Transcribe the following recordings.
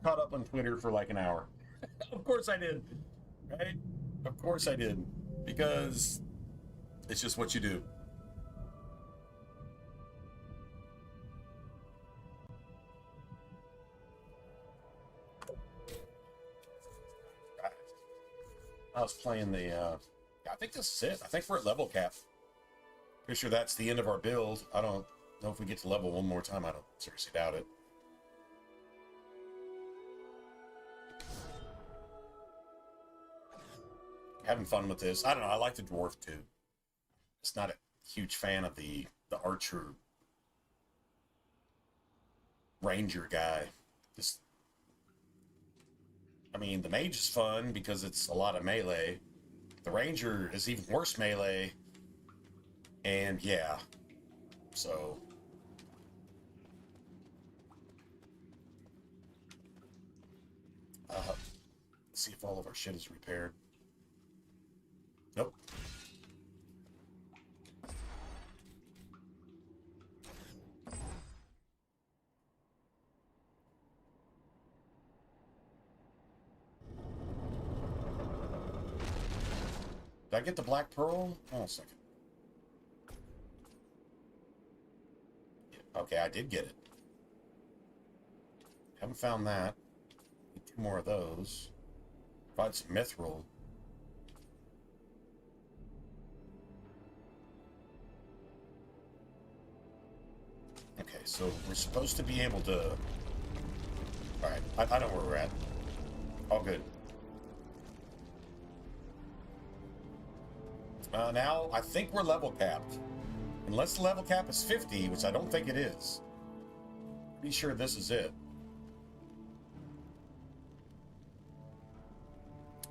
caught up on Twitter for like an hour. Of course I did, right? Of course I did, because it's just what you do. I was playing the, I think this is it. I think we're at level cap. Pretty sure that's the end of our build. I don't know if we get to level one more time. I don't seriously doubt it. Having fun with this. I don't know. I like the Dwarf too. Just not a huge fan of the archer ranger guy. Just, I mean, the mage is fun because it's a lot of melee. The ranger is even worse melee. And yeah, so let's see if all of our shit is repaired. Nope. Did I get the black pearl? Hold on a second. Okay, I did get it. Haven't found that. Need 2 more of those. Provide some mithril. Okay, so we're supposed to be able to... Alright, I know where we're at. All good. Now, I think we're level capped. Unless the level cap is 50, which I don't think it is. Pretty sure this is it.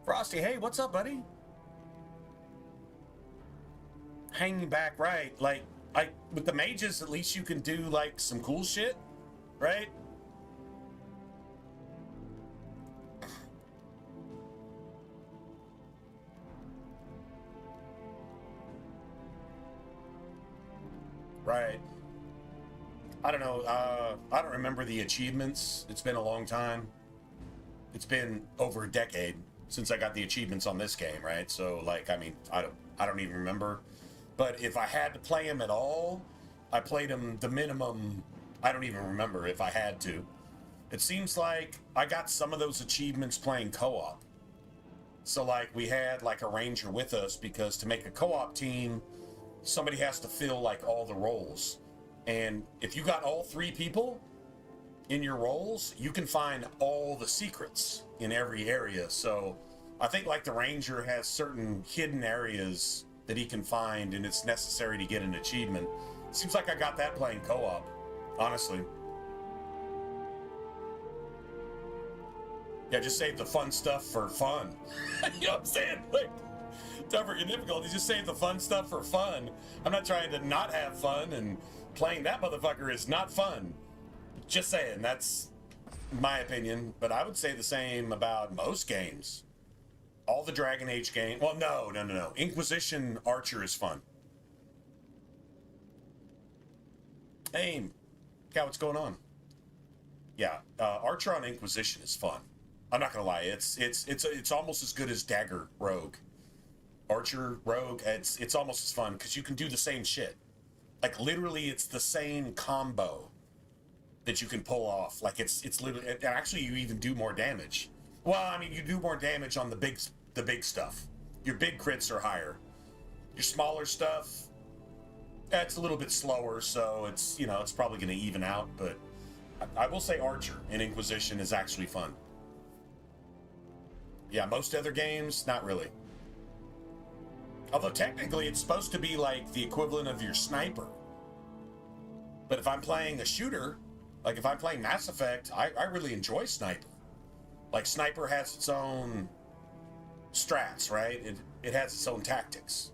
Frosty, hey, what's up, buddy? Hanging back, right. Like, with the mages, at least you can do, like, some cool shit, right? Right. I don't know. I don't remember the achievements. It's been a long time. It's been over a decade since I got the achievements on this game, right? So, like, I mean, I don't even remember. But if I had to play them at all, I played them the minimum. I don't even remember if I had to. It seems like I got some of those achievements playing co-op. So, like, we had, like, a ranger with us because to make a co-op team, somebody has to fill like all the roles, and if you got all 3 people in your roles, you can find all the secrets in every area. So I think like the ranger has certain hidden areas that he can find, and it's necessary to get an achievement. Seems like I got that playing co-op, honestly. Yeah, just save the fun stuff for fun. You know what I'm saying? Like, tougher and difficult. You just save the fun stuff for fun. I'm not trying to not have fun, and playing that motherfucker is not fun. Just saying, that's my opinion. But I would say the same about most games. All the Dragon Age games. Well, no. Inquisition Archer is fun. Hey, Cal, what's going on? Yeah, Archer on Inquisition is fun. I'm not gonna lie, it's almost as good as Dagger Rogue. Archer, Rogue, it's almost as fun because you can do the same shit. Like, literally, it's the same combo that you can pull off. Like, it's literally, and actually, you even do more damage. Well, I mean, you do more damage on the big stuff. Your big crits are higher. Your smaller stuff, it's a little bit slower, so it's, you know, it's probably going to even out. But I will say Archer in Inquisition is actually fun. Yeah, most other games, not really. Although technically it's supposed to be like the equivalent of your sniper. But if I'm playing a shooter, like if I'm playing Mass Effect, I really enjoy sniper. Like, sniper has its own strats, right? It has its own tactics.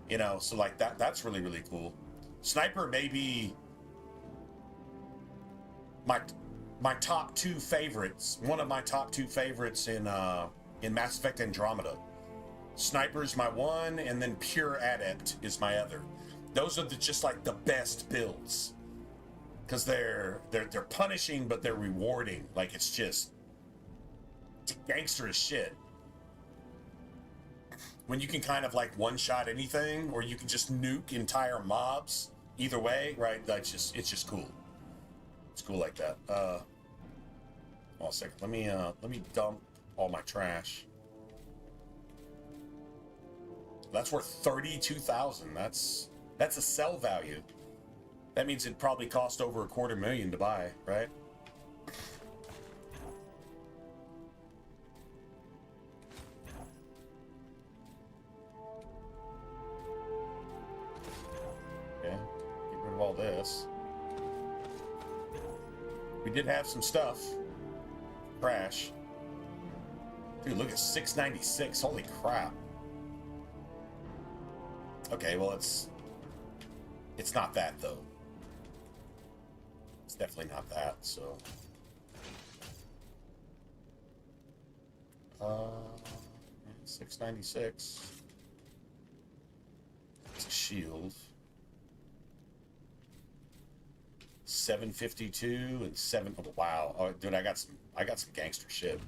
You know, so like that's really, really cool. Sniper may be my top 2 favorites. One of my top 2 favorites in Mass Effect Andromeda. Sniper's my one, and then Pure Adept is my other. Those are just like the best builds. because they're punishing, but they're rewarding. Like it's just gangster as shit. When you can kind of like one-shot anything, or you can just nuke entire mobs. Either way, right? It's just cool. It's cool like that. Hold on a second. Let me dump all my trash. That's worth 32,000. That's a sell value. That means it probably cost over $250,000 to buy, right? Okay, get rid of all this. We did have some stuff crash. Dude, look at 696. Holy crap. Okay, well it's not that though. It's definitely not that, so 696. It's a shield. 752 and 7. Oh, wow. Oh, dude, I got some gangster shit.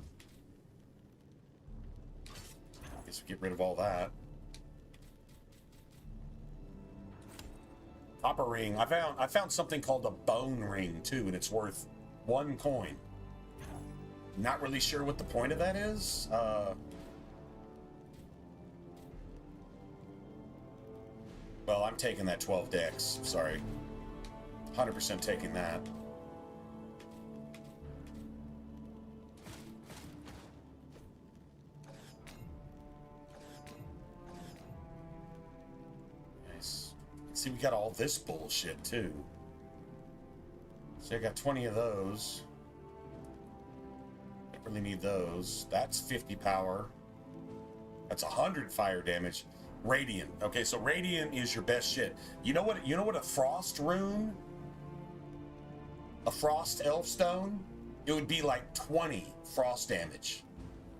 Guess we get rid of all that. Copper ring. I found something called a bone ring too, and it's worth 1 coin. Not really sure what the point of that is. Well, I'm taking that 12 dex. Sorry. 100% taking that. Nice. See, we got all this bullshit too. So I got 20 of those. Don't really need those. That's 50 power. That's 100 fire damage. Radiant. Okay, so Radiant is your best shit. You know what a frost rune? A frost elf stone? It would be like 20 frost damage.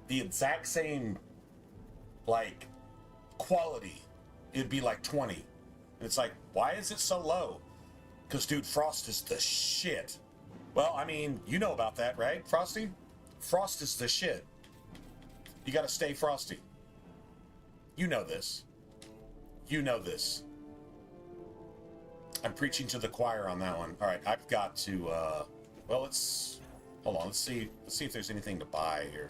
The exact same like quality. It'd be like 20. And it's like, why is it so low? Because dude, frost is the shit. Well, I mean, you know about that, right, Frosty? Frost is the shit. You gotta stay frosty. You know this. You know this. I'm preaching to the choir on that one. All right, I've got to. Well, let's hold on. Let's see if there's anything to buy here.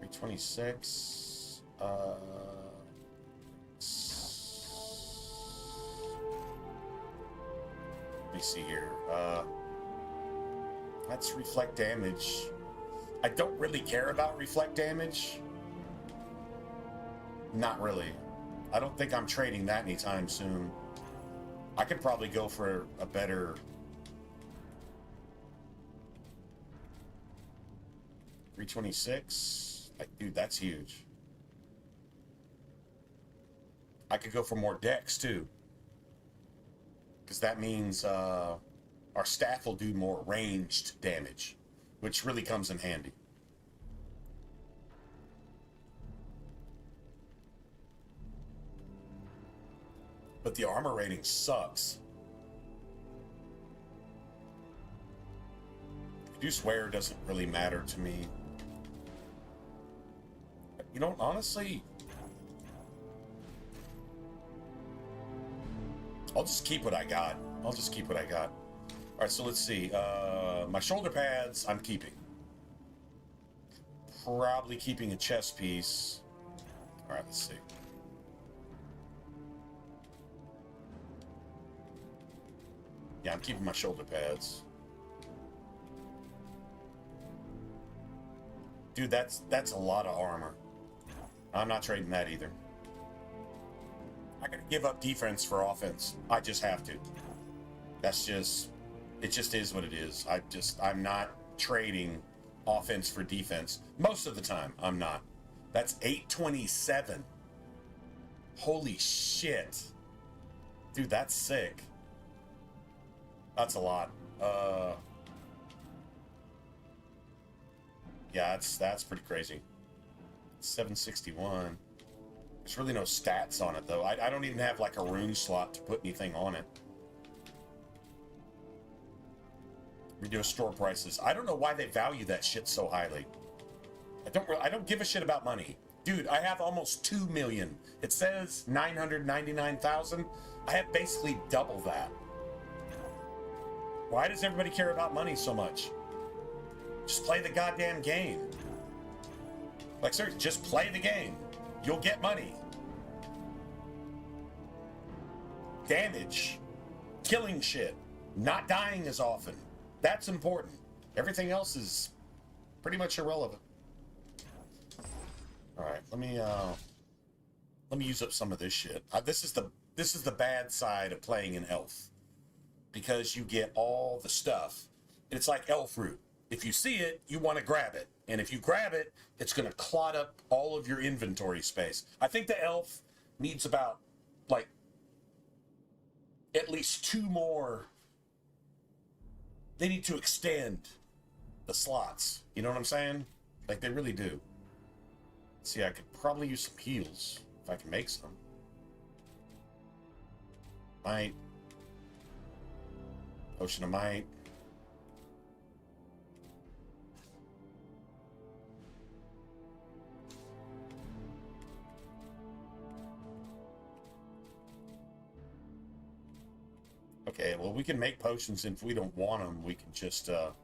326. Let me see here. That's reflect damage. I don't really care about reflect damage. Not really. I don't think I'm trading that anytime soon. I could probably go for a better... 326? Like, dude, that's huge. I could go for more decks, too. Because that means our staff will do more ranged damage, which really comes in handy. But the armor rating sucks. Reduce wear doesn't really matter to me. You know, honestly, I'll just keep what I got. All right, so let's see. My shoulder pads, I'm keeping. Probably keeping a chest piece. All right, let's see. Yeah, I'm keeping my shoulder pads. Dude, that's a lot of armor. I'm not trading that either. I gotta give up defense for offense. I just have to. It just is what it is. I'm not trading offense for defense. Most of the time, I'm not. That's 827. Holy shit. Dude, that's sick. That's a lot. Yeah, that's pretty crazy. 761. There's really no stats on it, though. I don't even have, like, a rune slot to put anything on it. Reduce store prices. I don't know why they value that shit so highly. I don't give a shit about money. Dude, I have almost 2 million. It says 999,000. I have basically double that. Why does everybody care about money so much? Just play the goddamn game. Like, seriously, just play the game. You'll get money. Damage. Killing shit. Not dying as often. That's important. Everything else is pretty much irrelevant. All right, let me use up some of this shit. This is the bad side of playing an elf, because you get all the stuff. It's like elf fruit. If you see it, you want to grab it, and if you grab it, it's going to clot up all of your inventory space. I think the elf needs about like at least 2 more. They need to extend the slots. You know what I'm saying? Like, they really do. See, I could probably use some heals if I can make some. Might. Potion of might. Okay, well, we can make potions, and if we don't want them, we can just, so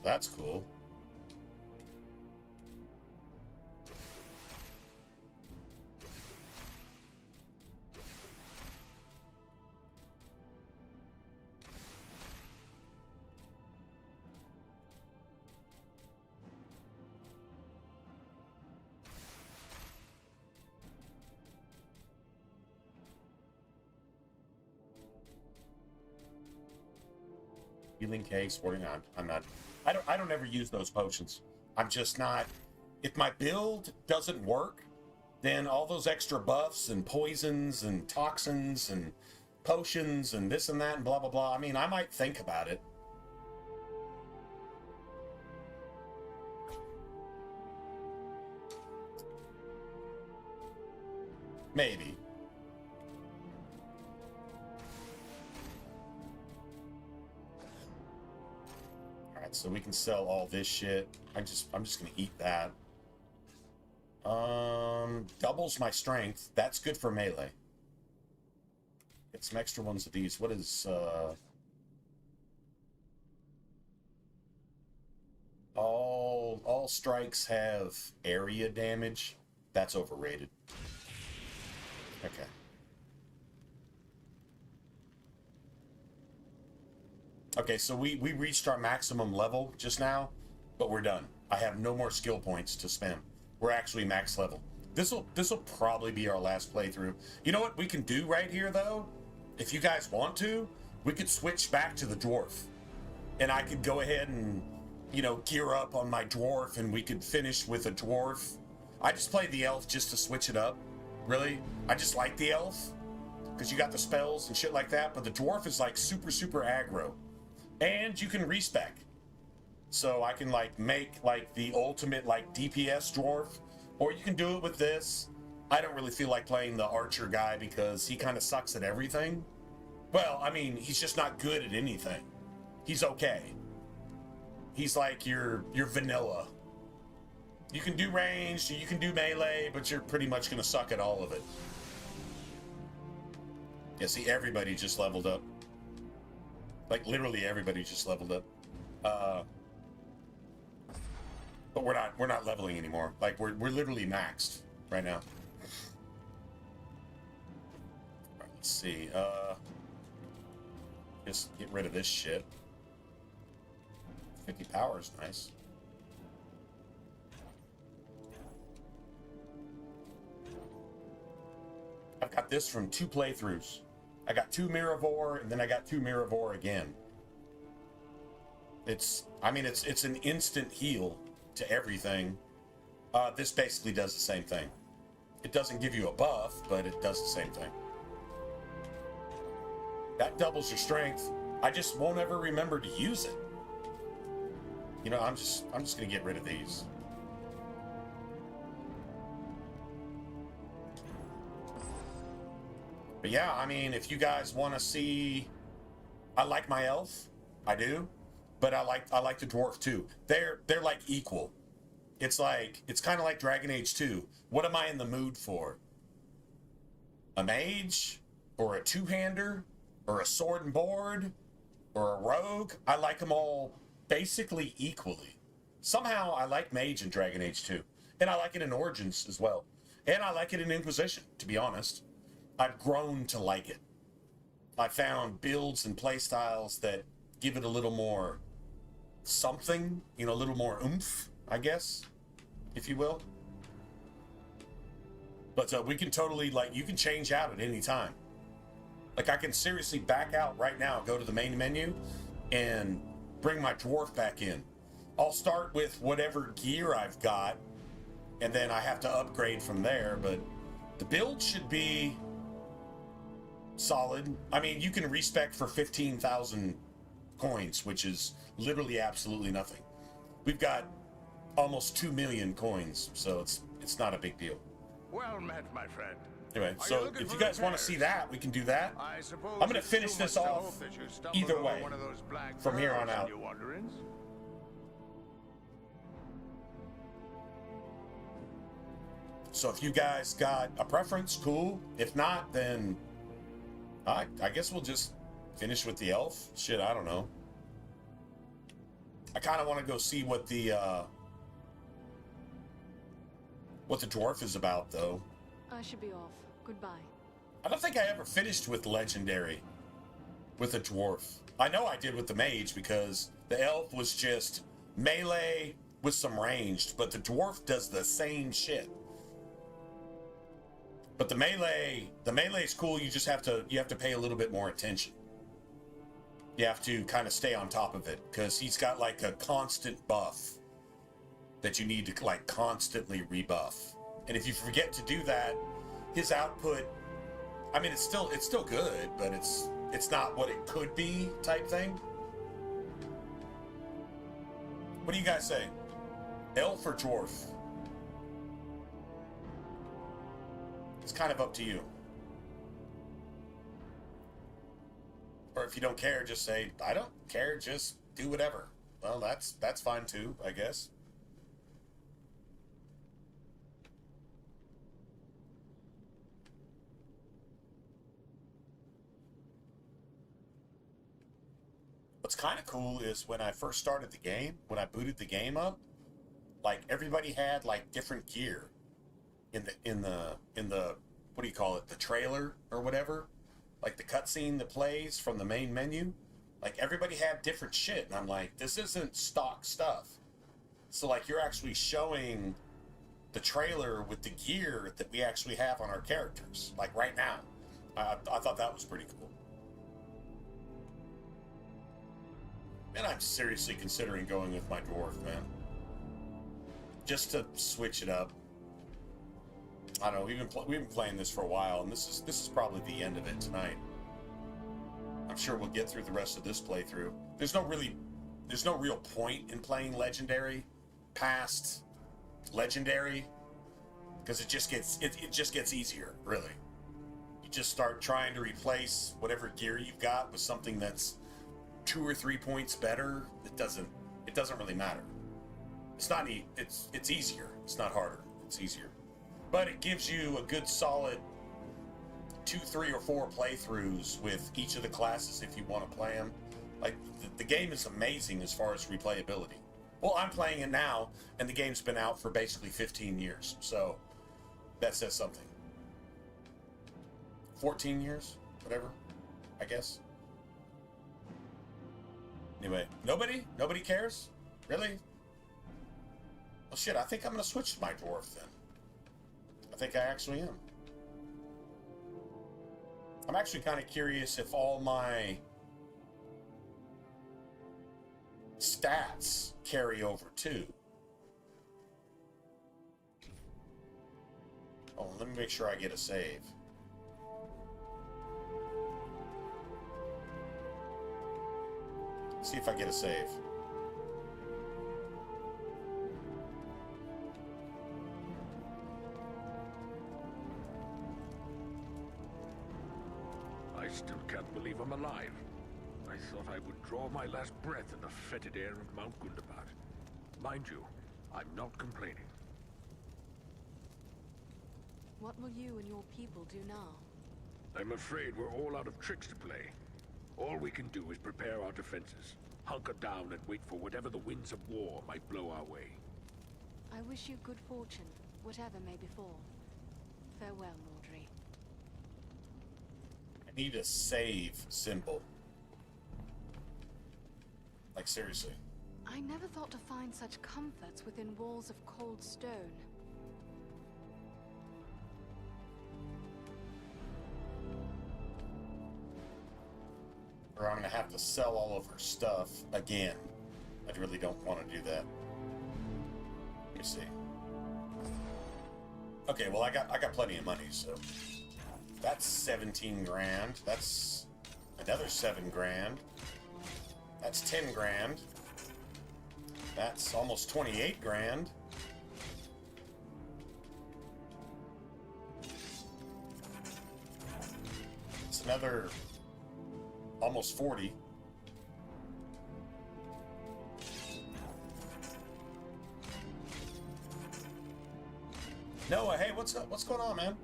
that's cool. Healing case, 49. I'm not. I don't ever use those potions. I'm just not. If my build doesn't work, then all those extra buffs and poisons and toxins and potions and this and that and blah blah blah. I mean, I might think about it. Maybe. So we can sell all this shit. I'm just gonna eat that. Doubles my strength. That's good for melee. Get some extra ones of these. What is all strikes have area damage? That's overrated. Okay. Okay, so we reached our maximum level just now, but we're done. I have no more skill points to spend. We're actually max level. This'll probably be our last playthrough. You know what we can do right here, though? If you guys want to, we could switch back to the dwarf. And I could go ahead and, you know, gear up on my dwarf, and we could finish with a dwarf. I just played the elf just to switch it up. Really? I just like the elf, because you got the spells and shit like that, but the dwarf is like super aggro. And you can respec. So I can like make like the ultimate like DPS dwarf, or you can do it with this. I don't really feel like playing the archer guy because he kind of sucks at everything. Well, I mean, he's just not good at anything. He's okay. He's like your vanilla. You can do ranged, you can do melee, but you're pretty much gonna suck at all of it. Yeah, see, everybody just leveled up. Like, literally everybody just leveled up. But we're not leveling anymore. Like, we're literally maxed right now. Alright, let's see. Just get rid of this shit. 50 power is nice. I've got this from 2 playthroughs. I got 2 Miravore, and then I got 2 Miravore again. I mean, it's an instant heal to everything. This basically does the same thing. It doesn't give you a buff, but it does the same thing. That doubles your strength. I just won't ever remember to use it. You know, I'm just gonna get rid of these. But yeah, I mean, if you guys want to see, I like my elf, I do, but I like the dwarf too. They're like equal. It's kind of like Dragon Age 2. What am I in the mood for? A mage, or a two-hander, or a sword and board, or a rogue? I like them all basically equally. Somehow I like mage in Dragon Age 2, and I like it in Origins as well, and I like it in Inquisition, to be honest. I've grown to like it. I found builds and playstyles that give it a little more something, you know, a little more oomph, I guess, if you will. But we can totally, like, you can change out at any time. Like, I can seriously back out right now, go to the main menu, and bring my dwarf back in. I'll start with whatever gear I've got, and then I have to upgrade from there, but the build should be solid. I mean, you can respec for 15,000 coins, which is literally absolutely nothing. We've got almost 2 million coins, so it's not a big deal. Well met, my friend. Anyway, so if you guys want to see that, we can do that. I'm going to finish this off either way from here on out. So if you guys got a preference, cool. If not, then I guess we'll just finish with the elf. Shit, I don't know. I kind of want to go see what the dwarf is about, though. I should be off. Goodbye. I don't think I ever finished with legendary with a dwarf. I know I did with the mage because the elf was just melee with some ranged, but the dwarf does the same shit. But the melee is cool. You just have to pay a little bit more attention. You have to kind of stay on top of it because he's got like a constant buff that you need to like constantly rebuff. And if you forget to do that, his output, I mean, it's still good, but it's not what it could be type thing. What do you guys say? Elf or dwarf? It's kind of up to you. Or if you don't care, just say, I don't care, just do whatever. Well, that's fine too, I guess. What's kind of cool is when I first started the game, when I booted the game up, like everybody had like different gear in the what do you call it, the trailer or whatever, like the cutscene that plays from the main menu. Like everybody had different shit, and I'm like, this isn't stock stuff. So like you're actually showing the trailer with the gear that we actually have on our characters, like right now. I thought that was pretty cool. And I'm seriously considering going with my dwarf, man. Just to switch it up. I don't know, we've been playing this for a while, and this is probably the end of it tonight. I'm sure we'll get through the rest of this playthrough. There's no real point in playing legendary past legendary, because it just gets easier, really. You just start trying to replace whatever gear you've got with something that's 2 or 3 points better. It doesn't really matter. It's easier. It's not harder. It's easier. But it gives you a good solid 2, 3, or 4 playthroughs with each of the classes if you want to play them. Like, the game is amazing as far as replayability. Well, I'm playing it now, and the game's been out for basically 15 years, so that says something. 14 years? Whatever, I guess. Anyway, nobody cares? Really? Well, shit, I think I'm going to switch to my dwarf, then. I think I actually am. I'm actually kind of curious if all my stats carry over too. Oh, let me make sure I get a save. See if I get a save. I still can't believe I'm alive. I thought I would draw my last breath in the fetid air of Mount Gundabad. Mind you, I'm not complaining. What will you and your people do now? I'm afraid we're all out of tricks to play. All we can do is prepare our defenses, hunker down and wait for whatever the winds of war might blow our way. I wish you good fortune, whatever may befall. Farewell, Mordry. I need a save symbol. Like, seriously. I never thought to find such comforts within walls of cold stone. Or I'm gonna have to sell all of her stuff again. I really don't want to do that. Let me see. Okay, well I got plenty of money, so that's 17 grand. That's another 7 grand. That's 10 grand. That's almost 28 grand. It's another almost 40. Noah, hey, what's up? What's going on, man?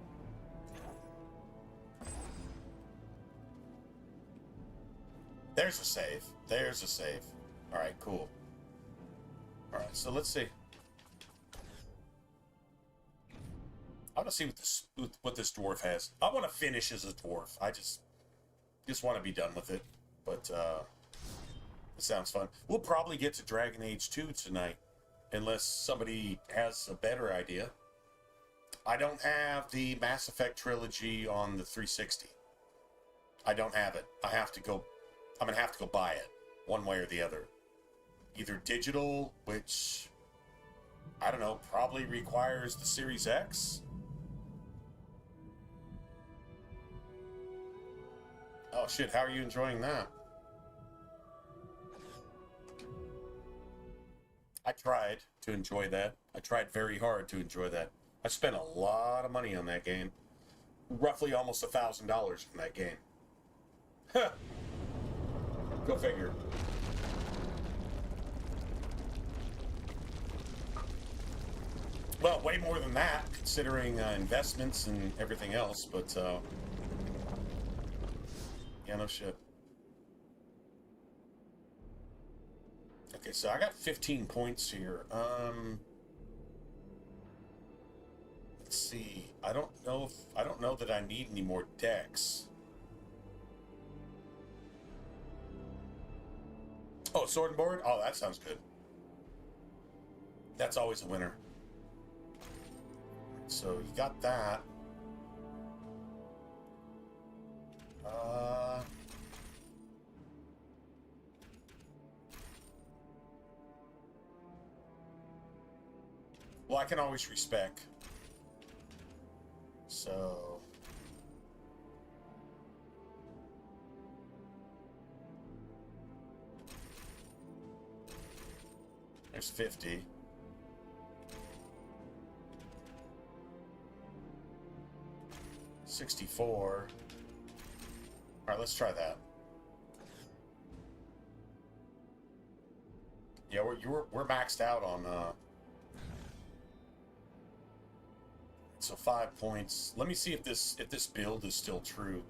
There's a save. There's a save. All right, cool. All right, so let's see. I want to see what this dwarf has. I want to finish as a dwarf. I just want to be done with it. But it sounds fun. We'll probably get to Dragon Age 2 tonight, unless somebody has a better idea. I don't have the Mass Effect trilogy on the 360. I don't have it. I'm gonna have to go buy it, one way or the other. Either digital, which I don't know, probably requires the Series X. Oh shit, how are you enjoying that? I tried to enjoy that. I tried very hard to enjoy that. I spent a lot of money on that game. Roughly almost $1,000 on that game. Huh. Go figure. Well, way more than that, considering investments and everything else, but yeah, no shit. Okay, so I got 15 points here. Let's see. I don't know that I need any more decks. Oh, sword and board? Oh, that sounds good. That's always a winner. So you got that. Well, I can always respec. So there's 50. $64. All right, let's try that. Yeah, we're maxed out on so 5 points. Let me see if this build is still true.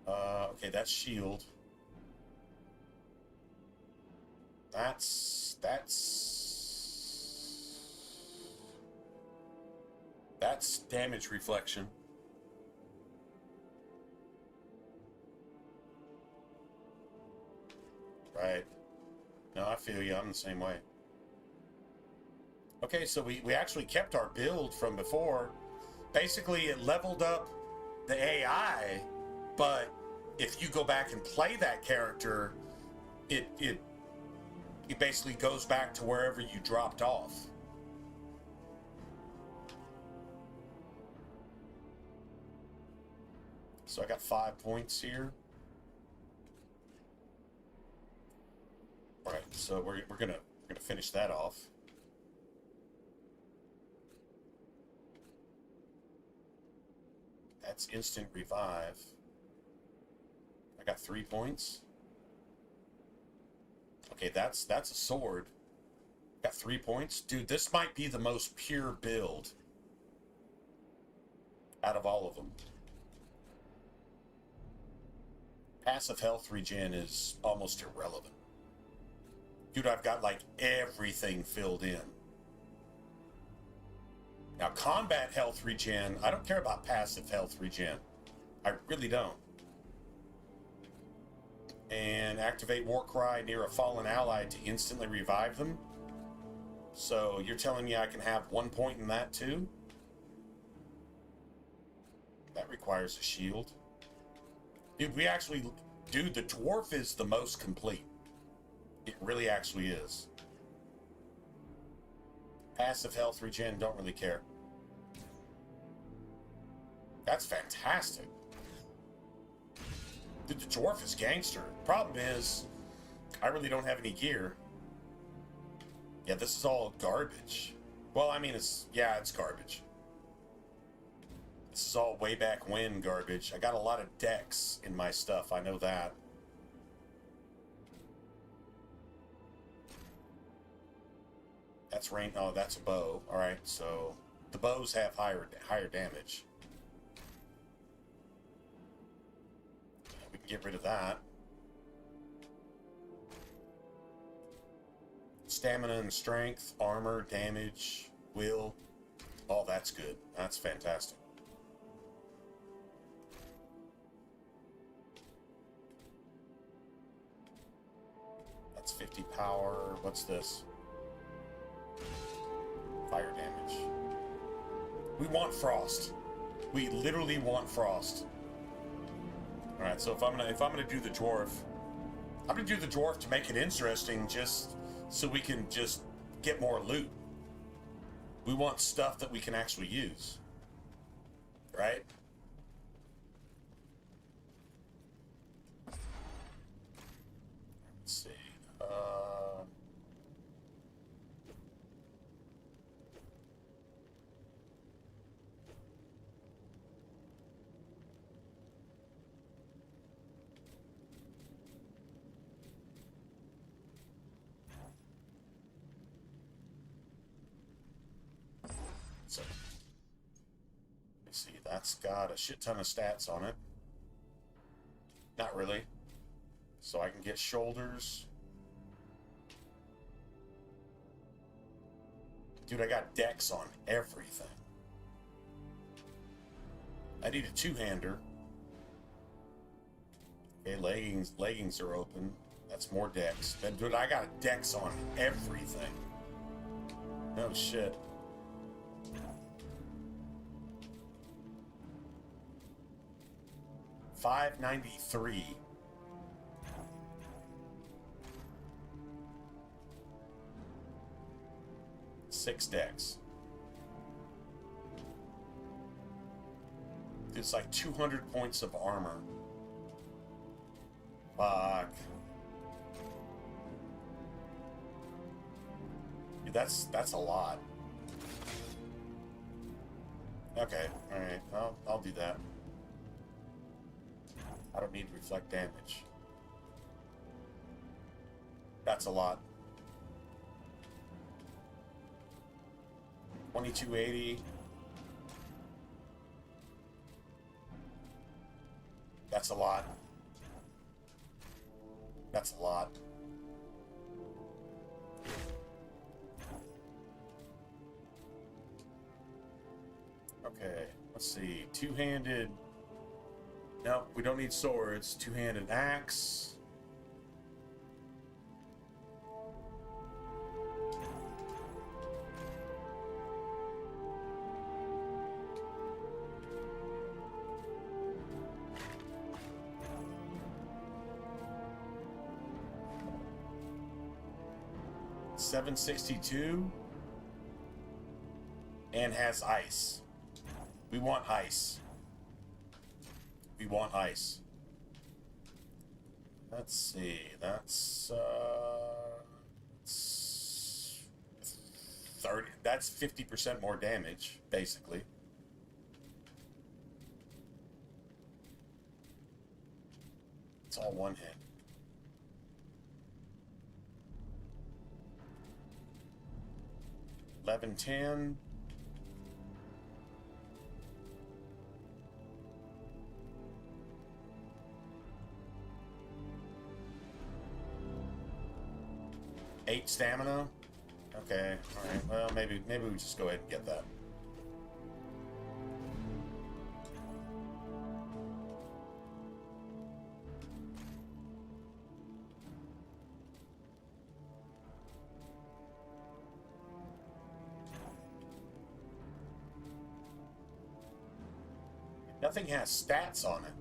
Okay, that's shield. That's damage reflection. Right. No, I feel you. I'm the same way. Okay, so we actually kept our build from before. Basically, it leveled up the AI, but if you go back and play that character, it basically goes back to wherever you dropped off. So I got 5 points here. All right, so we're gonna finish that off. That's instant revive. I got 3 points. Okay, that's a sword. Got 3 points. Dude, this might be the most pure build out of all of them. Passive health regen is almost irrelevant. Dude, I've got like everything filled in. Now, combat health regen, I don't care about passive health regen. I really don't. And activate Warcry near a fallen ally to instantly revive them. So you're telling me I can have 1 point in that too? That requires a shield. Dude, the Dwarf is the most complete. It really actually is. Passive health regen, don't really care. That's fantastic. Dude, the Dwarf is gangster. Problem is, I really don't have any gear. Yeah, this is all garbage. Well, I mean, it's garbage. This is all way back when garbage. I got a lot of decks in my stuff, I know that. That's rain. Oh, that's a bow. All right, so the bows have higher damage. We can get rid of that. Stamina and strength, armor, damage, will. Oh, that's good. That's fantastic. That's 50 power. What's this? Fire damage. We want frost. We literally want frost. All right, so if I'm gonna do the dwarf, I'm gonna do the dwarf to make it interesting, just so we can just get more loot. We want stuff that we can actually use, right? Let's see. So, let's see, that's got a shit ton of stats on it. Not really. So I can get shoulders. Dude, I got decks on everything. I need a two-hander. Okay, leggings are open. That's more decks. Then, dude, I got decks on everything. No shit. $593. Six decks. It's like 200 points of armor. Fuck. Dude, that's a lot. Okay, alright. I'll do that. I don't need to reflect damage. That's a lot. 2280. That's a lot. That's a lot. Okay, let's see. Two-handed. Nope, we don't need swords. Two-handed axe. $762 and has ice. We want ice. We want ice. Let's see. That's 30. That's 50% more damage, basically. It's all one hit. $11.10. Eight stamina. Okay, all right. Well, maybe we just go ahead and get that. Nothing has stats on it.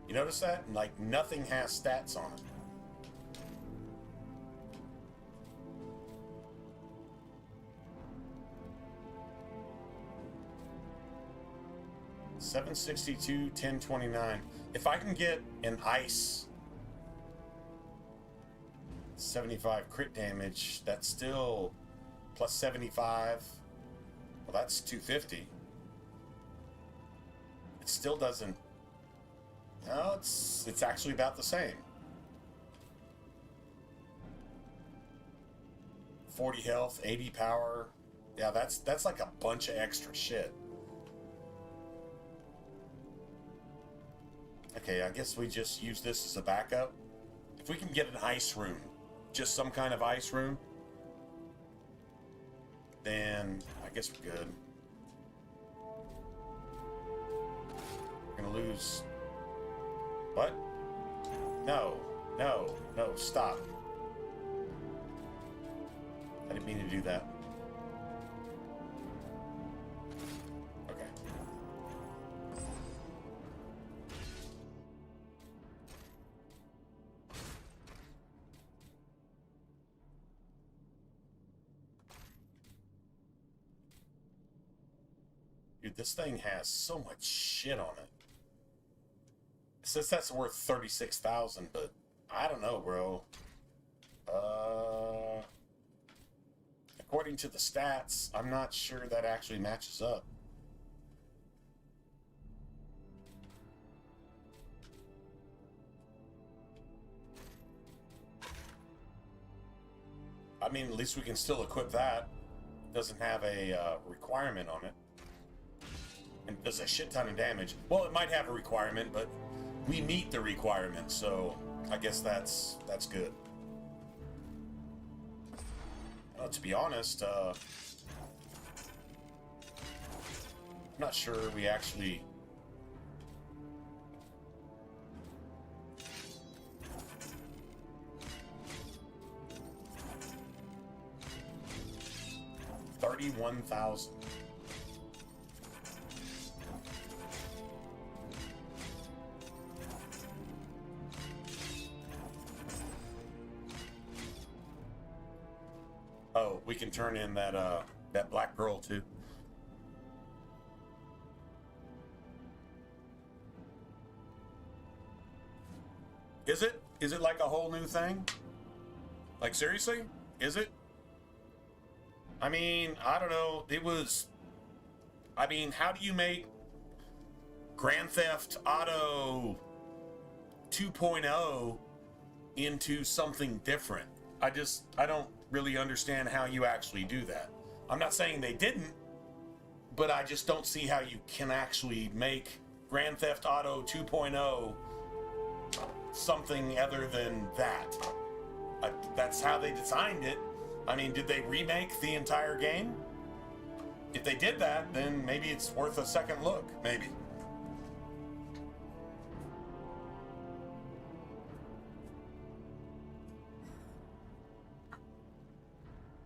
You notice that? Like, nothing has stats on it. $762, $10.29. If I can get an ice 75 crit damage, that's still plus 75. Well, that's 250. It still doesn't. No, it's actually about the same. 40 health, 80 power. Yeah, that's like a bunch of extra shit. Okay, I guess we just use this as a backup. If we can get an ice rune, just some kind of ice rune, then I guess we're good. We're gonna lose. What? No, no, no, stop. I didn't mean to do that. Okay. Dude, this thing has so much shit on it. It says that's worth 36,000, but I don't know, bro. According to the stats, I'm not sure that actually matches up. I mean, at least we can still equip that. It doesn't have a requirement on it. And does a shit ton of damage. Well, it might have a requirement, but we meet the requirement, so I guess that's good. To be honest, I'm not sure we actually... $31,000. Oh, we can turn in that that black girl too. Is it? Is it like a whole new thing? Like, seriously? Is it? I mean, I don't know. It was... I mean, how do you make Grand Theft Auto 2.0 into something different? I don't really understand how you actually do that. I'm not saying they didn't, but I just don't see how you can actually make Grand Theft Auto 2.0 something other than that. That's how they designed it. I mean, did they remake the entire game? If they did that, then maybe it's worth a second look, maybe.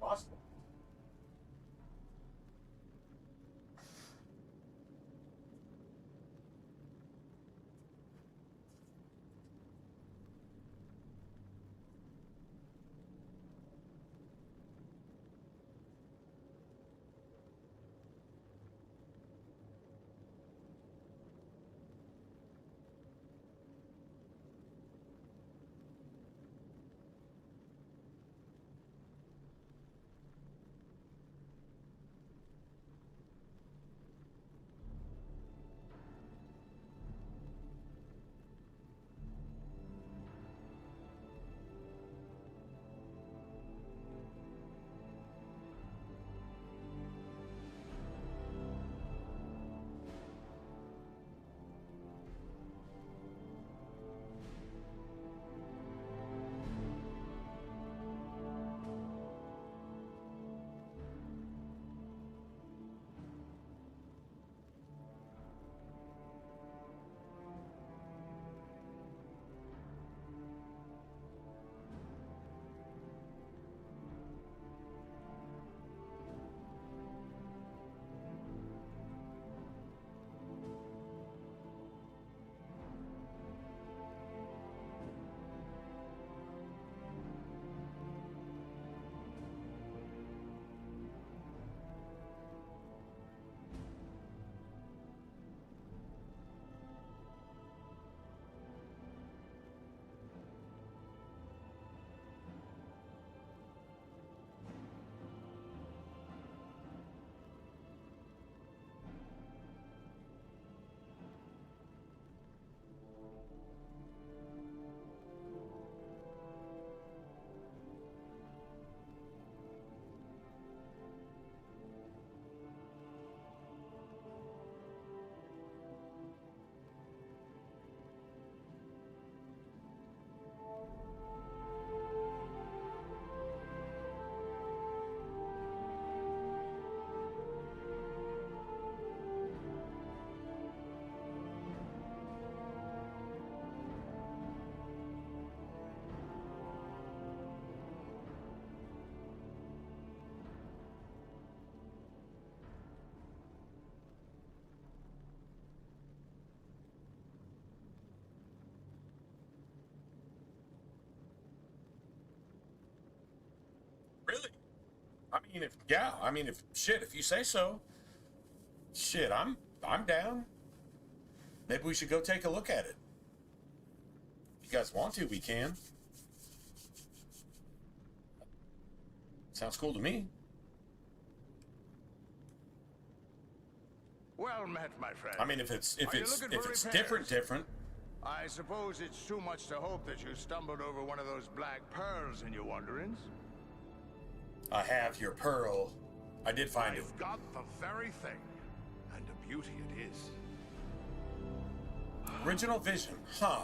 Possible. if shit, if you say so, shit, I'm down. Maybe we should go take a look at it. If you guys want to, we can. Sounds cool to me. Well met, my friend. I mean, if it's different. I suppose it's too much to hope that you stumbled over one of those black pearls in your wanderings. I have your pearl. I did find it. I've got the very thing, and a beauty it is. Original vision, huh?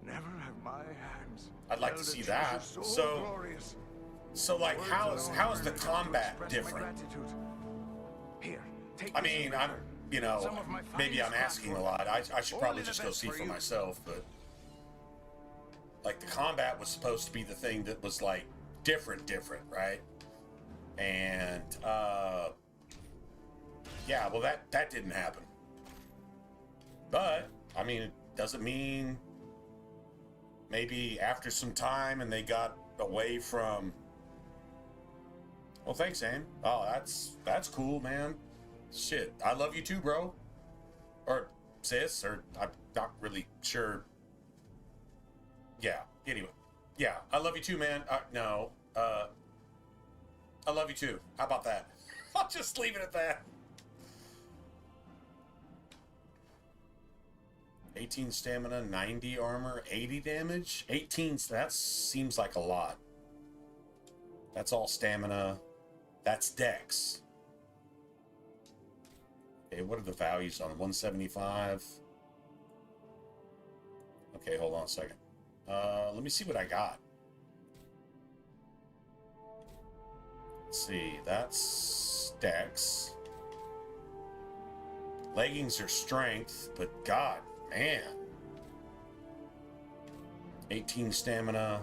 Never have my hands. I'd like to see that. Glorious. So like, how is the combat different? Here, take I mean, maybe I'm asking a lot. I should probably just go see for myself, but like the combat was supposed to be the thing that was like different, right? And yeah, well that didn't happen. But I mean, it doesn't mean maybe after some time and they got away from. Well, thanks, Aim. Oh, that's cool, man. Shit, I love you too, bro. Or sis, or I'm not really sure. Yeah. Anyway, yeah, I love you too, man. No, I love you too. How about that? I'll just leave it at that. 18 stamina, 90 armor, 80 damage. 18. That seems like a lot. That's all stamina. That's dex. Okay, what are the values on 175? Okay, hold on a second. Let me see what I got. Let's see, that's dex. Leggings are strength, but god, man. 18 stamina.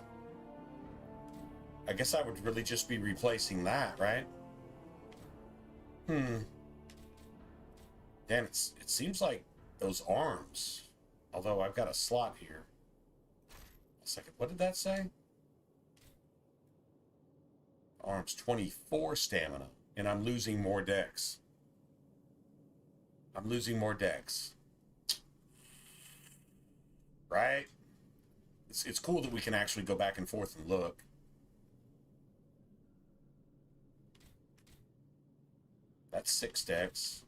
I guess I would really just be replacing that, right? Damn, it seems like those arms. Although I've got a slot here. A second, what did that say? Arms 24 stamina, and I'm losing more dex. I'm losing more dex. Right? It's cool that we can actually go back and forth and look. That's 6 dex.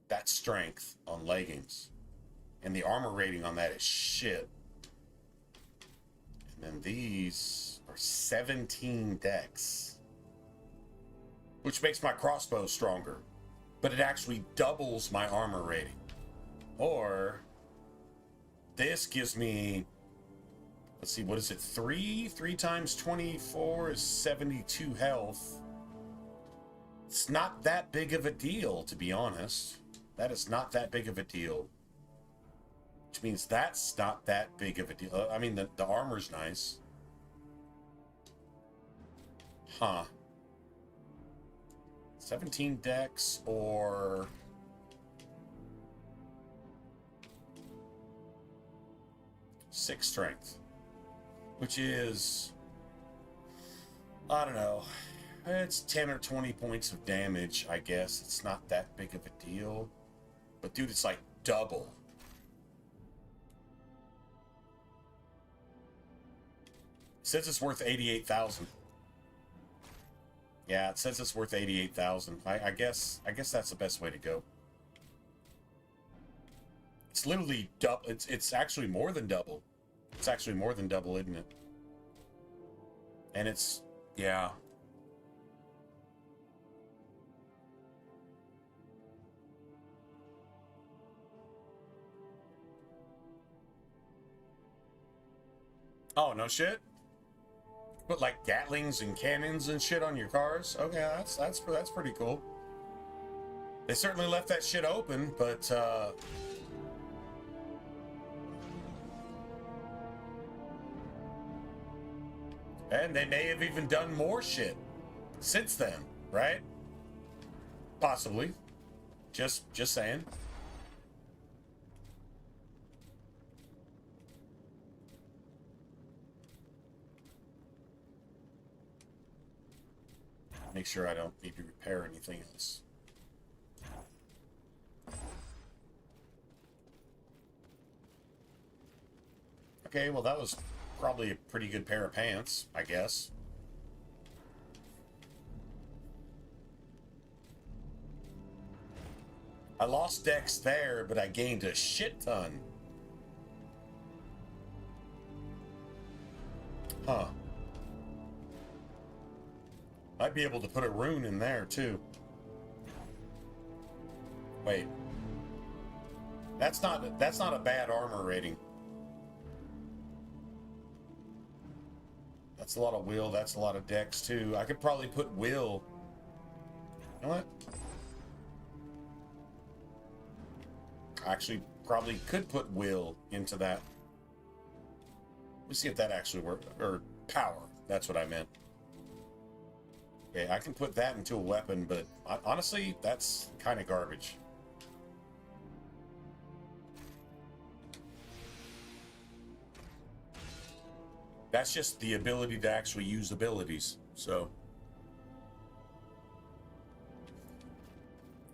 That's strength on leggings. And the armor rating on that is shit. And then these are 17 dex. Which makes my crossbow stronger. But it actually doubles my armor rating. Or this gives me, let's see, what is it? 3 times 24 is 72 health. It's not that big of a deal, to be honest. That is not that big of a deal. Which means that's not that big of a deal. I mean, the armor's nice. Huh. 17 dex or... six strength. Which is... I don't know. It's 10 or 20 points of damage, I guess. It's not that big of a deal. But dude, it's like double. It says it's worth 88,000. Yeah, it says it's worth 88,000. I guess that's the best way to go. It's literally double. It's actually more than double. It's actually more than double, isn't it? And it's, yeah. Oh, no shit? Put like Gatlings and cannons and shit on your cars? Okay, that's pretty cool. They certainly left that shit open, but and they may have even done more shit since then, right? Possibly. Just saying. make sure I don't need to repair anything else. Okay, well that was probably a pretty good pair of pants, I guess. I lost Dex there, but I gained a shit ton. Huh. Might be able to put a rune in there, too. Wait. That's not a bad armor rating. That's a lot of will, that's a lot of Dex, too. I could probably put will. You know what? I actually probably could put will into that. Let me see if that actually works. Or power. That's what I meant. Okay, I can put that into a weapon, but honestly, that's kind of garbage. That's just the ability to actually use abilities. So,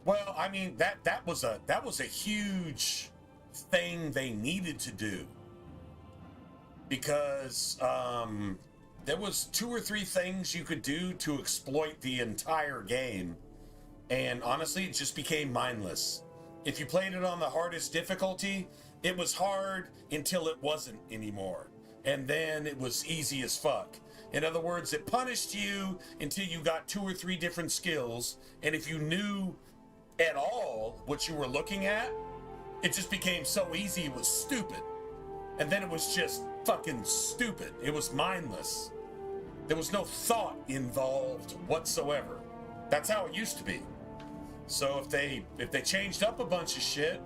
well, I mean that was a huge thing they needed to do, because there was 2 or 3 things you could do to exploit the entire game, and honestly, it just became mindless. If you played it on the hardest difficulty, it was hard until it wasn't anymore. And then it was easy as fuck. In other words, it punished you until you got 2 or 3 different skills, and if you knew at all what you were looking at, it just became so easy it was stupid. And then it was just fucking stupid. It was mindless. There was no thought involved whatsoever. That's how it used to be. So if they changed up a bunch of shit,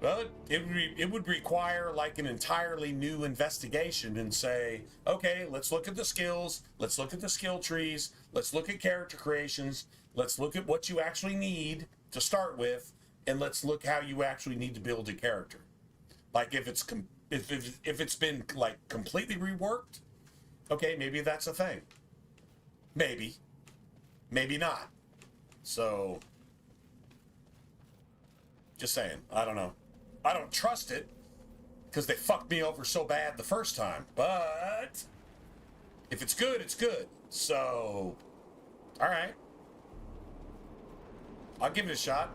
well, it would require like an entirely new investigation and say, okay, let's look at the skills, let's look at the skill trees, let's look at character creations, let's look at what you actually need to start with, and let's look how you actually need to build a character. Like if it's been like completely reworked, okay, maybe that's a thing. Maybe not. So, just saying, I don't know. I don't trust it, because they fucked me over so bad the first time. But if it's good, it's good. So, all right. I'll give it a shot.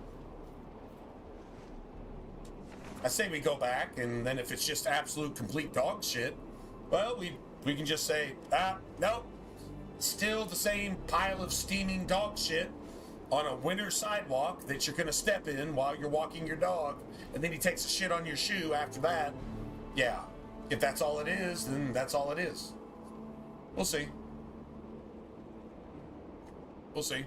I say we go back, and then if it's just absolute complete dog shit, well, we can just say, nope, still the same pile of steaming dog shit on a winter sidewalk that you're going to step in while you're walking your dog, and then he takes a shit on your shoe after that. Yeah, if that's all it is, then that's all it is. We'll see. We'll see.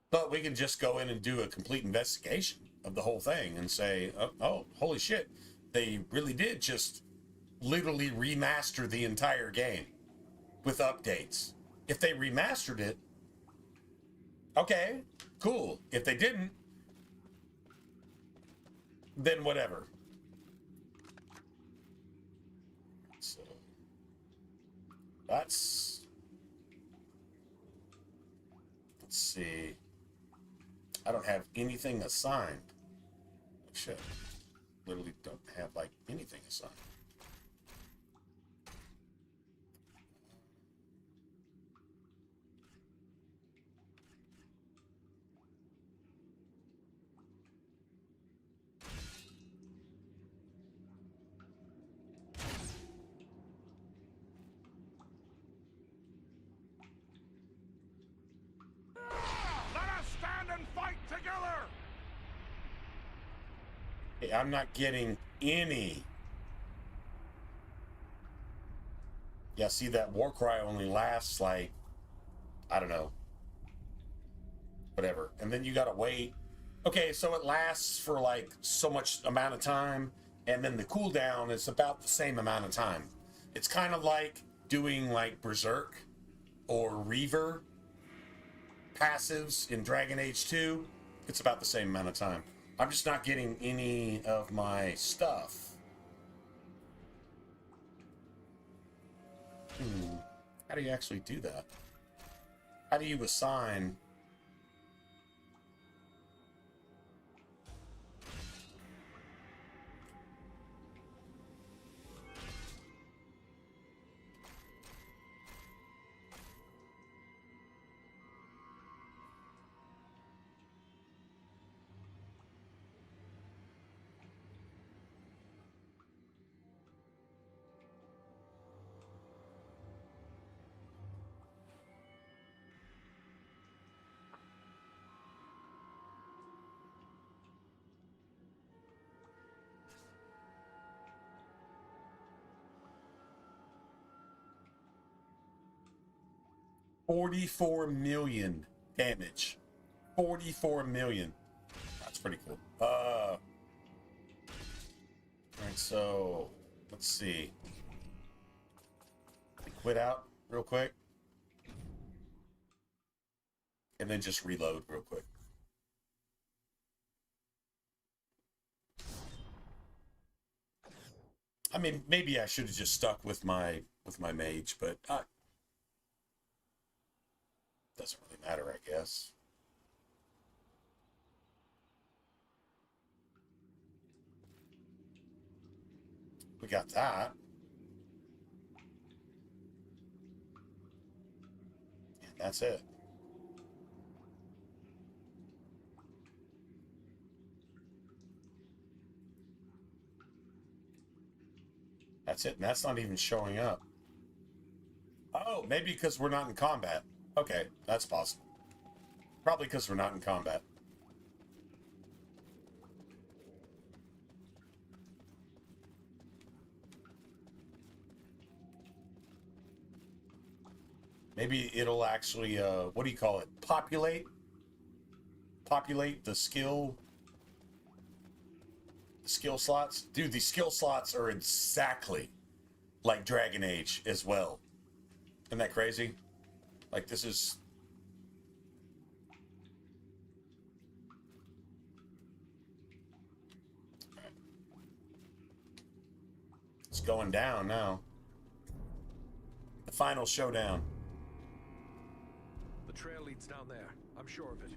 But we can just go in and do a complete investigation of the whole thing and say, oh, holy shit, they really did just literally remaster the entire game with updates. If they remastered it, okay, cool. If they didn't, then whatever. So let's see. I don't have anything assigned. Shit. Literally don't have like anything assigned. I'm not getting any. Yeah, see, that war cry only lasts like, I don't know, whatever. And then you gotta wait. Okay, so it lasts for like so much amount of time, and then the cooldown is about the same amount of time. It's kind of like doing like Berserk or Reaver passives in Dragon Age 2. It's about the same amount of time. I'm just not getting any of my stuff. How do you actually do that? How do you assign? $44 million damage. 44 million. That's pretty cool. All right, so let's see. Quit out real quick. And then just reload real quick. I mean, maybe I should have just stuck with my mage, but doesn't really matter, I guess. We got that. And that's it. That's it, and that's not even showing up. Oh, maybe because we're not in combat. Okay, that's possible. Probably because we're not in combat. Maybe it'll actually, what do you call it? Populate the skill slots. Dude, these skill slots are exactly like Dragon Age as well. Isn't that crazy? Like, this is... It's going down now. The final showdown. The trail leads down there. I'm sure of it.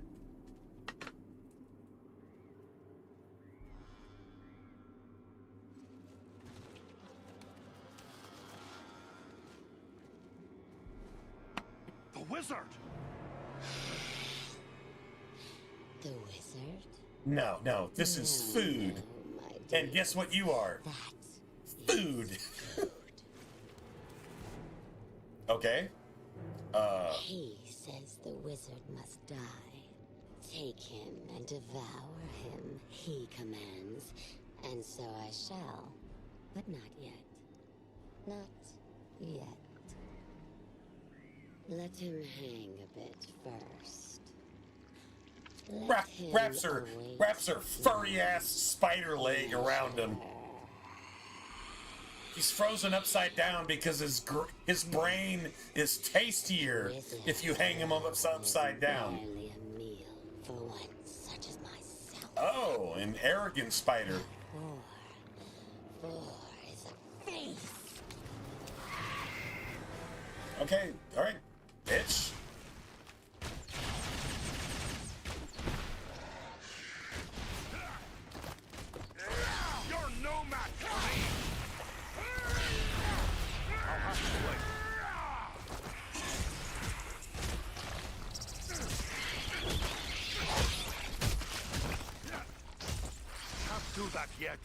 The wizard! The wizard? No, no, this is food. No, my dear. And guess what you are? That Food. is food. Okay. He says the wizard must die. Take him and devour him, he commands. And so I shall. But not yet. Not yet. Let him hang a bit first. Let him Wraps her await furry ass spider leg around him. He's frozen upside down because his brain is tastier if you hang him upside down. Barely a meal for one such as myself. Oh, an arrogant spider. Four is a face. Okay, all right, bitch. You're no match for me! I'll have to wait. Can't do that yet.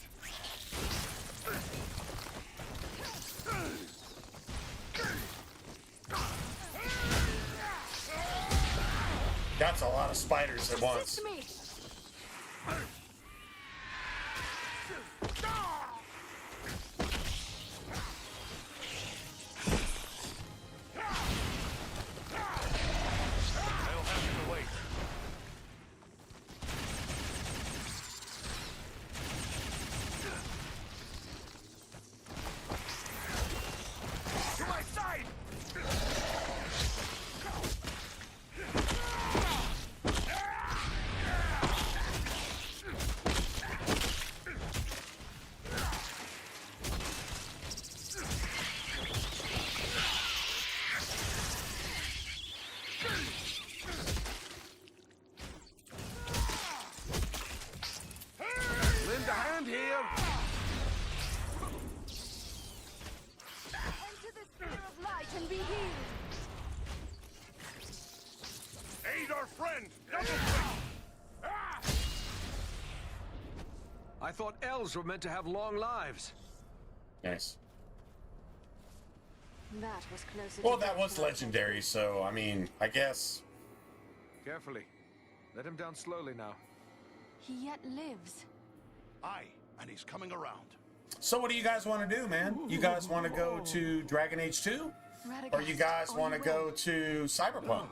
That's a lot of spiders at once. Assist me! I'll have to wait. To my side! here? Enter the sphere of light and be healed. Aid our friend! Double quick! I thought elves were meant to have long lives. Nice. That was closer. Well, to that death was than I legendary, so, I mean, I guess. Carefully. Let him down slowly now. He yet lives. Aye, and he's coming around. So what do you guys want to do, man? You guys want to go to Dragon Age 2? Or you guys want to go to Cyberpunk?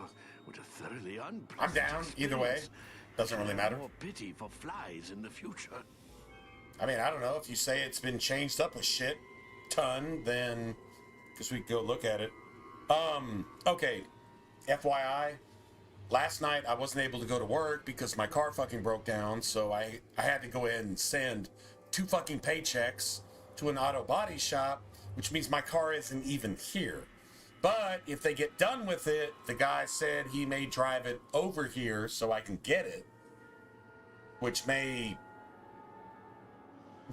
What a thoroughly unpleasant I'm down, either way. experience. Doesn't really matter. More pity for flies in the future. I mean, I don't know. If you say it's been changed up a shit ton, then guess we can go look at it. Okay. FYI, last night I wasn't able to go to work because my car fucking broke down, so I had to go ahead and send 2 fucking paychecks to an auto body shop, which means my car isn't even here. But if they get done with it, the guy said he may drive it over here so I can get it, which may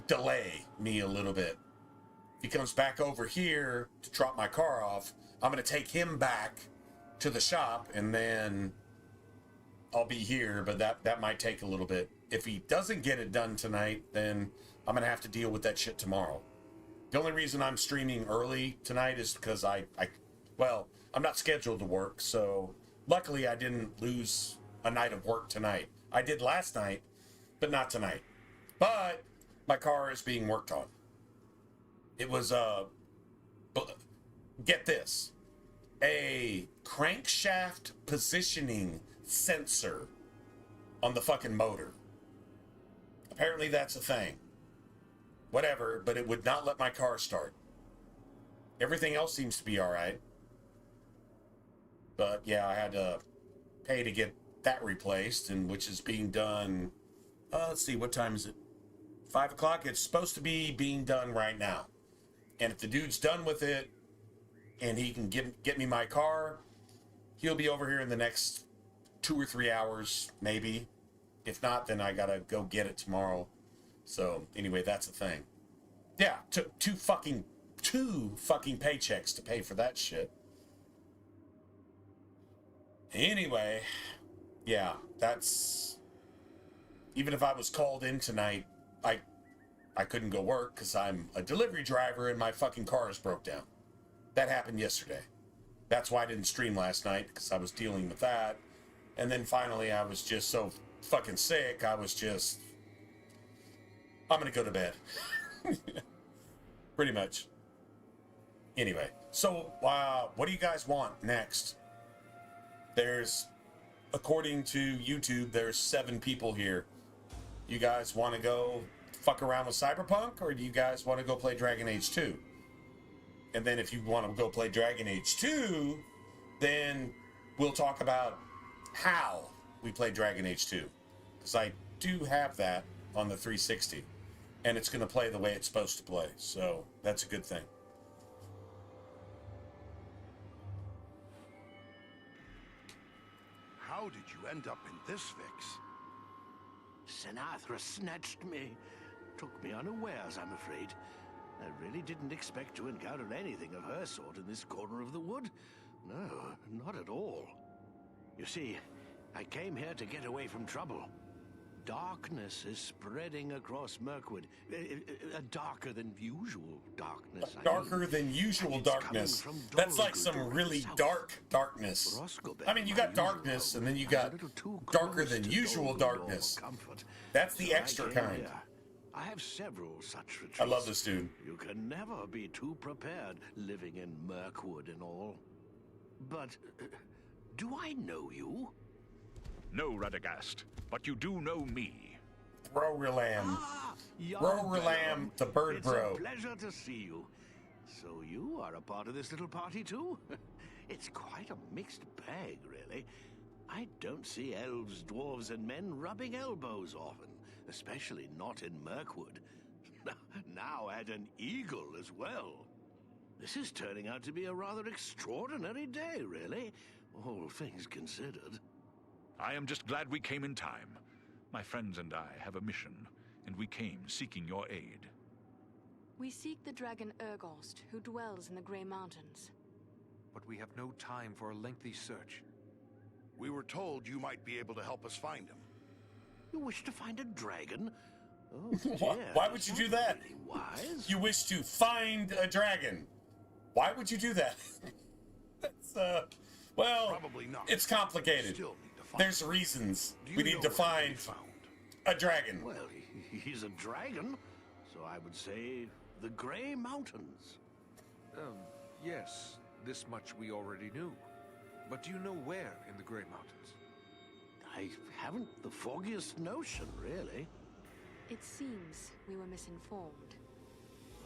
delay me a little bit. If he comes back over here to drop my car off, I'm going to take him back to the shop and then I'll be here, but that might take a little bit. If he doesn't get it done tonight, then I'm going to have to deal with that shit tomorrow. The only reason I'm streaming early tonight is because well, I'm not scheduled to work, so luckily I didn't lose a night of work tonight. I did last night, but not tonight. But my car is being worked on. It was, get this, a crankshaft positioning sensor on the fucking motor. Apparently that's a thing. Whatever, but it would not let my car start. Everything else seems to be alright. But yeah, I had to pay to get that replaced, and which is being done, let's see, what time is it? 5 o'clock? It's supposed to be being done right now. And if the dude's done with it, and he can get me my car, he'll be over here in the next 2 or 3 hours, maybe. If not, then I gotta go get it tomorrow. So, anyway, that's the thing. Yeah, took two fucking paychecks to pay for that shit. Anyway, yeah, that's... Even if I was called in tonight, I couldn't go work because I'm a delivery driver and my fucking car is broke down. That happened yesterday. That's why I didn't stream last night, because I was dealing with that. And then finally I was just so fucking sick, I'm gonna go to bed. Pretty much. Anyway, so what do you guys want next? There's, according to YouTube, there's 7 people here. You guys want to go fuck around with Cyberpunk, or do you guys want to go play Dragon Age 2? And then if you want to go play Dragon Age 2, then we'll talk about how we play Dragon Age 2. Because I do have that on the 360. And it's going to play the way it's supposed to play. So that's a good thing. How did you end up in this fix? Sinatra snatched me. Took me unawares, I'm afraid. I really didn't expect to encounter anything of her sort in this corner of the wood. No, not at all. You see, I came here to get away from trouble. Darkness is spreading across Mirkwood. A darker than usual darkness. Darker than usual darkness. That's like some really dark darkness. I mean, you got darkness, and then you got darker than usual darkness. That's the extra kind. I have several such retreats. I love this dude. You can never be too prepared living in Mirkwood and all. But do I know you? No, Radagast, but you do know me. Roralam. Young Roralam, the bird bro. It's a pleasure to see you. So you are a part of this little party too? It's quite a mixed bag, really. I don't see elves, dwarves, and men rubbing elbows often, especially not in Mirkwood. Now add an eagle as well. This is turning out to be a rather extraordinary day, really, all things considered. I am just glad we came in time. My friends and I have a mission. and we came seeking your aid. We seek the dragon Urgost, who dwells in the Grey Mountains. But we have no time for a lengthy search. We were told you might be able to help us find him. You wish to find a dragon? Oh, Why would you do that? Really wise. You wish to find a dragon. Why would you do that? That's, well, Probably not. it's complicated. Still need to find There's him. reasons Do you we know need to where he can find be found? a dragon. Well, he's a dragon, so I would say the Grey Mountains. Yes, this much we already knew. But do you know where in the Grey Mountains? I haven't the foggiest notion, really. It seems we were misinformed.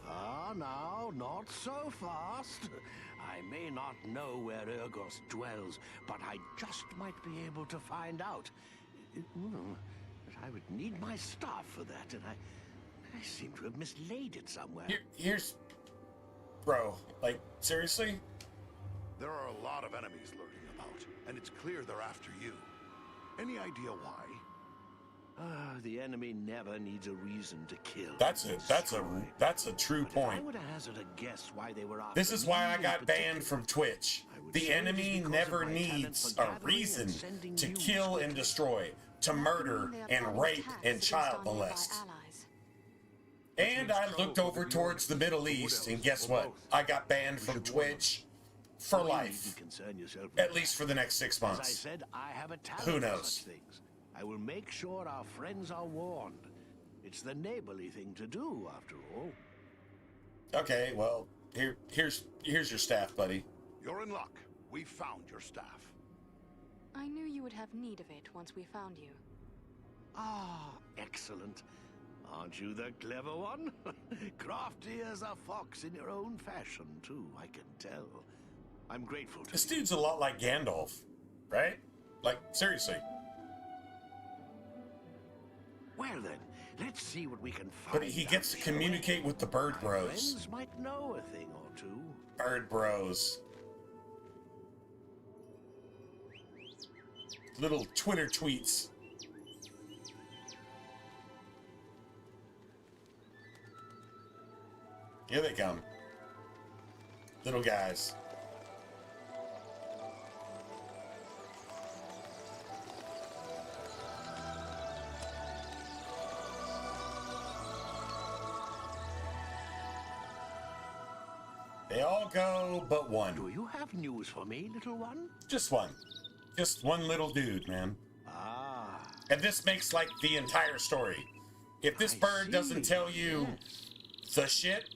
Ah, now, not so fast. I may not know where Urgos dwells, but I just might be able to find out. But I would need my staff for that, and I seem to have mislaid it somewhere. Here's... Bro, like, seriously? There are a lot of enemies lurking about, and it's clear they're after you. Any idea why? The enemy never needs a reason to kill. That's a true But if I point. were to hazard a guess why they were after This is why I me got in banned particular, from Twitch. I would The say it is enemy because never of my talent needs for a gathering reason and sending to news kill quickly. and destroy, to murder They are and planning rape attacks and against child our nearby molest. allies. And I looked over towards the Middle East, and guess what? I got banned from Twitch for You life. needn't concern yourself with At least for the next 6 As I months. said, I have a talent Who for knows? such things. I will make sure our friends are warned. It's the neighborly thing to do, after all. Okay, well, here's your staff, buddy. You're in luck. We found your staff. I knew you would have need of it once we found you. Ah, excellent. Aren't you the clever one? Crafty as a fox in your own fashion, too, I can tell. I'm grateful to This you. dude's a lot like Gandalf, right? Like, seriously. Well then, let's see what we can find. But he gets to out, shall we? communicate with the bird My bros. friends might know a thing or two. Bird bros. Little Twitter tweets. Here they come. Little guys. They all go but one. Do you have news for me, little one? Just one. Just one little dude, man. Ah, And this makes like the entire story. If this I bird doesn't see. tell you the shit,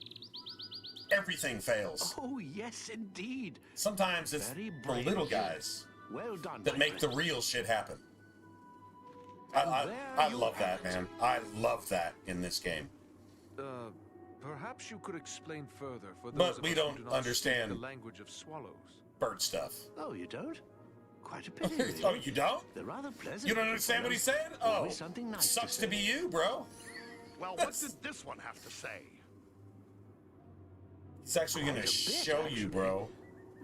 everything fails. oh yes, indeed. Sometimes it's Very the brave little of you. guys Well done, that my make the friend. real shit happen. And there I you love have that, it. man. I love that in this game. Perhaps you could explain further for those But of we us don't who do not understand speak the language of swallows. Bird stuff. Oh, you don't? Quite a pity. Really. Oh, you don't? They're rather pleasant. You don't little understand what he fellows. said? Oh, Always something nice sucks to to be say. you, bro. Well, what did this one have to say? He's actually Quite gonna a bit, show you, actually. bro.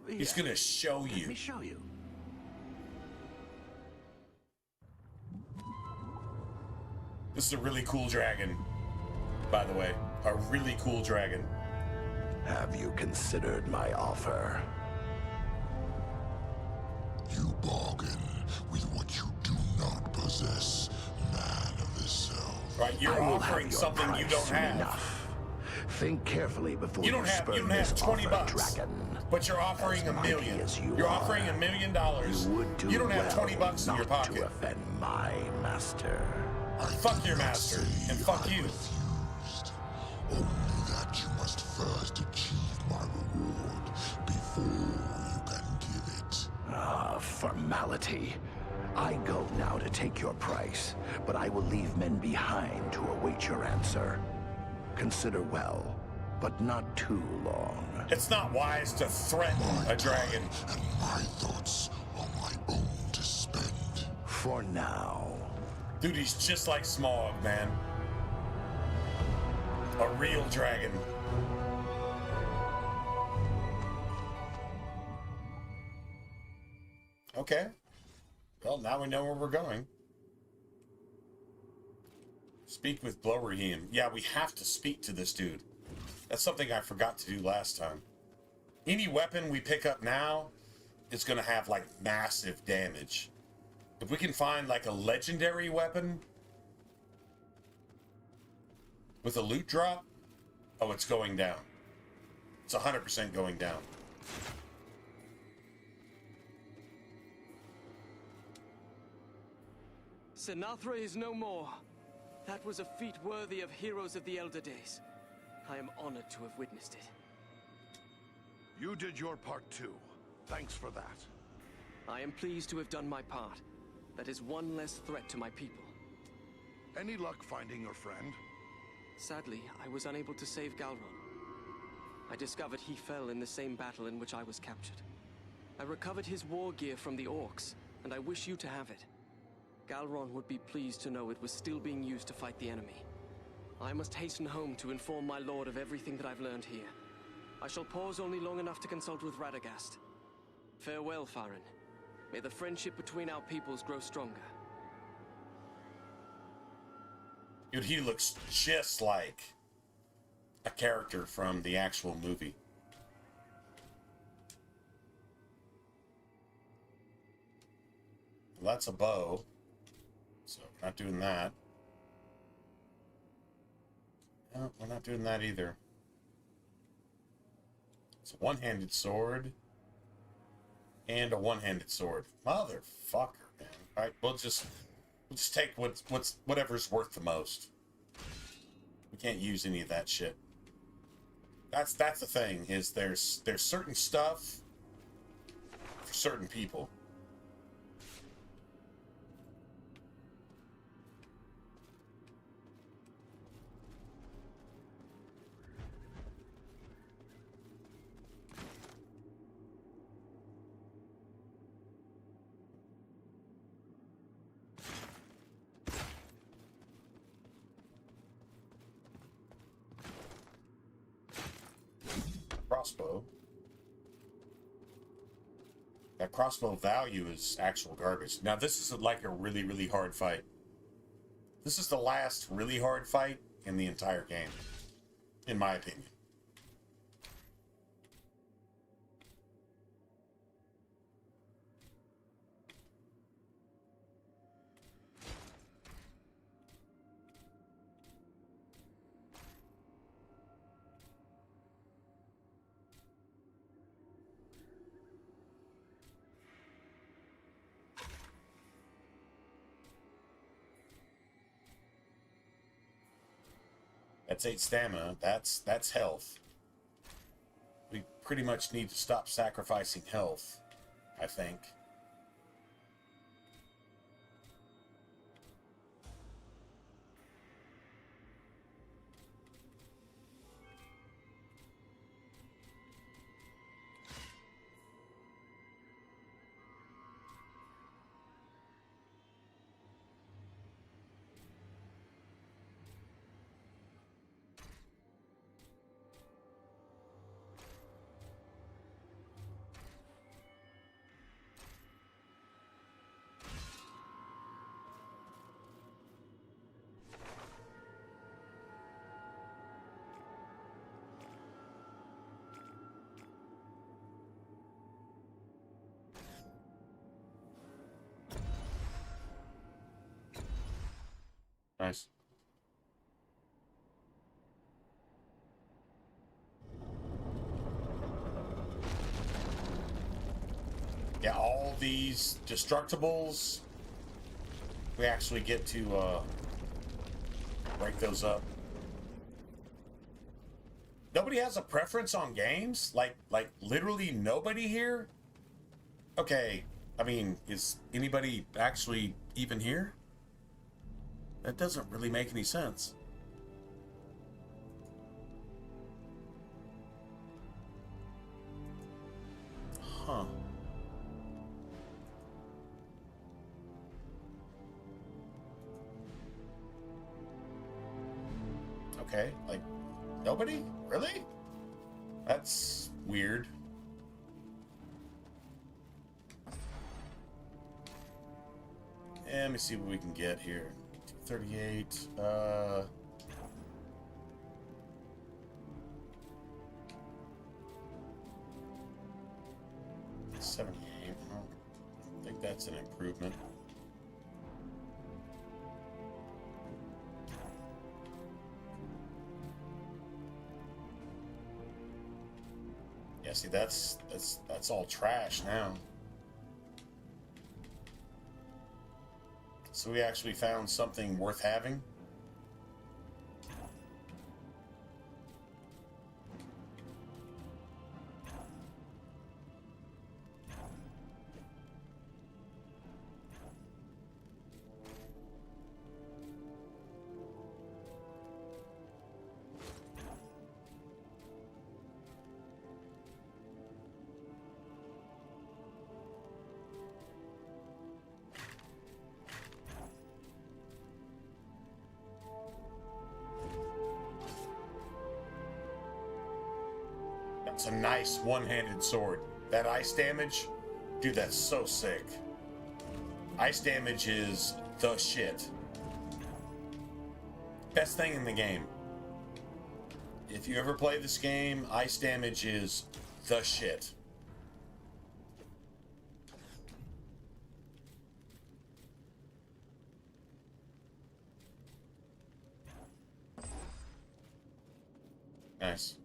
He's Here, gonna show Let me you. show you. This is a really cool dragon, by the way. A really cool dragon. Have you considered my offer? You bargain with what you do not possess, man of the South. Right, you're I will have offering your something you price don't soon have. enough. Think carefully before You don't have spurn you don't have this 20 offer, bucks. dragon. But you're offering As a mighty million. as you You're are, offering $1 million. You would do You don't have well 20 bucks in your not pocket. to offend my master. Fuck your master and fuck you. Refused. Only that you must first achieve my reward before you can give it. Ah, formality. I go now to take your price, but I will leave men behind to await your answer. Consider well, but not too long. It's not wise to threaten a dragon. And my thoughts are my own to spend. For now. Dude, he's just like Smog, man. A real dragon. Okay. Well, now we know where we're going. Speak with Blowreheim. Yeah, we have to speak to this dude. That's something I forgot to do last time. Any weapon we pick up now is going to have, like, massive damage. If we can find, like, a legendary weapon with a loot drop, oh, it's going down. It's 100% going down. Sinatra is no more. That was a feat worthy of heroes of the elder days. I am honored to have witnessed it. You did your part too. Thanks for that. I am pleased to have done my part. That is one less threat to my people. Any luck finding your friend? Sadly, I was unable to save Galron. I discovered he fell in the same battle in which I was captured. I recovered his war gear from the orcs, and I wish you to have it. Galron would be pleased to know it was still being used to fight the enemy. I must hasten home to inform my lord of everything that I've learned here. I shall pause only long enough to consult with Radagast. Farewell, Farron. May the friendship between our peoples grow stronger. Dude, he looks just like a character from the actual movie. Well, that's a bow. So, we're not doing that. No, we're not doing that either. It's a one-handed sword. And a one-handed sword. Motherfucker, man. Alright, we'll just take whatever's worth the most. We can't use any of that shit. That's the thing, is there's certain stuff for certain people. Crossbow. That crossbow value is actual garbage. Now this is like a really, really hard fight. This is the last really hard fight in the entire game, in my opinion. That's 8 stamina. That's health. We pretty much need to stop sacrificing health, I think. Nice. Yeah, all these destructibles, we actually get to break those up. Nobody has a preference on games? Like literally nobody here? Okay, I mean, is anybody actually even here? That doesn't really make any sense. Huh. Okay, like, nobody? Really? That's weird. Let me see what we can get here. 38. 78. I think that's an improvement. Yeah, see, that's all trash now. So we actually found something worth having. That's a nice one-handed sword. That ice damage, dude, that's so sick. Ice damage is the shit. Best thing in the game. If you ever play this game, ice damage is the shit. Nice.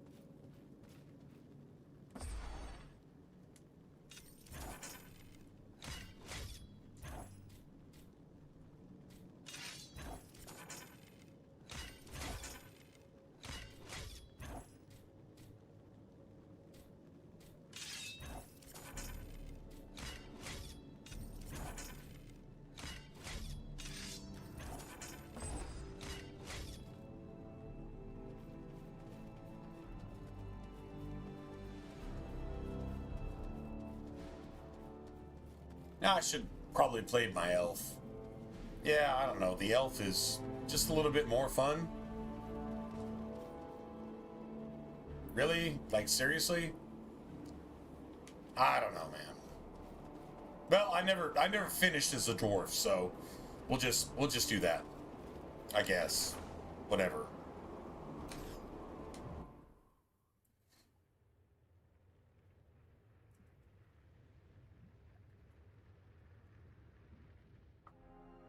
Now I should probably play my elf. Yeah, I don't know. The elf is just a little bit more fun. Really? Like, seriously? I don't know, man. Well, I never finished as a dwarf, so we'll just do that. I guess. Whatever.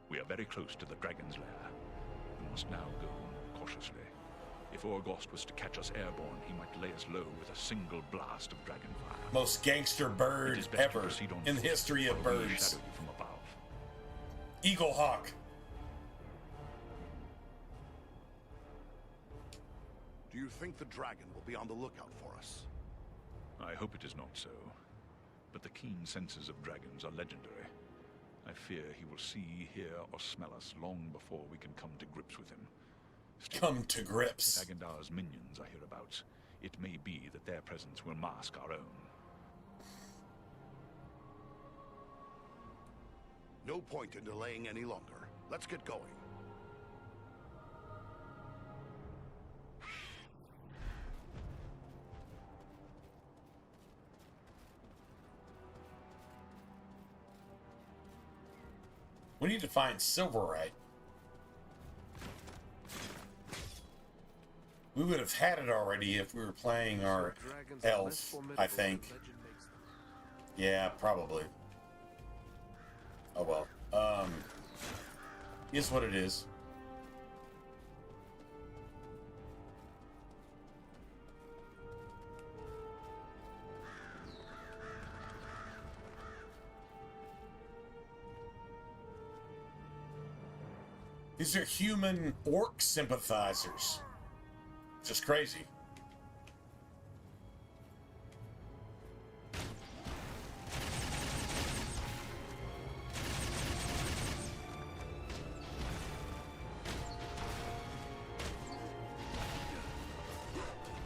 We are very close to the dragon's lair. We must now go cautiously. If Orgost was to catch us airborne, he might lay us low with a single blast of dragon fire. Most gangster bird ever in the history of birds. From above. Eagle Hawk. Do you think the dragon will be on the lookout for us? I hope it is not so. But the keen senses of dragons are legendary. I fear he will see, hear, or smell us long before we can come to grips with him. Still, come to grips. If Agandar's minions are hereabouts, it may be that their presence will mask our own. No point in delaying any longer. Let's get going. We need to find Silverite. We would have had it already if we were playing our elf, I think. Yeah, probably. Oh well. Is what it is. These are human orc sympathizers. Just crazy.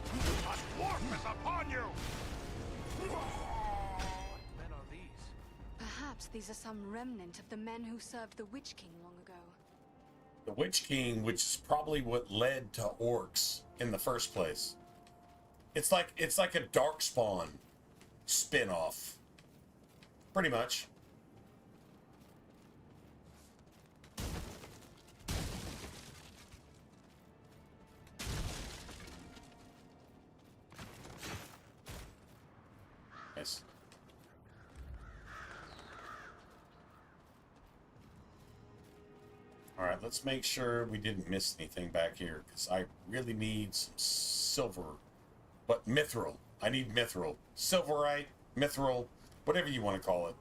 A dwarf is upon you! Men are these? Perhaps these are some remnant of the men who served the Witch King long ago. The Witch King, which is probably what led to orcs in the first place. It's like a Darkspawn spin-off. Pretty much. All right, let's make sure we didn't miss anything back here, because I really need some silver. But mithril. I need mithril. Silverite, mithril, whatever you want to call it.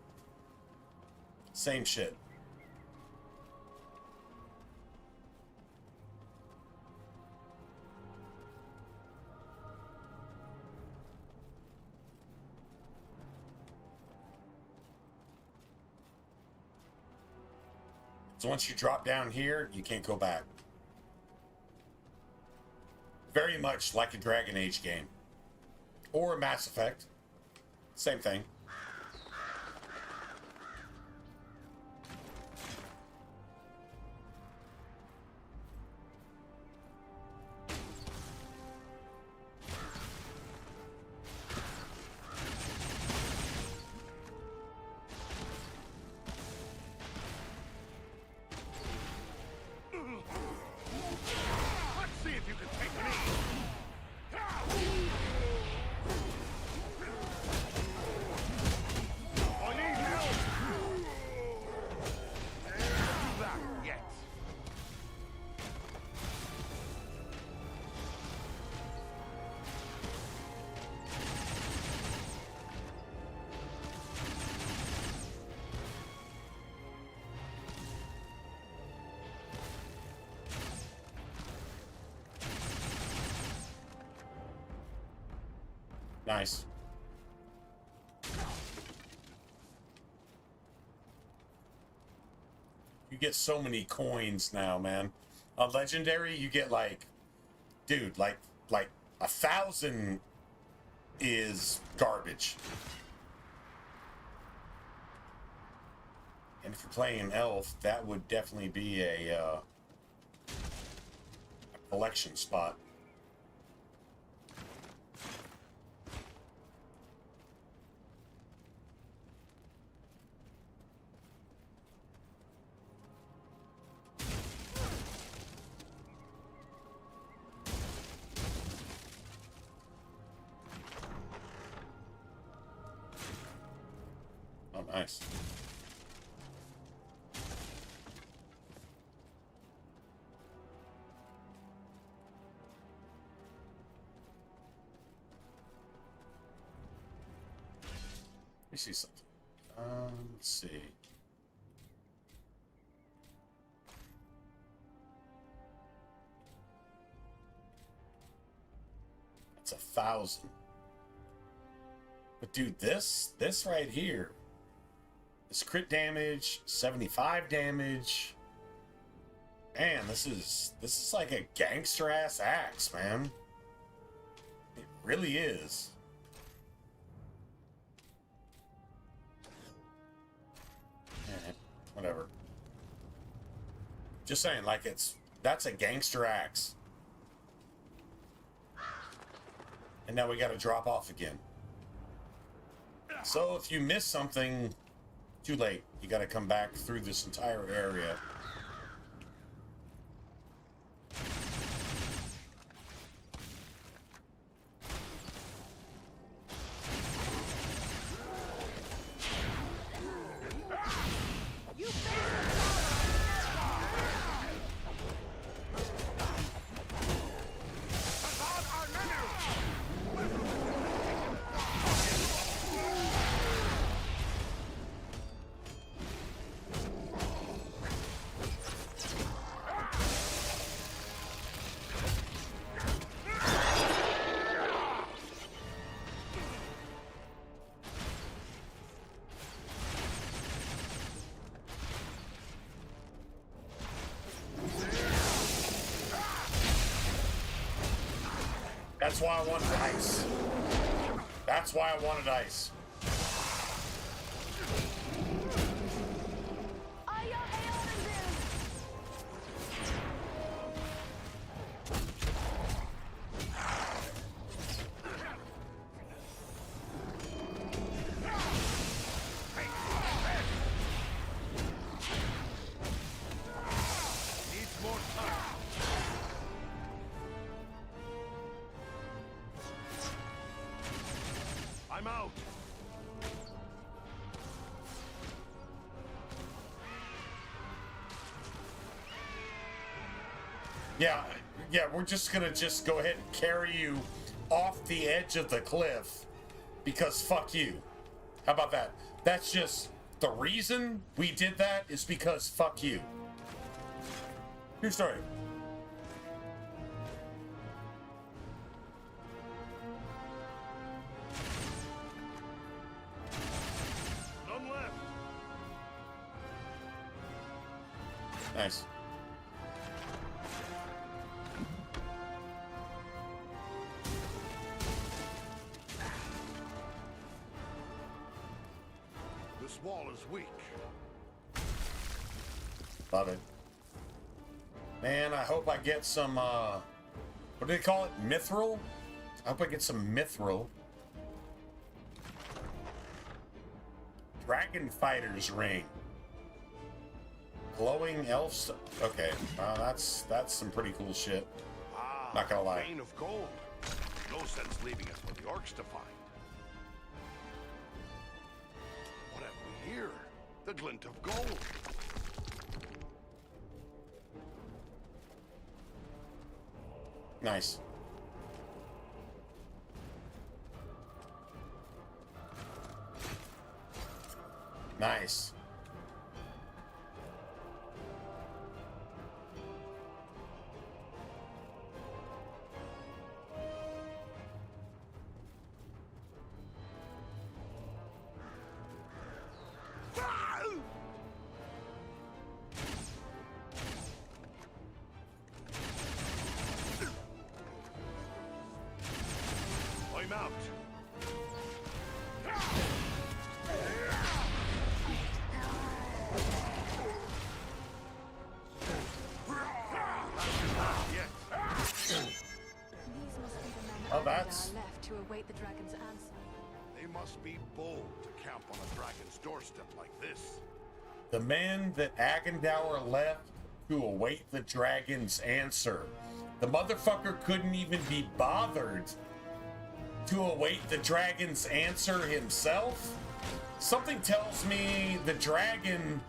Same shit. So once you drop down here, you can't go back. Very much like a Dragon Age game. Or a Mass Effect. Same thing. Let's see if you can take me. I need help. Do that yet. Nice. You get so many coins now, man. On Legendary, you get like, dude, like 1,000 is garbage. And if you're playing an elf, that would definitely be a collection spot. Oh, nice. Let me see something. Let's see. That's 1,000. But dude, this right here, this crit damage, 75 damage. Man, this is like a gangster ass axe, man. It really is. Whatever. Just saying, like that's a gangster axe. And now we gotta drop off again. So if you miss something, too late. You gotta come back through this entire area. That's why I wanted ice. That's why I wanted ice. I'm out. Yeah, yeah, we're just gonna go ahead and carry you off the edge of the cliff because fuck you. How about that? That's just the reason we did that is because fuck you. True story. None left. Nice. This wall is weak. Love it. Man, I hope I get some, what do they call it? Mithril? I hope I get some mithril. Dragon Fighter's Ring. Glowing elf. Okay, that's some pretty cool shit. Not gonna lie. Vein of gold. No sense leaving it for the orcs to find. What have we here? The glint of gold. Nice. Nice. I'm out. Oh, that's... Now left to await the dragon's answer. They must be bold to camp on a dragon's doorstep like this. The men that Agendour left to await the dragon's answer. The motherfucker couldn't even be bothered to await the dragon's answer himself? Something tells me the dragon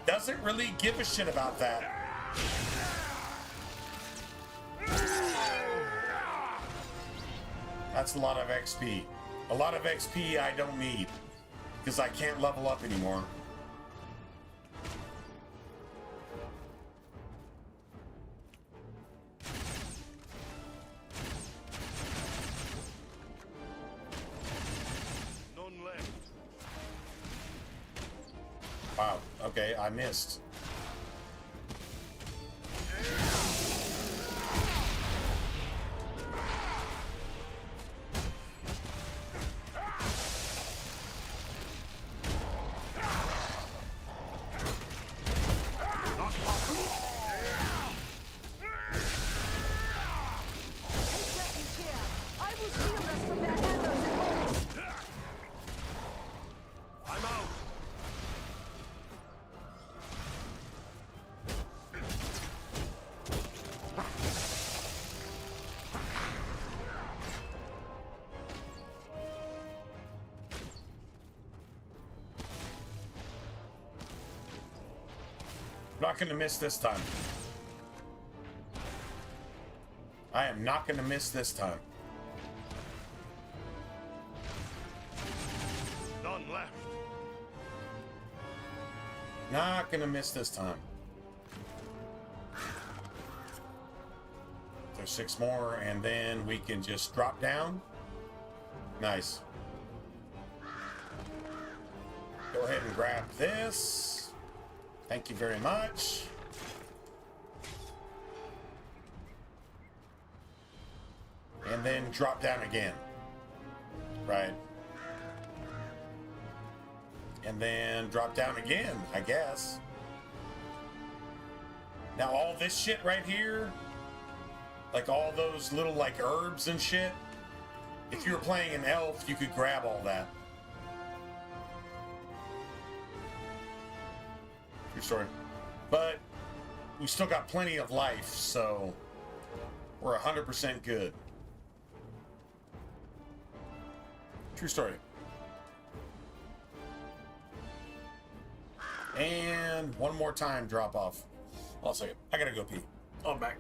doesn't really give a shit about that. That's a lot of XP. A lot of XP I don't need because I can't level up anymore. None left. Wow, okay, I missed. I'm out. Not gonna miss this time. I am not gonna miss this time. None left. Not gonna miss this time. There's 6 more, and then we can just drop down. Nice. Go ahead and grab this. Thank you very much. And then drop down again. Right. And then drop down again, I guess. Now all this shit right here, like all those little like herbs and shit, if you were playing an elf, you could grab all that. True story. But we still got plenty of life, so we're 100% good. True story. And one more time drop off. Hold on a second. I gotta go pee. I'm back.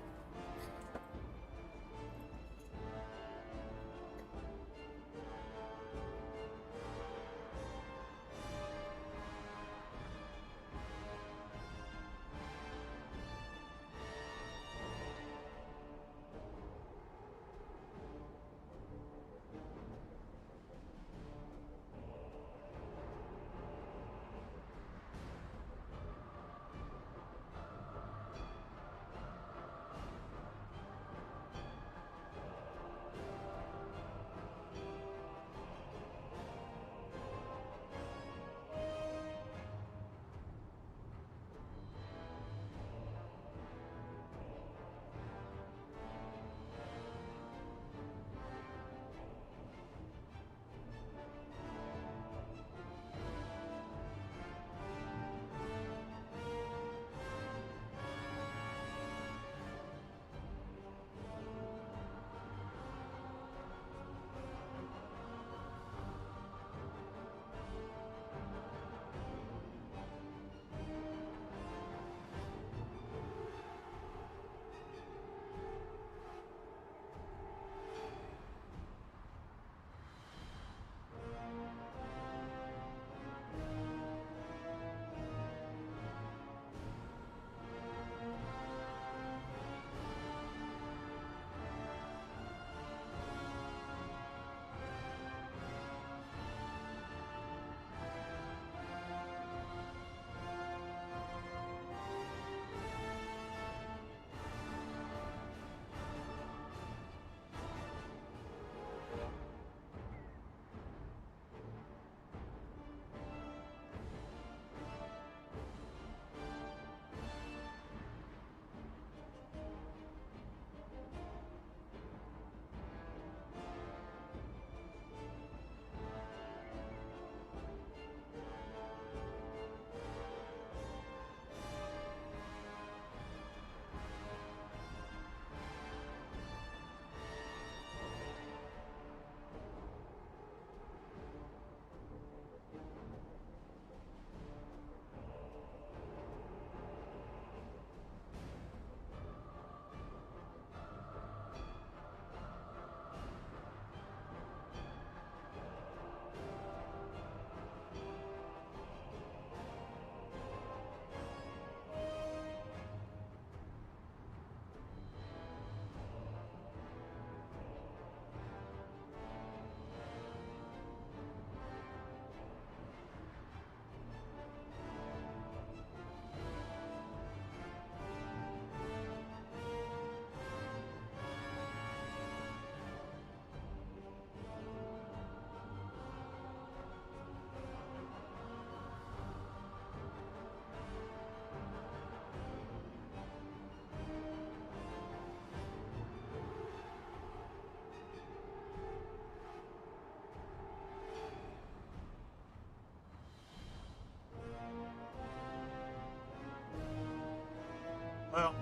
Well,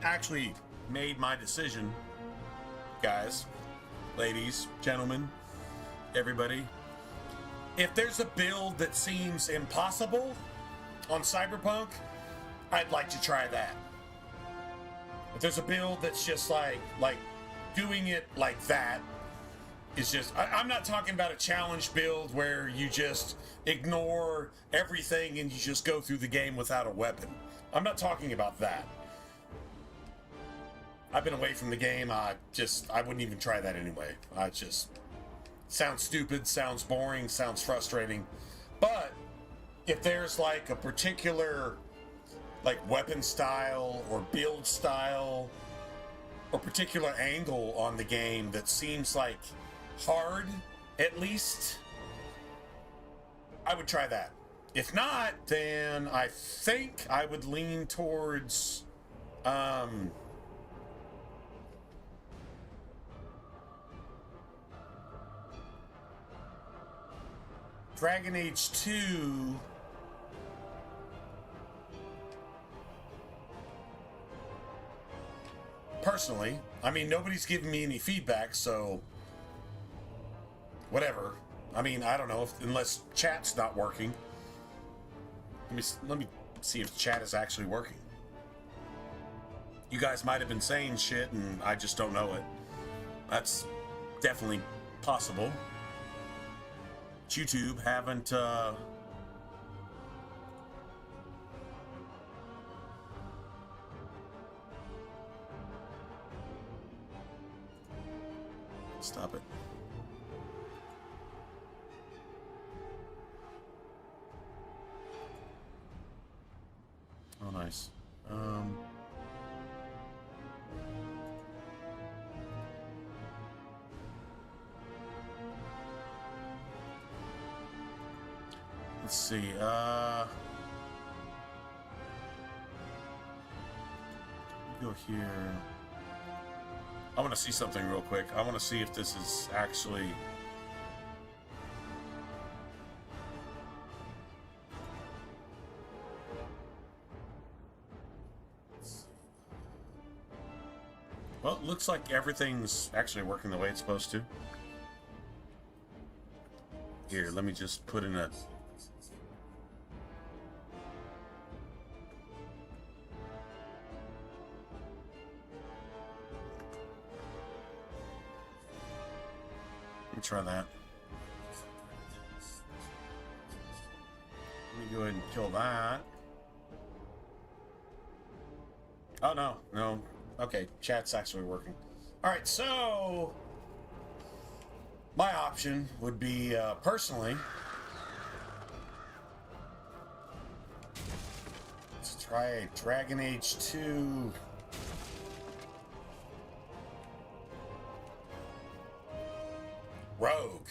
actually made my decision, guys, ladies, gentlemen, everybody. If there's a build that seems impossible on Cyberpunk, I'd like to try that. If there's a build that's just like doing it like that is just, I'm not talking about a challenge build where you just ignore everything and you just go through the game without a weapon. I'm not talking about that. I've been away from the game. I wouldn't even try that anyway. Sounds stupid, sounds boring, sounds frustrating. But if there's like a particular like weapon style or build style or particular angle on the game that seems like hard, at least, I would try that. If not, then I think I would lean towards Dragon Age 2. Personally, I mean, nobody's giving me any feedback, so whatever. I mean, I don't know unless chat's not working. Let me see if chat is actually working. You guys might have been saying shit and I just don't know it. That's definitely possible. YouTube haven't, Stop it. Oh, nice. Let's see, go here. I want to see something real quick. I want to see if this is actually... Well, it looks like everything's actually working the way it's supposed to. Here, let me just put in a... Let me try that. Let me go ahead and kill that. Oh, no. No. Okay, chat's actually working. Alright, so... my option would be, personally... let's try Dragon Age 2... Rogue.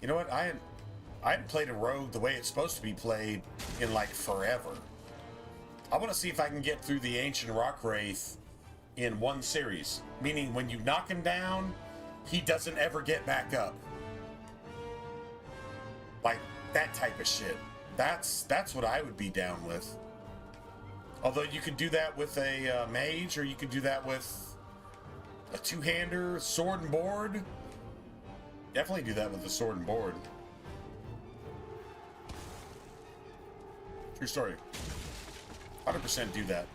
You know what? I hadn't played a Rogue the way it's supposed to be played in like forever. I want to see if I can get through the Ancient Rock Wraith in one series. Meaning when you knock him down, he doesn't ever get back up. Like that type of shit. That's what I would be down with. Although you could do that with a mage, or you could do that with a two-hander, sword and board. Definitely do that with the sword and board. True story. 100% do that.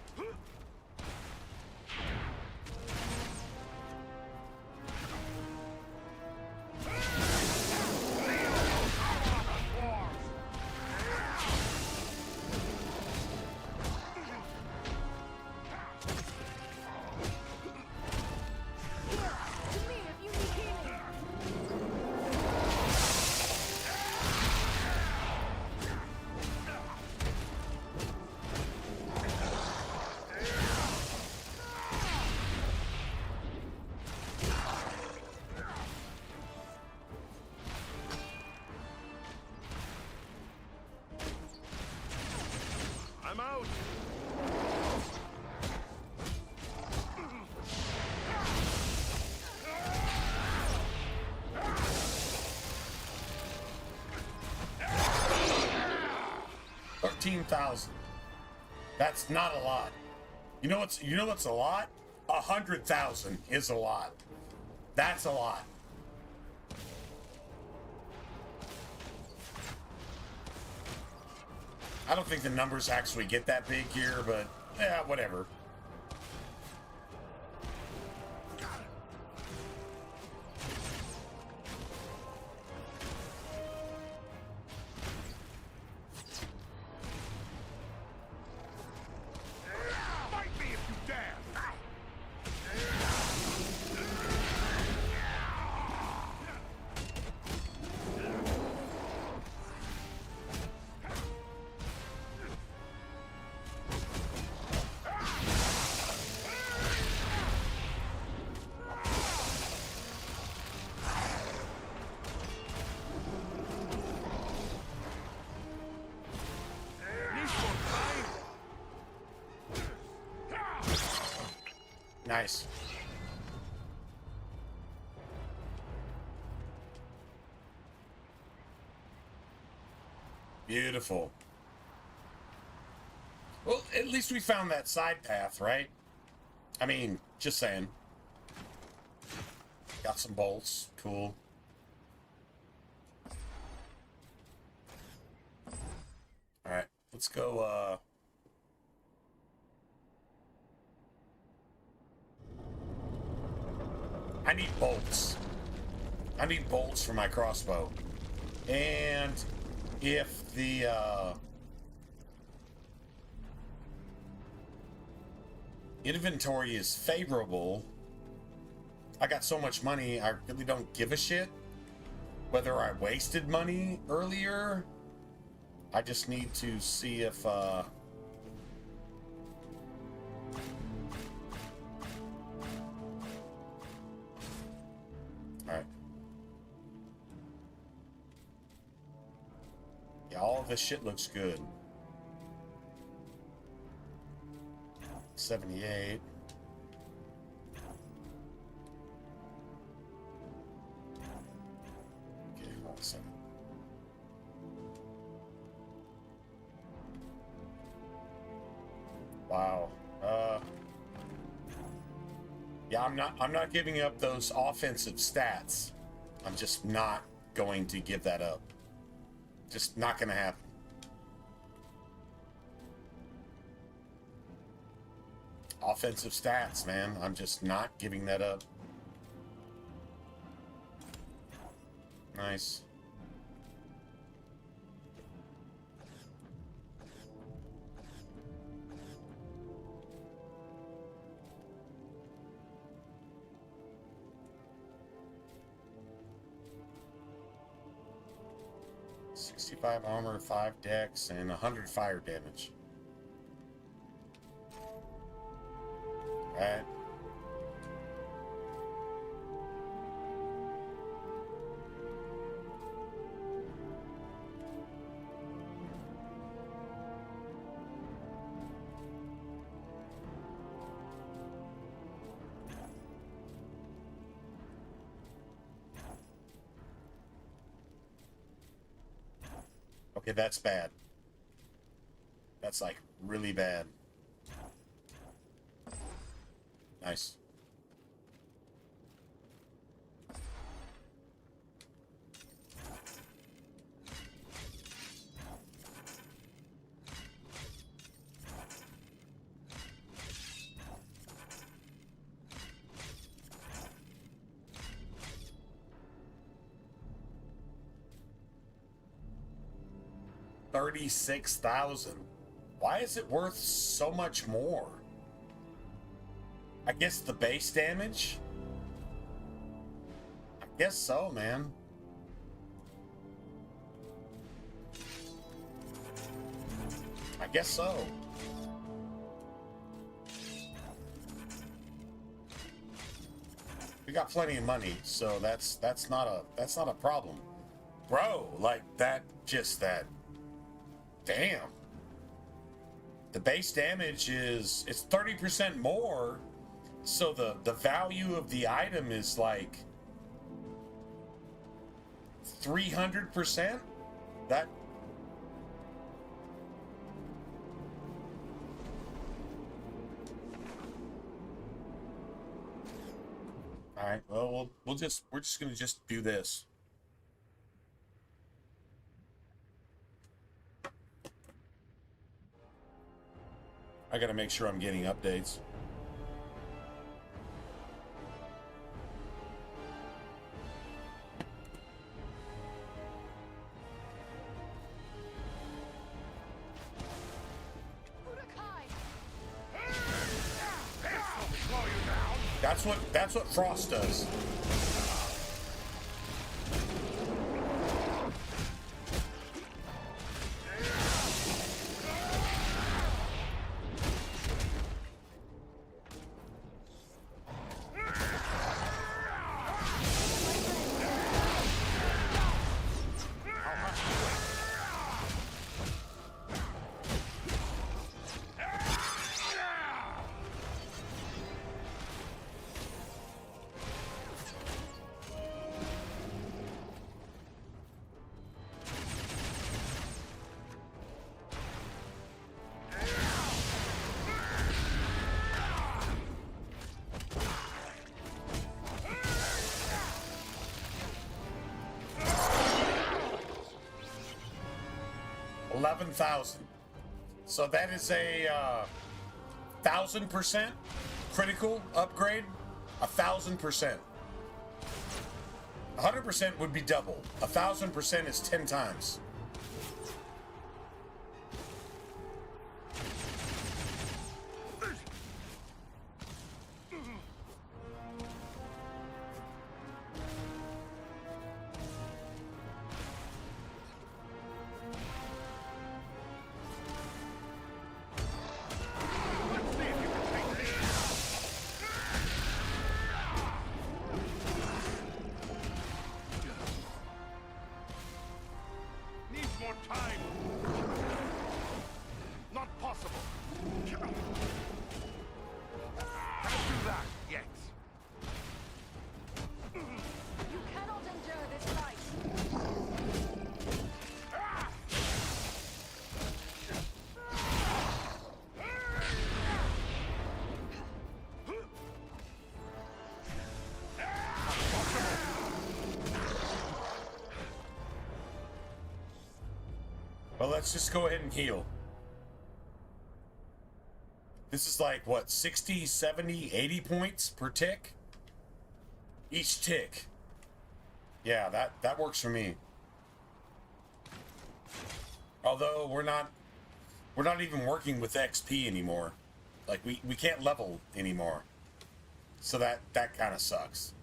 I'm out! $13,000. That's not a lot. You know what's a lot? 100,000 is a lot. That's a lot. I don't think the numbers actually get that big here, but yeah, whatever. Fight me if you dare! Nice. Beautiful. Well, at least we found that side path, right? I mean, just saying. Got some bolts. Cool. Alright, let's go, I need bolts. I need bolts for my crossbow. And if the inventory is favorable, I got so much money, I really don't give a shit whether I wasted money earlier. I just need to see if all right. Yeah, all of this shit looks good. 78. Okay, hold on a second. Wow. Yeah, I'm not giving up those offensive stats. I'm just not going to give that up. Just not gonna happen. Offensive stats, man. I'm just not giving that up. Nice. .65 armor, 5 dex, and 100 fire damage. Right. Okay, that's bad. That's like really bad. Nice. $36,000. Why is it worth so much more? I guess the base damage? I guess so, man. I guess so. We got plenty of money, so that's not a problem. Bro, like that damn. The base damage it's 30% more, so the value of the item is like 300%? That... Alright, well, we're just gonna do this. I gotta make sure I'm getting updates. That's what Frost does. $11,000. So that is a 1,000% critical upgrade. 1,000%. 100% would be double. 1,000% is 10 times. Well, let's just go ahead and heal. This is like, what, 60, 70, 80 points per tick? Each tick. Yeah, that works for me. Although we're not even working with XP anymore. Like, we can't level anymore. So that kind of sucks.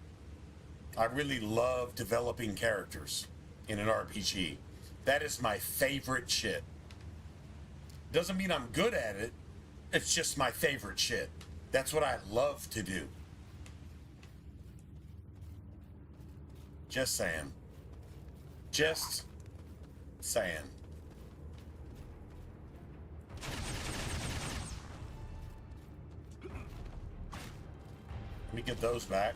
I really love developing characters in an RPG. That is my favorite shit. Doesn't mean I'm good at it. It's just my favorite shit. That's what I love to do. Just saying. Just saying. Let me get those back.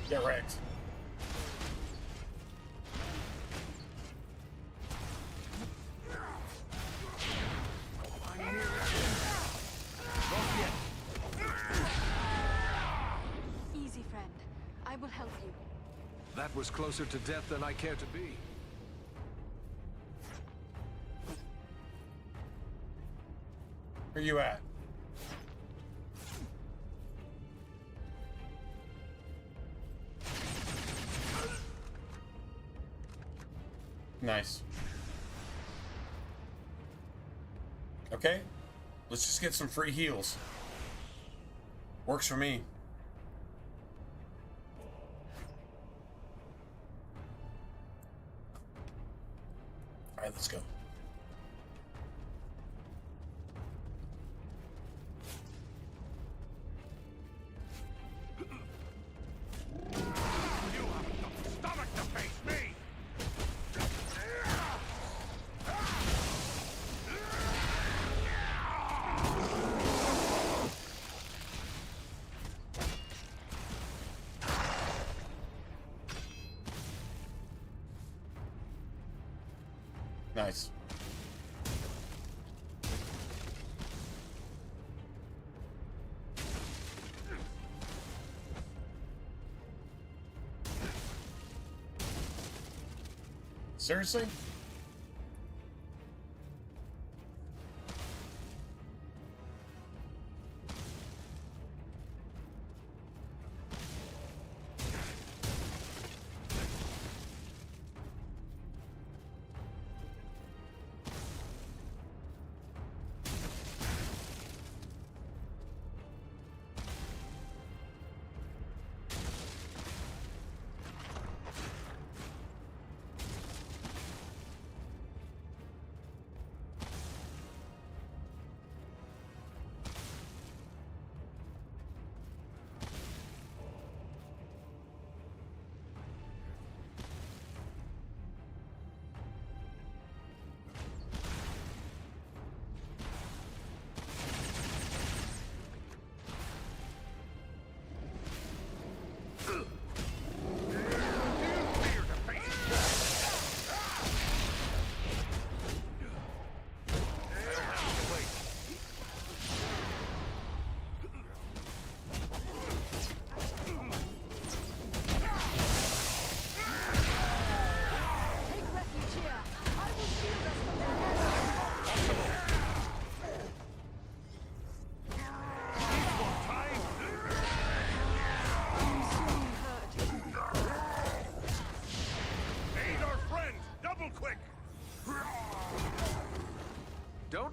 Get wrecked. Easy, friend. I will help you. That was closer to death than I care to be. Where you at? Nice. Okay, let's just get some free heals. Works for me. All right, let's go. Nice. Seriously?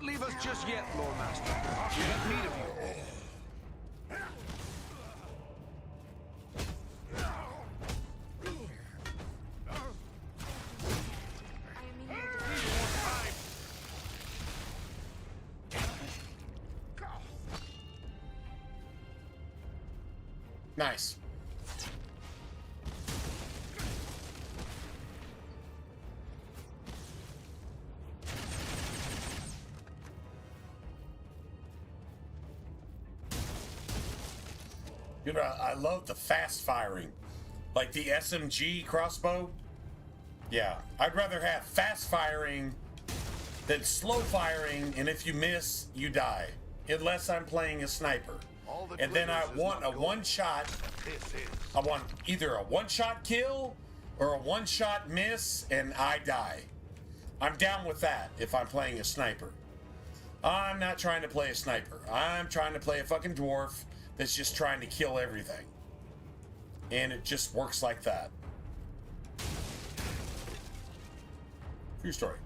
Don't leave us just yet, Lord Master. We have need of you. Nice. Dude, I love the fast firing. Like the SMG crossbow. Yeah, I'd rather have fast firing than slow firing, and if you miss, you die. Unless I'm playing a sniper. And then I want a one-shot. I want either a one-shot kill or a one-shot miss, and I die. I'm down with that if I'm playing a sniper. I'm not trying to play a sniper. I'm trying to play a fucking dwarf that's just trying to kill everything. And it just works like that. True story.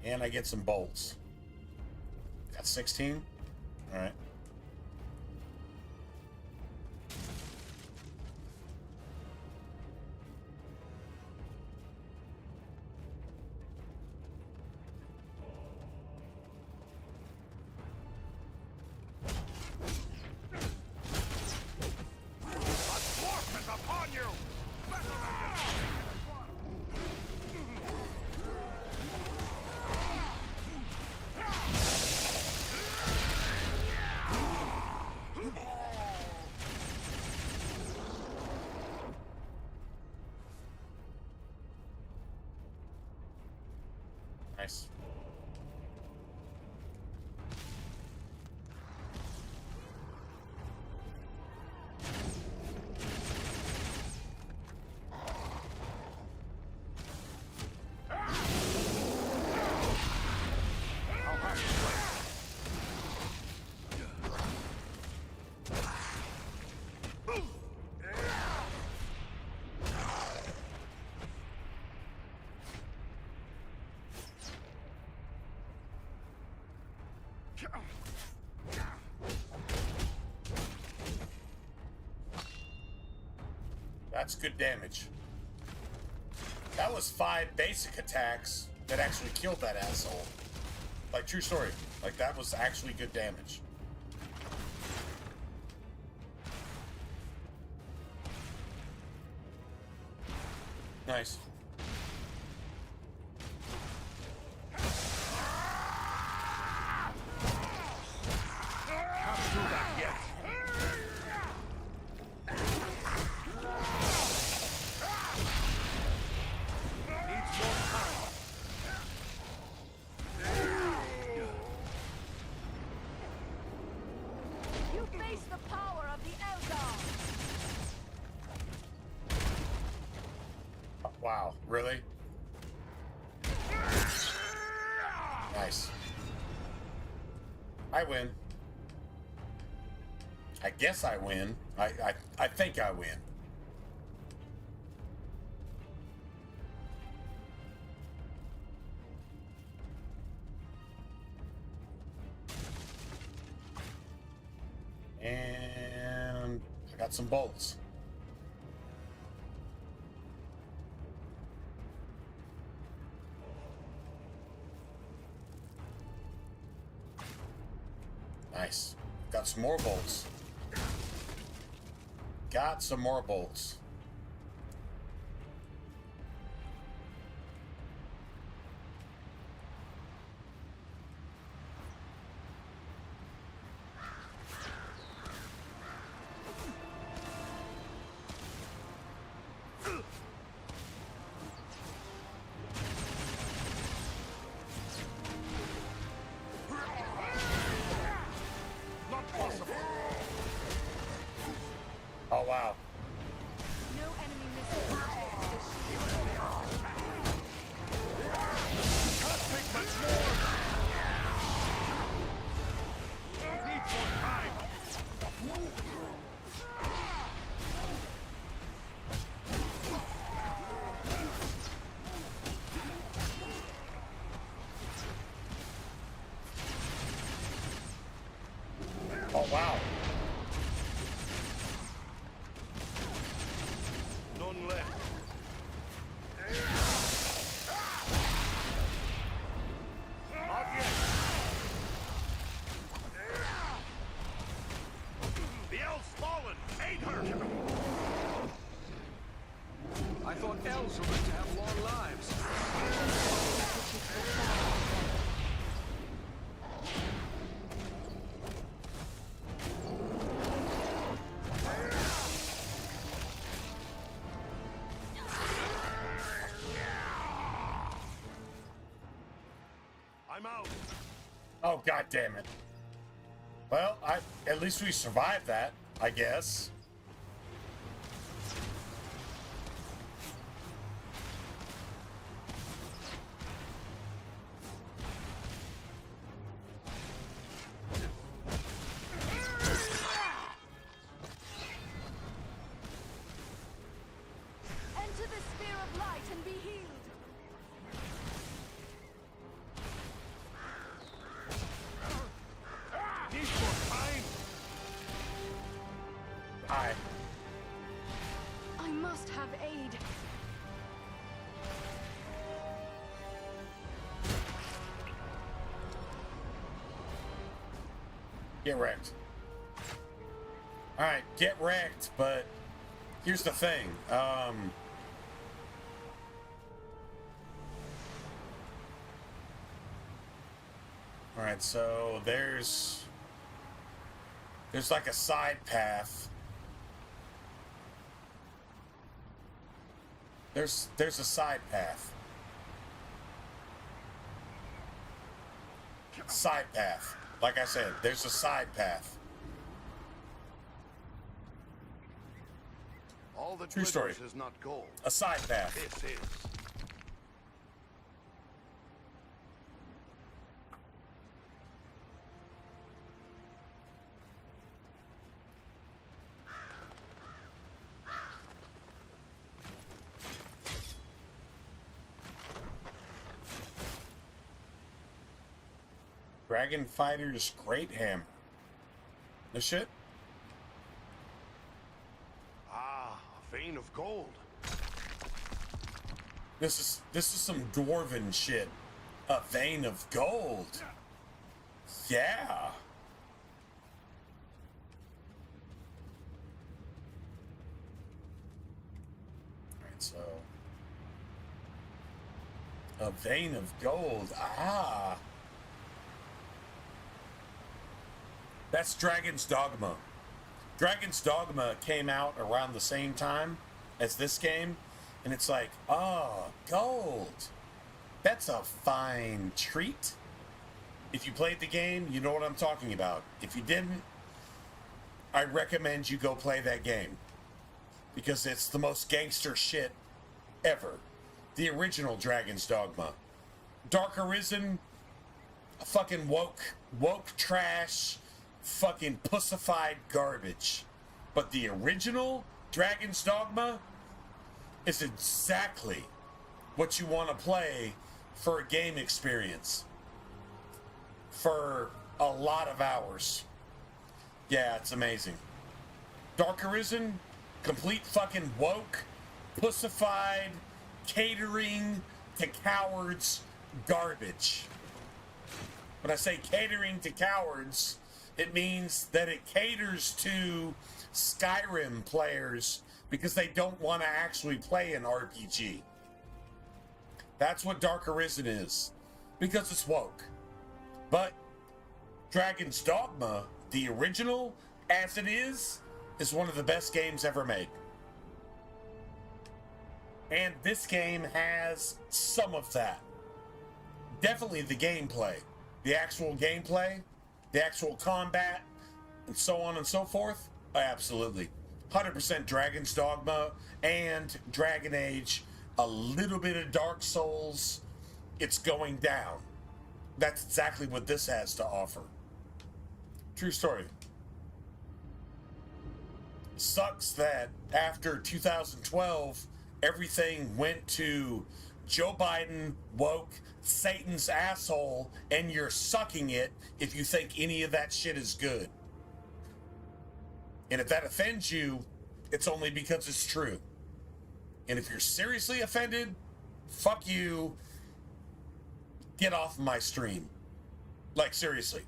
And I get some bolts. Got 16? Alright. Nice. That's good damage. That was 5 basic attacks that actually killed that asshole. Like, true story. Like, that was actually good damage. Nice. Wow, really? Nice. I win. I guess I win. I think I win. And I got some bolts. Nice. Got some more bolts. Got some more bolts. Oh, wow. Oh, wow. None left. Not yet. The elf's fallen. Aid her. I thought elves were meant to have long lives. I'm out. Oh, god damn it. Well, at least we survived that, I guess. Enter the sphere of light and be healed. Need more time. Hi. I must have aid. Get wrecked. Alright, get wrecked, but here's the thing. Alright, so there's like a side path. There's a side path. Side path. Like I said, there's a side path. All that True story. glitters is not gold. A side path. This is. Dragon Fighter's Great Hammer. The shit? Ah, a vein of gold. This is some dwarven shit. A vein of gold. Yeah. Alright, so a vein of gold. Ah. That's Dragon's Dogma. Dragon's Dogma came out around the same time as this game, and it's like, oh, gold. That's a fine treat. If you played the game, you know what I'm talking about. If you didn't, I recommend you go play that game, because it's the most gangster shit ever. The original Dragon's Dogma. Dark Arisen, fucking woke trash, fucking pussified garbage. But the original Dragon's Dogma is exactly what you want to play for a game experience for a lot of hours. Yeah, it's amazing. Dark Arisen, complete fucking woke, pussified, catering to cowards garbage. When I say catering to cowards, it means that it caters to Skyrim players because they don't want to actually play an RPG. That's what Dark Arisen is, because it's woke. But Dragon's Dogma, the original, as it is one of the best games ever made. And this game has some of that. Definitely the gameplay. The actual gameplay, the actual combat, and so on and so forth. Absolutely. 100% Dragon's Dogma and Dragon Age. A little bit of Dark Souls. It's going down. That's exactly what this has to offer. True story. Sucks that after 2012, everything went to Joe Biden, woke, Satan's asshole, and you're sucking it if you think any of that shit is good. And if that offends you, it's only because it's true. And if you're seriously offended, fuck you. Get off my stream. Like, seriously.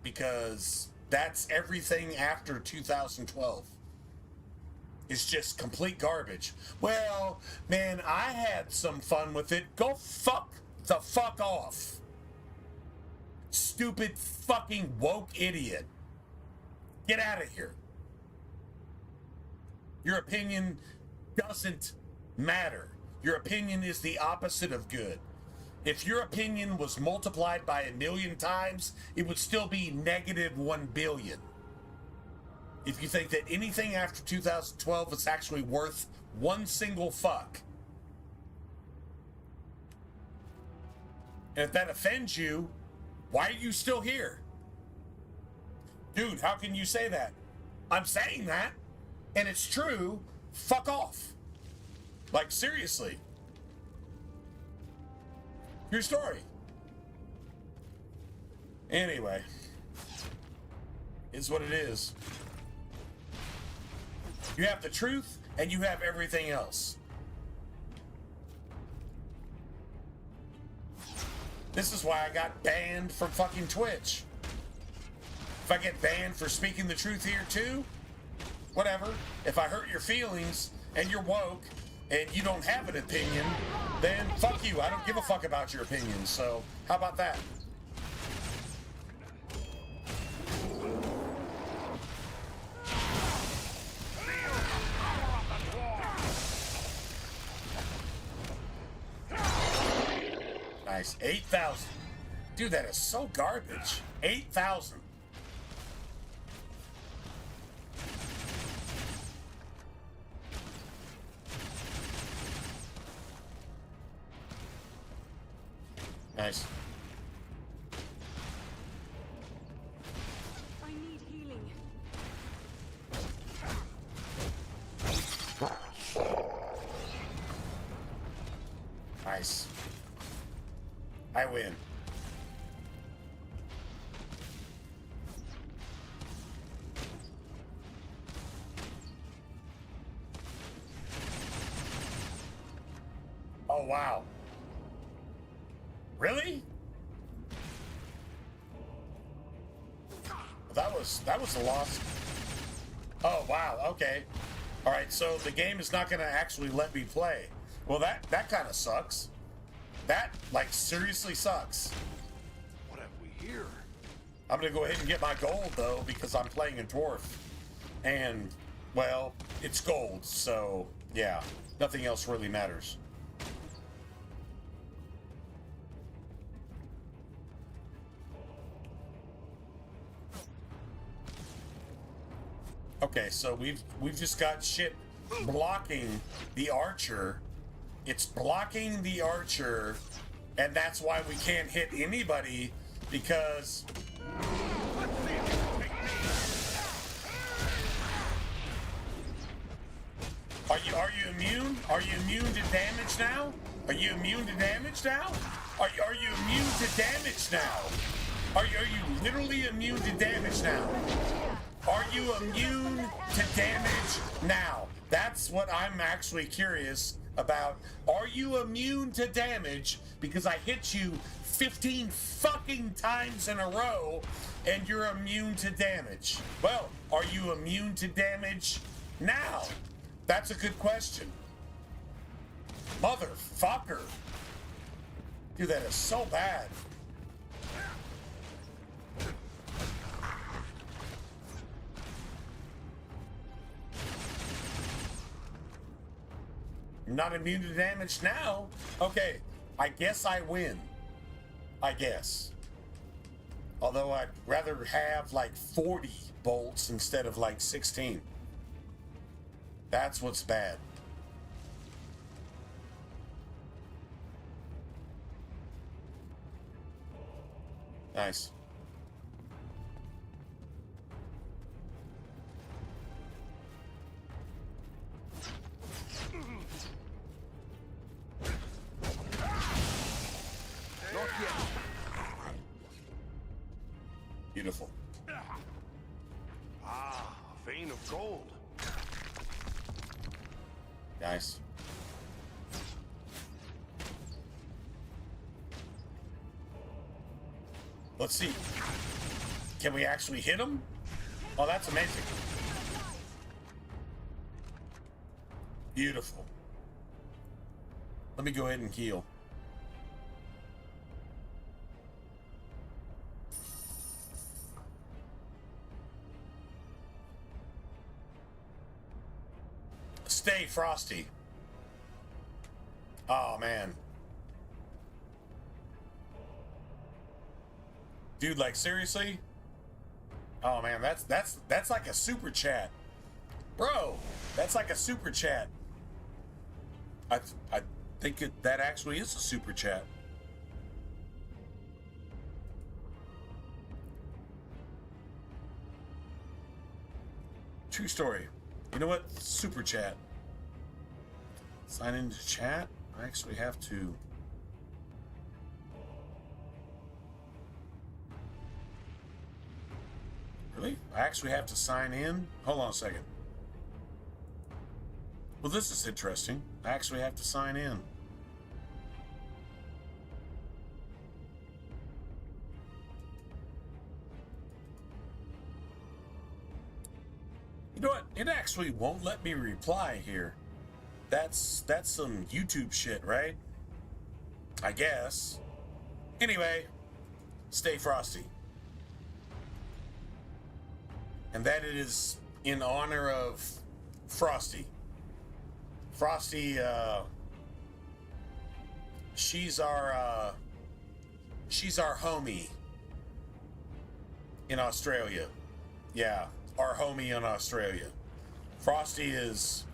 Because that's everything after 2012. It's just complete garbage. Well, man, I had some fun with it. Go fuck the fuck off. Stupid fucking woke idiot. Get out of here. Your opinion doesn't matter. Your opinion is the opposite of good. If your opinion was multiplied by 1,000,000 times, it would still be negative 1 billion. If you think that anything after 2012 is actually worth one single fuck. And if that offends you, why are you still here? Dude, how can you say that? I'm saying that, and it's true. Fuck off. Like, seriously. Your story. Anyway. It's what it is. You have the truth, and you have everything else. This is why I got banned from fucking Twitch. If I get banned for speaking the truth here too, whatever. If I hurt your feelings and you're woke and you don't have an opinion, then fuck you. I don't give a fuck about your opinion. So how about that? Nice. 8,000. Dude, that is so garbage. 8,000. Nice. I need healing. Nice. I win. Oh, wow. Really? That was a loss. Oh, wow. Okay. All right. So the game is not going to actually let me play. Well, that kind of sucks. That, like, seriously sucks. What have we here? I'm going to go ahead and get my gold, though, because I'm playing a Dwarf. And, well, it's gold. So, yeah. Nothing else really matters. Okay, so we've just got shit blocking the archer. It's blocking the archer, and that's why we can't hit anybody, because are you immune? Are you immune to damage now? Are you immune to damage now? Are you immune to damage now? Are you literally immune to damage now? Are you immune to damage now? That's what I'm actually curious about. Are you immune to damage? Because I hit you 15 fucking times in a row and you're immune to damage. Well, are you immune to damage now? That's a good question. Motherfucker. Dude, that is so bad. Not immune to damage now? Okay, I guess I win. I guess. Although I'd rather have like 40 bolts instead of like 16. That's what's bad. Nice. Beautiful. Ah, a vein of gold. Nice. Let's see. Can we actually hit him? Oh, that's amazing. Beautiful. Let me go ahead and heal. Stay frosty. Oh man. Dude, like seriously? Oh man, that's like a super chat. Bro, that's like a super chat. I think that actually is a super chat. True story. You know what? Super chat. Sign into chat. I actually have to. Really? I actually have to sign in? Hold on a second. Well, this is interesting. I actually have to sign in. You know what? It actually won't let me reply here. That's some YouTube shit, right? I guess. Anyway, stay frosty. And that it is in honor of Frosty. Frosty, she's our homie in Australia. Yeah, our homie in Australia. Frosty is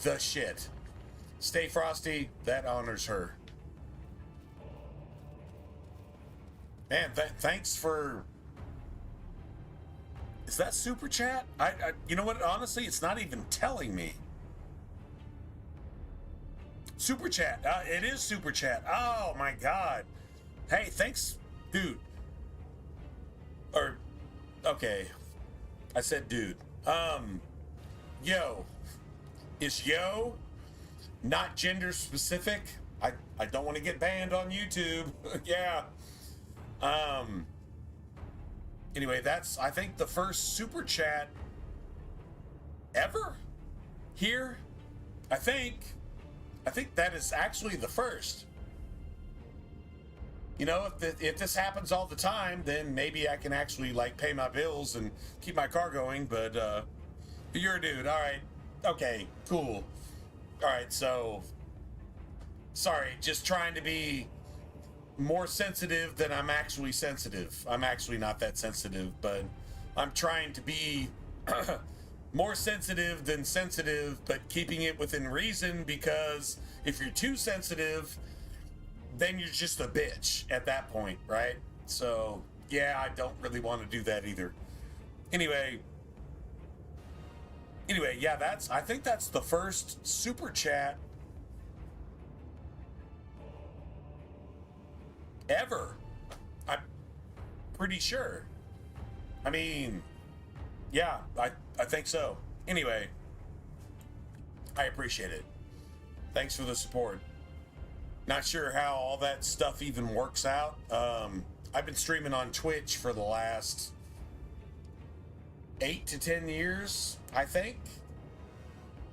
the shit. Stay frosty, that honors her. Man, thanks for... Is that super chat? You know what? Honestly, it's not even telling me. Super chat. It is super chat. Oh my god. Hey, thanks, dude. Or, okay. I said dude. Yo. Is yo not gender specific? I don't want to get banned on YouTube. Yeah. Anyway, that's, I think, the first super chat ever here. I think that is actually the first. You know, if this happens all the time, then maybe I can actually, like, pay my bills and keep my car going, but you're a dude. All right. Okay, cool. All right, so, sorry, just trying to be more sensitive than I'm actually sensitive. I'm actually not that sensitive, but I'm trying to be more sensitive than sensitive, but keeping it within reason, because if you're too sensitive, then you're just a bitch at that point, right? So, yeah, I don't really want to do that either. Anyway, yeah, I think that's the first super chat ever. I'm pretty sure. I mean, yeah, I think so. Anyway, I appreciate it. Thanks for the support. Not sure how all that stuff even works out. I've been streaming on Twitch for the last 8 to 10 years, I think.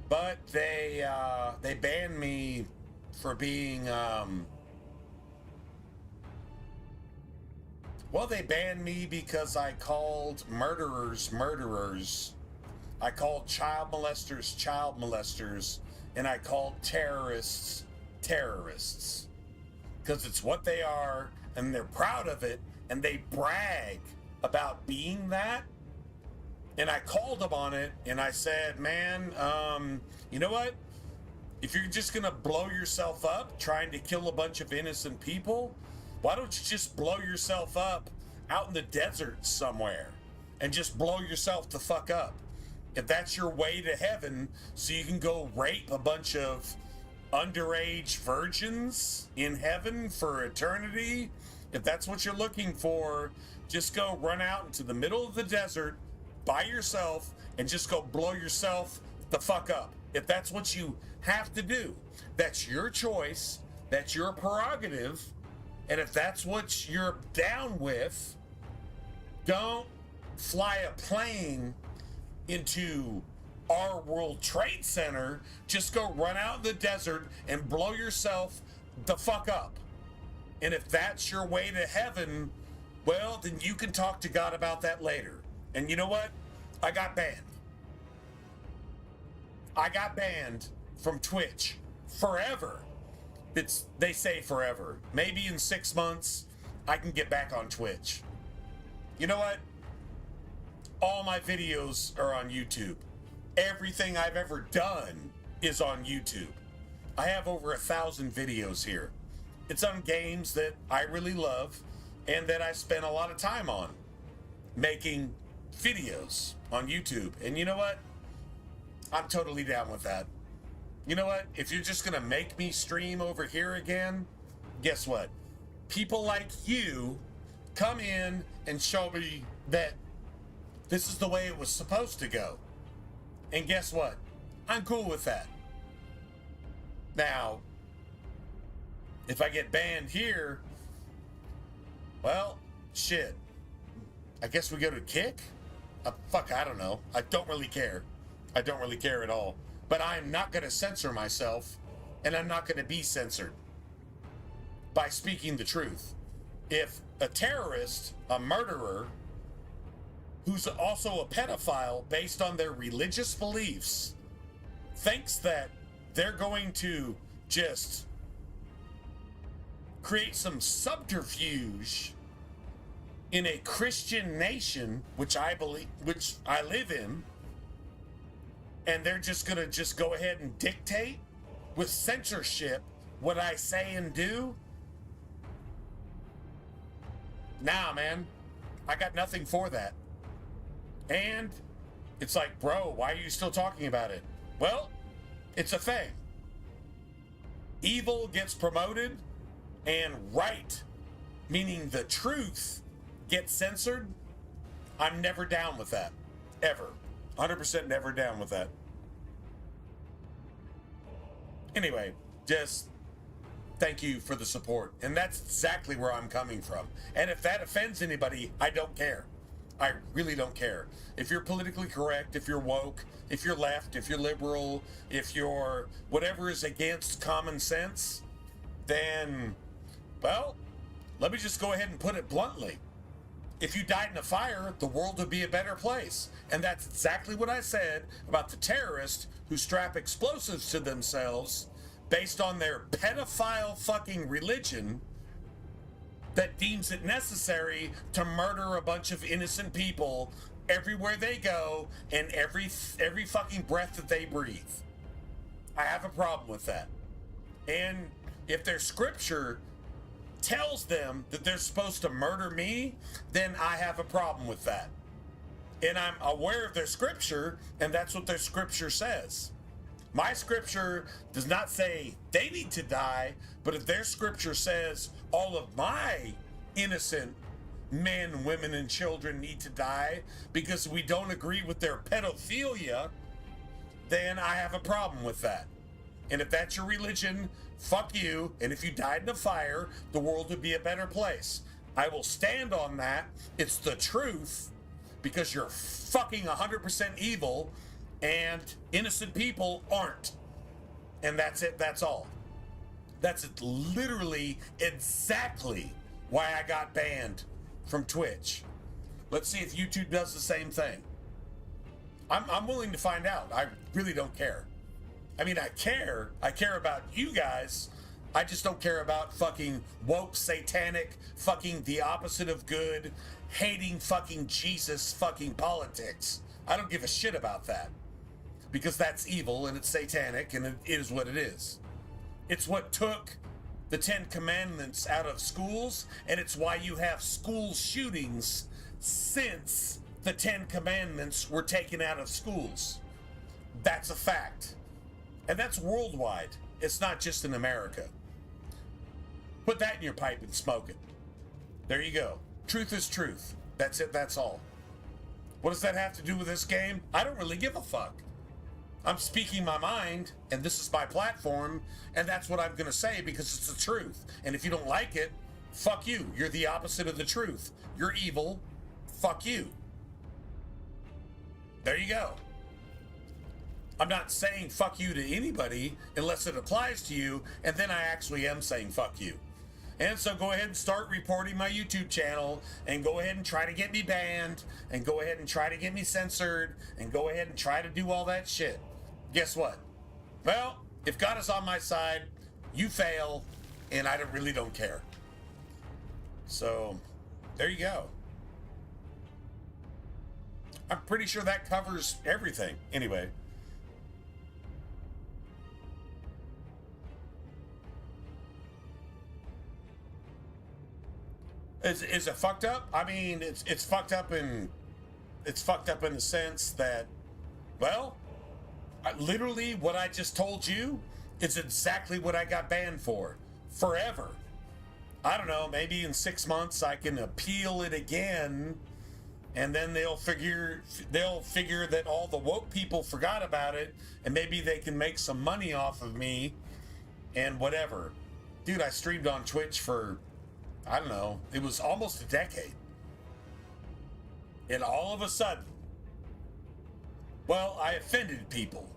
But they banned me for being well, they banned me because I called murderers murderers. I called child molesters, and I called terrorists terrorists. Because it's what they are, and they're proud of it, and they brag about being that. And I called them on it, and I said, man, you know what? If you're just gonna blow yourself up trying to kill a bunch of innocent people, why don't you just blow yourself up out in the desert somewhere and just blow yourself the fuck up? If that's your way to heaven, so you can go rape a bunch of underage virgins in heaven for eternity, if that's what you're looking for, just go run out into the middle of the desert by yourself and just go blow yourself the fuck up. If that's what you have to do, that's your choice, that's your prerogative, and if that's what you're down with, don't fly a plane into our World Trade Center. Just go run out in the desert and blow yourself the fuck up. And if that's your way to heaven, well, then you can talk to God about that later. And you know what? I got banned. I got banned from Twitch forever. They say forever. Maybe in 6 months, I can get back on Twitch. You know what? All my videos are on YouTube. Everything I've ever done is on YouTube. I have over 1,000 videos here. It's on games that I really love and that I spend a lot of time on making videos on YouTube. And you know what? I'm totally down with that. You know what? If you're just gonna make me stream over here again, guess what? People like you come in and show me that this is the way it was supposed to go. And guess what? I'm cool with that. Now, if I get banned here, well, shit. I guess we go to kick? Fuck, I don't know. I don't really care. I don't really care at all. But I'm not going to censor myself, and I'm not going to be censored by speaking the truth. If a terrorist, a murderer, who's also a pedophile based on their religious beliefs, thinks that they're going to just create some subterfuge in a Christian nation, which I live in, and they're just gonna go ahead and dictate with censorship what I say and do? Nah, man, I got nothing for that. And it's like, bro, why are you still talking about it? Well, it's a thing. Evil gets promoted and right, meaning the truth, gets censored. I'm never down with that. Ever. 100% never down with that. Anyway, just thank you for the support. And that's exactly where I'm coming from. And if that offends anybody, I don't care. I really don't care. If you're politically correct, if you're woke, if you're left, if you're liberal, if you're whatever is against common sense, then, well, let me just go ahead and put it bluntly. If you died in a fire, the world would be a better place. And that's exactly what I said about the terrorists who strap explosives to themselves based on their pedophile fucking religion that deems it necessary to murder a bunch of innocent people everywhere they go and every fucking breath that they breathe. I have a problem with that. And if their scripture tells them that they're supposed to murder me, then I have a problem with that. And I'm aware of their scripture, and that's what their scripture says. My scripture does not say they need to die, but if their scripture says all of my innocent men, women, and children need to die because we don't agree with their pedophilia, then I have a problem with that. And if that's your religion, fuck you. And if you died in a fire, the world would be a better place. I will stand on that. It's the truth, because you're fucking 100% evil and innocent people aren't. And that's it. That's all. That's literally exactly why I got banned from Twitch. Let's see if YouTube does the same thing. I'm willing to find out. I really don't care. I mean, I care about you guys. I just don't care about fucking woke, satanic, fucking the opposite of good, hating fucking Jesus fucking politics. I don't give a shit about that. Because that's evil and it's satanic and it is what it is. It's what took the 10 Commandments out of schools, and it's why you have school shootings since the 10 Commandments were taken out of schools. That's a fact. And that's worldwide. It's not just in America. Put that in your pipe and smoke it. There you go. Truth is truth. That's it. That's all. What does that have to do with this game? I don't really give a fuck. I'm speaking my mind, and this is my platform, and that's what I'm going to say because it's the truth. And if you don't like it, fuck you. You're the opposite of the truth. You're evil. Fuck you. There you go. I'm not saying fuck you to anybody unless it applies to you, and then I actually am saying fuck you. And so go ahead and start reporting my YouTube channel, and go ahead and try to get me banned, and go ahead and try to get me censored, and go ahead and try to do all that shit. Guess what? Well, if God is on my side, you fail, and I really don't care. So, there you go. I'm pretty sure that covers everything. Anyway. Is it fucked up? I mean, it's fucked up in the sense that, well, literally what I just told you is exactly what I got banned for forever. I don't know, maybe in 6 months I can appeal it again, and then they'll figure that all the woke people forgot about it, and maybe they can make some money off of me and whatever. Dude, I streamed on Twitch for, I don't know, it was almost a decade. And all of a sudden, well, I offended people.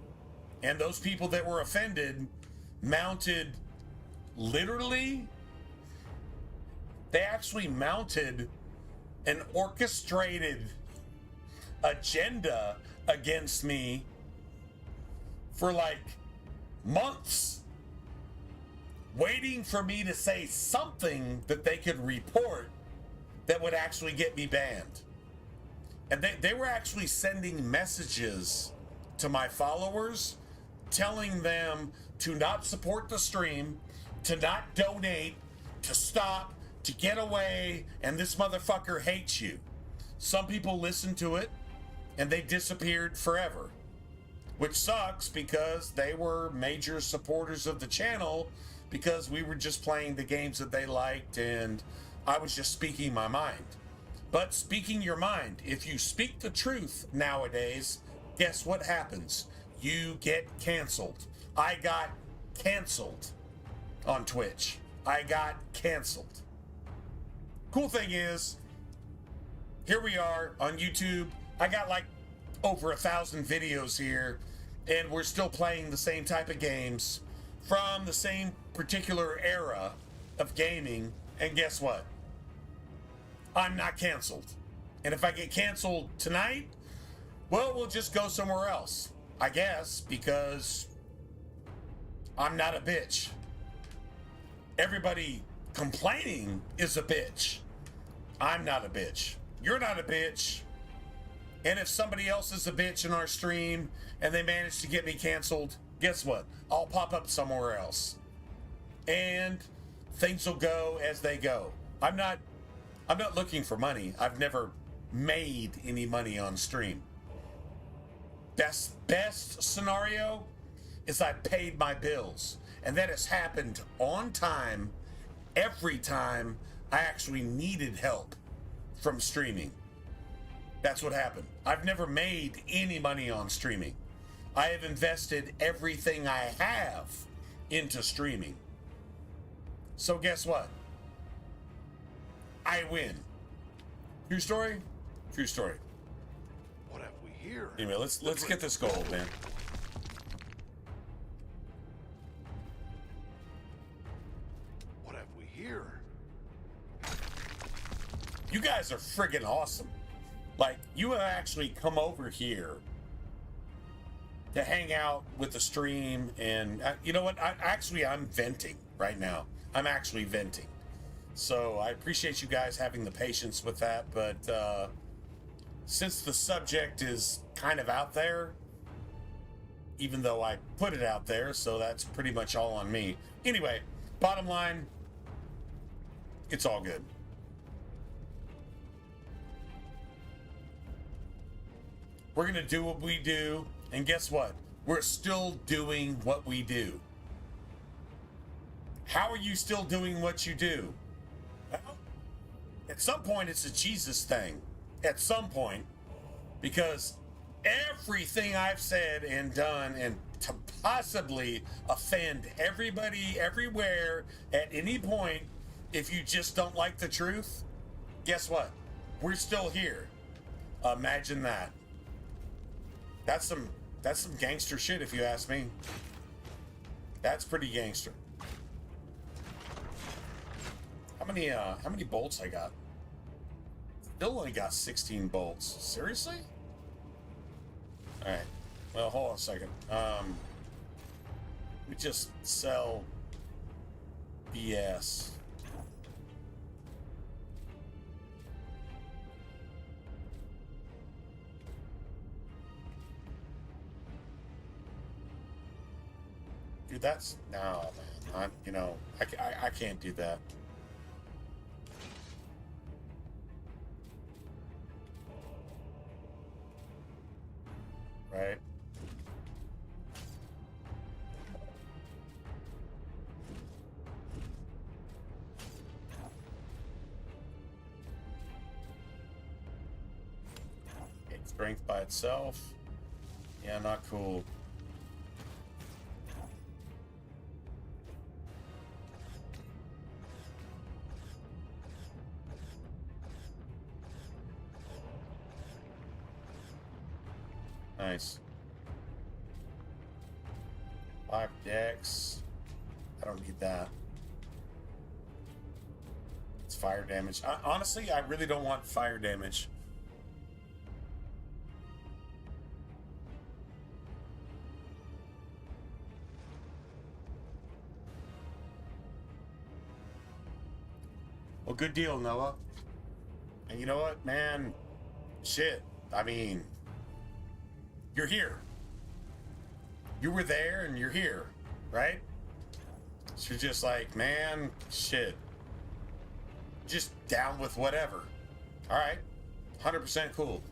And those people that were offended mounted, literally, they actually mounted an orchestrated agenda against me for like months, waiting for me to say something that they could report that would actually get me banned. And they were actually sending messages to my followers telling them to not support the stream, to not donate, to stop, to get away, and this motherfucker hates you. Some people listened to it and they disappeared forever, which sucks because they were major supporters of the channel because we were just playing the games that they liked and I was just speaking my mind. But speaking your mind, if you speak the truth nowadays, guess what happens? You get canceled. I got canceled on Twitch. I got canceled. Cool thing is, here we are on YouTube. I got like over 1,000 videos here, and we're still playing the same type of games from the same particular era of gaming. And guess what? I'm not canceled. And if I get canceled tonight, well, we'll just go somewhere else, I guess, because I'm not a bitch. Everybody complaining is a bitch. I'm not a bitch. You're not a bitch. And if somebody else is a bitch in our stream and they manage to get me canceled, guess what? I'll pop up somewhere else. And things will go as they go. I'm not looking for money. I've never made any money on stream. Best scenario is I paid my bills. And that has happened on time every time I actually needed help from streaming. That's what happened. I've never made any money on streaming. I have invested everything I have into streaming. So guess what? I win. True story? True story. What have we here? Anyway, let's get this gold, man. What have we here? You guys are friggin' awesome. Like, you have actually come over here to hang out with the stream, and you know what? I'm venting right now. I'm actually venting. So I appreciate you guys having the patience with that, but since the subject is kind of out there, even though I put it out there, so that's pretty much all on me. Anyway, bottom line, it's all good. We're gonna do what we do, and guess what? We're still doing what we do. How are you still doing what you do? Well, at some point, it's a Jesus thing. At some point, because everything I've said and done and to possibly offend everybody everywhere at any point, if you just don't like the truth, guess what? We're still here. Imagine that. That's some gangster shit if you ask me. That's pretty gangster. How many bolts I got? Still only got 16 bolts. Seriously? Alright. Well, hold on a second. We just sell BS. Dude, that's no, man. I can't do that. Right. Okay, strength by itself. Yeah, not cool. Nice. 5 decks. I don't need that. It's fire damage. Honestly, I really don't want fire damage. Well, good deal, Noah. And you know what, man? Shit. I mean, you're here. You were there and you're here, right? So you're just like, man, shit. Just down with whatever. All right. 100% cool.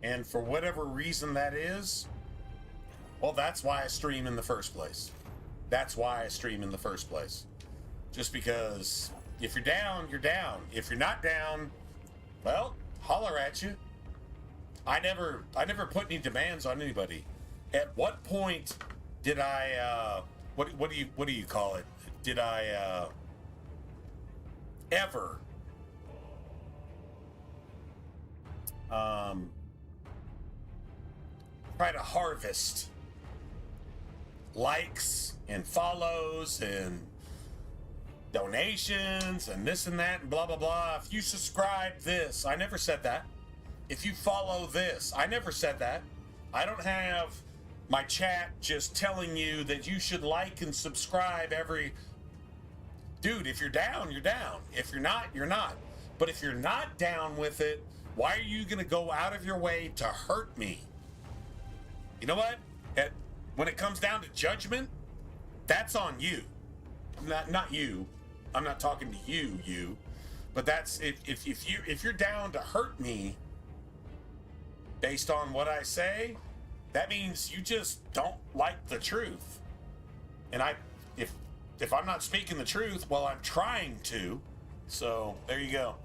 And for whatever reason that is, well, that's why I stream in the first place. That's why I stream in the first place. Just because if you're down, you're down. If you're not down, well, holler at you. I never put any demands on anybody. At what point did I what do you call it? Did I ever try to harvest likes and follows and donations and this and that and blah blah blah? If you subscribe this, I never said that. If you follow this, I never said that. I don't have my chat just telling you that you should like and subscribe every... Dude, if you're down, you're down. If you're not, you're not. But if you're not down with it, why are you gonna go out of your way to hurt me? You know what? When it comes down to judgment, that's on you. Not you. I'm not talking to you. But that's if you're down to hurt me based on what I say, that means you just don't like the truth. And if I'm not speaking the truth, well, I'm trying to. So there you go.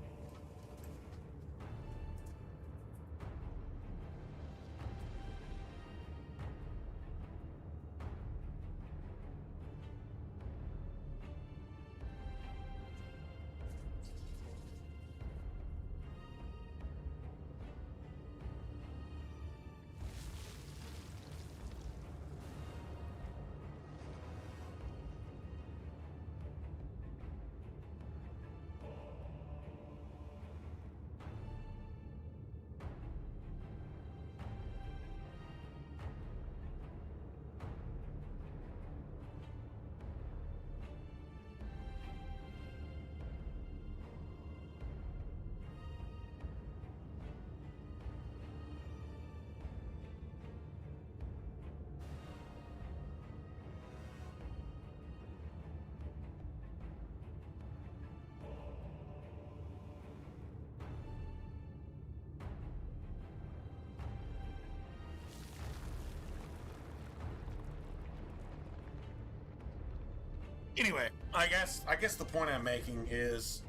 Anyway, I guess the point I'm making is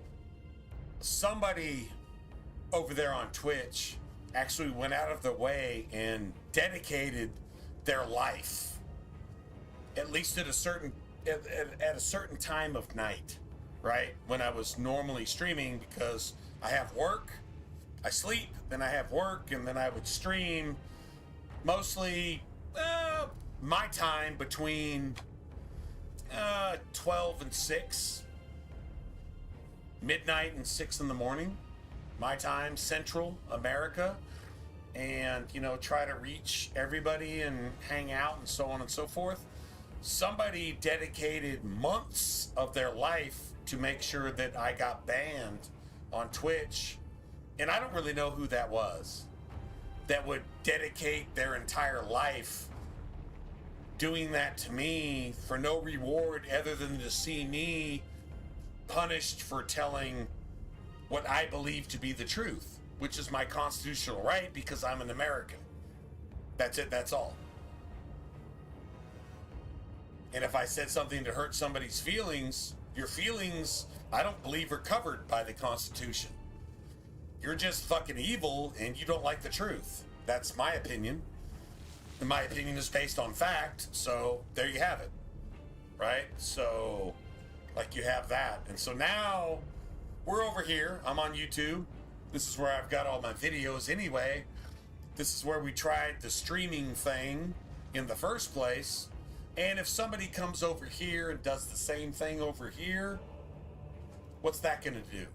somebody over there on Twitch actually went out of their way and dedicated their life, at least at a certain time of night, right? When I was normally streaming, because I have work, I sleep, then I have work, and then I would stream mostly my time between 12 and 6, midnight and 6 in the morning, my time, Central America, and, you know, try to reach everybody and hang out and so on and so forth. Somebody dedicated months of their life to make sure that I got banned on Twitch, and I don't really know who that was, that would dedicate their entire life doing that to me for no reward other than to see me punished for telling what I believe to be the truth, which is my constitutional right because I'm an American. That's it, that's all. And if I said something to hurt somebody's feelings, your feelings, I don't believe, are covered by the Constitution. You're just fucking evil and you don't like the truth. That's my opinion. And my opinion is based on fact, so there you have it. Right? So, like, you have that. And so now, we're over here. I'm on YouTube. This is where I've got all my videos anyway. This is where we tried the streaming thing in the first place. And if somebody comes over here and does the same thing over here, what's that going to do?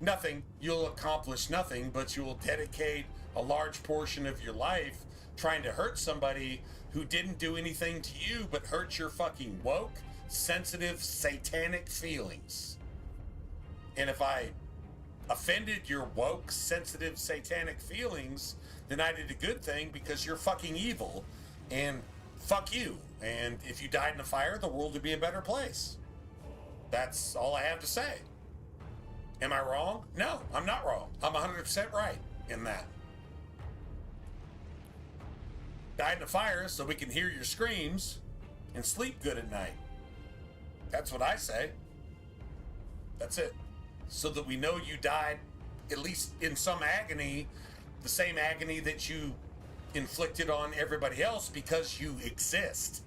Nothing. You'll accomplish nothing, but you'll dedicate a large portion of your life trying to hurt somebody who didn't do anything to you but hurt your fucking woke, sensitive, satanic feelings. And if I offended your woke, sensitive, satanic feelings, then I did a good thing because you're fucking evil. And fuck you. And if you died in a fire, the world would be a better place. That's all I have to say. Am I wrong? No, I'm not wrong. I'm 100% right in that. Died in a fire so we can hear your screams and sleep good at night. That's what I say. That's it. So that we know you died, at least in some agony, the same agony that you inflicted on everybody else because you exist.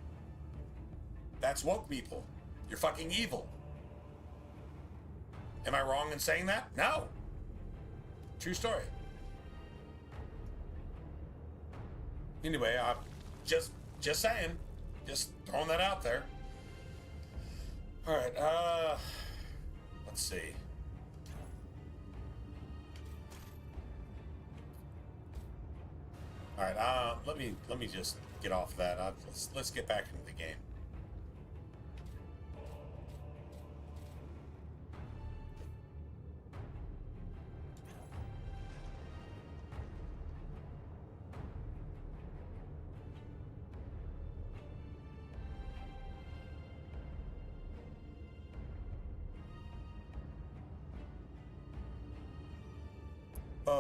That's woke people. You're fucking evil. Am I wrong in saying that? No. True story. Anyway, I'm just saying. Just throwing that out there. Alright, let's see. Alright, let me just get off that. Let's get back into the game.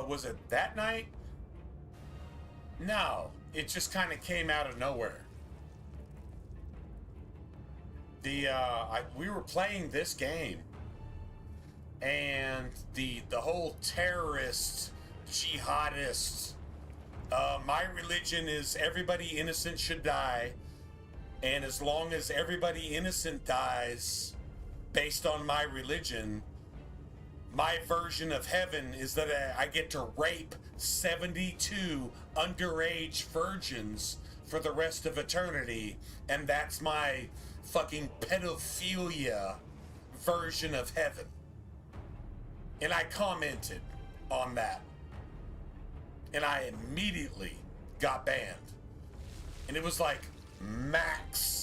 Was it that night? No, it just kind of came out of nowhere. We were playing this game, and the whole terrorist, jihadist, my religion is everybody innocent should die, and as long as everybody innocent dies, based on my religion, my version of heaven is that I get to rape 72 underage virgins for the rest of eternity, and that's my fucking pedophilia version of heaven. And I commented on that, and I immediately got banned. And it was like max.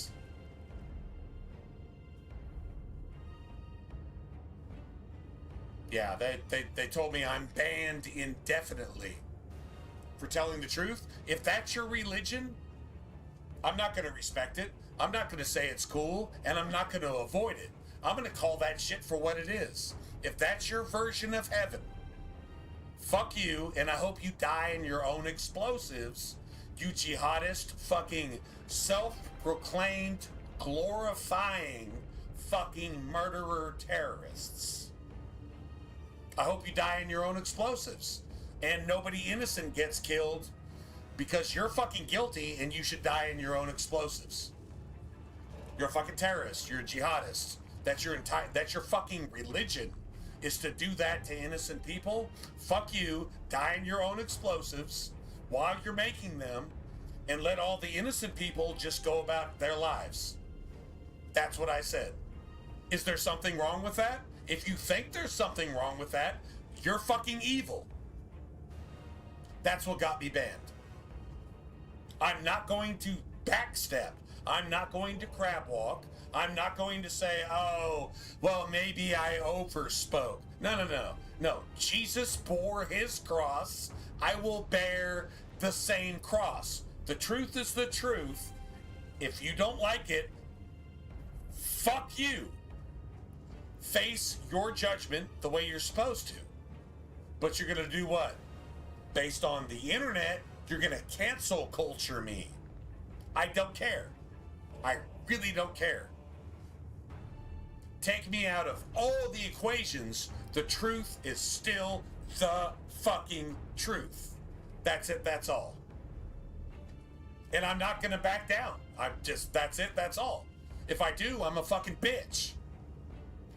Yeah, they told me I'm banned indefinitely for telling the truth. If that's your religion, I'm not going to respect it. I'm not going to say it's cool, and I'm not going to avoid it. I'm going to call that shit for what it is. If that's your version of heaven, fuck you, and I hope you die in your own explosives, you jihadist, fucking self-proclaimed, glorifying, fucking murderer terrorists. I hope you die in your own explosives and nobody innocent gets killed because you're fucking guilty and you should die in your own explosives. You're a fucking terrorist. You're a jihadist. That's your fucking religion, is to do that to innocent people. Fuck you. Die in your own explosives while you're making them, and let all the innocent people just go about their lives. That's what I said. Is there something wrong with that? If you think there's something wrong with that, you're fucking evil. That's what got me banned. I'm not going to backstep. I'm not going to crab walk. I'm not going to say, oh, well, maybe I overspoke. No. Jesus bore his cross. I will bear the same cross. The truth is the truth. If you don't like it, fuck you. Face your judgment the way you're supposed to. But you're going to do what? Based on the internet, you're going to cancel culture me. I don't care. I really don't care. Take me out of all the equations. The truth is still the fucking truth. That's it. That's all. And I'm not going to back down. That's it. That's all. If I do, I'm a fucking bitch.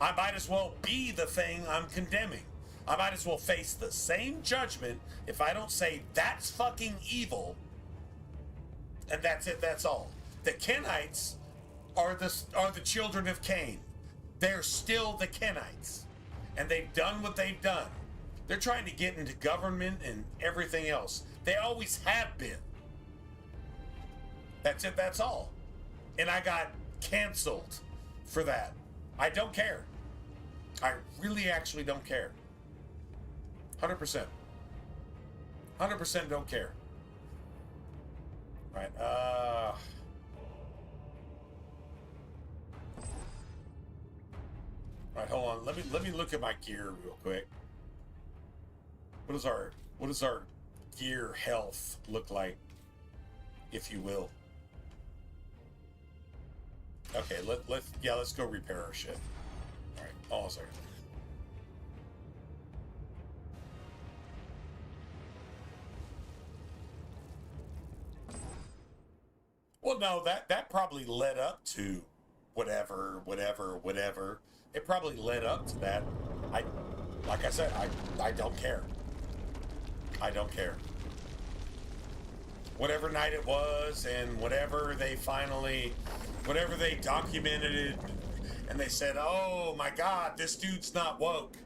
I might as well be the thing I'm condemning. I might as well face the same judgment if I don't say that's fucking evil. And that's it. That's all. The Kenites are the children of Cain. They're still the Kenites. And they've done what they've done. They're trying to get into government and everything else. They always have been. That's it. That's all. And I got canceled for that. I don't care. I really actually don't care. 100%. 100% don't care. All right. All right, hold on. Let me look at my gear real quick. What does our gear health look like, if you will? Okay, let's go repair our shit. All right, hold on a second. Well, no, that probably led up to whatever. It probably led up to that. Like I said, I don't care. I don't care. Whatever night it was, and whatever they documented it, and they said, oh my God, this dude's not woke.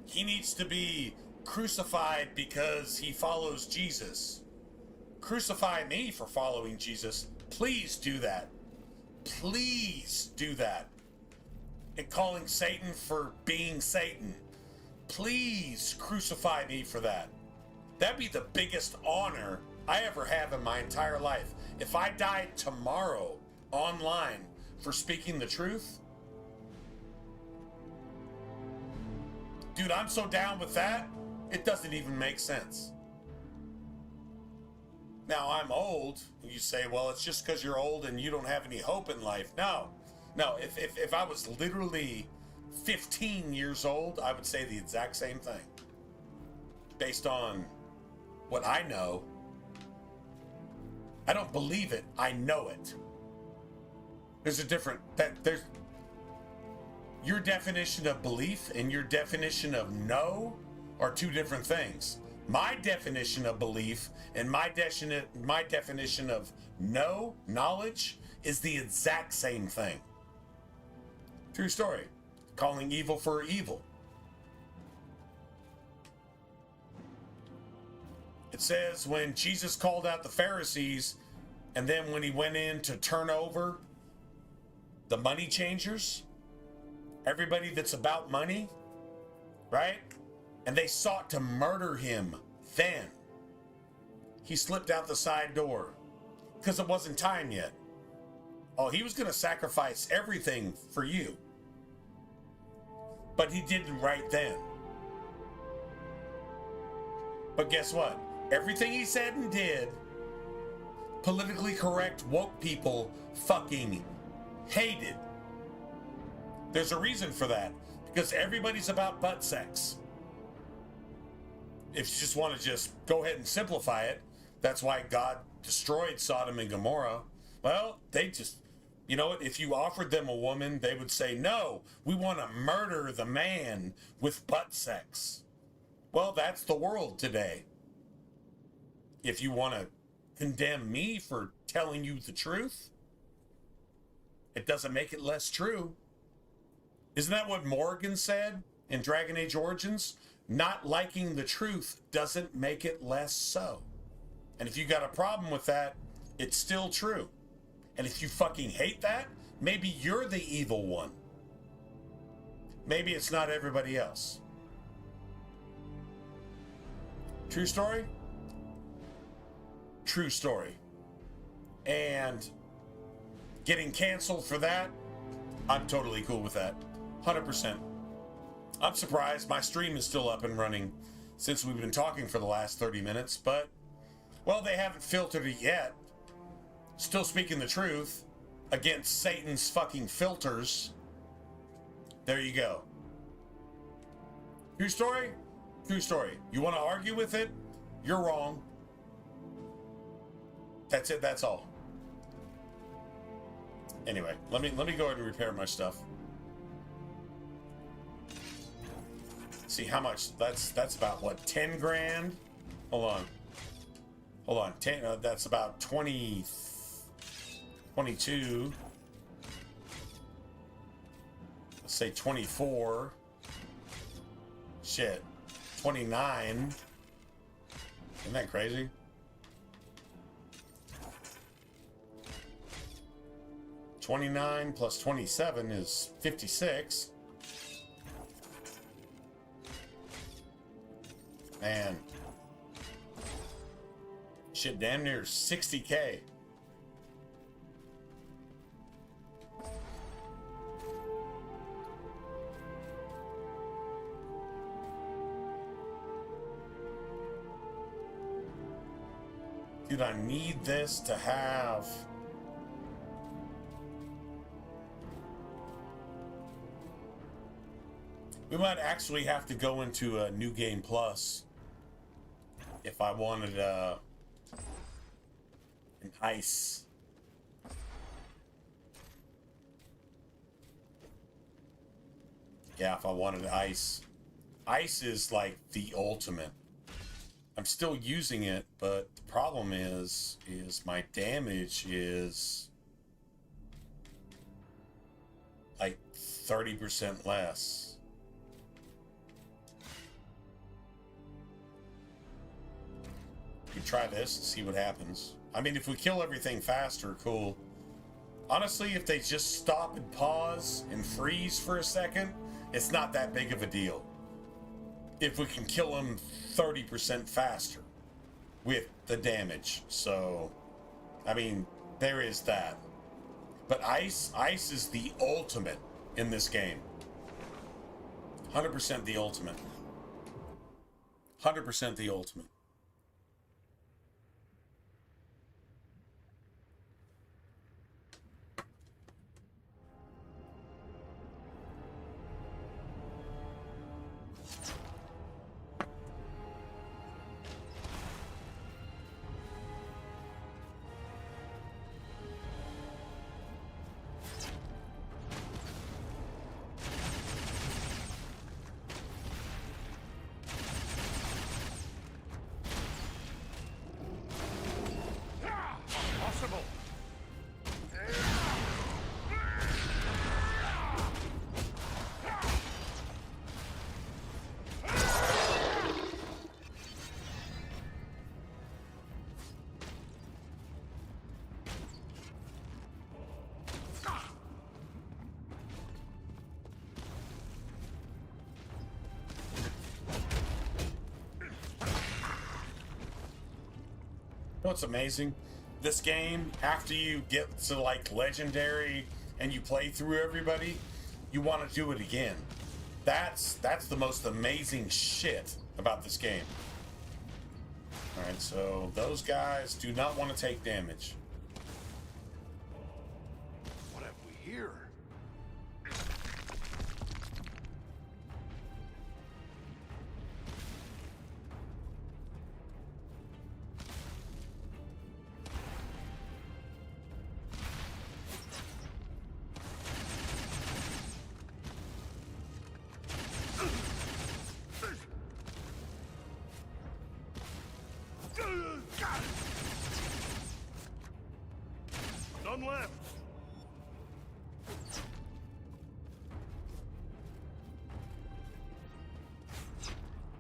He needs to be crucified because he follows Jesus. Crucify me for following Jesus. Please do that. Please do that. And calling Satan for being Satan. Please crucify me for that. That'd be the biggest honor I ever have in my entire life. If I died tomorrow online for speaking the truth, dude, I'm so down with that, it doesn't even make sense. Now, I'm old. You say, well, it's just because you're old and you don't have any hope in life. No. If I was literally 15 years old, I would say the exact same thing. Based on what I know. I don't believe it. I know it. There's your definition of belief and your definition of know are two different things. My definition of belief and my definition of knowledge is the exact same thing. True story. Calling evil for evil. It says when Jesus called out the Pharisees, and then when he went in to turn over the money changers, everybody that's about money, right? And they sought to murder him then. He slipped out the side door because it wasn't time yet. Oh, he was going to sacrifice everything for you. But he didn't right then. But guess what? Everything he said and did, politically correct woke people fucking hated. There's a reason for that. Because everybody's about butt sex. If you just want to just go ahead and simplify it, that's why God destroyed Sodom and Gomorrah. Well, they just, you know what? If you offered them a woman, they would say, no, we want to murder the man with butt sex. Well, that's the world today. If you want to condemn me for telling you the truth, it doesn't make it less true. Isn't that what Morgan said in Dragon Age Origins? Not liking the truth doesn't make it less so. And if you got a problem with that, it's still true. And if you fucking hate that, maybe you're the evil one. Maybe it's not everybody else. True story? True story. And getting canceled for that, I'm totally cool with that. 100%. I'm surprised my stream is still up and running since we've been talking for the last 30 minutes, but, well, they haven't filtered it yet. Still speaking the truth against Satan's fucking filters. There you go. True story? True story. You want to argue with it? You're wrong. That's it. That's all. Anyway, let me go ahead and repair my stuff. See how much that's about what, 10 grand? Hold on 10 that's about 20 22. Let's say 24. Shit, 29. Isn't that crazy? $29 plus 27 is 56. Man. Shit, damn near 60K. Dude, I need this to have... We might actually have to go into a New Game Plus if I wanted an ice. Yeah, if I wanted ice. Ice is like the ultimate. I'm still using it, but the problem is my damage is like 30% less. You try this and see what happens. I mean, if we kill everything faster, cool. Honestly, if they just stop and pause and freeze for a second, it's not that big of a deal. If we can kill them 30% faster with the damage. So, I mean, there is that. But ice is the ultimate in this game. 100% the ultimate. 100% the ultimate. What's amazing, this game, after you get to like legendary and you play through everybody, you want to do it again. That's the most amazing shit about this game. All right, so those guys do not want to take damage. What have we here?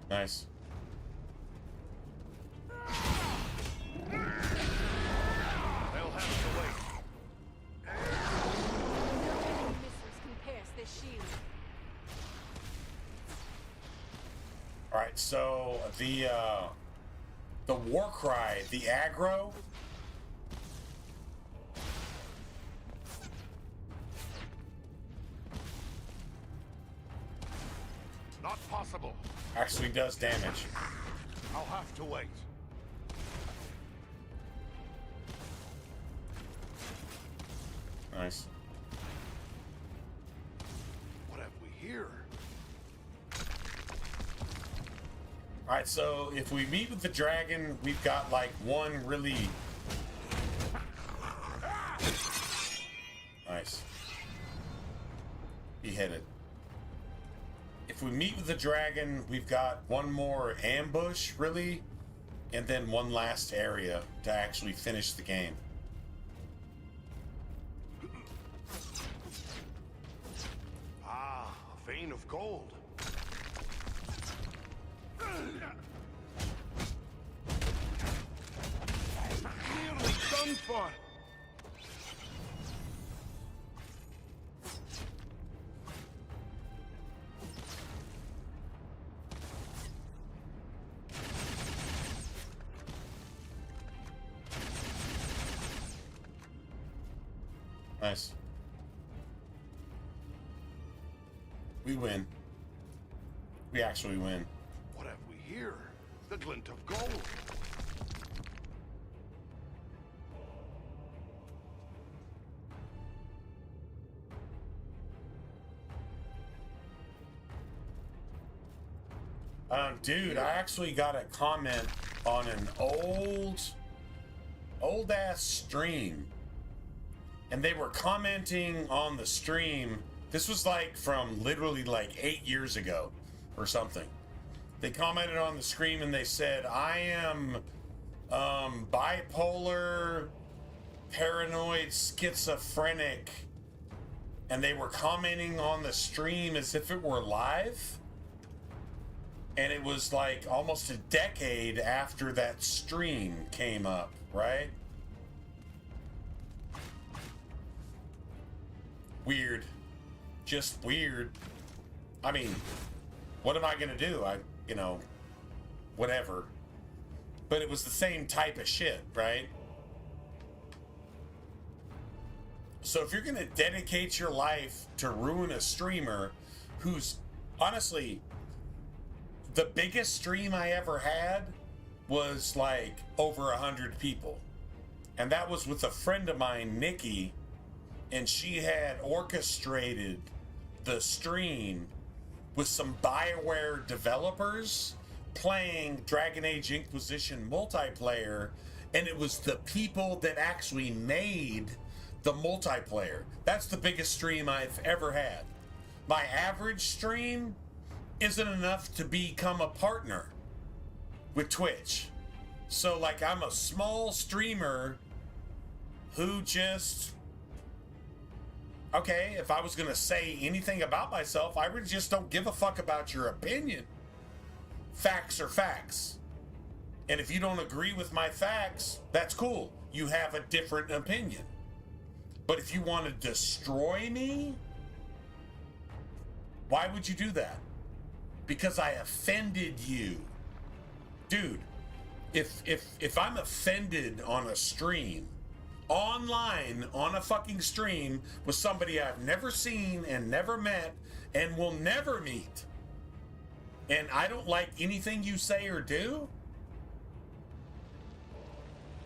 Nice. They'll have to wait. No missiles can pierce this shield. All right, so the war cry, the aggro. Not possible. Actually does damage. I'll have to wait. Nice. What have we here? All right, so if we meet with the dragon, we've got like one really nice. He hit it. If we meet with the dragon, we've got one more ambush, really, and then one last area to actually finish the game. Ah, a vein of gold. Nearly done for. Nice. We win. We actually win. What have we here? The glint of gold. Dude, I actually got a comment on an old ass stream, and they were commenting on the stream. This was like from literally like 8 years ago or something. They commented on the stream and they said, I am bipolar, paranoid, schizophrenic. And they were commenting on the stream as if it were live. And it was like almost a decade after that stream came up, right? Weird. Just weird. I mean, what am I gonna do? Whatever. But it was the same type of shit, right? So if you're gonna dedicate your life to ruin a streamer who's, honestly, the biggest stream I ever had was like over 100 people. And that was with a friend of mine, Nikki, and she had orchestrated the stream with some BioWare developers playing Dragon Age Inquisition multiplayer, and it was the people that actually made the multiplayer. That's the biggest stream I've ever had. My average stream isn't enough to become a partner with Twitch. So like, I'm a small streamer who just, okay, if I was gonna say anything about myself, I really just don't give a fuck about your opinion. Facts are facts. And if you don't agree with my facts, that's cool. You have a different opinion. But if you want to destroy me, why would you do that? Because I offended you. Dude, if I'm offended on a stream, online on a fucking stream with somebody I've never seen and never met and will never meet, and I don't like anything you say or do,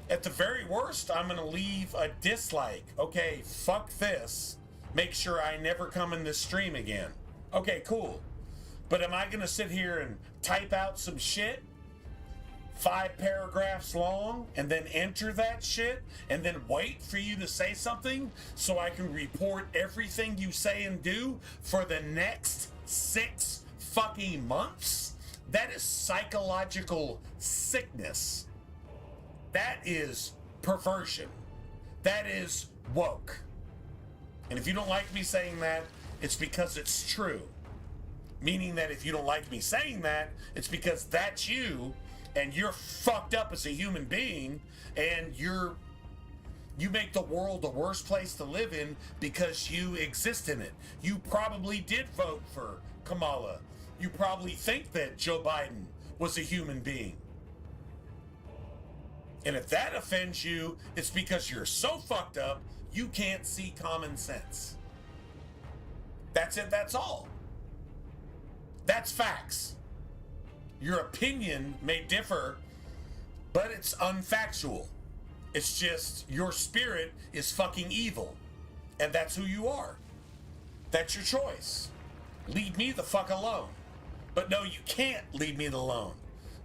at the very worst, I'm gonna leave a dislike. Okay, fuck this. Make sure I never come in this stream again. Okay, cool. But am I gonna sit here and type out some shit 5 paragraphs long and then enter that shit and then wait for you to say something so I can report everything you say and do for the next 6 fucking months? That is psychological sickness. That is perversion. That is woke. And if you don't like me saying that, it's because it's true. Meaning that if you don't like me saying that, it's because that's you, and you're fucked up as a human being, and you make the world a worse place to live in because you exist in it. You probably did vote for Kamala. You probably think that Joe Biden was a human being. And if that offends you, it's because you're so fucked up, you can't see common sense. That's it, that's all. That's facts. Your opinion may differ, but it's unfactual. It's just your spirit is fucking evil. And that's who you are. That's your choice. Leave me the fuck alone. But no, you can't leave me alone.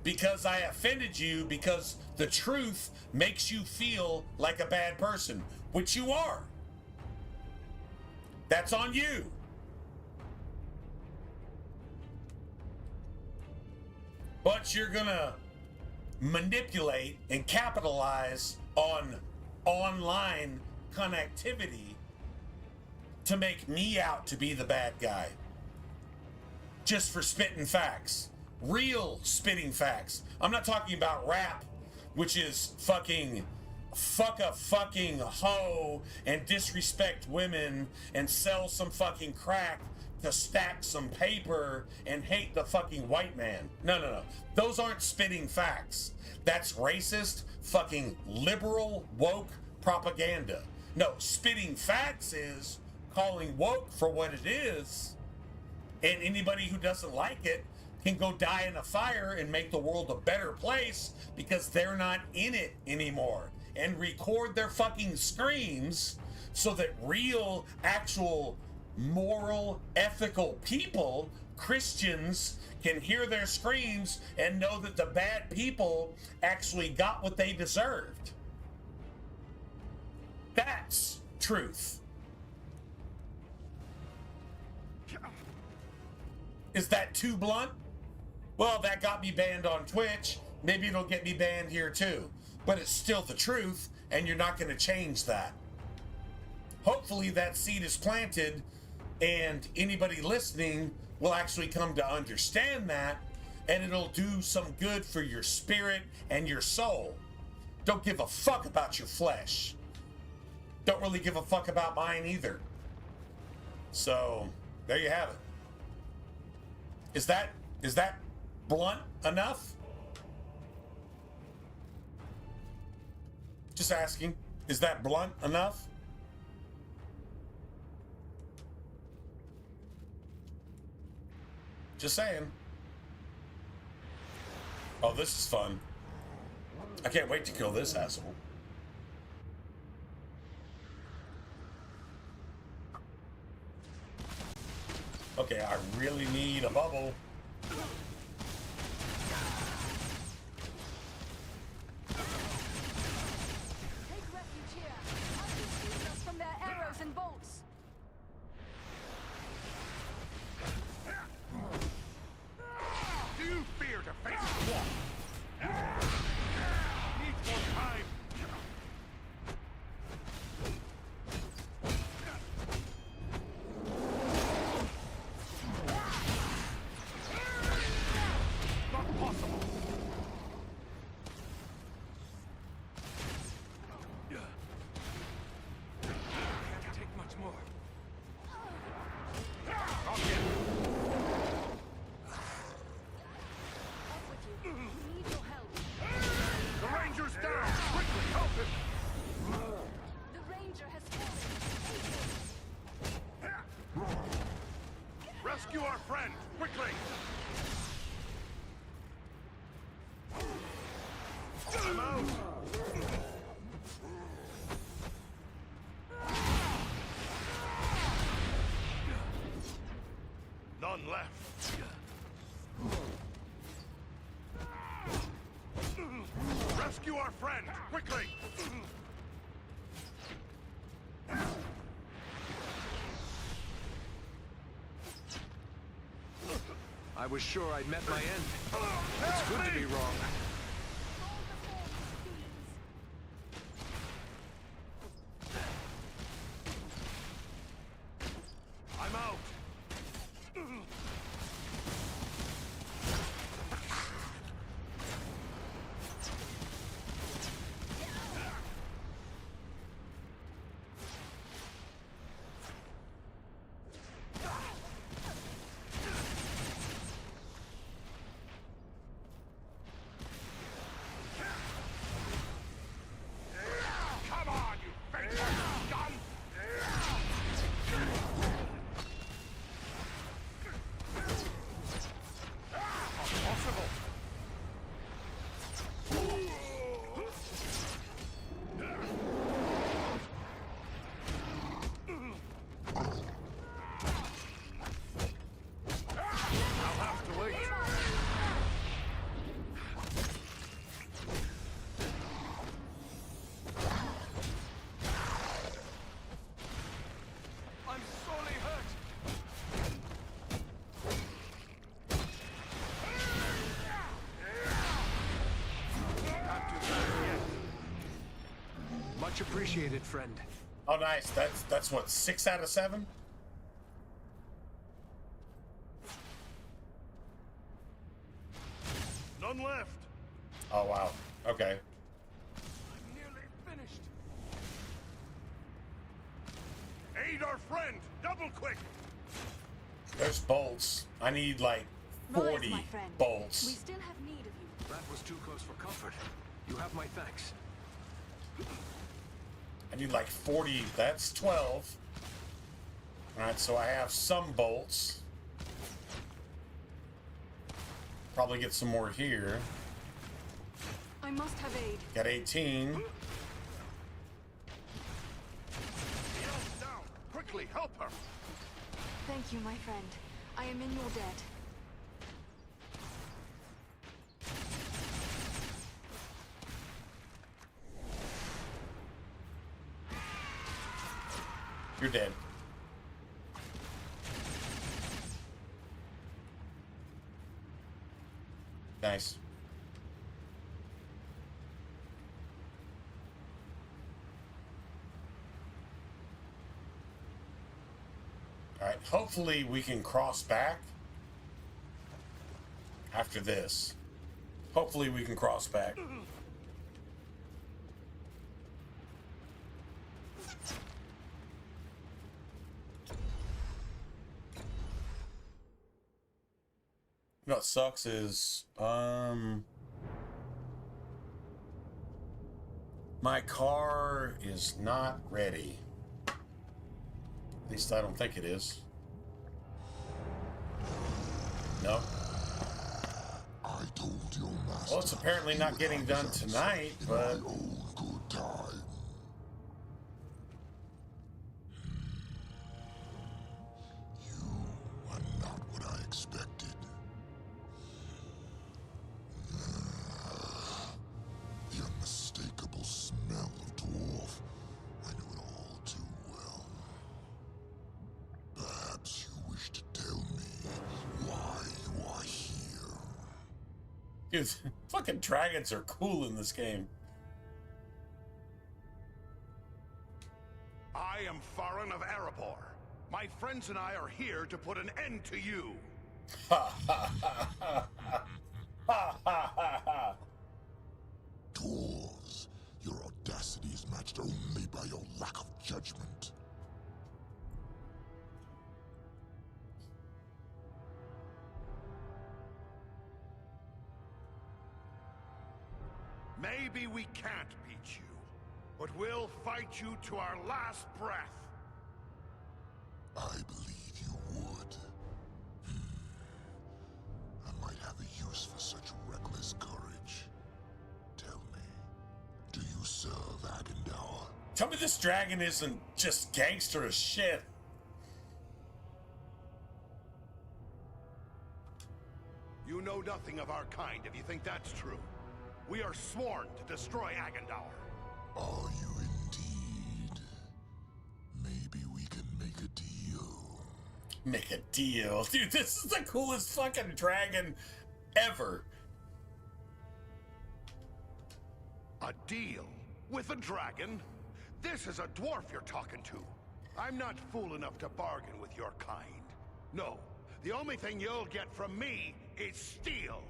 Because I offended you, because the truth makes you feel like a bad person, which you are. That's on you. But you're gonna manipulate and capitalize on online connectivity to make me out to be the bad guy. Just for spitting facts. Real spitting facts. I'm not talking about rap, which is fucking fuck a fucking hoe and disrespect women and sell some fucking crack to stack some paper and hate the fucking white man. No. Those aren't spitting facts. That's racist, fucking liberal, woke propaganda. No, spitting facts is calling woke for what it is, and anybody who doesn't like it can go die in a fire and make the world a better place because they're not in it anymore, and record their fucking screams so that real, actual, moral, ethical people, Christians, can hear their screams and know that the bad people actually got what they deserved. That's truth. Is that too blunt? Well, that got me banned on Twitch. Maybe it'll get me banned here too. But it's still the truth, and you're not going to change that. Hopefully that seed is planted, and anybody listening will actually come to understand that, and it'll do some good for your spirit and your soul. Don't give a fuck about your flesh. Don't really give a fuck about mine either. So, there you have it. Is that blunt enough? Just asking. Is that blunt enough? Just saying. Oh, this is fun. I can't wait to kill this asshole. Okay, I really need a bubble. Take refuge here. Others shield us from their arrows and bolts. Do you fear to face war? Need more time. Not possible. Can't take much more. I'll get it. Up with you. We need your help. The ranger's down. Quickly, help him. The ranger has fallen. Rescue our friend, quickly. I'm out. None left. Rescue our friend, quickly. I was sure I'd met my end. It's good to be wrong. I'm out. Much appreciated, friend. Oh, nice. That's what, 6 out of 7? None left. Oh, wow. Okay. I'm nearly finished. Aid our friend. Double quick. There's bolts. I need like Rise, 40 my friend. bolts. We still have need of you. That was too close for comfort. You have my thanks. I need like 40. That's 12. Alright, so I have some bolts. Probably get some more here. I must have aid. Got 18. The elf's down. Quickly, help her. Thank you, my friend. I am in your debt. You're dead. Nice. Alright, hopefully we can cross back after this. Hopefully we can cross back. You know what sucks is, my car is not ready. At least I don't think it is. No. I told your master. Well, it's apparently not getting done tonight, but in my own good time. You are not what I expected. The unmistakable smell of Dwarf. I know it all too well. Perhaps you wish to tell me why you are here. dude, fucking dragons are cool in this game. I am Farron of Erebor. My friends and I are here to put an end to you. Ha ha ha ha ha. Ha ha ha ha. Dwarves, your audacity is matched only by your lack of judgment. Maybe we can't beat you, but we'll fight you to our last breath. I believe you would. I might have a use for such reckless courage. Tell me, do you serve Agendauer? Tell me this dragon isn't just gangster as shit. You know nothing of our kind if you think that's true. We are sworn to destroy Agendauer. Are you indeed? Maybe we can make a deal. Make a deal. Dude, this is the coolest fucking dragon ever. A deal? With a dragon? This is a dwarf you're talking to. I'm not fool enough to bargain with your kind. No, the only thing you'll get from me is steel.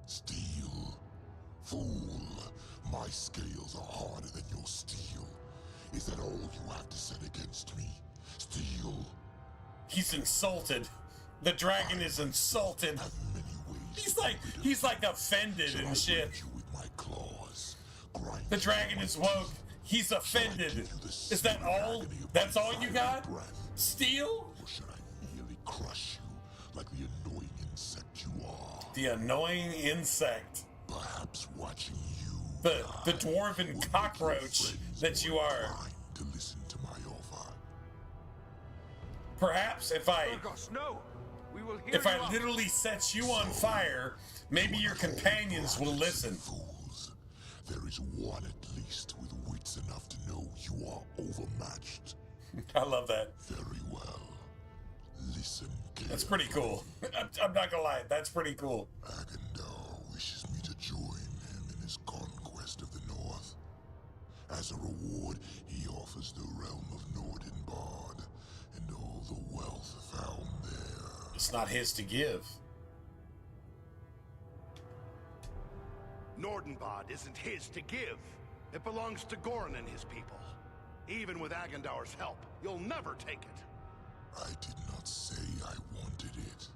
Steel? Fool. My scales are harder than your steel. Is that all you have to set against me? Steel? He's insulted. The dragon is insulted. Have many ways. He's like offended and shit. You with my claws. Grind The dragon is woke. He's offended. Is that all? That's all you got? Steel? Or should I merely crush you like the annoying insect you are? The annoying insect. Perhaps watching you. The dwarven cockroach that you are. To listen to my offer. Perhaps if I Burgos, no! We will hear if you I out. literally set you on fire, maybe your companions will listen. Fools. There is one at least with wits enough to know you are overmatched. I love that. Very well. Listen carefully. That's pretty cool. I'm not gonna lie, that's pretty cool. Agendar wishes me to join him in his conquest of the North. As a reward, he offers the realm of Nordenbard and all the wealth found there. It's not his to give. Nordenbad isn't his to give. It belongs to Goran and his people. Even with Agendaur's help, you'll never take it. I did not say I wanted it.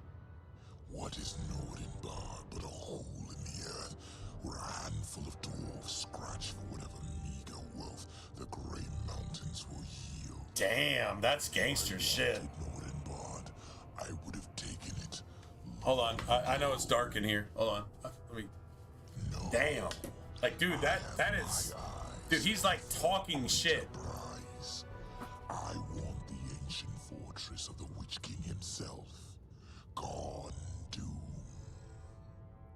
What is Nordenbard but a hole in the earth where a handful of dwarves scratch for whatever meager wealth the Grey Mountains will yield? Damn, that's gangster shit. Nordenbard, I would have taken it. Hold on, I know it's dark in here. Hold on, let me. No. Damn, like dude, that is, dude, he's like talking shit. Surprise. I want the ancient fortress of the Witch King himself. Gone doom.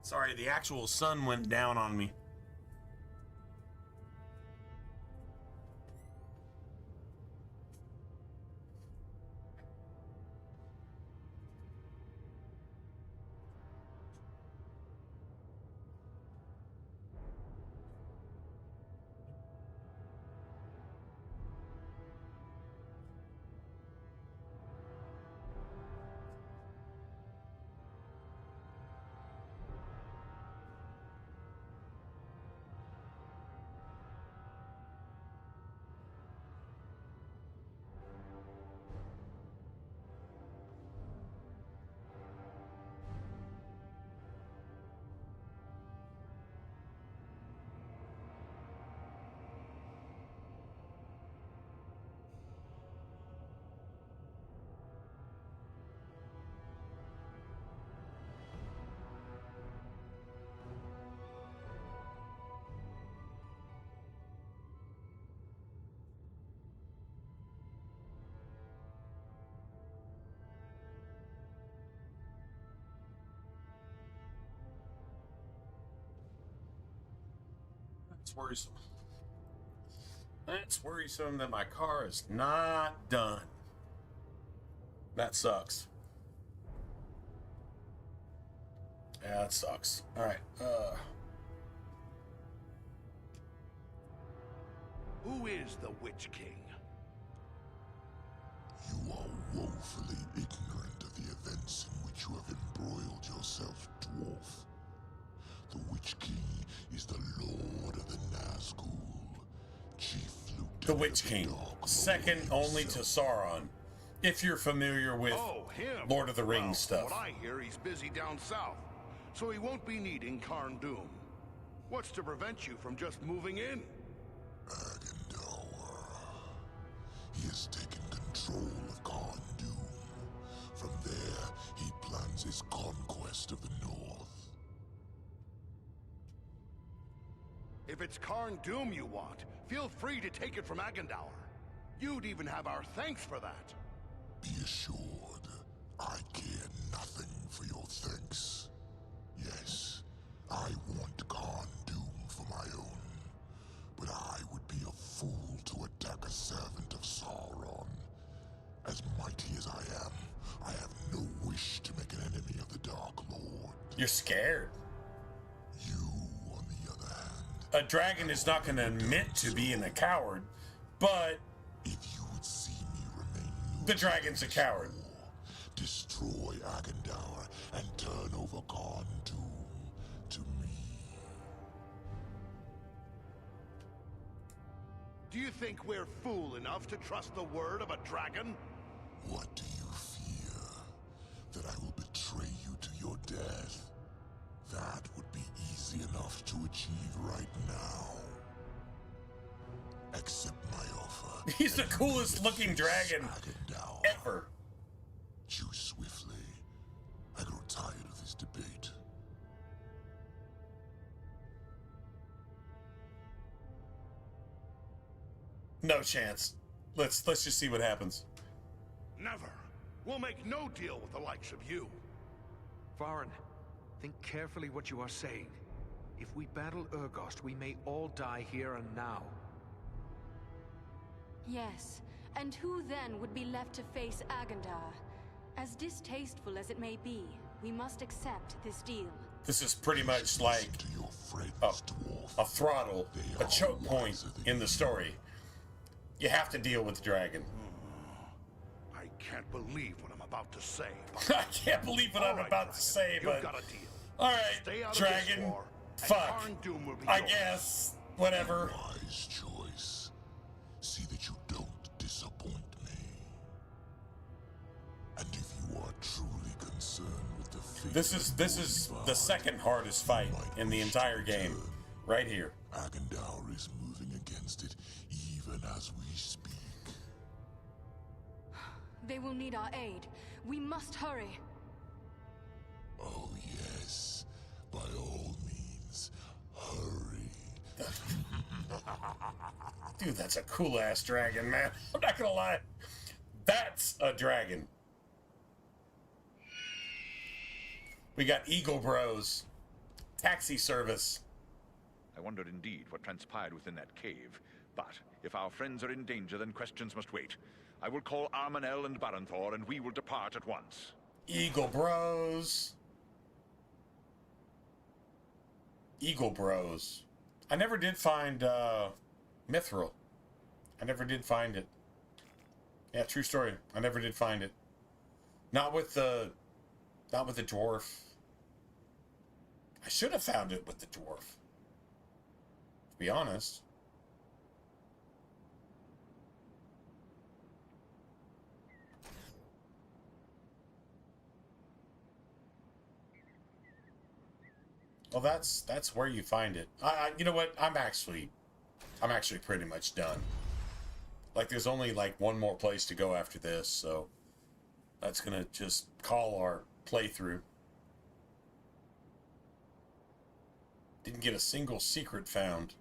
Sorry, the actual sun went down on me. That's worrisome. That's worrisome that my car is not done. That sucks. Yeah, that sucks. All right. Who is the Witch King? You are woefully ignorant of the events in which you have embroiled yourself, Dwarf. The Witch King is the Lord of the Nazgul, Chief Lieutenant The Witch King, second only to Sauron. If you're familiar with Lord of the Rings stuff. From what I hear, he's busy down south, so he won't be needing Karn Doom. What's to prevent you from just moving in? Agendaur. He has taken control of Karn Doom. From there, he plans his conquest of the North. If it's Karn Doom you want, feel free to take it from Agendaur. You'd even have our thanks for that. Be assured, I care nothing for your thanks. Yes, I want Karn Doom for my own, but I would be a fool to attack a servant of Sauron. As mighty as I am, I have no wish to make an enemy of the Dark Lord. You're scared. You, on the other hand... A dragon is not going to admit to being a coward, but... If you would see me remain neutral, the dragon's a coward. Destroy Agendaur and turn over Karn Doom to me. Do you think we're fool enough to trust the word of a dragon? What do you fear? That I will betray you to your death? That would be easy enough to achieve right now. Accept my offer. He's the coolest looking dragon ever. Choose swiftly. I grow tired of this debate. No chance. Let's just see what happens. Never. We'll make no deal with the likes of you. Varen, think carefully what you are saying. If we battle Urgost, we may all die here and now. Yes, and who then would be left to face Agendaur? As distasteful as it may be, we must accept this deal. This is pretty much like a throttle, a choke point in the story. You have to deal with the dragon. I can't believe what I'm about to say. I can't believe what I'm about to say, but... You've got a deal. Alright, Stay out of dragon. this war, and Fuck. Karn Doom will be I yours. guess. Whatever. Wise choice. See that you don't disappoint me. And if you are truly concerned with the fate This is the second hardest fight in the entire game. Right here. Agendaur is moving against it even as we speak. They will need our aid. We must hurry. Oh yes, by all means, hurry. Dude, that's a cool ass dragon, man. I'm not gonna lie. That's a dragon. We got Eagle Bros. Taxi service. I wonder indeed what transpired within that cave. But if our friends are in danger, then questions must wait. I will call Armanel and Baranthor, and we will depart at once. Eagle Bros. Eagle Bros. I never did find Mithril. I never did find it. Yeah, true story. I never did find it. Not with the dwarf. I should have found it with the dwarf. To be honest. Well, that's where you find it. You know what? I'm actually pretty much done. Like, there's only like one more place to go after this, so that's gonna just call our playthrough. Didn't get a single secret found.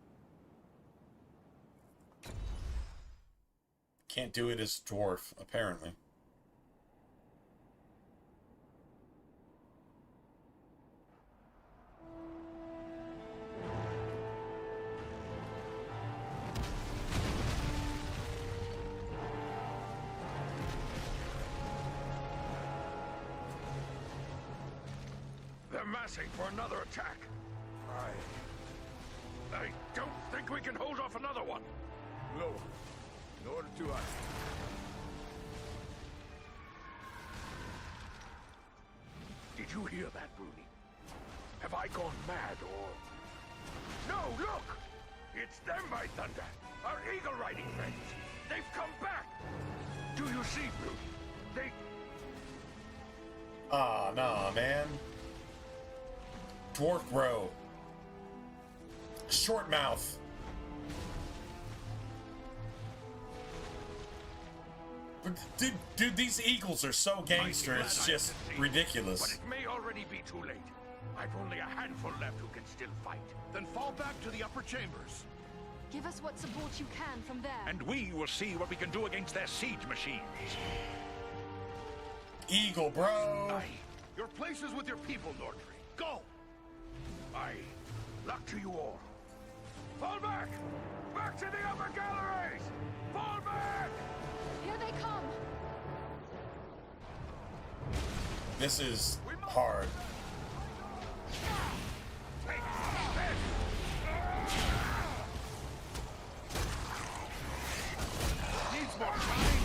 Can't do it as dwarf, apparently. They're massing for another attack. I don't think we can hold off another one. No. Nor do I. Did you hear that, Bruni? Have I gone mad, or... No, look! It's them, by thunder! Our eagle-riding friends! They've come back! Do you see, Bruni? They... Ah, nah, man. Dwarf bro. Short mouth. Dude, these eagles are so gangster, it's just ridiculous. But it may already be too late. I've only a handful left who can still fight. Then fall back to the upper chambers. Give us what support you can from there. And we will see what we can do against their siege machines. Eagle, bro. Aye. Your place is with your people, Nordry. Go! Aye. Luck to you all. Fall back! Back to the upper galleries! Fall back! Here they come! This is hard. Take this! Needs more time!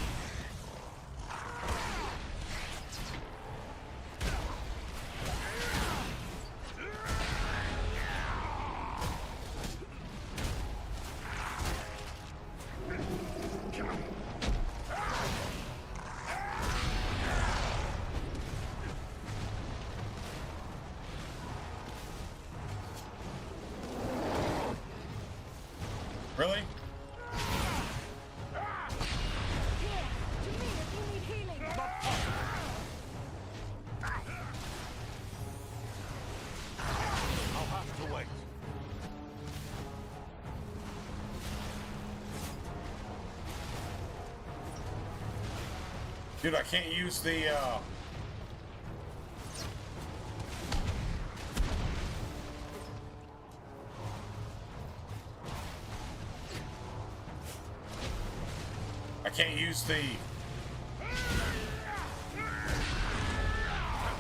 Really? Here, to me if you need healing. I'll have to wait. Dude, I can't use the, I can't use the... Can't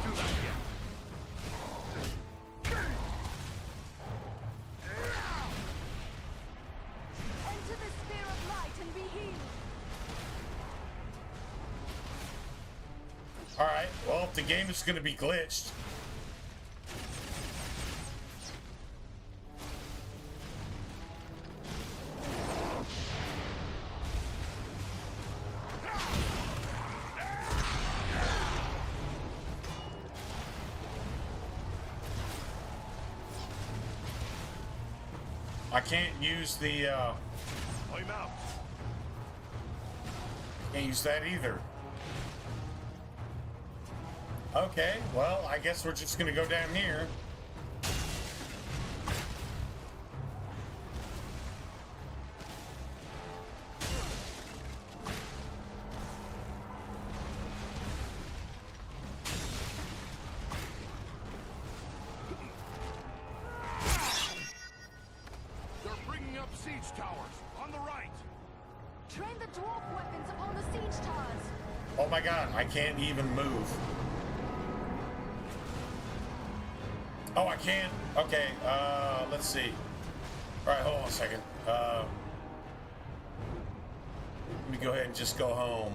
do that yet. Alright, well, if the game is going to be glitched. I can't use the, I'm out. Can't use that either. Okay, well, I guess we're just gonna go down here. They're bringing up siege towers on the right. Train the dwarf weapons upon the siege towers. Oh my god, I can't even move. Oh, I can't? Okay, let's see. Alright, hold on a second. Let me go ahead and just go home.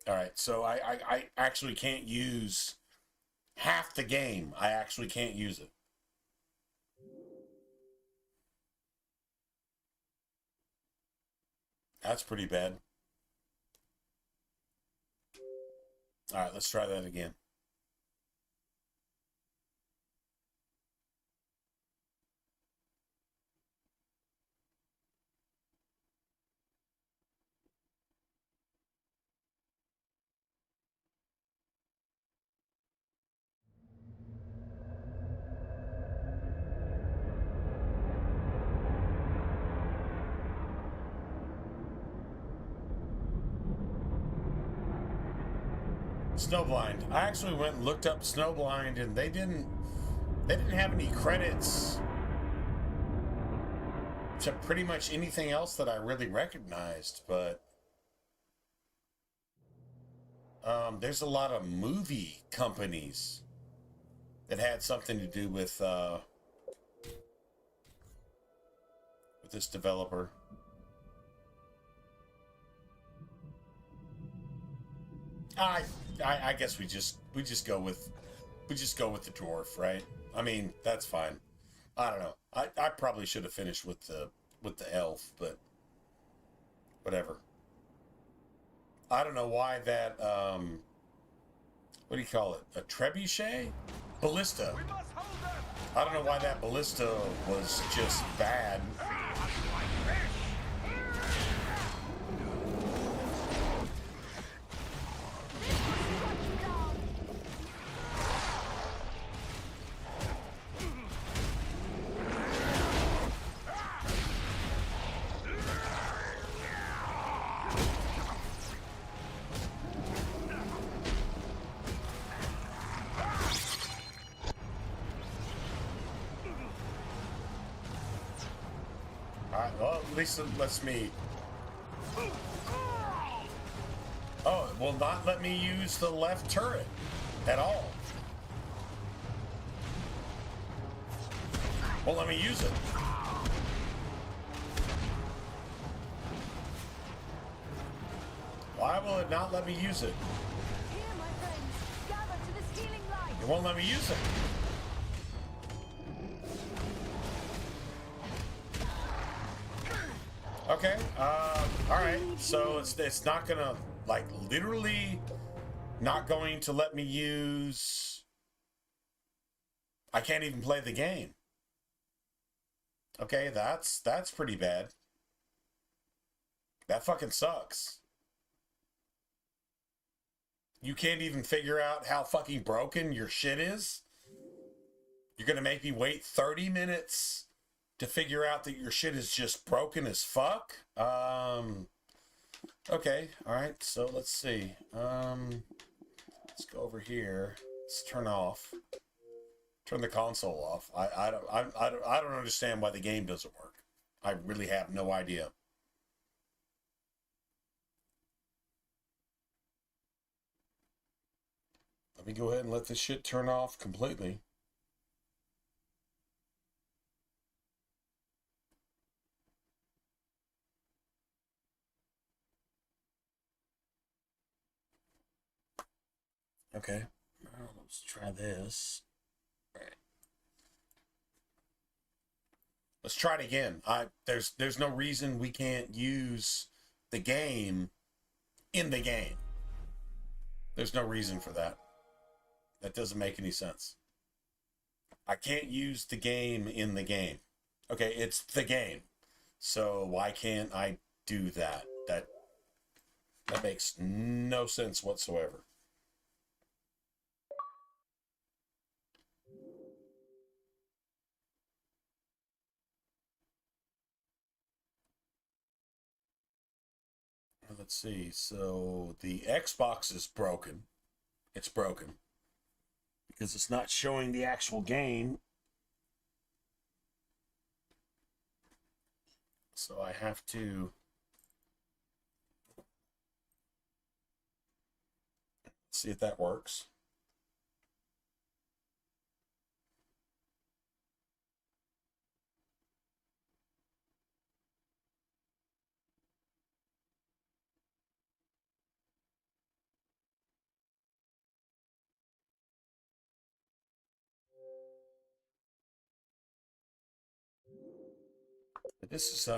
Alright, so I actually can't use half the game. I actually can't use it. That's pretty bad. Alright, let's try that again. Snowblind. I actually went and looked up Snowblind, and they didn't have any credits to pretty much anything else that I really recognized, but there's a lot of movie companies that had something to do with this developer. I guess we just go with the dwarf, right? I mean, that's fine. I don't know. I probably should have finished with the elf, but whatever. I don't know why that what do you call it? A trebuchet? Ballista. I don't know why that ballista was just bad. Well, at least it lets me... Oh, it will not let me use the left turret at all. Won't let me use it. Why will it not let me use it? Here, my friends, gather to this healing light. It won't let me use it. Okay, alright, so it's not gonna, like, literally not going to let me use... I can't even play the game. Okay, that's pretty bad. That fucking sucks. You can't even figure out how fucking broken your shit is? You're gonna make me wait 30 minutes to figure out that your shit is just broken as fuck? Okay, alright, so let's see. Let's go over here. Let's turn the console off. I don't understand why the game doesn't work. I really have no idea. Let me go ahead and let this shit turn off completely. Okay. Well, let's try this. All right. Let's try it again. There's no reason we can't use the game in the game. There's no reason for that. That doesn't make any sense. I can't use the game in the game. Okay, it's the game. So why can't I do that? That makes no sense whatsoever. Let's see. So the Xbox is broken. It's broken because it's not showing the actual game. So I have to see if that works. This is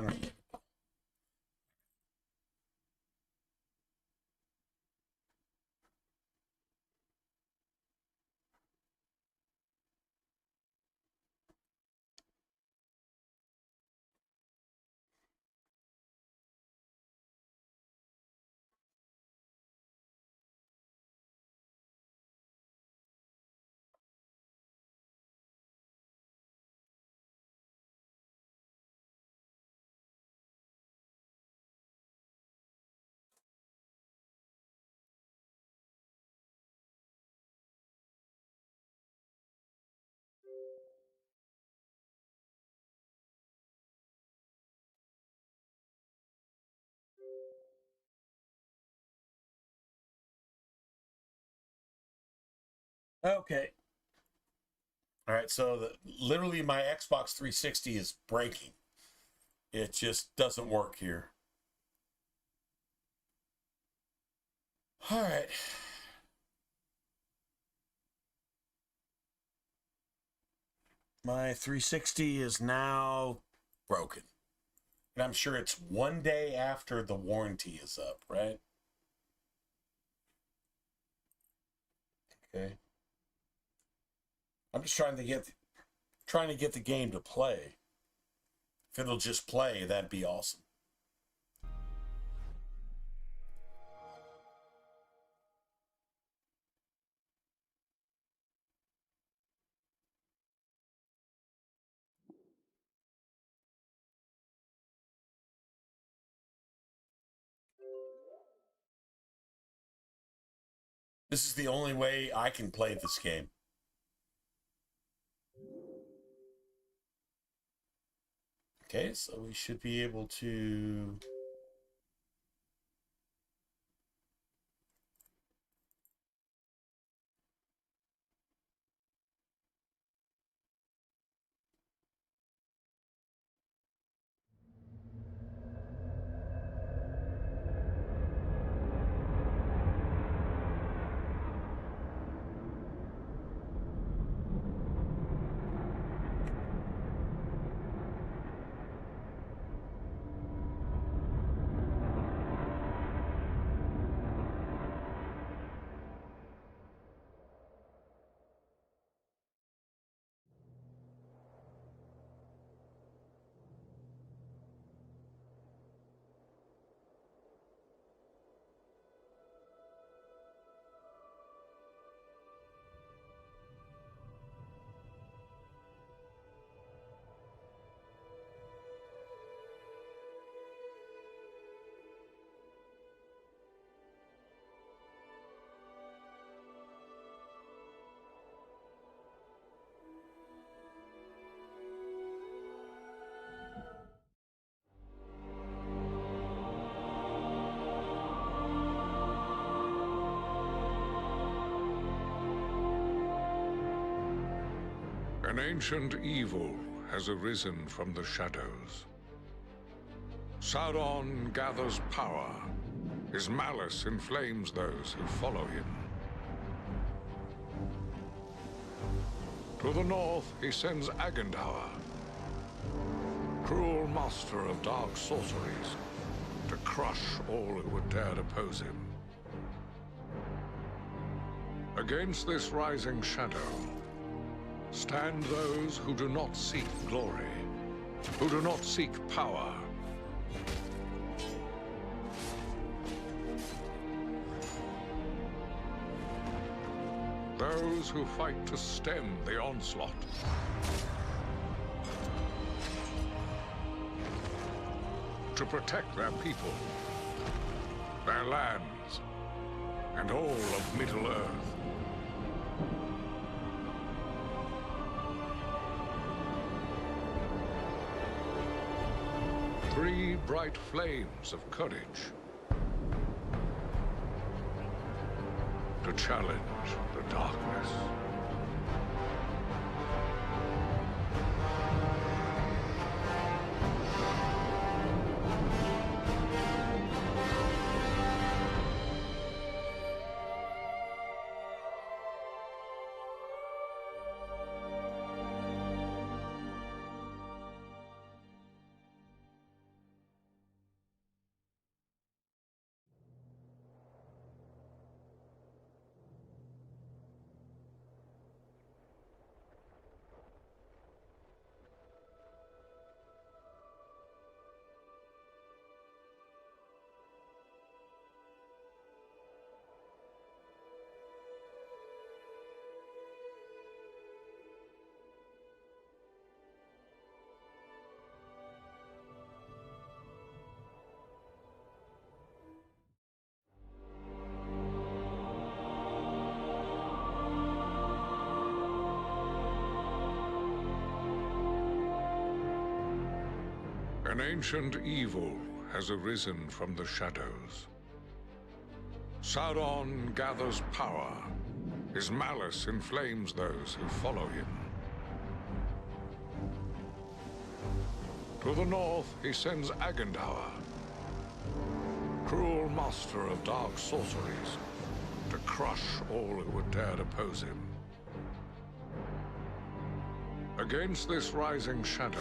okay. All right, so literally my Xbox 360 is breaking. It just doesn't work here. All right. My 360 is now broken. And I'm sure it's one day after the warranty is up, right? Okay. I'm just trying to get the game to play. If it'll just play, that'd be awesome. This is the only way I can play this game. Okay, so we should be able to... An ancient evil has arisen from the shadows. Sauron gathers power. His malice inflames those who follow him. To the north, he sends Agendour, cruel master of dark sorceries, to crush all who would dare oppose him. Against this rising shadow, stand those who do not seek glory, who do not seek power. Those who fight to stem the onslaught. To protect their people, their lands, and all of Middle-earth. Three bright flames of courage to challenge the darkness. An ancient evil has arisen from the shadows. Sauron gathers power. His malice inflames those who follow him. To the north, he sends Agendour, cruel master of dark sorceries, to crush all who would dare oppose him. Against this rising shadow,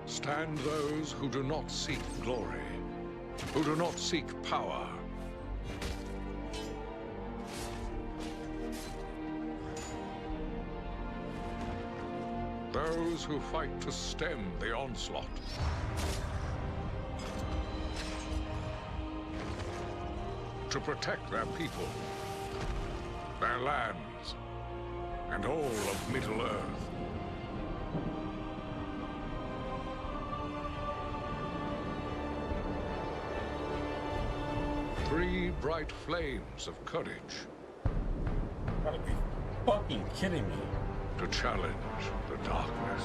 stand those who do not seek glory, who do not seek power. Those who fight to stem the onslaught. To protect their people, their lands, and all of Middle-earth. Three bright flames of courage. Gotta be fucking kidding me. To challenge the darkness.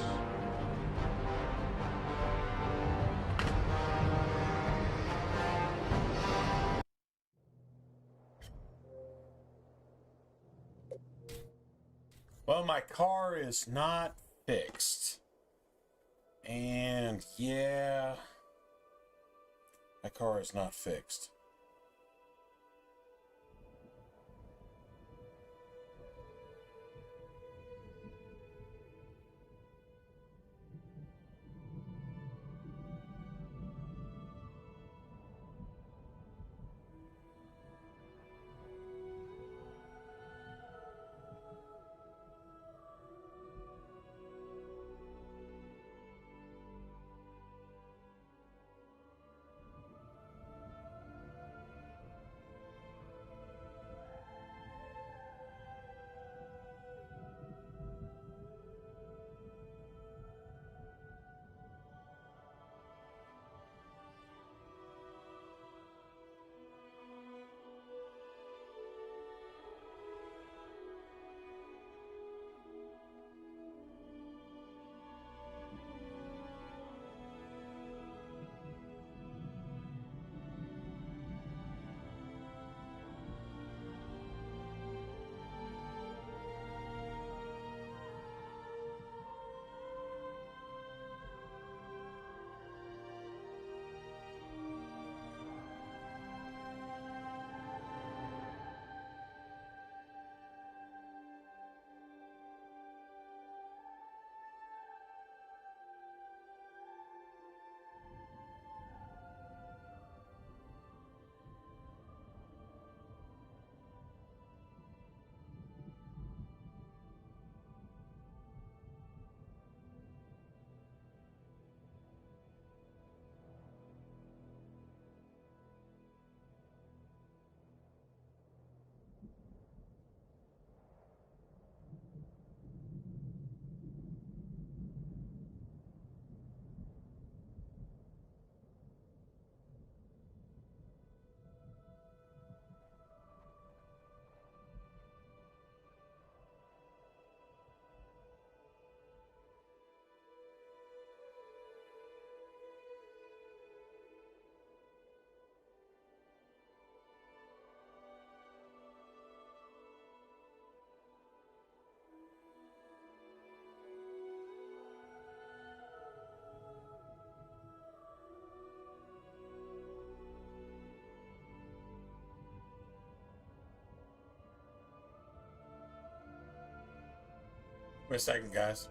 Well, my car is not fixed. And yeah, my car is not fixed. Wait a second, guys.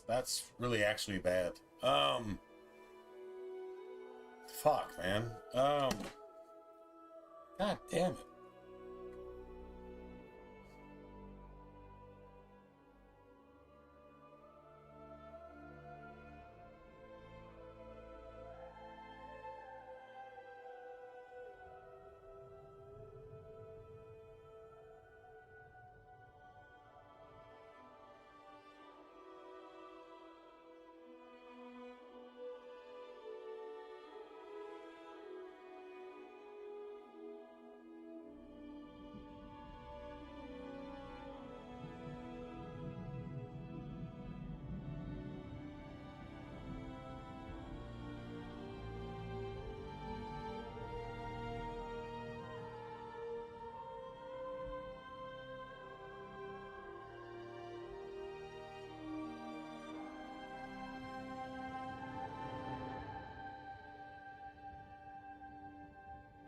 That's really actually bad. Fuck, man. God damn it.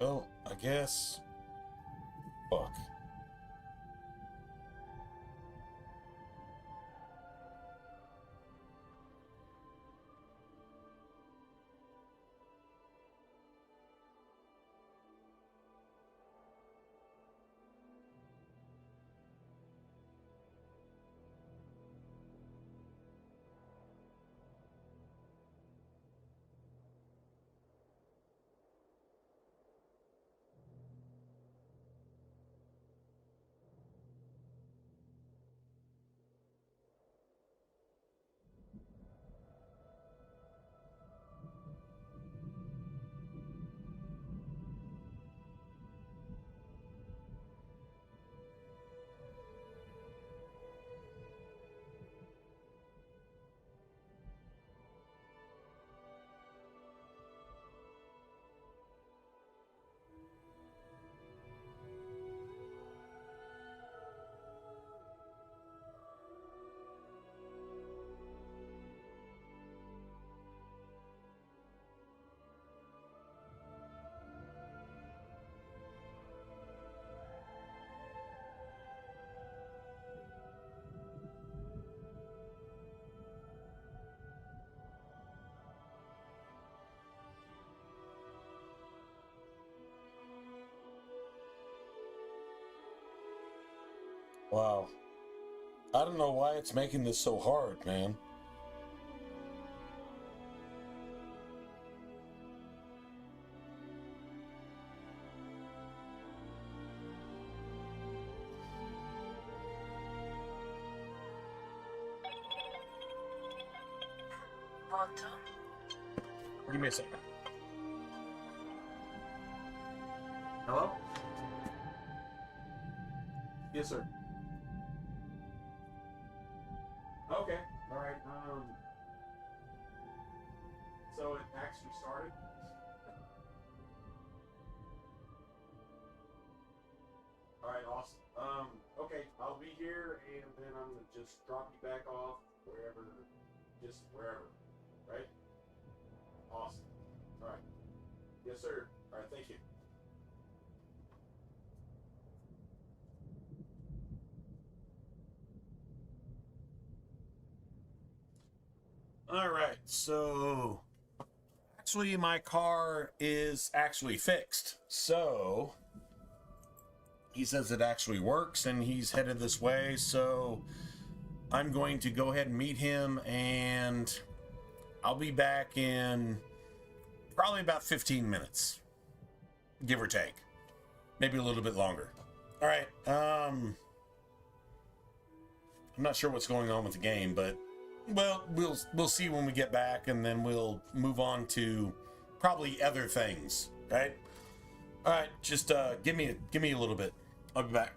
Well, I guess. Fuck. Wow. I don't know why it's making this so hard, man. Give me a second. Hello? Yes, sir. Okay. All right. So it actually started. All right. Awesome. Okay. I'll be here, and then I'm gonna just drop you back off wherever, just wherever, right? Awesome. All right. Yes, sir. All right. Thank you. All right. So actually, my car is actually fixed. So he says it actually works, and he's headed this way. So I'm going to go ahead and meet him, and I'll be back in probably about 15 minutes, give or take. Maybe a little bit longer. All right. I'm not sure what's going on with the game, but well, we'll see when we get back, and then we'll move on to probably other things, right? All right, just give me a little bit. I'll be back.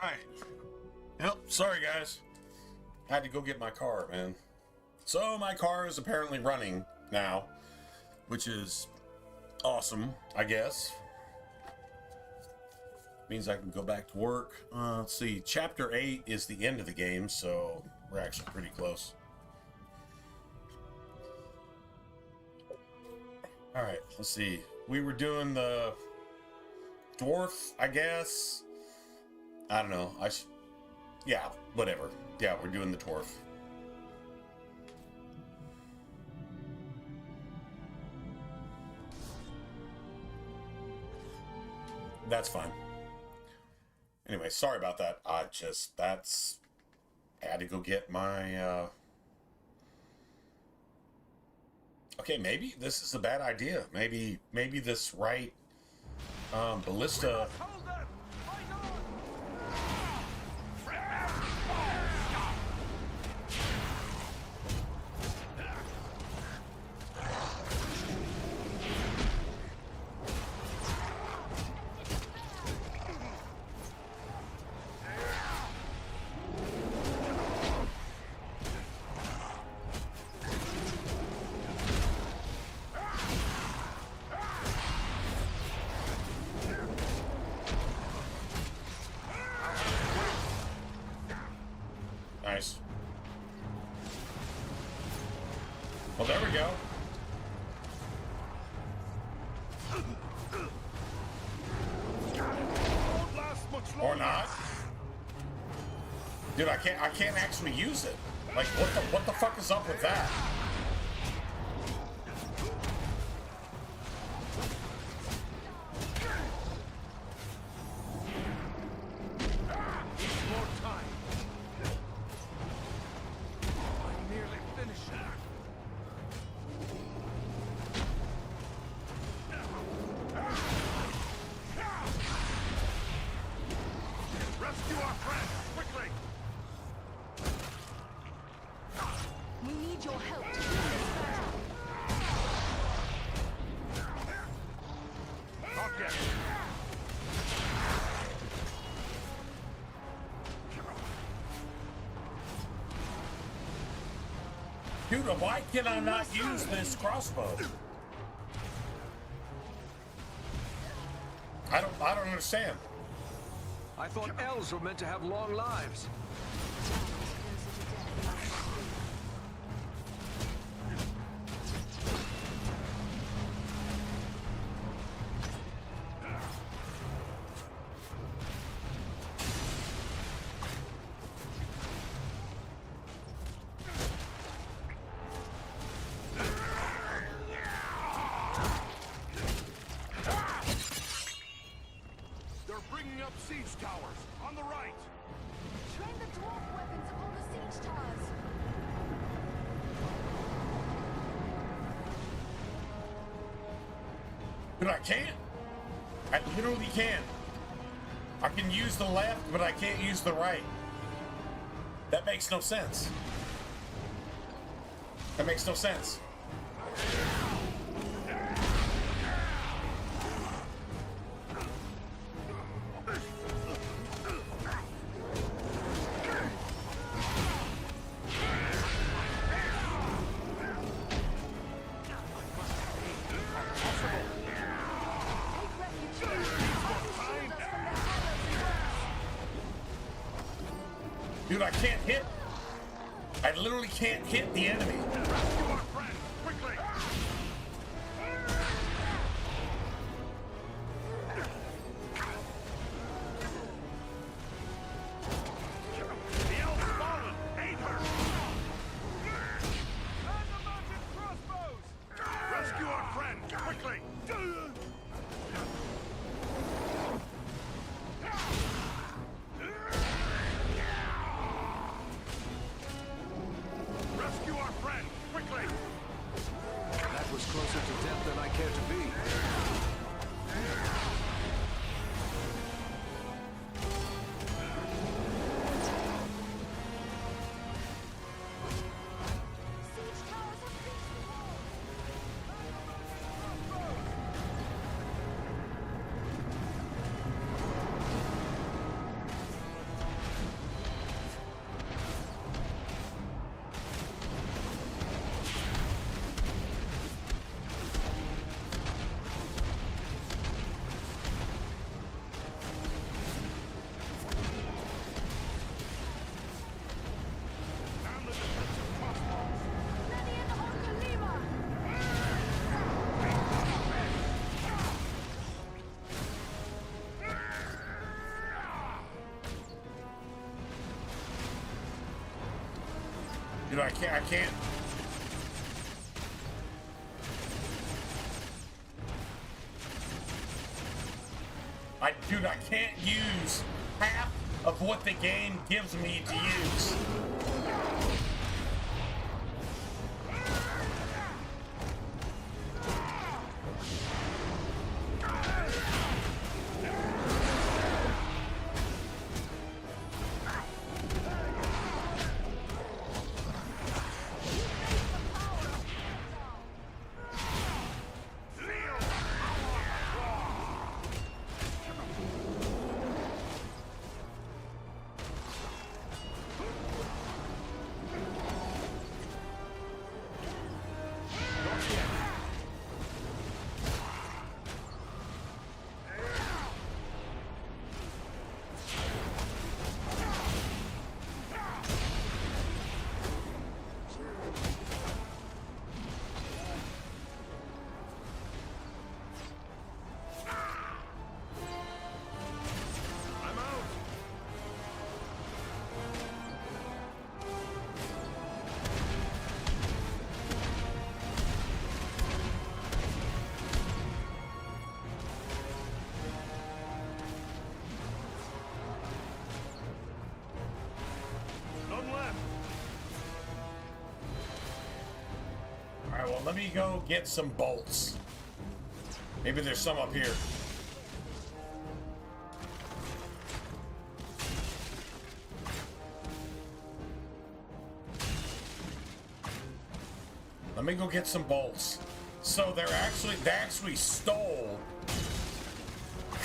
Hi. Yep, sorry guys. I had to go get my car, man. So my car is apparently running now, which is awesome, I guess. Means I can go back to work. Let's see, Chapter 8 is the end of the game, so we're actually pretty close. Alright, let's see. We were doing the Dwarf, I guess. I don't know. Yeah, whatever. Yeah, we're doing the Dwarf. That's fine. Anyway, sorry about that. I had to go get my, Okay, maybe this is a bad idea. Maybe this right, ballista... Nice. Well, there we go. Or not. Dude, I can't actually use it. Like, what the fuck is up with that? Dude, why can I not use this crossbow? I don't understand. I thought elves were meant to have long lives. But I can't. I literally can't. I can use the left, but I can't use the right. That makes no sense. That makes no sense. Dude, I can't hit. I literally can't hit the enemy. Rescue our friend, quickly! Dude, I can't. Dude, I can't use half of what the game gives me to use. Well, let me go get some bolts. Maybe there's some up here. Let me go get some bolts. So they actually stole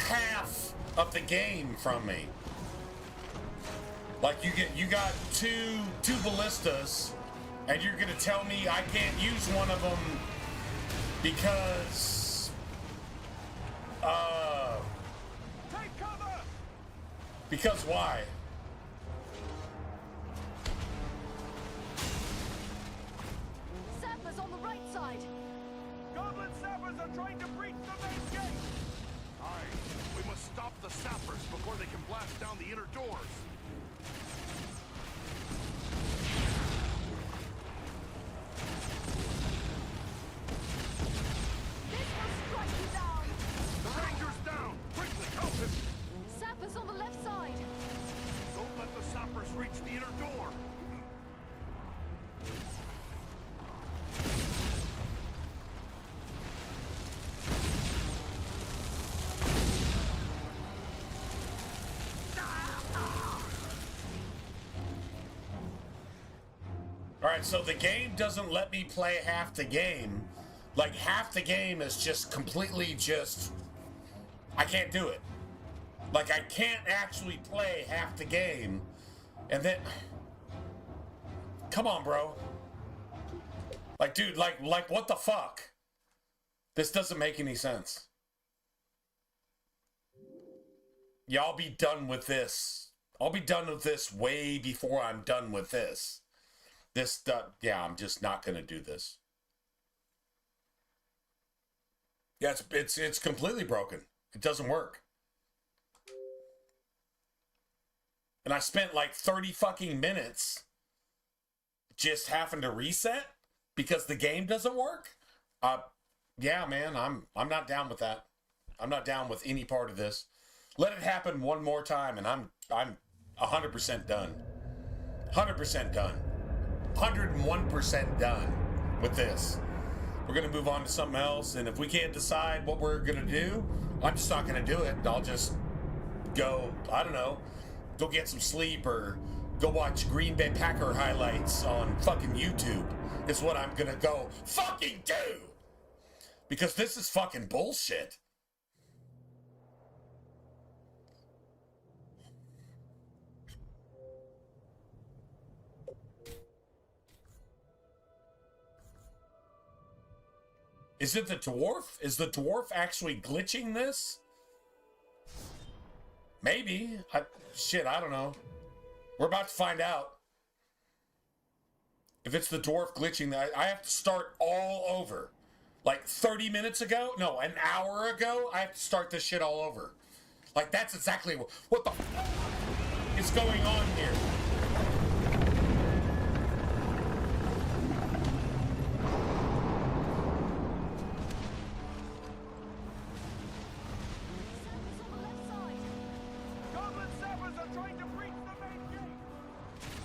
half of the game from me. Like you got two ballistas. And you're gonna tell me I can't use one of them because, Take cover! Because why? Sappers on the right side. Goblin sappers are trying to breach the main gate. Aye, we must stop the sappers before they can blast down the inner doors. Sappers on the left side. Don't let the sappers reach the inner door. All right, so the game doesn't let me play half the game. Like half the game is just completely I can't do it. Like, I can't actually play half the game, and then... Come on, bro. Like, dude, like, what the fuck? This doesn't make any sense. Yeah, I'll be done with this. I'll be done with this way before I'm done with this. This stuff, yeah, I'm just not gonna do this. Yeah, it's completely broken. It doesn't work. And I spent like 30 fucking minutes just having to reset because the game doesn't work. Yeah, man, I'm not down with that. I'm not down with any part of this. Let it happen one more time, and I'm 100% done. 100% done. 101% done with this. We're gonna move on to something else, and if we can't decide what we're gonna do, I'm just not gonna do it. I'll just go, I don't know, go get some sleep or go watch Green Bay Packer highlights on fucking YouTube is what I'm gonna go fucking do. Because this is fucking bullshit. Is it the dwarf? Is the dwarf actually glitching this? Maybe. Shit, I don't know. We're about to find out. If it's the dwarf glitching, I have to start all over. Like 30 minutes ago? No, an hour ago, I have to start this shit all over. Like, that's exactly what the f is going on here. are trying to breach the main gate!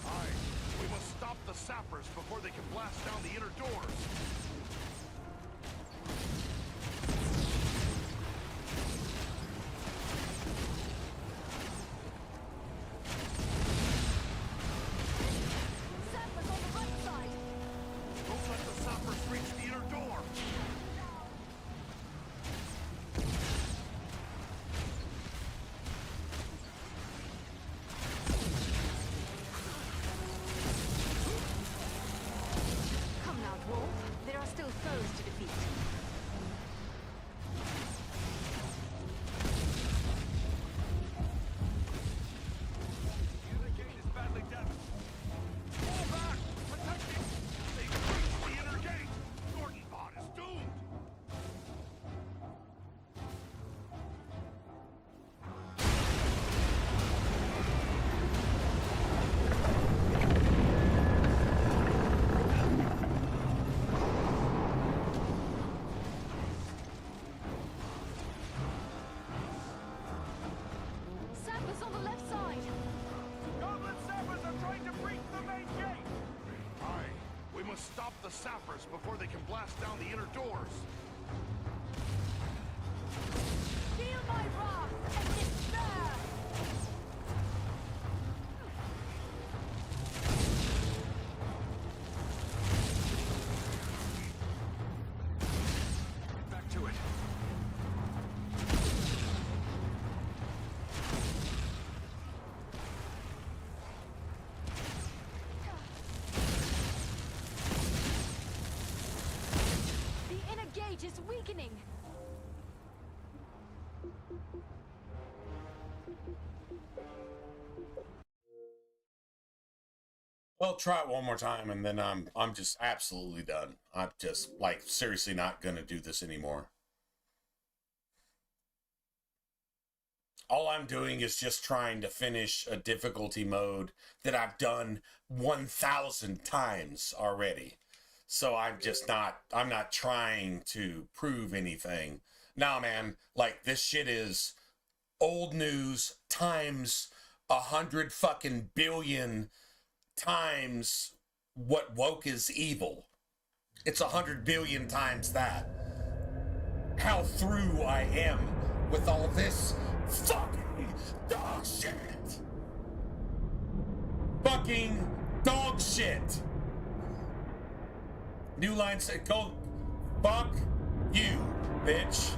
Aye, we must stop the sappers before they can blast down the inner doors. Sappers on the right side! Don't let the sappers reach the inner door! Come now, Dwarf. There are still foes to defeat. The inner gate is badly damaged. Fall back! Protect it! They've breached the inner gate! Gordonbot is doomed! Sappers on the left side! Goblin sappers are trying to breach the main gate! Aye, we must stop the sappers before they can blast down the inner doors. Feel my wrath and despair! Get back to it. The inner gate is weakening! Well, try it one more time, and then I'm just absolutely done. I'm just like seriously not gonna do this anymore. All I'm doing is just trying to finish a difficulty mode that I've done 1,000 times already. So I'm not trying to prove anything. Nah, man, like this shit is old news times 100 fucking billion times what woke is evil. It's 100 billion times that. How through I am with all this fucking dog shit. Fucking dog shit. New line said, go fuck you, bitch.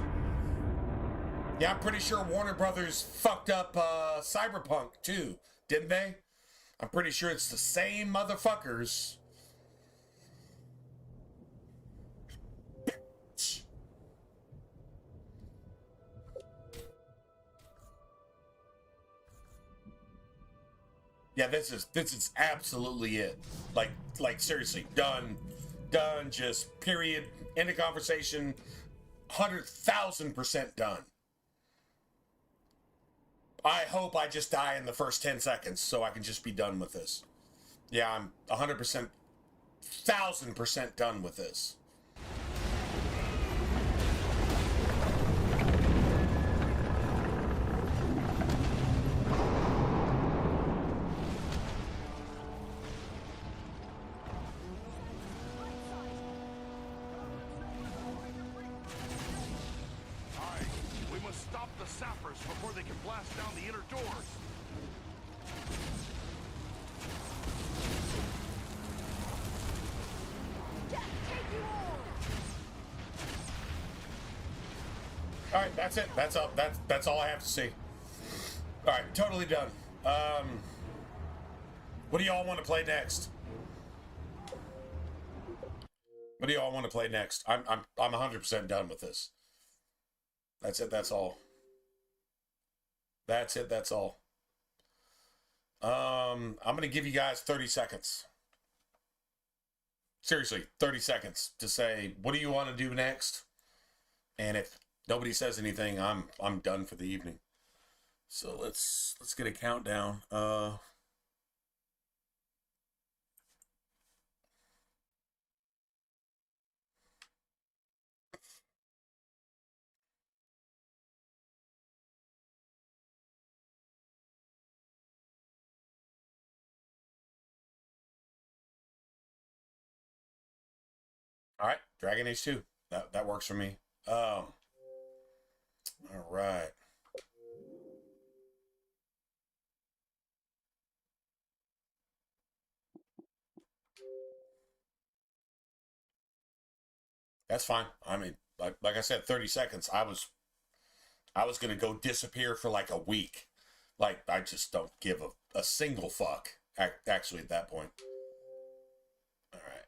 Yeah, I'm pretty sure Warner Brothers fucked up Cyberpunk too, didn't they? I'm pretty sure it's the same motherfuckers. Bitch. Yeah, this is absolutely it. Like seriously, done, just period. End of conversation. 100,000% done. I hope I just die in the first 10 seconds so I can just be done with this. Yeah, I'm 100%, 1,000% done with this. Aye, we must stop the sappers before they can blast down the inner doors. Death take you all! All right, that's it. That's all. That's all I have to say. All right, totally done. What do y'all want to play next? What do y'all want to play next? I'm 100% done with this. That's it. That's all. That's it. That's all. I'm gonna give you guys 30 seconds. Seriously, 30 seconds to say what do you want to do next? And if nobody says anything, I'm done for the evening. So let's get a countdown. All right, Dragon Age 2. That works for me. All right. That's fine. I mean, like I said, 30 seconds. I was gonna go disappear for like a week. Like I just don't give a single fuck. Actually, at that point. All right.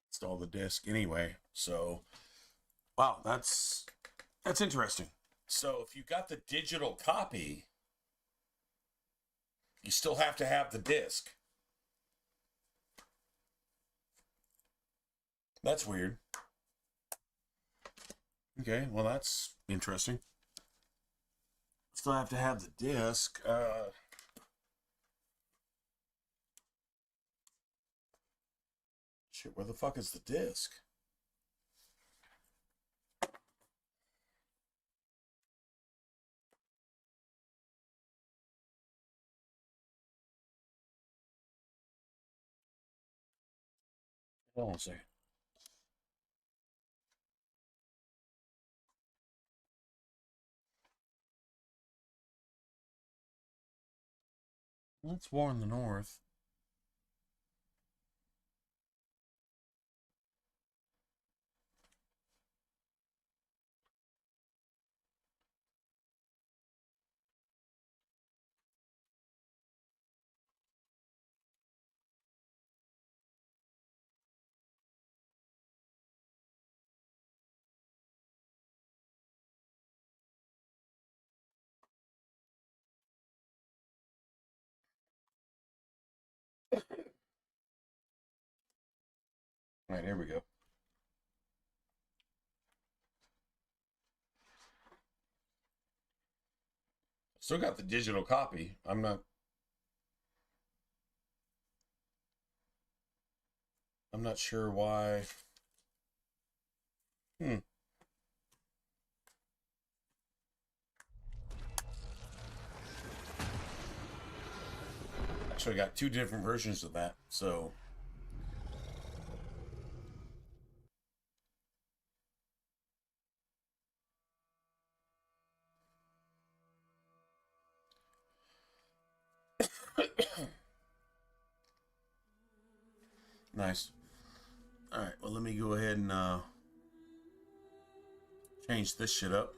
Install the disc anyway. So, wow, that's interesting. So if you got the digital copy, you still have to have the disc. That's weird. Okay, well that's interesting. Still have to have the disc. Shit, where the fuck is the disc? Hold on a second. Let's warn the North. All right, here we go. Still got the digital copy. I'm not sure why. Actually, I got two different versions of that. So nice. All right, well, let me go ahead and change this shit up.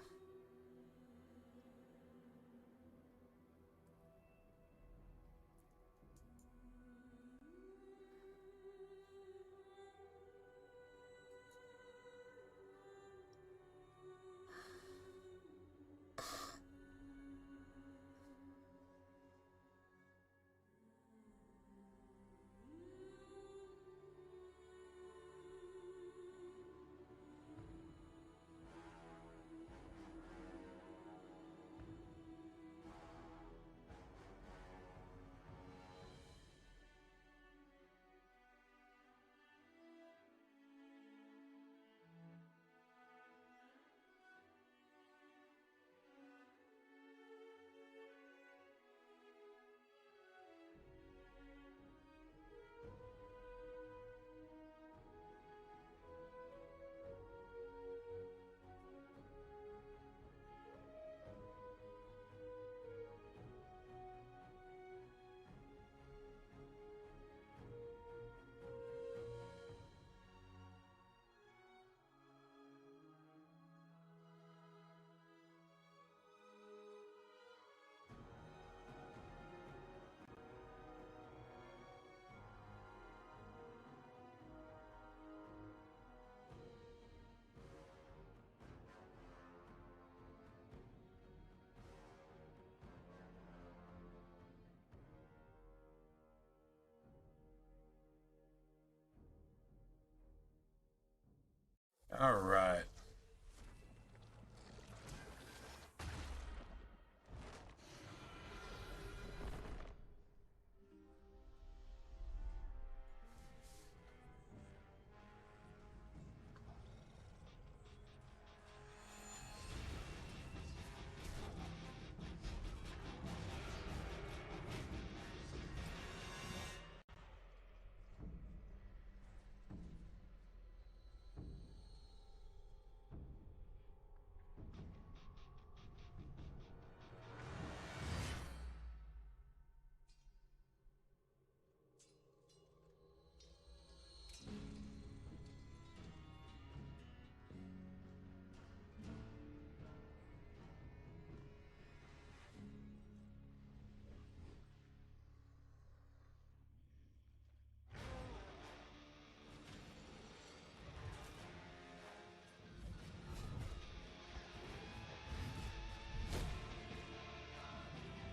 All right.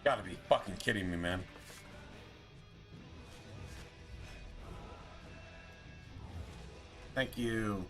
Gotta be fucking kidding me, man. Thank you.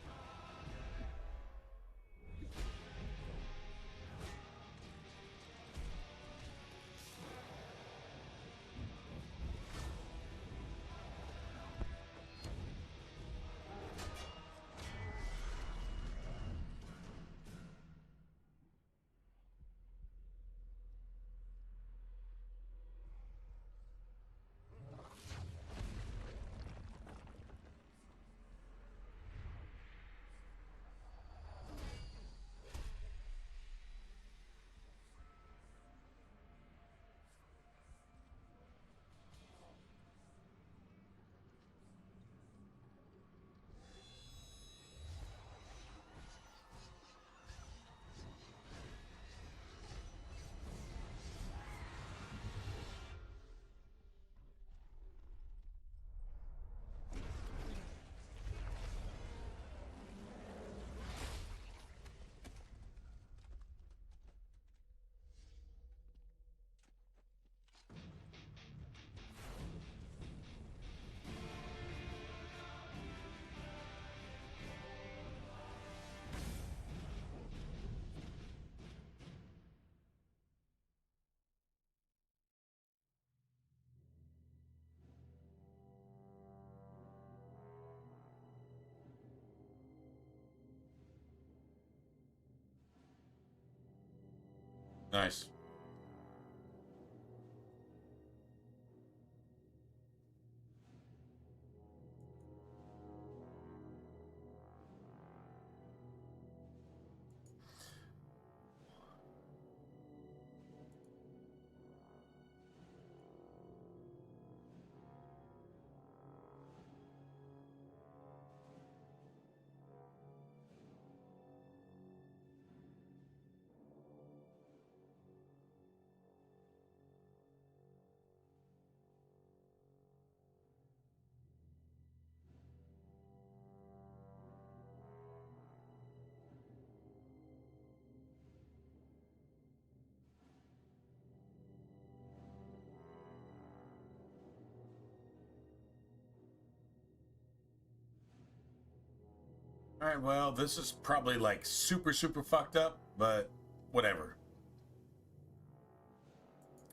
Nice. All right, well, this is probably like super fucked up, but whatever.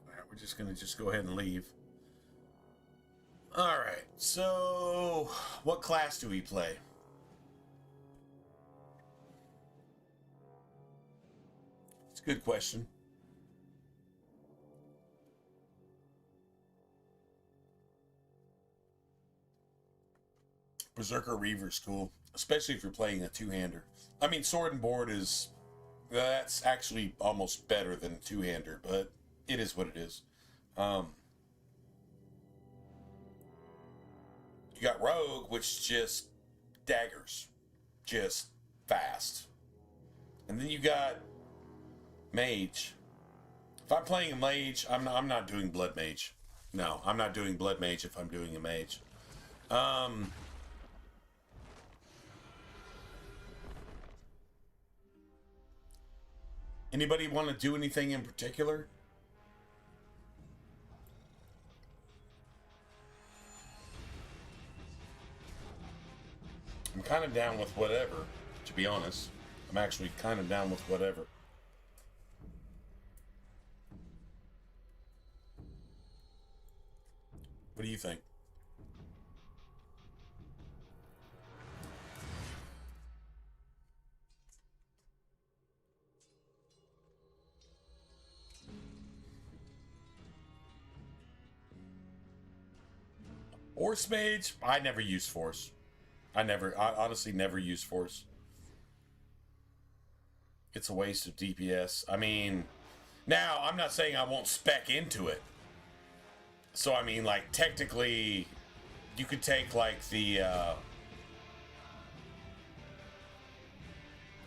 All right, we're just gonna go ahead and leave. All right, so what class do we play? It's a good question. Berserker Reaver's cool, especially if you're playing a two-hander. I mean, sword and board that's actually almost better than two-hander, but it is what it is. You got Rogue, which just daggers, just fast. And then you got Mage. If I'm playing a Mage, I'm not doing Blood Mage. No, I'm not doing Blood Mage if I'm doing a Mage. Anybody want to do anything in particular? I'm kind of down with whatever, to be honest. I'm actually kind of down with whatever. What do you think? Force Mage? I never use Force. I honestly never use Force. It's a waste of DPS. I mean, now, I'm not saying I won't spec into it. So, I mean, like, technically, you could take, like, the,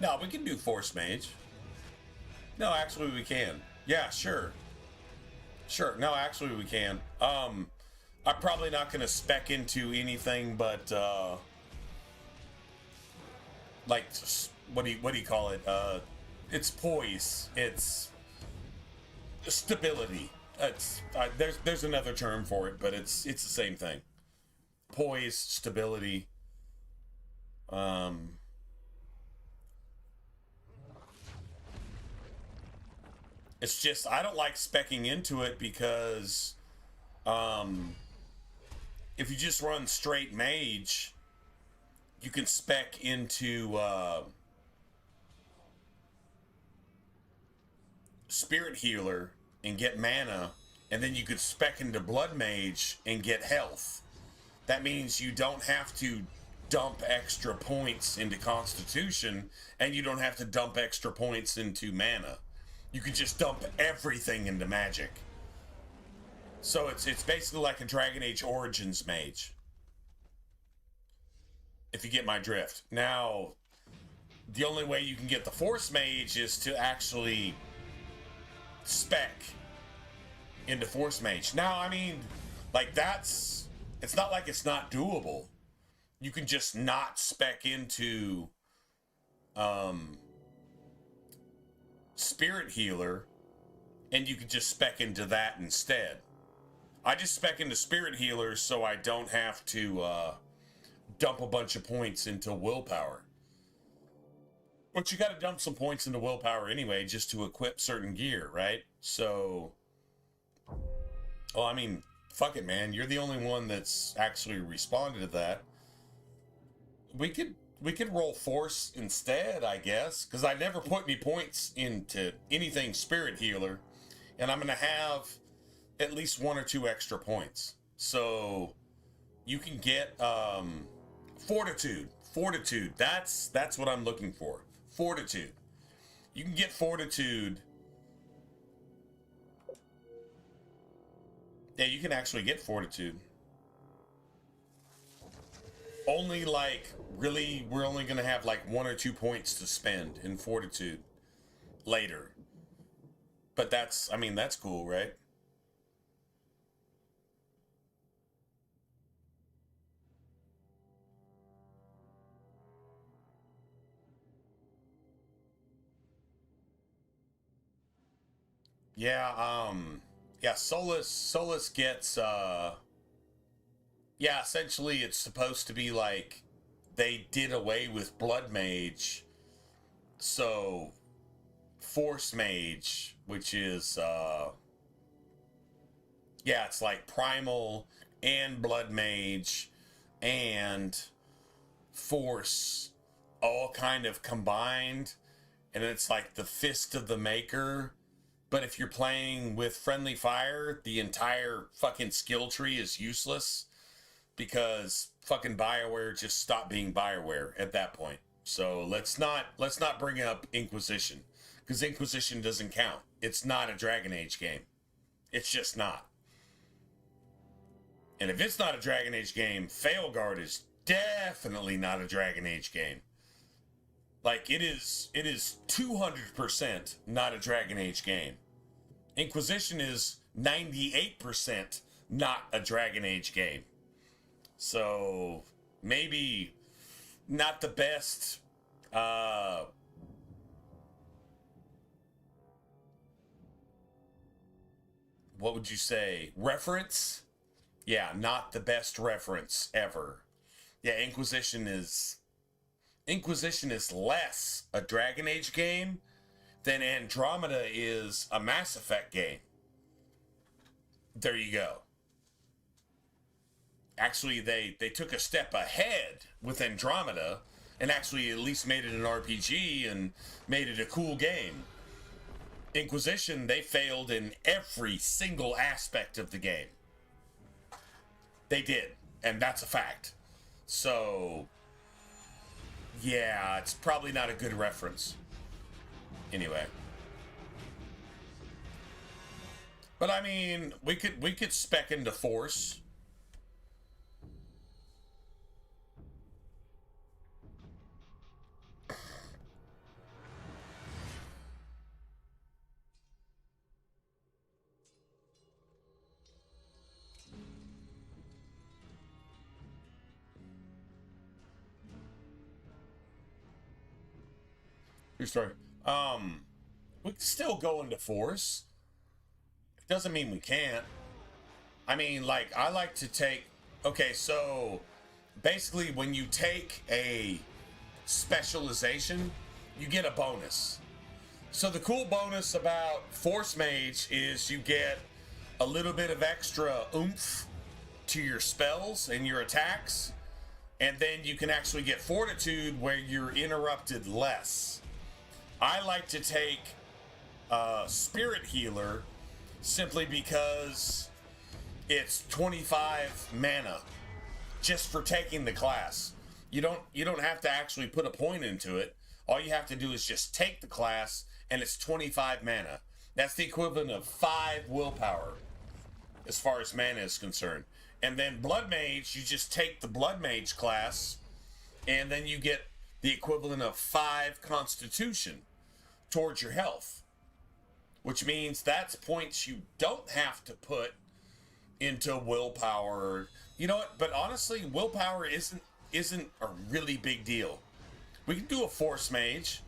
No, we can do Force Mage. No, actually, we can. Yeah, sure. Sure. No, actually, we can. I'm probably not going to spec into anything but, like, what do you call it? It's poise. It's stability. It's there's another term for it, but it's the same thing. Poise, stability. It's just I don't like speccing into it because if you just run straight mage, you can spec into spirit healer and get mana, and then you could spec into blood mage and get health. That means you don't have to dump extra points into constitution, and you don't have to dump extra points into mana. You can just dump everything into magic. So it's basically like a Dragon Age Origins mage, if you get my drift. Now, the only way you can get the Force Mage is to actually spec into Force Mage. Now, I mean, like it's not like it's not doable. You can just not spec into Spirit Healer, and you can just spec into that instead. I just spec into Spirit Healer so I don't have to dump a bunch of points into Willpower. But you got to dump some points into Willpower anyway just to equip certain gear, right? So, well, I mean, fuck it, man. You're the only one that's actually responded to that. We could roll Force instead, I guess, because I never put any points into anything Spirit Healer, and I'm going to have at least 1 or 2 extra points. So you can get Fortitude. That's what I'm looking for. Fortitude. You can get Fortitude. Yeah, you can actually get Fortitude. Only really, we're only going to have 1 or 2 points to spend in Fortitude later. But that's cool, right? Yeah, Solus gets, yeah, essentially it's supposed to be like they did away with Blood Mage, so Force Mage, which is, yeah, it's like Primal and Blood Mage and Force all kind of combined, and it's like the Fist of the Maker. But if you're playing with Friendly Fire, the entire fucking skill tree is useless because fucking BioWare just stopped being BioWare at that point. So let's not bring up Inquisition, because Inquisition doesn't count. It's not a Dragon Age game. It's just not. And if it's not a Dragon Age game, Failguard is definitely not a Dragon Age game. Like, it is 200% not a Dragon Age game. Inquisition is 98% not a Dragon Age game. So, maybe not the best, what would you say? Reference? Yeah, not the best reference ever. Yeah, Inquisition is less a Dragon Age game than Andromeda is a Mass Effect game. There you go. Actually, they took a step ahead with Andromeda and actually at least made it an RPG and made it a cool game. Inquisition, they failed in every single aspect of the game. They did, and that's a fact. So, yeah, it's probably not a good reference. Anyway. But I mean, we could spec into Force. Your story. We can still go into Force. Doesn't mean we can't. I mean, like, I like to take... Okay, so basically when you take a specialization, you get a bonus. So the cool bonus about Force Mage is you get a little bit of extra oomph to your spells and your attacks, and then you can actually get Fortitude where you're interrupted less. I like to take Spirit Healer simply because it's 25 mana just for taking the class. You don't have to actually put a point into it. All you have to do is just take the class, and it's 25 mana. That's the equivalent of 5 willpower as far as mana is concerned. And then Blood Mage, you just take the Blood Mage class, and then you get the equivalent of 5 Constitution towards your health, which means that's points you don't have to put into willpower. You know what? But honestly, willpower isn't a really big deal. We can do a Force Mage,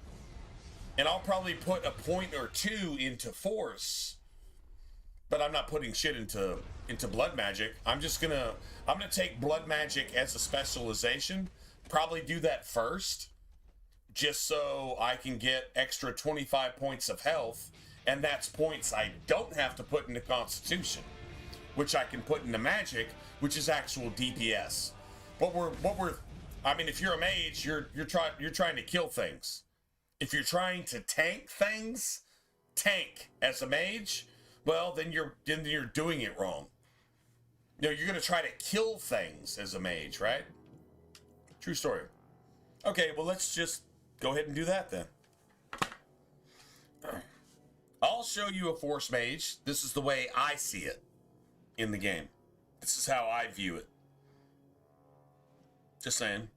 and I'll probably put a point or 2 into Force, but I'm not putting shit into Blood Magic. I'm gonna take Blood Magic as a specialization. Probably do that first, just so I can get extra 25 points of health, and that's points I don't have to put into Constitution, which I can put into Magic, which is actual DPS. I mean, if you're a mage, you're trying to kill things. If you're trying to tank things, as a mage, well, then you're doing it wrong. You know, you're gonna try to kill things as a mage, right? True story. Okay, well, let's just go ahead and do that then. I'll show you a Force Mage. This is the way I see it in the game. This is how I view it. Just saying.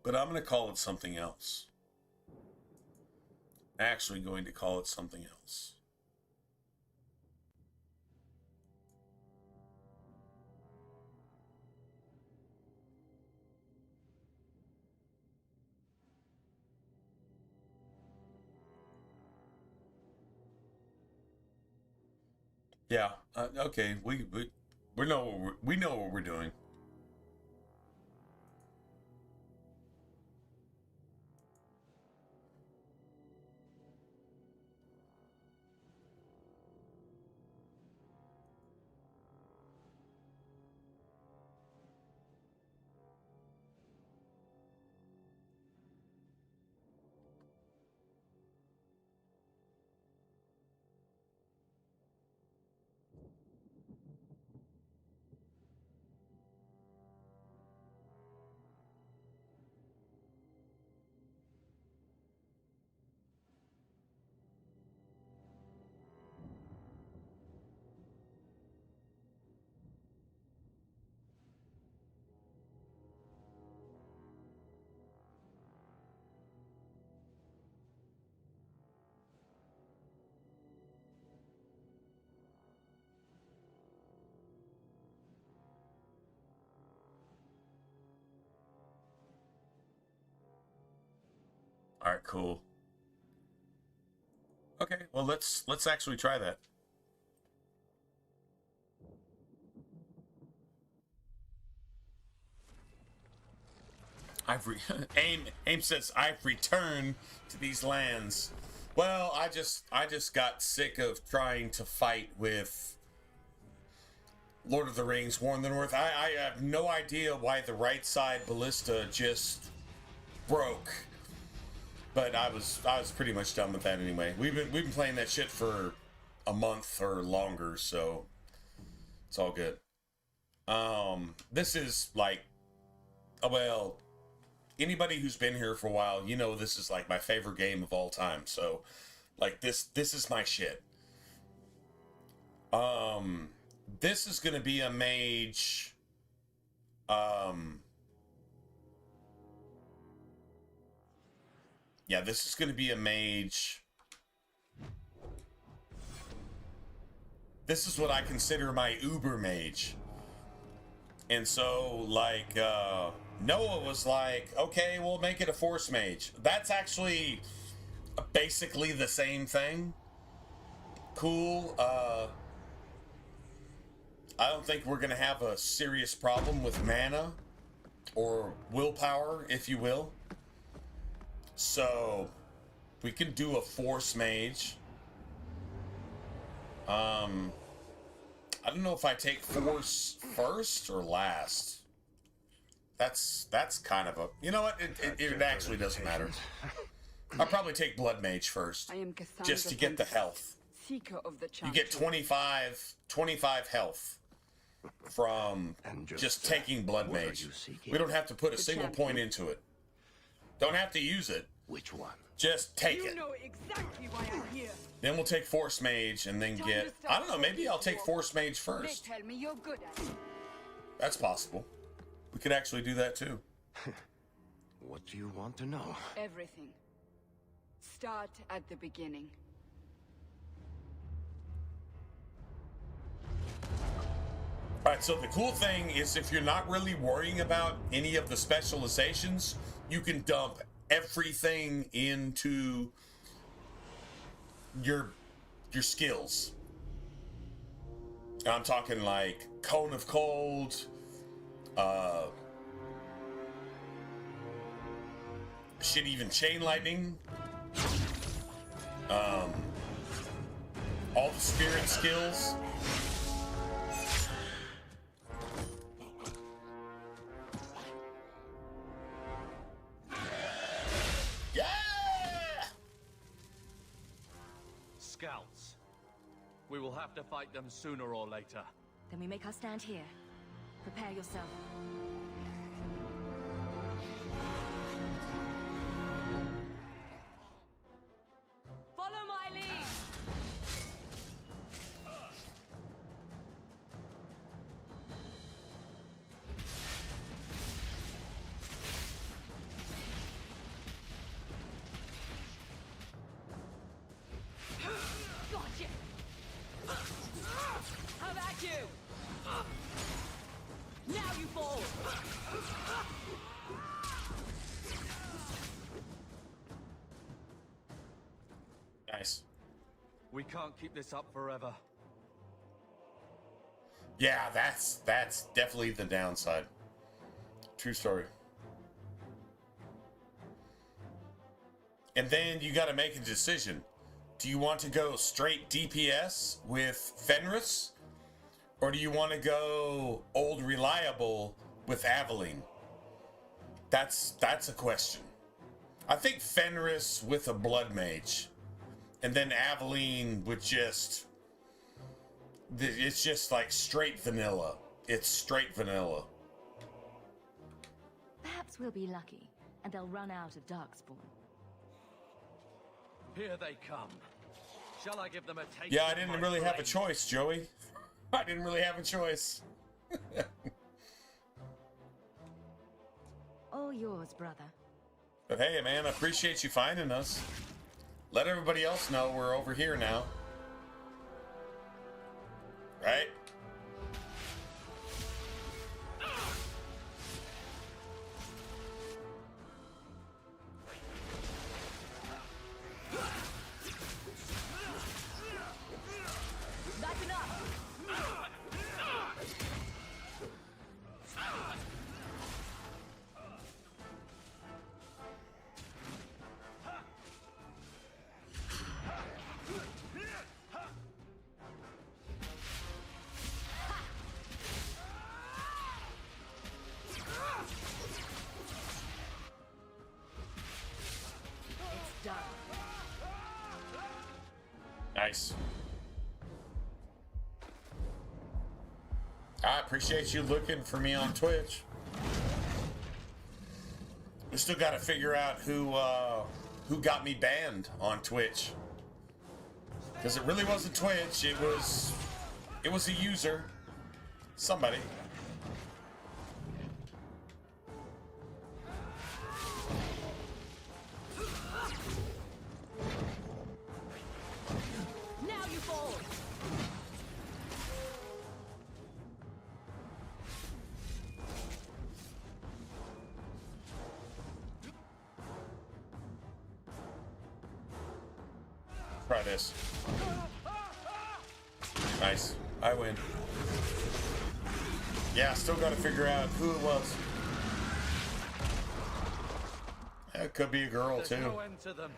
But I'm going to call it something else. Actually going to call it something else. Yeah. Okay. We know what we're doing. All right, cool. Okay, well let's actually try that. Aim says I've returned to these lands. Well, I just got sick of trying to fight with Lord of the Rings, War in the North. I have no idea why the right side ballista just broke. But I was pretty much done with that anyway. We've been playing that shit for a month or longer, so it's all good. This is like, well, anybody who's been here for a while, you know this is like my favorite game of all time. So, like this is my shit. This is gonna be a mage. Yeah, this is going to be a mage. This is what I consider my uber mage. And so, like, Noah was like, okay, we'll make it a Force Mage. That's actually basically the same thing. Cool. I don't think we're gonna have a serious problem with mana or willpower, if you will. So we can do a Force Mage. I don't know if I take Force first or last. That's kind of a... You know what? It actually doesn't matter. I'll probably take Blood Mage first. I am Cassandra, just to get the health. Seeker of the You get 25 health from just taking Blood Mage. We don't have to put a single point into it. Don't have to use it. Which one? Just take You it. know exactly why I'm here. Then we'll take Force Mage and then get... I don't know, maybe I'll take Force Mage first. They tell me you're good at it. That's possible. We could actually do that too. What do you want to know? Everything. Start at the beginning. Alright, so the cool thing is if you're not really worrying about any of the specializations, you can dump everything into your skills. I'm talking like Cone of Cold, shit, even Chain Lightning, all the spirit skills. Yeah! Scouts. We will have to fight them sooner or later. Then we make our stand here. Prepare yourself. Follow my lead. Gotcha. How about you? Now you fall. Nice. We can't keep this up forever. Yeah, that's definitely the downside. True story. And then you got to make a decision. Do you want to go straight DPS with Fenris? Or do you want to go old reliable with Aveline? That's a question. I think Fenris with a Blood Mage. And then Aveline with just... It's just like straight vanilla. It's straight vanilla. Perhaps we'll be lucky, and they'll run out of Darkspawn. Here they come. Shall I give them a taste? Yeah, I of didn't my really have a blade? choice, Joey. I didn't really have a choice. All yours, brother. But hey, man, I appreciate you finding us. Let everybody else know we're over here now. Right? That's enough. It's done. Nice. I appreciate you looking for me on Twitch. We still got to figure out who got me banned on Twitch. Because it really wasn't Twitch. It was a user. Somebody. Now you fall. try this. Nice. I win. Yeah, still got to figure out who it was. It could be a girl, There's too. no end to them.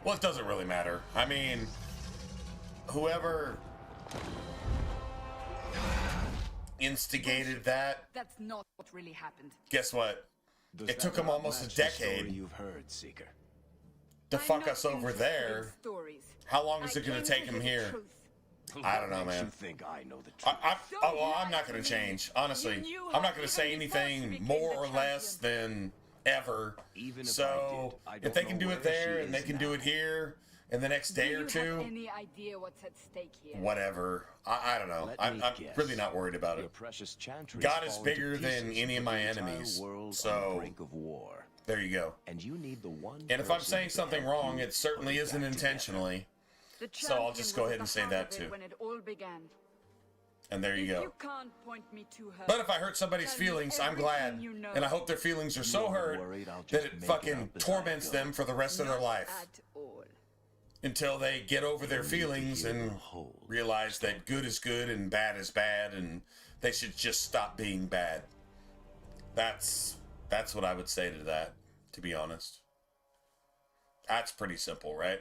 Well, it doesn't really matter. I mean, whoever instigated that, That's not what really happened. guess what? It took them almost a decade You've heard, Seeker. to fuck us over there. How long is it going to take them here? I don't know, man. You think I know the truth? I'm not going to change. Honestly, I'm not going to say anything more or less than ever. So if they can do it there and they can do it here in the next day or two, Any idea what's at stake here? whatever. I don't know. I'm really not worried about it. God is bigger than any of my enemies. So there you go. And you need the one. And if I'm saying something wrong, it certainly isn't intentionally. So I'll just go ahead and say that too. When it all began. And there you go. You can't point me to her. But if I hurt somebody's feelings, I'm glad. And I hope their feelings are so hurt that it fucking torments them for the rest of their life. Until they get over their feelings and realize that good is good and bad is bad and they should just stop being bad. That's what I would say to that, to be honest. That's pretty simple, right?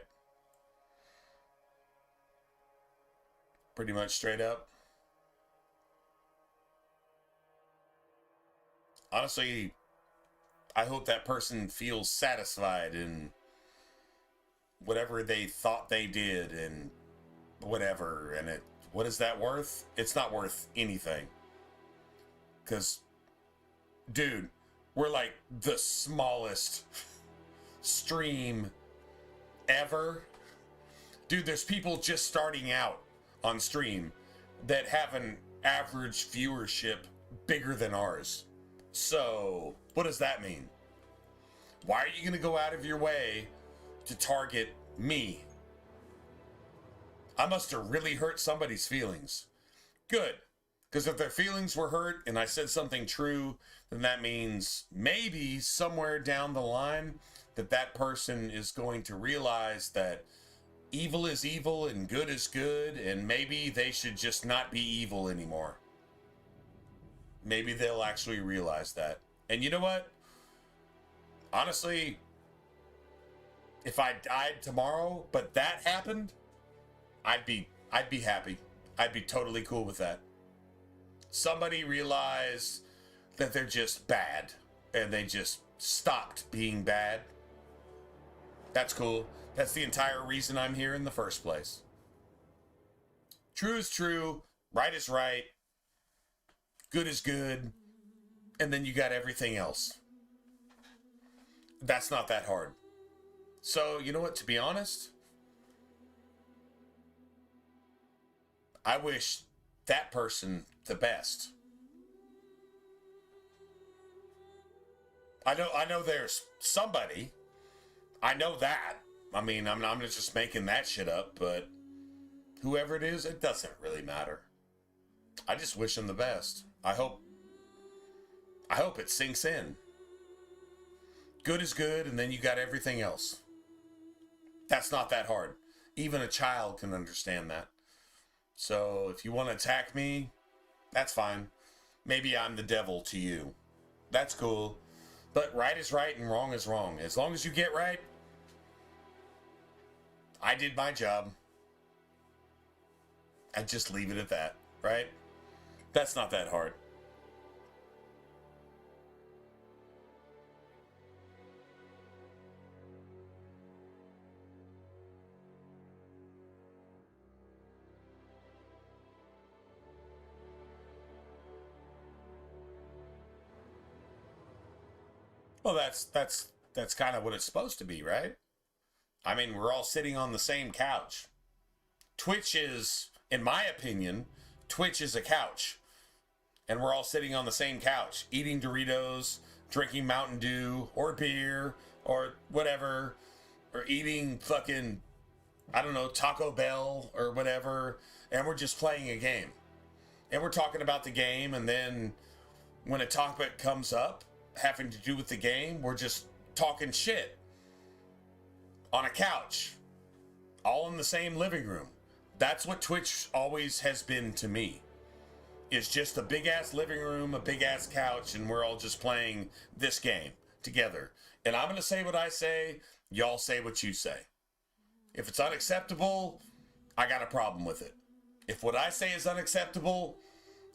Pretty much straight up. Honestly, I hope that person feels satisfied in whatever they thought they did and whatever. And what is that worth? It's not worth anything. Because, dude, we're like the smallest stream ever. Dude, there's people just starting out on stream that have an average viewership bigger than ours. So, what does that mean? Why are you going to go out of your way to target me? I must have really hurt somebody's feelings. Good. Because if their feelings were hurt and I said something true, then that means maybe somewhere down the line that person is going to realize that evil is evil and good is good, and maybe they should just not be evil anymore. Maybe they'll actually realize that. And you know what? Honestly, if I died tomorrow, but that happened, I'd be happy. I'd be totally cool with that. Somebody realized that they're just bad and they just stopped being bad. That's cool. That's the entire reason I'm here in the first place. True is true, right is right, good is good, and then you got everything else. That's not that hard. So, you know what, to be honest, I wish that person the best. I know there's somebody. I know that. I mean, I'm just making that shit up, but whoever it is, it doesn't really matter. I just wish them the best. I hope it sinks in. Good is good, and then you got everything else. That's not that hard. Even a child can understand that. So if you want to attack me, that's fine. Maybe I'm the devil to you. That's cool. But right is right and wrong is wrong. As long as you get right, I did my job. I'd just leave it at that, right? That's not that hard. Well, that's kind of what it's supposed to be, right? I mean, we're all sitting on the same couch. Twitch is, in my opinion, Twitch is a couch. And we're all sitting on the same couch, eating Doritos, drinking Mountain Dew, or beer, or whatever, or eating fucking I don't know, Taco Bell or whatever, and we're just playing a game. And we're talking about the game, and then when a topic comes up having to do with the game, we're just talking shit on a couch, all in the same living room. That's what Twitch always has been to me. It's just a big ass living room, a big ass couch, and we're all just playing this game together. And I'm gonna say what I say, y'all say what you say. If it's unacceptable, I got a problem with it. If what I say is unacceptable,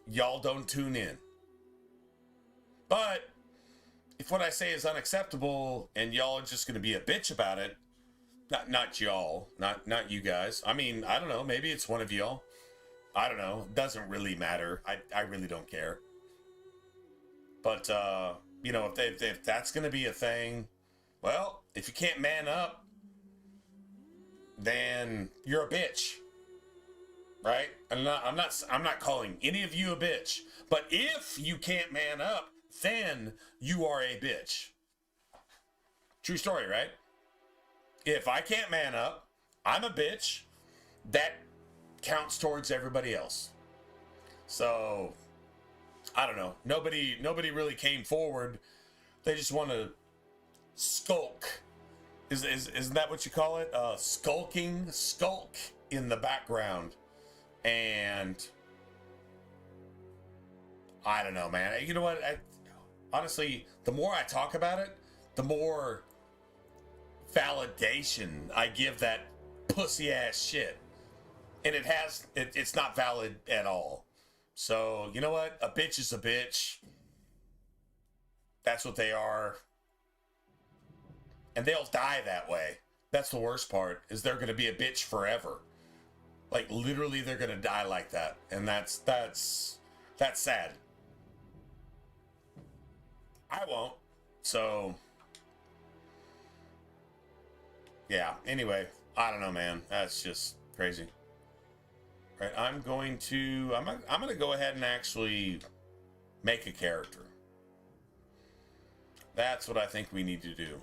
y'all don't tune in. But if what I say is unacceptable and y'all are just gonna be a bitch about it, not y'all, not you guys. I mean, I don't know, maybe it's one of y'all. I don't know. It doesn't really matter. I really don't care. But, you know, if that's going to be a thing, well, if you can't man up, then you're a bitch. Right? I'm not calling any of you a bitch. But if you can't man up, then you are a bitch. True story, right? If I can't man up, I'm a bitch. That counts towards everybody else. So I don't know. Nobody really came forward. They just want to skulk. Isn't that what you call it? Skulking, skulk in the background. And I don't know, man. You know what? Honestly, the more I talk about it, the more validation I give that pussy ass shit. And it's not valid at all. So, you know what? A bitch is a bitch. That's what they are. And they'll die that way. That's the worst part, is they're going to be a bitch forever. Like, literally, they're going to die like that. And that's sad. I won't. So, yeah. Anyway, I don't know, man. That's just crazy. Right, I'm going to go ahead and actually make a character. That's what I think we need to do.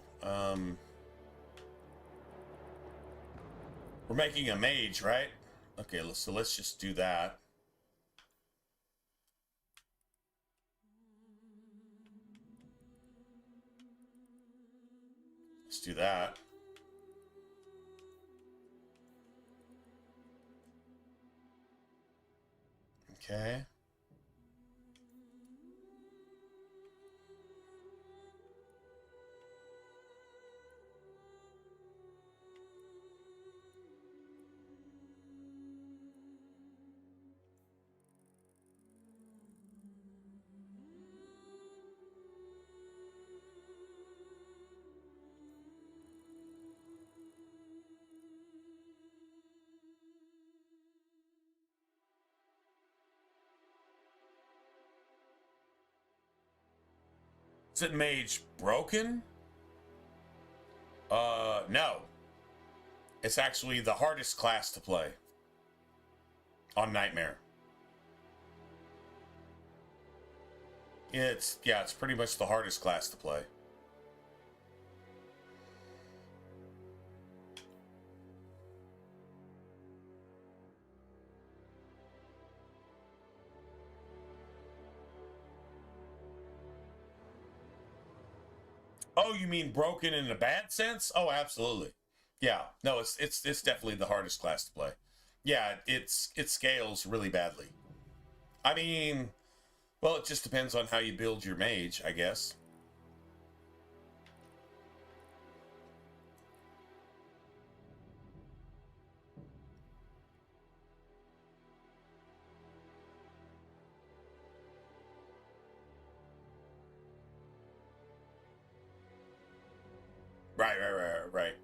We're making a mage, right? Okay, so let's just do that. Let's do that. Okay. Is it Mage broken? No. It's actually the hardest class to play on Nightmare. It's pretty much the hardest class to play. Oh, you mean broken in a bad sense? Oh, absolutely. Yeah. No, it's definitely the hardest class to play. Yeah, it scales really badly. I mean, well, it just depends on how you build your mage, I guess.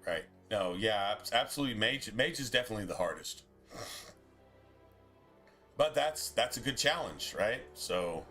Right. No, yeah, absolutely. Mage is definitely the hardest. But that's a good challenge, right? So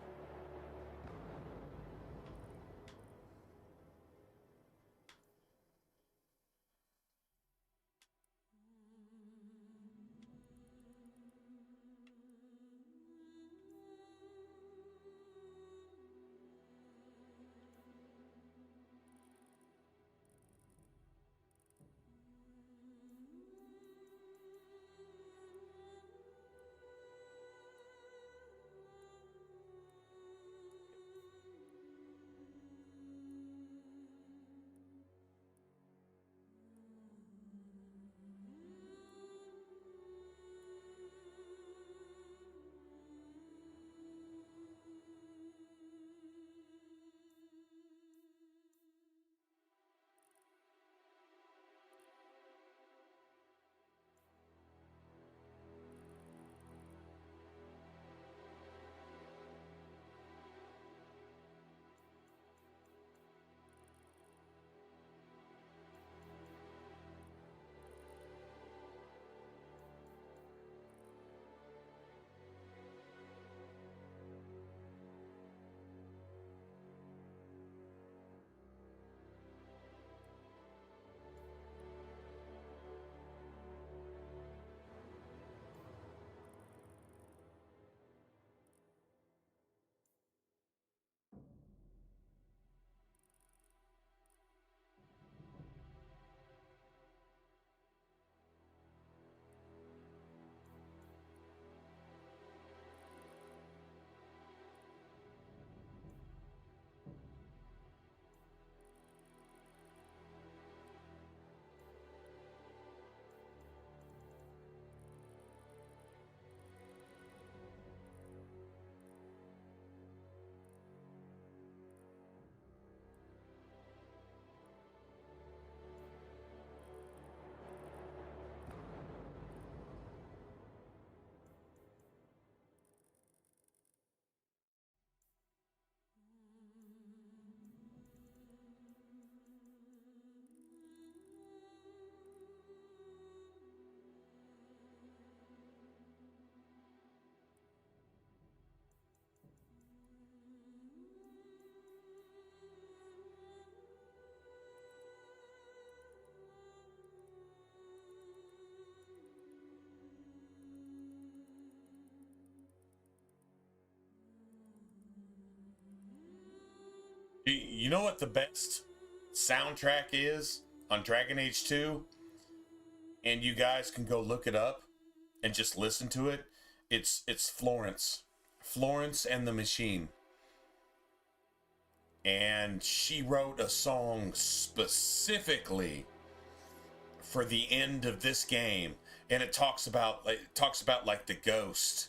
you know what the best soundtrack is on Dragon Age 2? And you guys can go look it up and just listen to it. It's Florence. Florence and the Machine. And she wrote a song specifically for the end of this game. And it talks about like the ghost.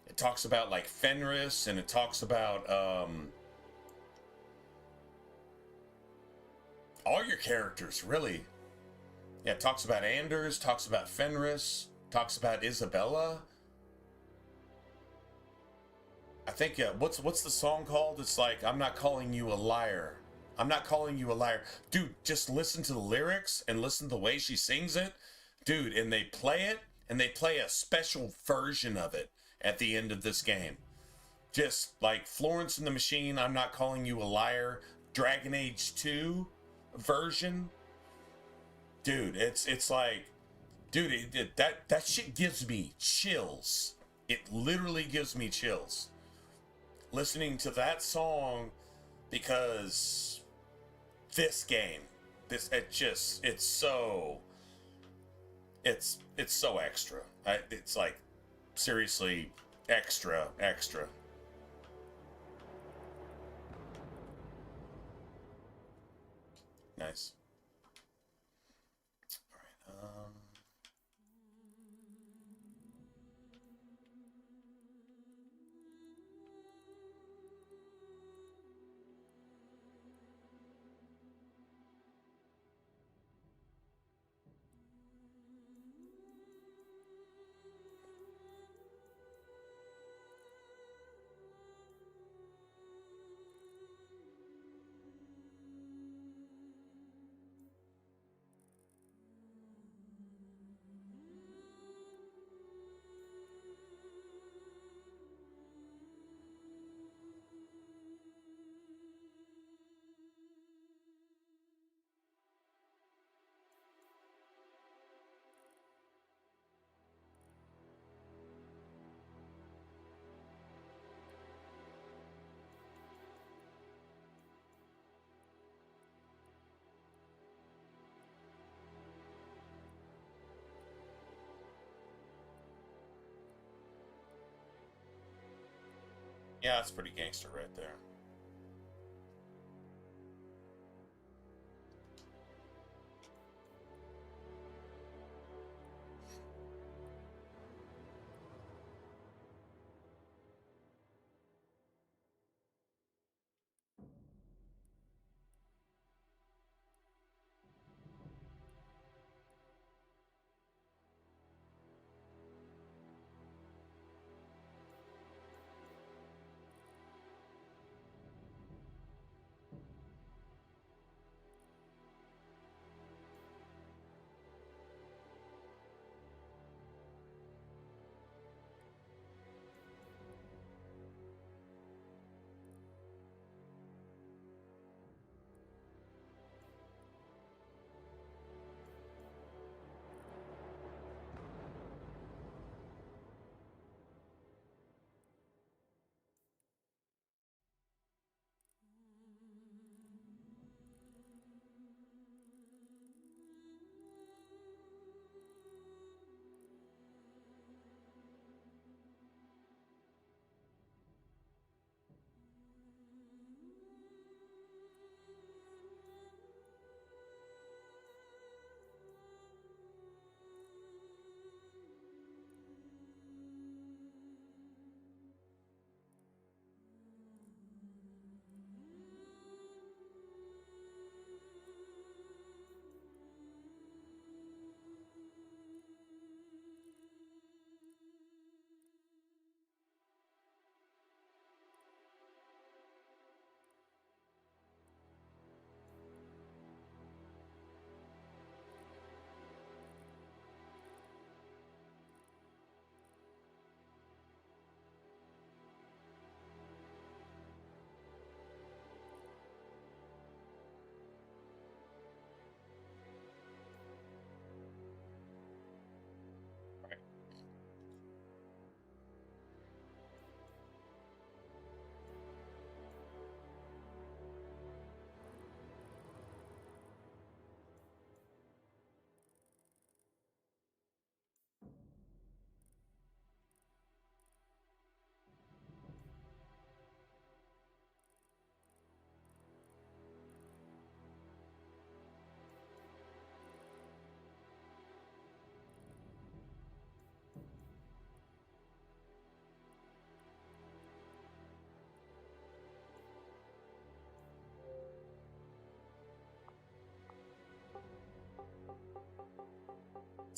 It talks about like Fenris, and it talks about all your characters, really. Yeah, it talks about Anders, talks about Fenris, talks about Isabella. I think what's the song called? It's like, I'm not calling you a liar. I'm not calling you a liar. Dude, just listen to the lyrics and listen to the way she sings it. Dude, and they play it, and they play a special version of it at the end of this game. Just like Florence and the Machine, I'm not calling you a liar, Dragon Age 2 version. Dude, it's like, dude, that shit gives me chills. It literally gives me chills listening to that song, because this game, it's so extra. It's like seriously extra. Nice. Yeah, that's pretty gangster right there.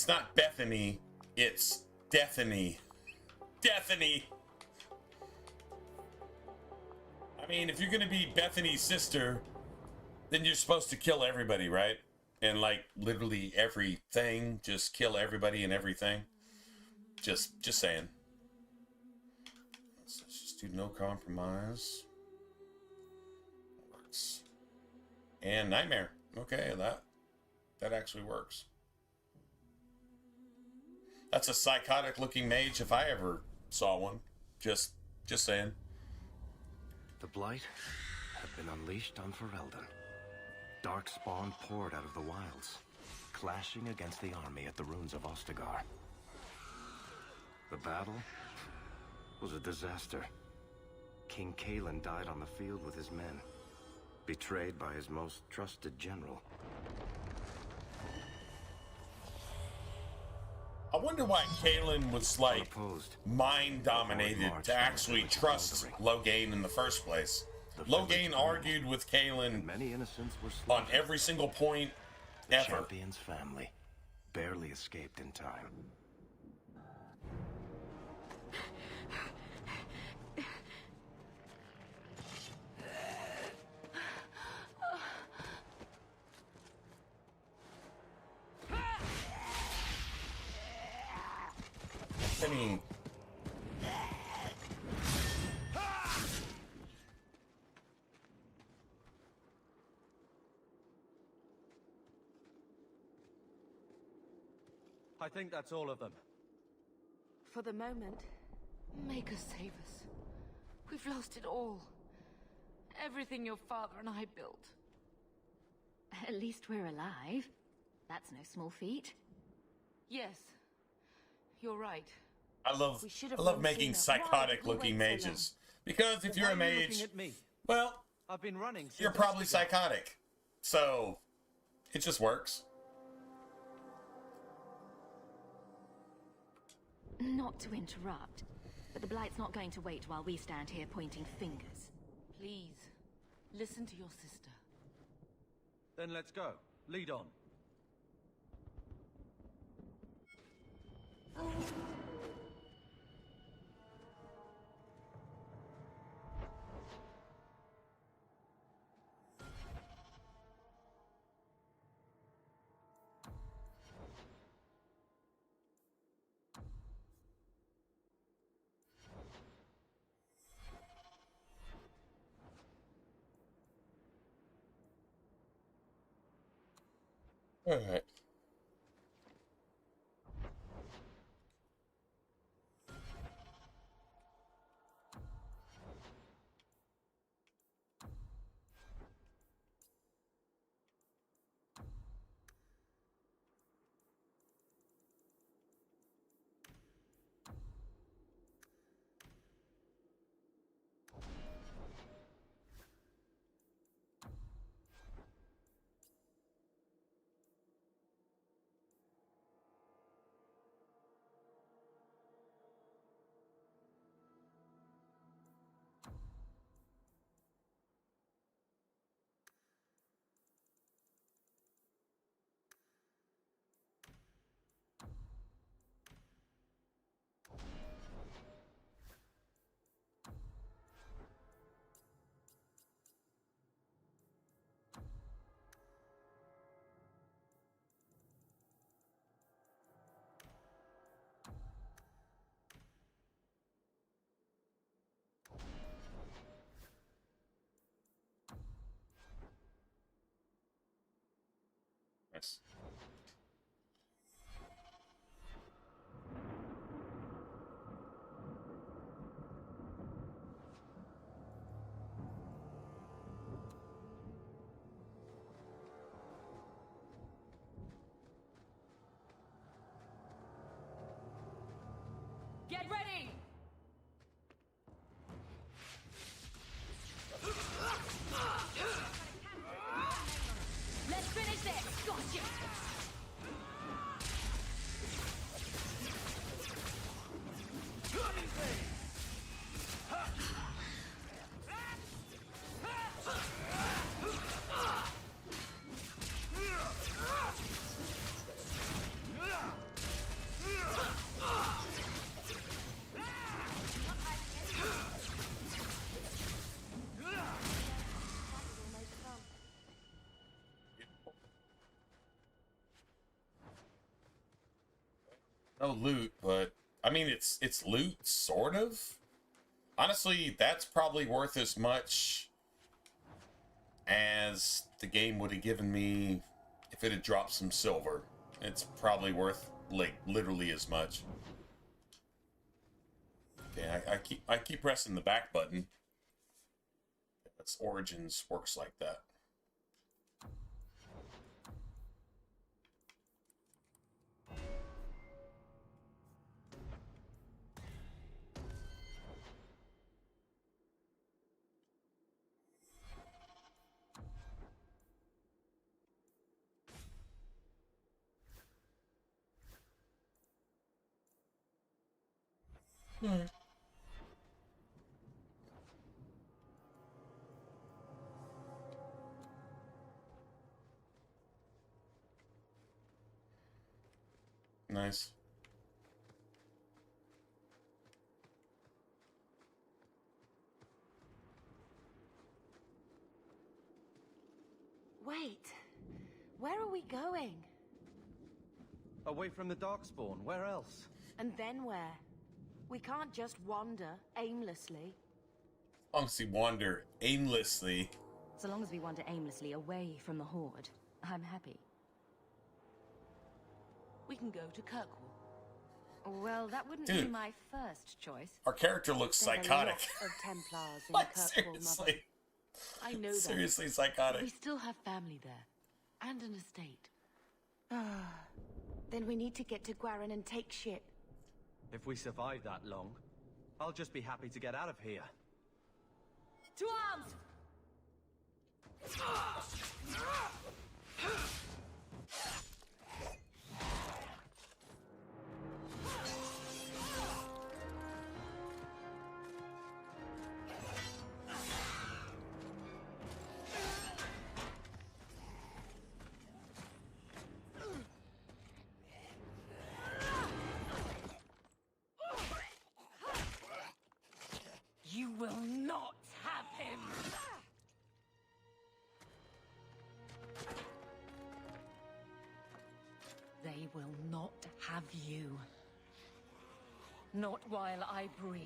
not Bethany, it's Deathany. Deathany! I mean, if you're gonna be Bethany's sister, then you're supposed to kill everybody, right? And like literally everything, just kill everybody and everything. Just saying. Let's just do no compromise. Works. And Nightmare. Okay, that actually works. That's a psychotic looking mage if I ever saw one. Just saying. The Blight have been unleashed on Ferelden. Darkspawn poured out of the wilds, clashing against the army at the ruins of Ostagar. The battle was a disaster. King Kalen died on the field with his men, betrayed by his most trusted general. I wonder why Kalen was like mind dominated to actually trust Loghain in the first place. Loghain argued with Kalen on every single point ever. The champion's family barely escaped in time. I mean, I think that's all of them. For the moment, make us save us. We've lost it all. Everything your father and I built. At least we're alive. That's no small feat. Yes, you're right. I love making psychotic looking mages. Because if you're a mage, well, I've been running. You're probably psychotic. So it just works. Not to interrupt, but the Blight's not going to wait while we stand here pointing fingers. Please, listen to your sister. Then let's go. Lead on. All right. No loot, but I mean it's loot, sort of. Honestly, that's probably worth as much as the game would have given me if it had dropped some silver. It's probably worth like literally as much. Okay, I keep pressing the back button. That's Origins works like that. Nice. Wait. Where are we going? Away from the Darkspawn, where else? And then where? We can't just wander aimlessly. Honestly, wander aimlessly. So long as we wander aimlessly away from the Horde, I'm happy. We can go to Kirkwall. Well, that wouldn't Dude, be my first choice. Our character looks There's psychotic. a lot of Templars in Like, Kirkwall, Mother. seriously. I know that. Seriously psychotic. We still have family there. And an estate. Then we need to get to Gwaran and take ship. If we survive that long, I'll just be happy to get out of here. To arms! You will not have him! They will not have you. Not while I breathe.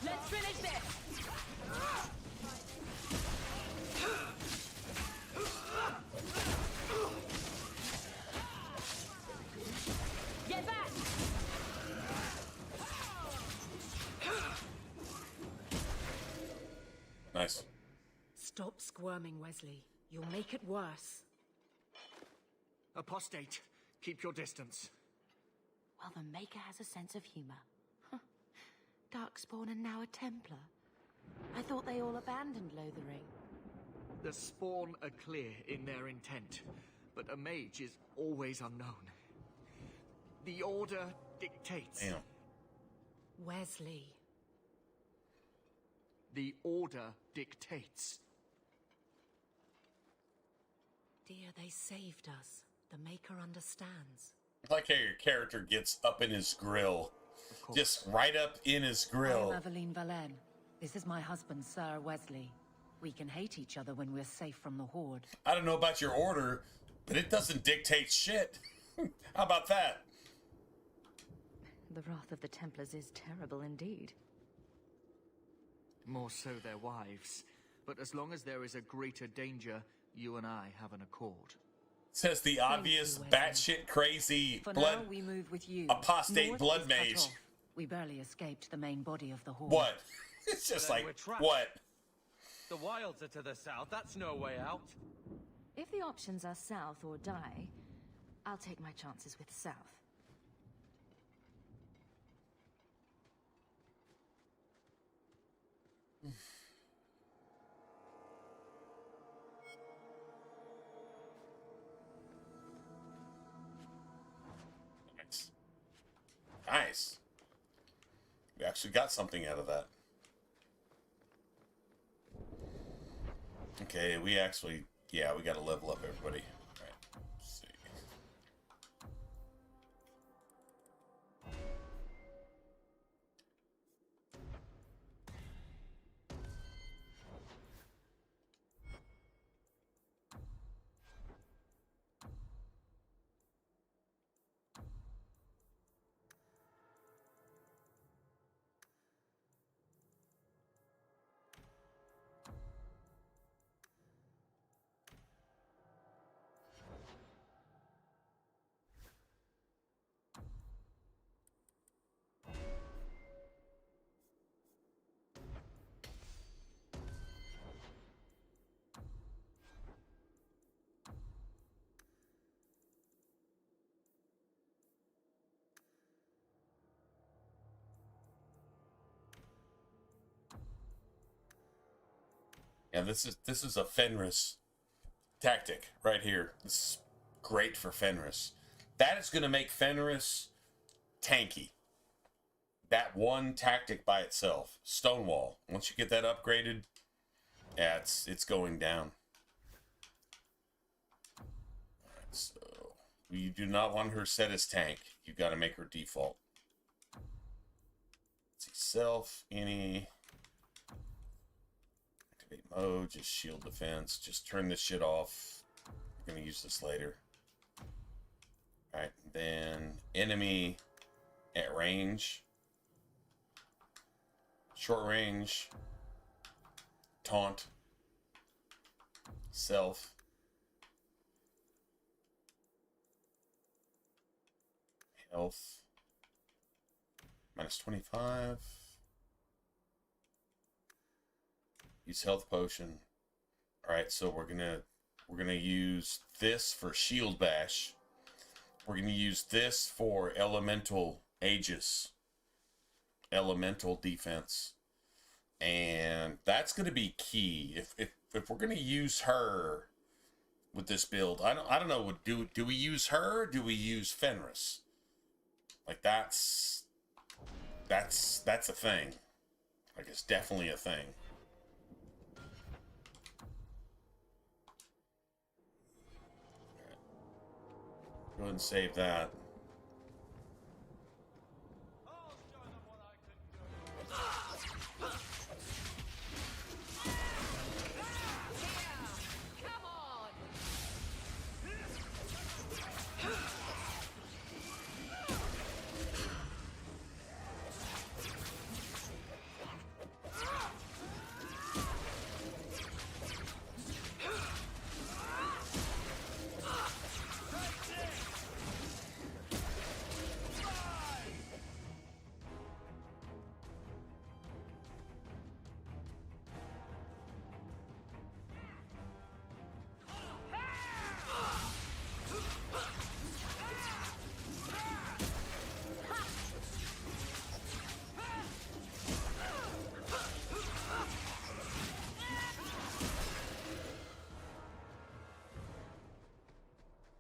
Let's finish this! Get back! Nice. Stop squirming, Wesley. You'll make it worse. Apostate, keep your distance. Well, the Maker has a sense of humor. Darkspawn and now a Templar. I thought they all abandoned Lothering. The Spawn are clear in their intent, but a mage is always unknown. The Order dictates. Damn. Wesley. The Order dictates. Dear, they saved us. The Maker understands. I like how your character gets up in his grill. Just right up in his grill. I'm Aveline Valen. This is my husband, Sir Wesley. We can hate each other when we're safe from the Horde. I don't know about your order, but it doesn't dictate shit. How about that? The wrath of the Templars is terrible indeed. More so their wives. But as long as there is a greater danger, you and I have an accord. Says the obvious batshit crazy For blood now, we move with you. apostate North blood is cut mage. off. We barely escaped the main body of the Horde. What? It's just Then like we're trapped. what? The wilds are to the south, that's no way out. If the options are south or die, I'll take my chances with south. Nice. Nice. Actually got something out of that. Okay, we actually... Yeah, we got to level up everybody. All right, let's see. Yeah, this is a Fenris tactic right here. This is great for Fenris. That is going to make Fenris tanky. That one tactic by itself, Stonewall. Once you get that upgraded, yeah, it's going down. All right, so you do not want her set as tank. You got to make her default. Let's see, self, any. Mode, just shield defense. Just turn this shit off. We're gonna use this later. Alright, then enemy at range. Short range. Taunt. Self. Health. Minus 25. Use health potion. All right, so we're gonna use this for shield bash. We're gonna use this for elemental aegis, elemental defense, and that's gonna be key. If we're gonna use her with this build, I don't know. Do we use her? Or do we use Fenris? Like that's a thing. Like it's definitely a thing. Go ahead and save that.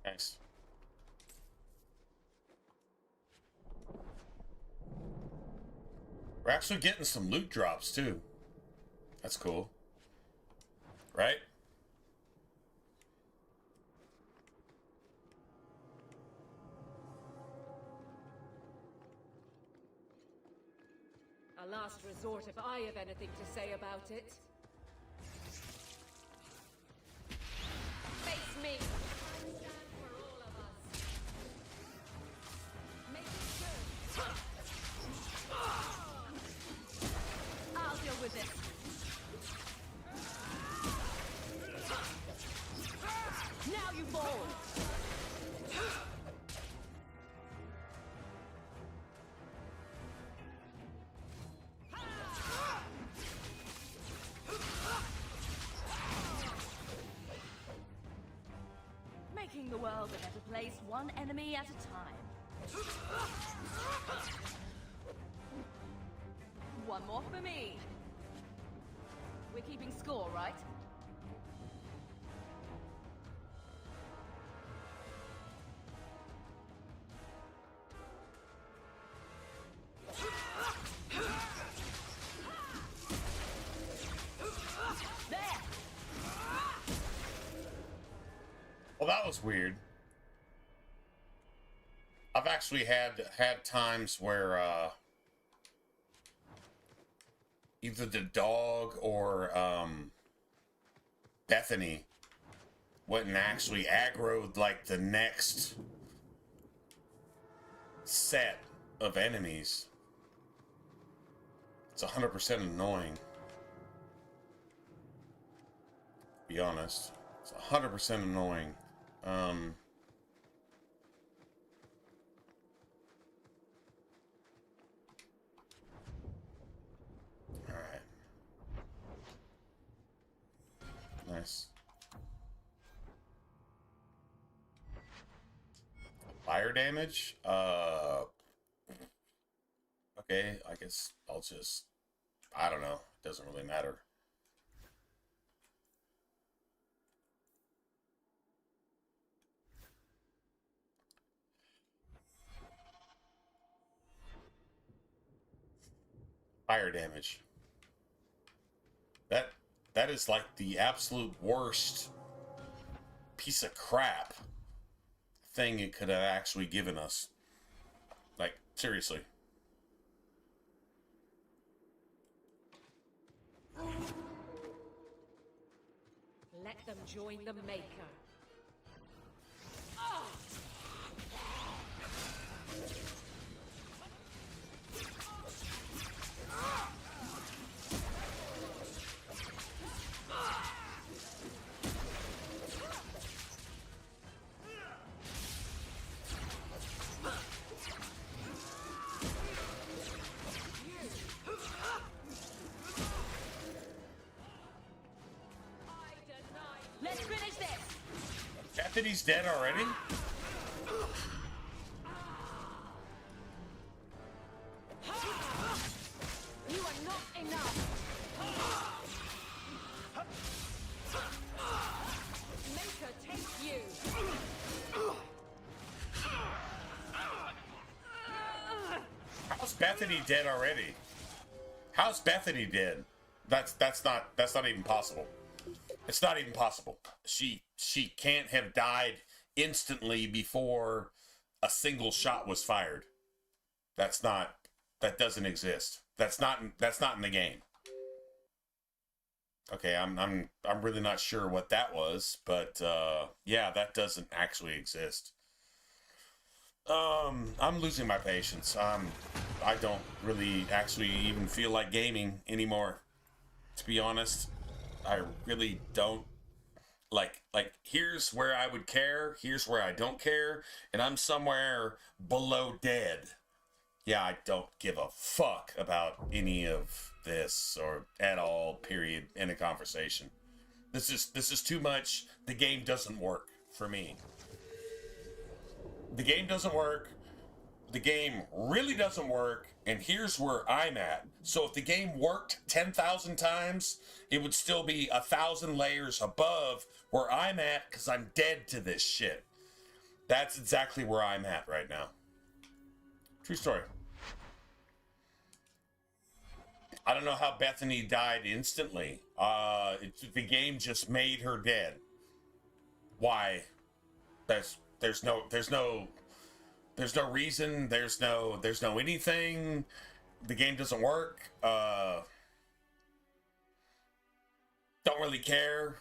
Nice. We're actually getting some loot drops too. That's cool. Right? A last resort if I have anything to say about it. Face me! I'll deal with it. Now you fall. Making the world a better place, one enemy at a time. One more for me. We're keeping score, right? That was weird. I've actually had times where either the dog or Bethany went and actually aggroed like the next set of enemies. It's 100% annoying. To be honest, it's 100% annoying. Alright. Nice. Fire damage? Okay, I guess I'll just... I don't know. It doesn't really matter. Fire damage. That is like the absolute worst piece of crap thing it could have actually given us. Like, seriously. Let them join the Maker. Let's finish this. Captain, he's dead already? You are not enough. Maker take you. How's Bethany dead already? How's Bethany dead? That's not even possible. It's not even possible. She can't have died instantly before a single shot was fired. That doesn't exist. That's not in the game. Okay, I'm really not sure what that was, but yeah, that doesn't actually exist. I'm losing my patience. I don't really actually even feel like gaming anymore, to be honest. I really don't. Like here's where I would care, here's where I don't care, and I'm somewhere below dead. Yeah, I don't give a fuck about any of this or at all, period. End of conversation. This is too much. The game doesn't work for me. The game doesn't work. The game really doesn't work, and here's where I'm at. So if the game worked 10,000 times, it would still be 1,000 layers above where I'm at, because I'm dead to this shit. That's exactly where I'm at right now. True story. I don't know how Bethany died instantly. The game just made her dead. Why? There's no reason. There's no anything. The game doesn't work. Don't really care.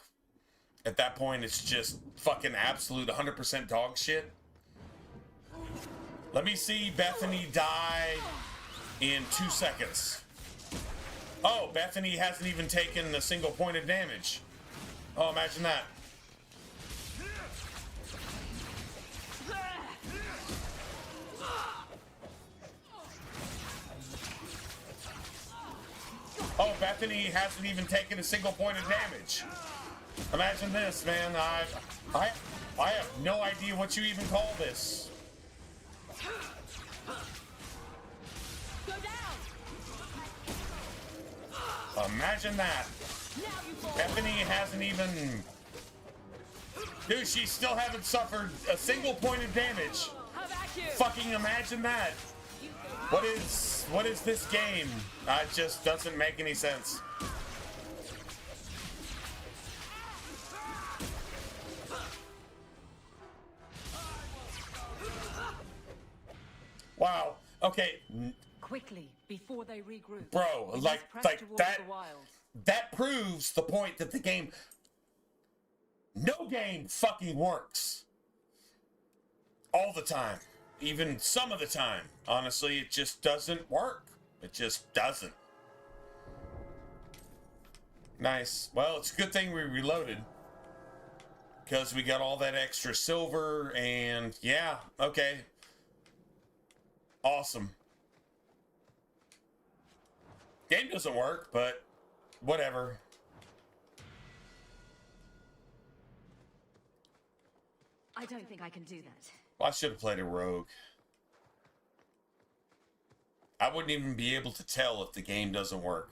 At that point, it's just fucking absolute 100% dog shit. Let me see Bethany die in 2 seconds. Oh, Bethany hasn't even taken a single point of damage. Oh, imagine that. Oh, Bethany hasn't even taken a single point of damage. Imagine this, man. I have no idea what you even call this. Go down. Imagine that. Bethany hasn't even... Dude, she still hasn't suffered a single point of damage. Fucking imagine that. What is this game? It just doesn't make any sense. Wow. Okay. Quickly, before they regroup. Bro, We like must press towards that. the wilds. That proves the point that the game. No game fucking works. All the time. Even some of the time. Honestly, it just doesn't work. It just doesn't. Nice. Well, it's a good thing we reloaded. Because we got all that extra silver and yeah, okay. Awesome. Game doesn't work, but whatever. I don't think I can do that. Well, I should have played a rogue. I wouldn't even be able to tell if the game doesn't work.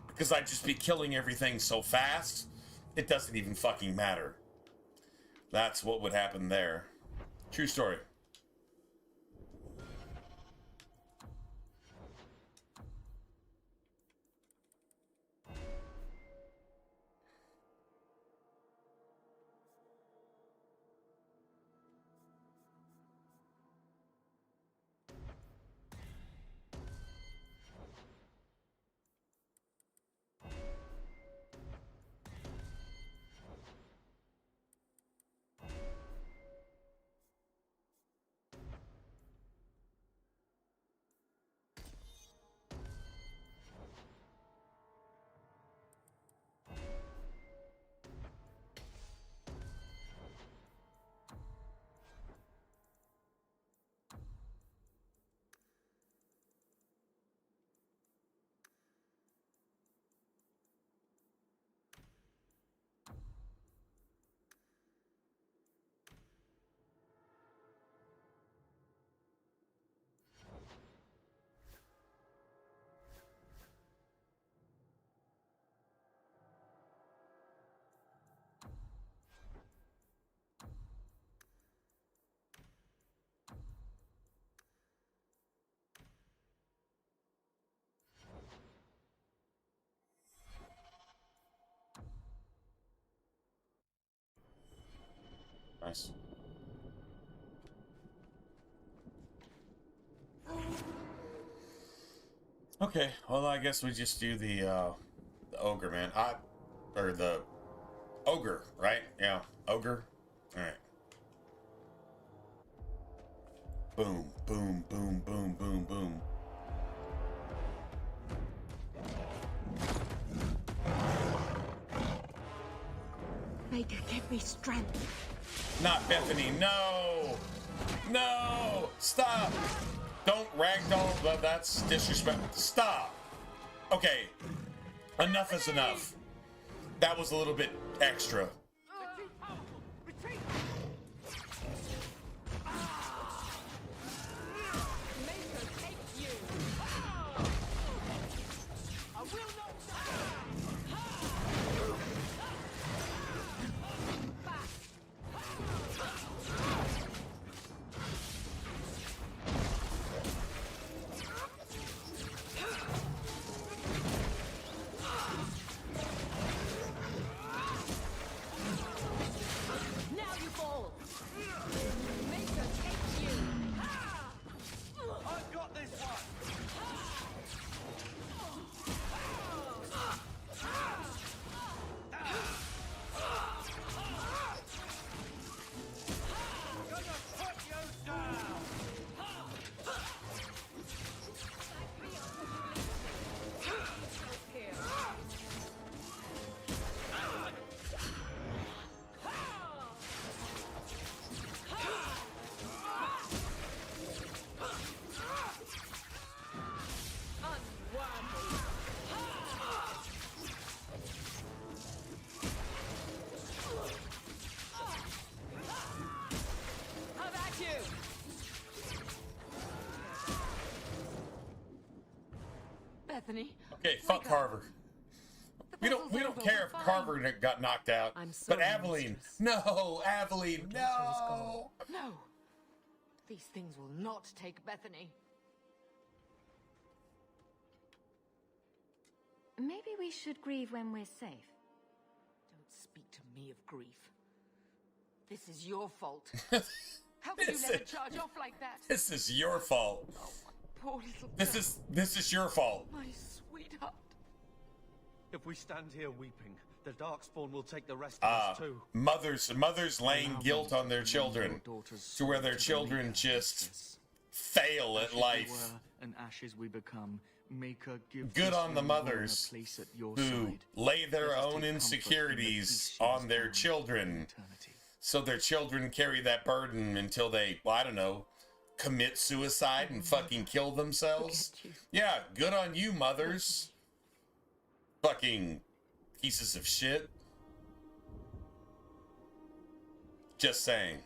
Because I'd just be killing everything so fast, it doesn't even fucking matter. That's what would happen there. True story. Nice. Okay, well, I guess we just do the ogre, man. Or the ogre, right? Yeah, ogre. All right. Boom, boom, boom, boom, boom, boom. Maker, give me strength. Not Bethany, no! No! Stop! Don't ragdoll, but that's disrespectful. Stop! Okay, enough is enough. That was a little bit extra. Bethany. Okay, fuck Carver. We don't care if Carver got knocked out. But Aveline, no, Aveline, no. No. These things will not take Bethany. Maybe we should grieve when we're safe. Don't speak to me of grief. This is your fault. How could you let her charge off like that? This is your fault. Poor little This is your fault. my sweetheart. If we stand here weeping, the Darkspawn will take the rest of us too. Mothers laying guilt on their children to where their children just fail at life. And ashes we become. Make her give Good this on the young woman mothers a place at your who side. lay their Let us own take comfort in the insecurities peace she on has their found children, in eternity. so their children carry that burden until they, well, I don't know, commit suicide and fucking kill themselves. Yeah, good on you, mothers. Fucking pieces of shit. Just saying.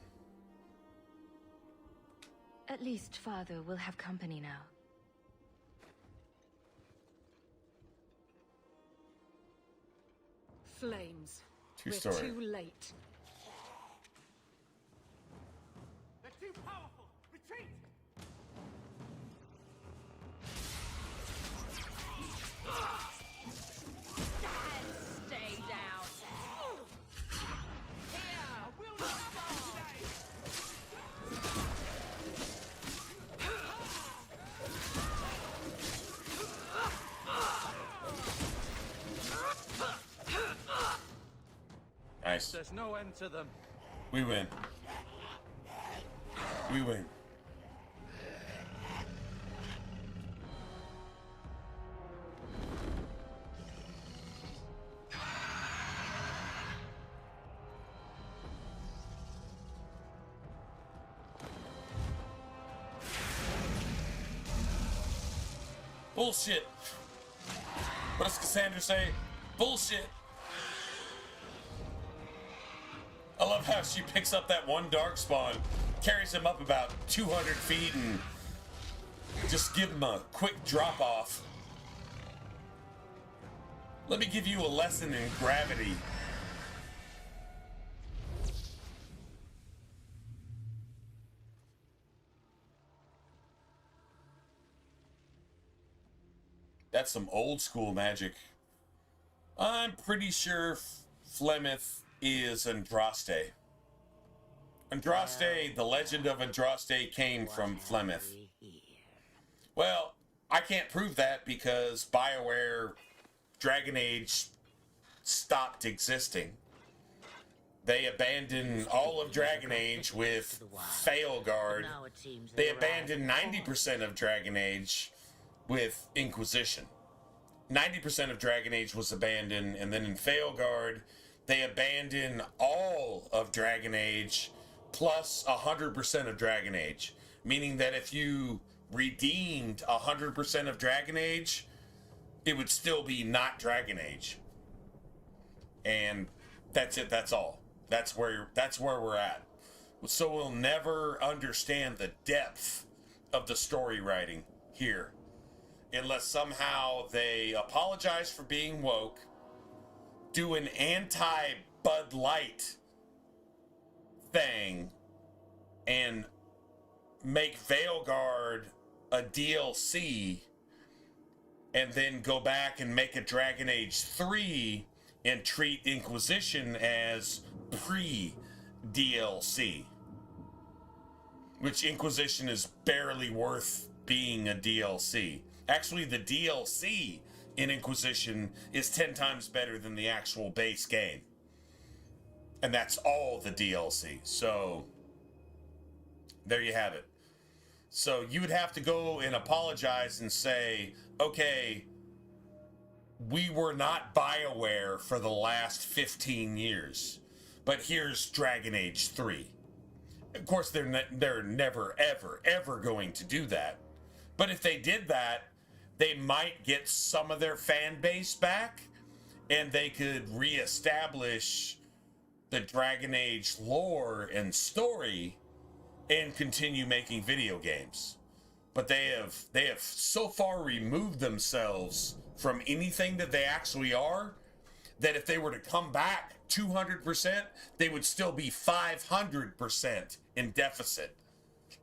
At least Father will have company now. Flames. True We're story. too late. They're too powerful! Retreat! Stay down. Here, we'll Nice. There's no end to them. We win. We win. Bullshit. What does Cassandra say? Bullshit. I love how she picks up that one darkspawn, carries him up about 200 feet, and just give him a quick drop off. Let me give you a lesson in gravity. That's some old school magic. I'm pretty sure Flemth is Andraste. Andraste, the legend of Andraste came from Flemth. Well, I can't prove that because BioWare Dragon Age stopped existing. They abandoned all of Dragon Age with Failguard. They abandoned 90% of Dragon Age with Inquisition. 90% of Dragon Age was abandoned, and then in Failguard, they abandoned all of Dragon Age plus 100% of Dragon Age. Meaning that if you redeemed 100% of Dragon Age, it would still be not Dragon Age. And that's it, that's all. That's where we're at. So we'll never understand the depth of the story writing here. Unless somehow they apologize for being woke, do an anti-Bud Light thing, and make Veilguard a DLC, and then go back and make a Dragon Age 3 and treat Inquisition as pre-DLC. Which Inquisition is barely worth being a DLC. Actually, the DLC in Inquisition is 10 times better than the actual base game. And that's all the DLC. So, there you have it. So, you would have to go and apologize and say, okay, we were not BioWare for the last 15 years, but here's Dragon Age 3. Of course, they're never, ever, ever going to do that. But if they did that, they might get some of their fan base back, and they could reestablish the Dragon Age lore and story and continue making video games. But they have so far removed themselves from anything that they actually are, that if they were to come back 200%, they would still be 500% in deficit.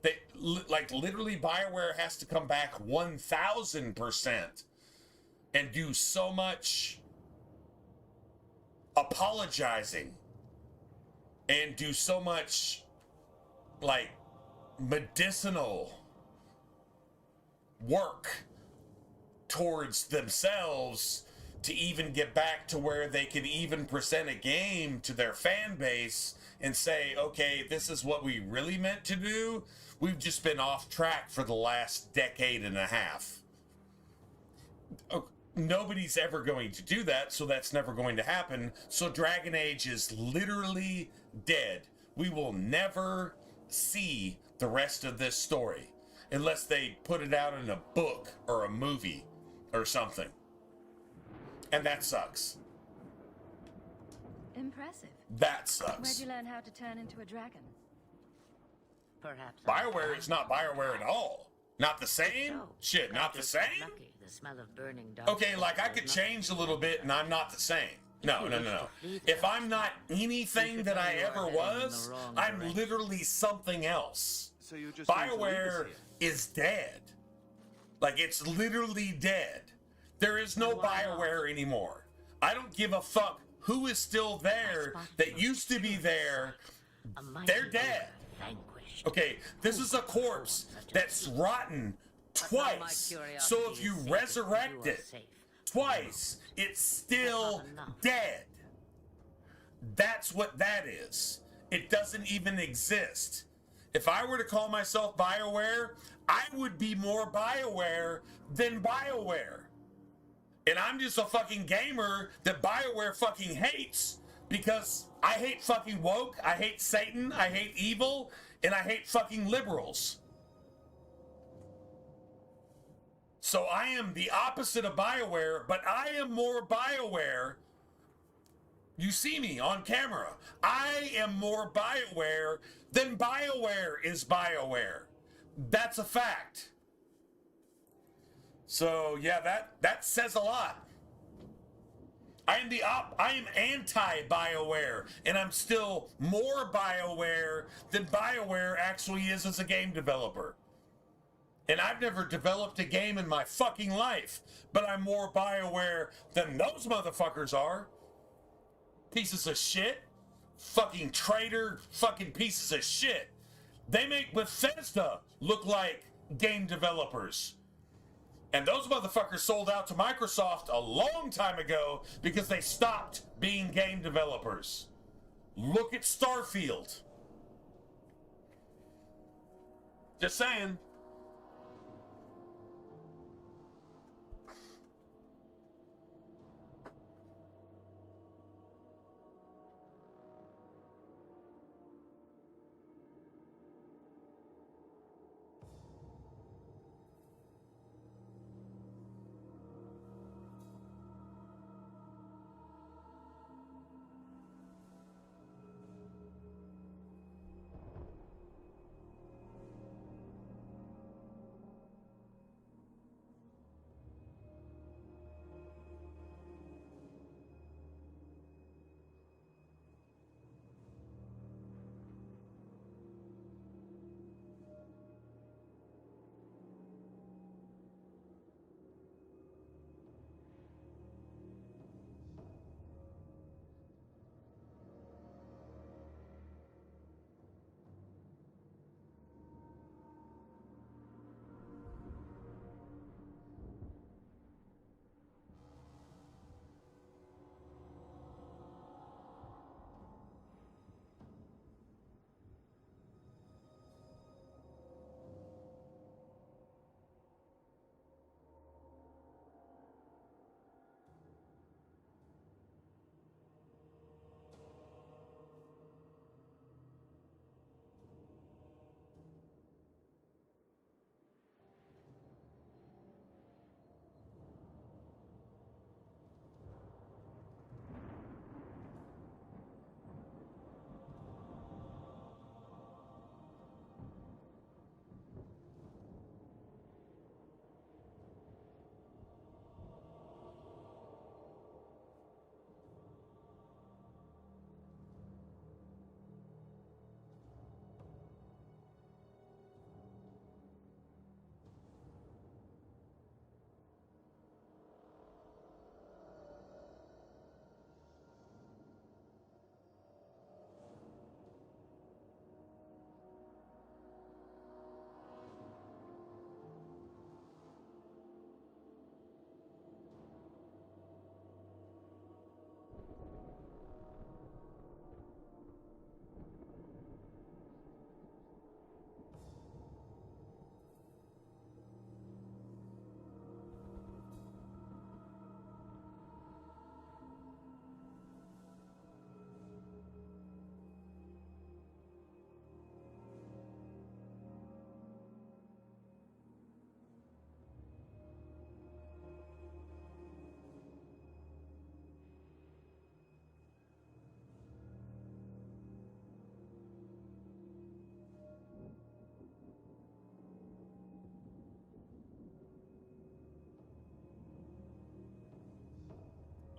They, like, literally, BioWare has to come back 1,000% and do so much apologizing and do so much, like, medicinal work towards themselves to even get back to where they could even present a game to their fan base and say, okay, this is what we really meant to do. We've just been off track for the last decade and a half. Nobody's ever going to do that, so that's never going to happen. So Dragon Age is literally dead. We will never see the rest of this story unless they put it out in a book or a movie or something. And that sucks. Impressive. That sucks. Where'd you learn how to turn into a dragon? Perhaps BioWare is not BioWare at all. Not the same? Shit, not the same? The smell of burning dark. Okay, like I could change a little bit and I'm not the same. No. If I'm not anything that I ever was, I'm literally something else. So you just BioWare is dead. Like, it's literally dead. There is no BioWare anymore. I don't give a fuck who is still there that used to be there. They're dead. Okay, this is a corpse that's rotten twice. So if you resurrect it twice, it's still dead. That's what that is. It doesn't even exist. If I were to call myself BioWare, I would be more BioWare than BioWare. And I'm just a fucking gamer that BioWare fucking hates because I hate fucking woke, I hate Satan, I hate evil, and I hate fucking liberals. So I am the opposite of BioWare, but I am more BioWare. You see me on camera. I am more BioWare than BioWare is BioWare. That's a fact. So yeah, that says a lot. I am anti-BioWare, and I'm still more BioWare than BioWare actually is as a game developer. And I've never developed a game in my fucking life, but I'm more BioWare than those motherfuckers are. Pieces of shit. Fucking traitor, fucking pieces of shit. They make Bethesda look like game developers. And those motherfuckers sold out to Microsoft a long time ago because they stopped being game developers. Look at Starfield. Just saying.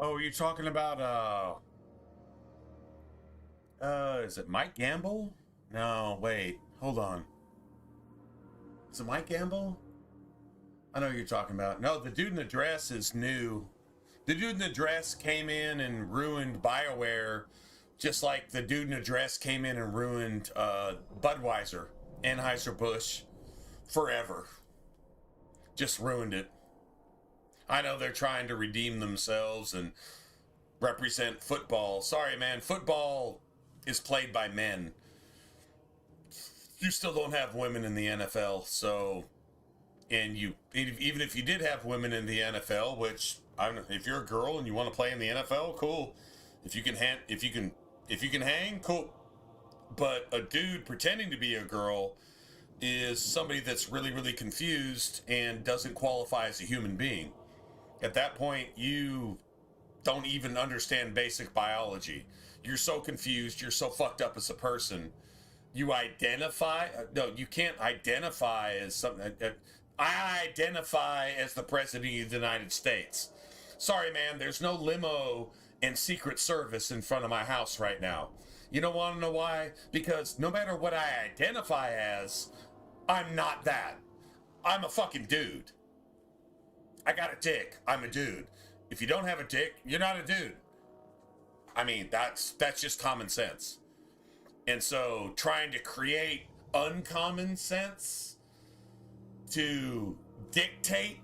Oh, you're talking about is it Mike Gamble? No, wait, hold on. Is it Mike Gamble? I know who you're talking about. No, the dude in the dress is new. The dude in the dress came in and ruined BioWare, just like the dude in the dress came in and ruined Budweiser, Anheuser-Busch, forever. Just ruined it. I know they're trying to redeem themselves and represent football. Sorry, man, football is played by men. You still don't have women in the NFL, so, and you, even if you did have women in the NFL, which I don't know, if you're a girl and you want to play in the NFL, cool. If you can hang, cool. But a dude pretending to be a girl is somebody that's really, really confused and doesn't qualify as a human being. At that point, you don't even understand basic biology. You're so confused. You're so fucked up as a person. You identify. No, you can't identify as something. I identify as the President of the United States. Sorry, man. There's no limo and Secret Service in front of my house right now. You don't want to know why? Because no matter what I identify as, I'm not that. I'm a fucking dude. I got a dick. I'm a dude. If you don't have a dick, you're not a dude. I mean, that's just common sense. And so trying to create uncommon sense to dictate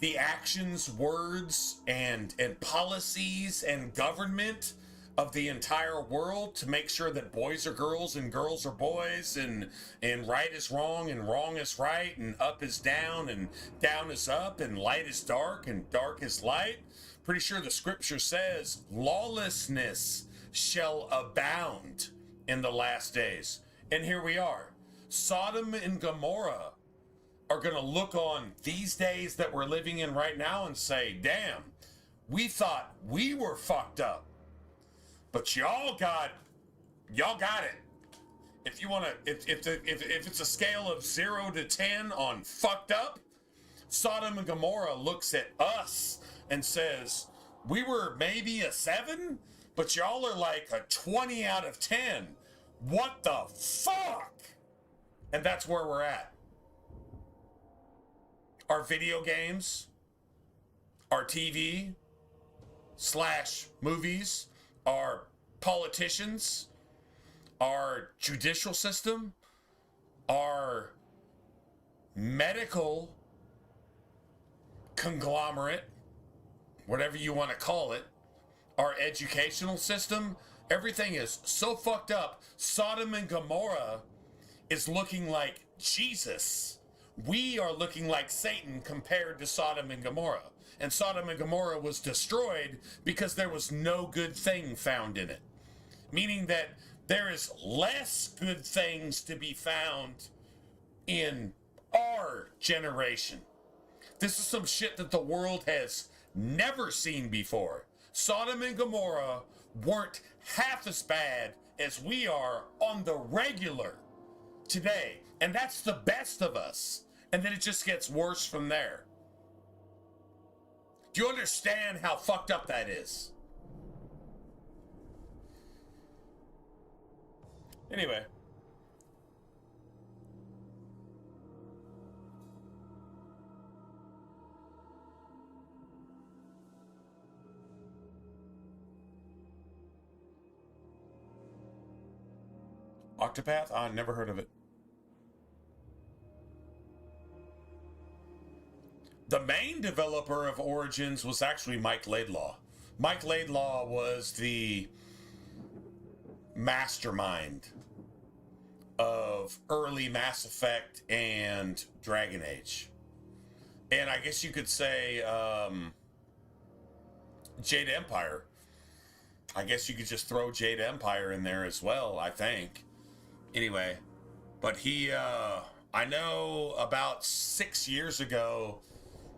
the actions, words, and policies and government of the entire world to make sure that boys are girls and girls are boys and right is wrong and wrong is right and up is down and down is up and light is dark and dark is light. Pretty sure the scripture says lawlessness shall abound in the last days. And here we are. Sodom and Gomorrah are going to look on these days that we're living in right now and say, damn, we thought we were fucked up. But y'all got it. If you want to, if it's a scale of 0 to 10 on fucked up, Sodom and Gomorrah looks at us and says, we were maybe a 7, but y'all are like a 20 out of 10. What the fuck? And that's where we're at. Our video games, our TV / movies, our politicians, our judicial system, our medical conglomerate, whatever you want to call it, our educational system, everything is so fucked up. Sodom and Gomorrah is looking like Jesus. We are looking like Satan compared to Sodom and Gomorrah. And Sodom and Gomorrah was destroyed because there was no good thing found in it. Meaning that there is less good things to be found in our generation. This is some shit that the world has never seen before. Sodom and Gomorrah weren't half as bad as we are on the regular today. And that's the best of us. And then it just gets worse from there. Do you understand how fucked up that is? Anyway. Octopath? I never heard of it. The main developer of Origins was actually Mike Laidlaw. Mike Laidlaw was the mastermind of early Mass Effect and Dragon Age. And I guess you could say Jade Empire. I guess you could just throw Jade Empire in there as well, I think. Anyway, but he, I know about 6 years ago,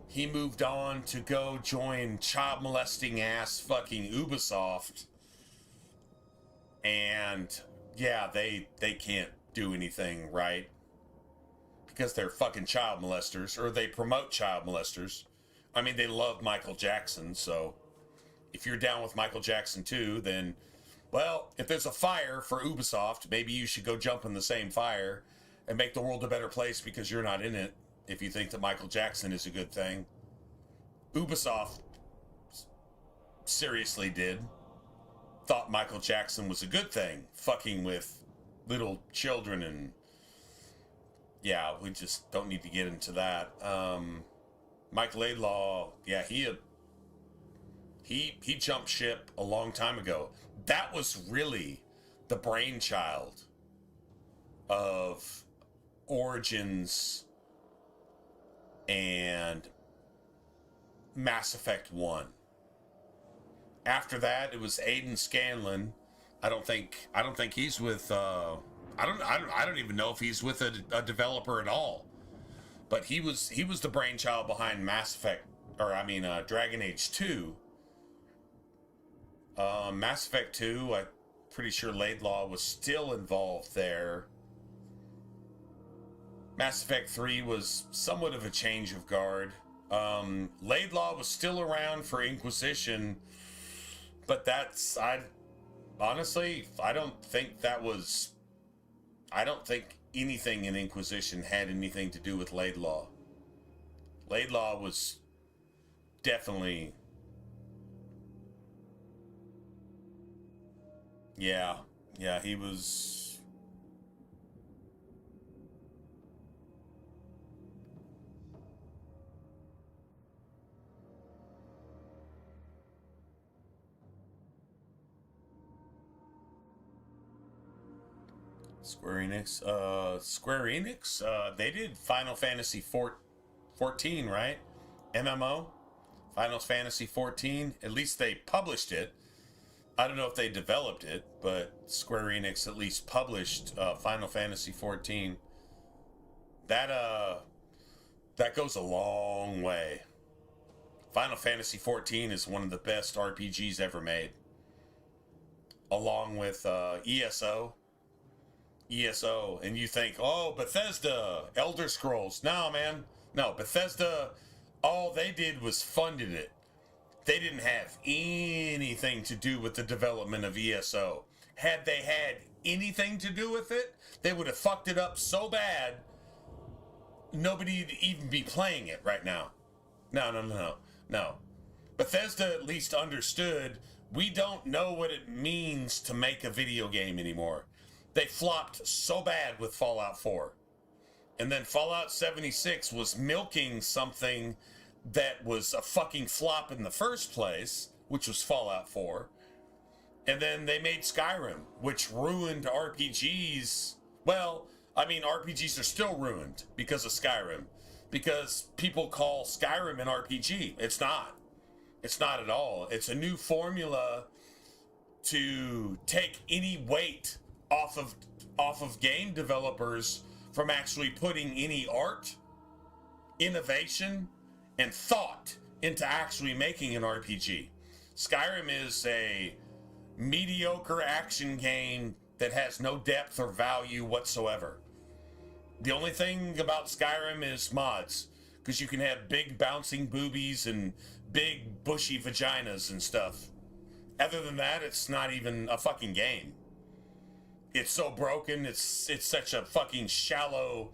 he moved on to go join child molesting ass fucking Ubisoft. And yeah, they can't do anything right because they're fucking child molesters, or they promote child molesters. I mean, they love Michael Jackson, so if you're down with Michael Jackson 2, then, well, if there's a fire for Ubisoft, maybe you should go jump in the same fire and make the world a better place because you're not in it, if you think that Michael Jackson is a good thing. Ubisoft seriously thought Michael Jackson was a good thing, fucking with little children, and yeah, we just don't need to get into that. Mike Laidlaw, yeah, he jumped ship a long time ago. That was really the brainchild of Origins and Mass Effect 1. After that, it was Aidan Scanlon. I don't think he's with I don't even know if he's with a developer at all. But he was the brainchild behind Mass Effect, Dragon Age 2. Mass Effect 2, I'm pretty sure Laidlaw was still involved there. Mass Effect 3 was somewhat of a change of guard. Laidlaw was still around for Inquisition, but I don't think anything in Inquisition had anything to do with Laidlaw. Laidlaw was definitely... Yeah, he was... Square Enix, they did Final Fantasy 14, right? MMO? Final Fantasy 14. At least they published it. I don't know if they developed it, but Square Enix at least published Final Fantasy 14. That goes a long way. Final Fantasy 14 is one of the best RPGs ever made. Along with ESO, and you think, oh, Bethesda, Elder Scrolls. No, man. No, Bethesda, all they did was funded it. They didn't have anything to do with the development of ESO. Had they had anything to do with it, they would have fucked it up so bad, nobody'd even be playing it right now. No. Bethesda at least understood, we don't know what it means to make a video game anymore. They flopped so bad with Fallout 4. And then Fallout 76 was milking something that was a fucking flop in the first place, which was Fallout 4. And then they made Skyrim, which ruined RPGs. Well, RPGs are still ruined because of Skyrim. Because people call Skyrim an RPG. It's not. It's not at all. It's a new formula to take any weight off of game developers from actually putting any art, innovation, and thought into actually making an RPG. Skyrim is a mediocre action game that has no depth or value whatsoever. The only thing about Skyrim is mods, because you can have big bouncing boobies and big bushy vaginas and stuff. Other than that, it's not even a fucking game. It's so broken, it's such a fucking shallow,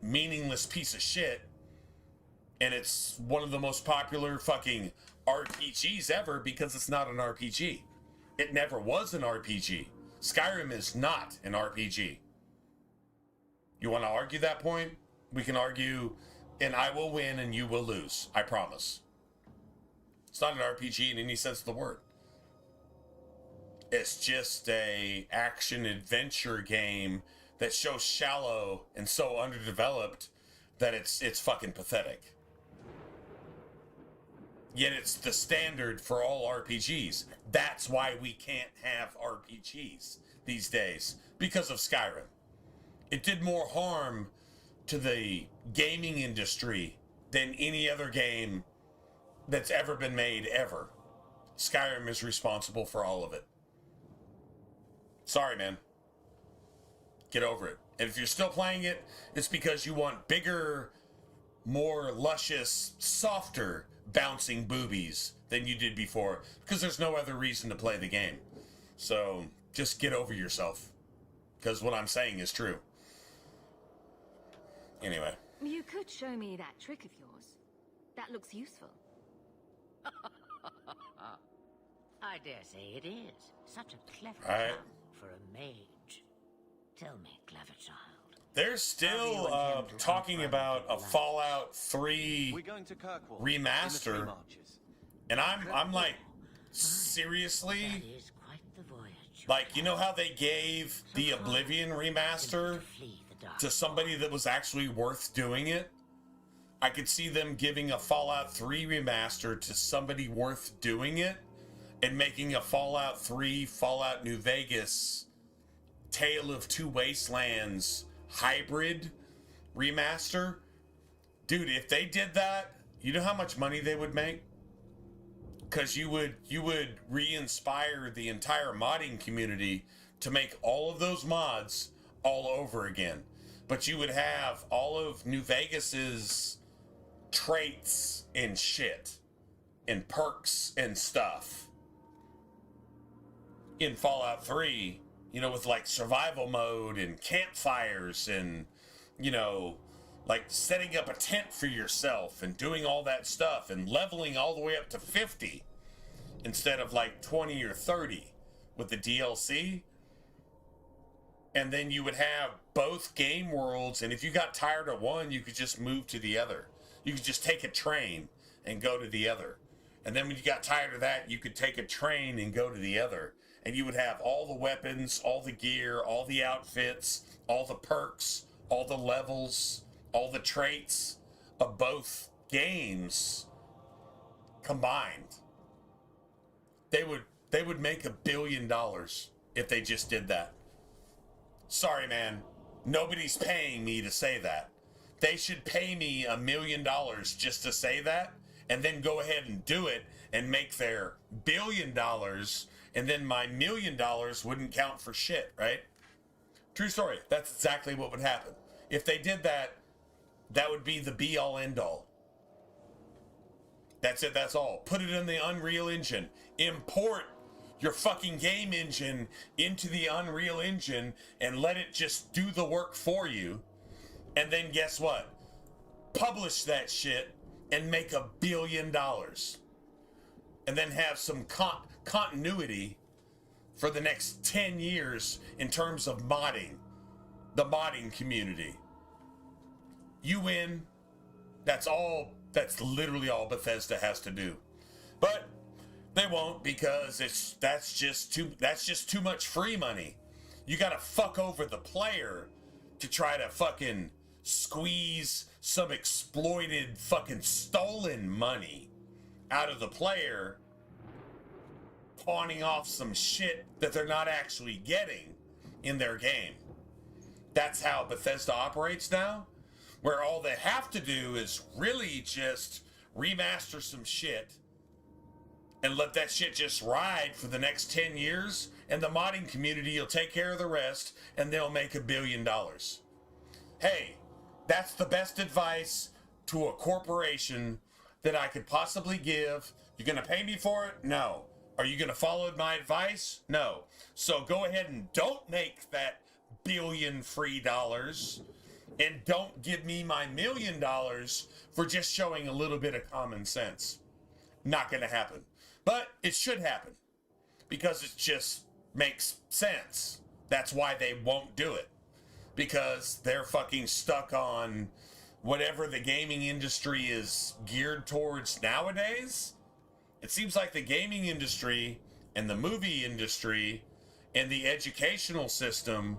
meaningless piece of shit. And it's one of the most popular fucking RPGs ever because it's not an RPG. It never was an RPG. Skyrim is not an RPG. You want to argue that point? We can argue, and I will win and you will lose. I promise. It's not an RPG in any sense of the word. It's just a action adventure game that's so shallow and so underdeveloped that it's fucking pathetic. Yet it's the standard for all RPGs. That's why we can't have RPGs these days, because of Skyrim. It did more harm to the gaming industry than any other game that's ever been made ever. Skyrim is responsible for all of it. Sorry, man. Get over it. And if you're still playing it, it's because you want bigger, more luscious, softer, bouncing boobies than you did before, because there's no other reason to play the game. So just get over yourself, because what I'm saying is true. Anyway. You could show me that trick of yours. That looks useful. I dare say it is. Such a clever Right. tongue for a mage. Tell me, clever child. They're still talking about a Fallout 3 remaster, and I'm like, seriously? Like, you know how they gave the Oblivion remaster to somebody that was actually worth doing it? I could see them giving a Fallout 3 remaster to somebody worth doing it, and making a Fallout 3, Fallout New Vegas, Tale of Two Wastelands hybrid remaster. Dude, if they did that, you know how much money they would make? Because you would re-inspire the entire modding community to make all of those mods all over again. But you would have all of New Vegas's traits and shit and perks and stuff in Fallout 3, you know, with like survival mode and campfires and, you know, like setting up a tent for yourself and doing all that stuff and leveling all the way up to 50 instead of like 20 or 30 with the DLC. And then you would have both game worlds, and if you got tired of one, you could just move to the other. You could just take a train and go to the other. And then when you got tired of that, you could take a train and go to the other. And you would have all the weapons, all the gear, all the outfits, all the perks, all the levels, all the traits of both games combined. They would make $1 billion if they just did that. Sorry, man. Nobody's paying me to say that. They should pay me $1 million just to say that, and then go ahead and do it and make their $1 billion, and then my $1 million wouldn't count for shit, right? True story. That's exactly what would happen. If they did that, that would be the be-all, end-all. That's it, that's all. Put it in the Unreal Engine. Import your fucking game engine into the Unreal Engine and let it just do the work for you. And then guess what? Publish that shit and make $1 billion. And then have some continuity for the next 10 years in terms of modding. The modding community. You win. That's literally all Bethesda has to do. But they won't, because that's just too much free money. You gotta fuck over the player to try to fucking squeeze some exploited fucking stolen money out of the player, pawning off some shit that they're not actually getting in their game. That's how Bethesda operates now, where all they have to do is really just remaster some shit and let that shit just ride for the next 10 years, and the modding community will take care of the rest, and they'll make $1 billion. Hey, that's the best advice to a corporation that I could possibly give. You're gonna pay me for it? No. Are you gonna follow my advice? No. So go ahead and don't make that $1 billion free dollars, and don't give me my $1 million for just showing a little bit of common sense. Not gonna happen. But it should happen, because it just makes sense. That's why they won't do it, because they're fucking stuck on whatever the gaming industry is geared towards nowadays. It seems like the gaming industry and the movie industry and the educational system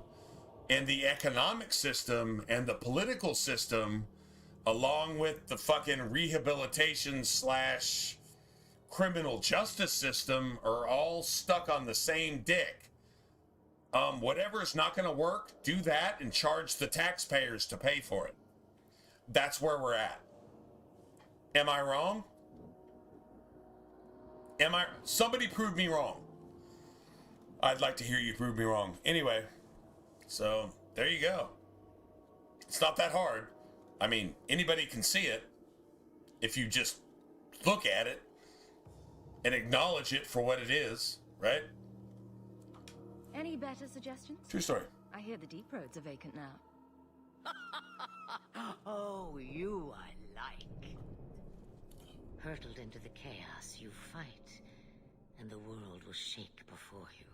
and the economic system and the political system, along with the fucking rehabilitation / criminal justice system, are all stuck on the same dick. Whatever is not going to work, do that and charge the taxpayers to pay for it. That's where we're at. Am I wrong? Somebody prove me wrong. I'd like to hear you prove me wrong. Anyway, so there you go. It's not that hard. I mean, anybody can see it if you just look at it and acknowledge it for what it is, right? Any better suggestions? True story. I hear the deep roads are vacant now. Oh, you I like. Hurtled into the chaos, you fight, and the world will shake before you.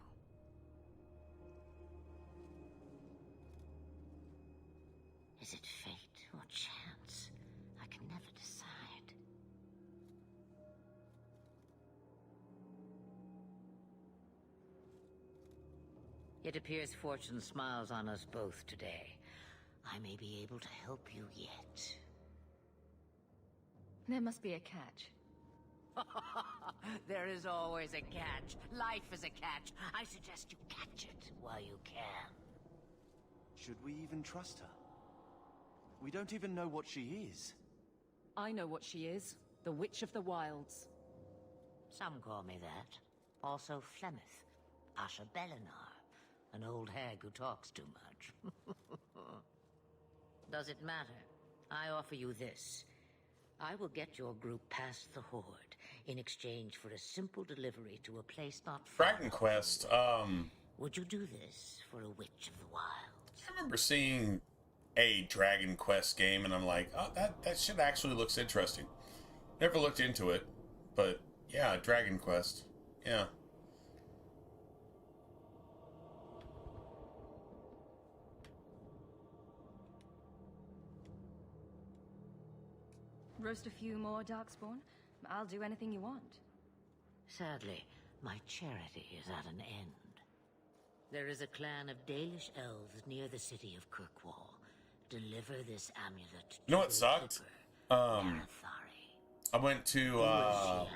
Is it fate or chance? I can never decide. It appears fortune smiles on us both today. I may be able to help you yet. There must be a catch. There is always a catch. Life is a catch. I suggest you catch it while you can. Should we even trust her? We don't even know what she is. I know what she is. The Witch of the Wilds. Some call me that. Also Flemth, Asha Belinar, an old hag who talks too much. Does it matter? I offer you this. I will get your group past the Horde in exchange for a simple delivery to a place not far. Dragon Quest. Would you do this for a Witch of the Wilds? I remember seeing a Dragon Quest game, and I'm like, oh, that shit actually looks interesting. Never looked into it, but yeah, Dragon Quest. Yeah. Roast a few more, Darkspawn. I'll do anything you want. Sadly, my charity is at an end. There is a clan of Dalish elves near the city of Kirkwall. Deliver this amulet to You know what sucked? I went to I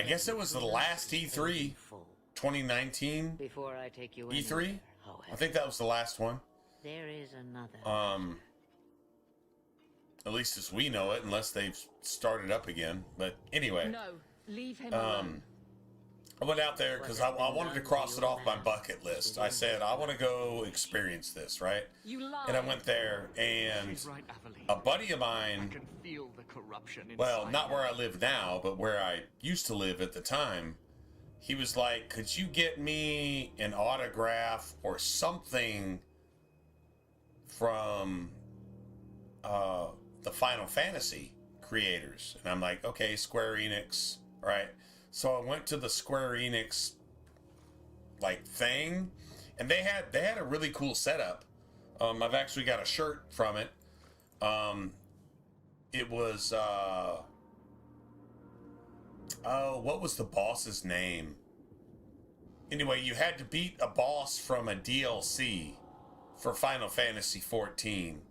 guess it was the last E3 2019 Before I take you E3. I think that was the last one. There is another. At least as we know it, unless they've started up again. But anyway. No, leave him alone. I went out there because I wanted to cross it off my bucket list. I said, I want to go experience this, right? You lied. And I went there, and a buddy of mine, I can feel the corruption well, inside not you. where I live now, but where I used to live at the time, he was like, could you get me an autograph or something from the Final Fantasy creators? And I'm like, okay, Square Enix, right? So I went to the Square Enix like thing, and they had a really cool setup. I've actually got a shirt from it. It was what was the boss's name? Anyway, you had to beat a boss from a DLC for Final Fantasy 14.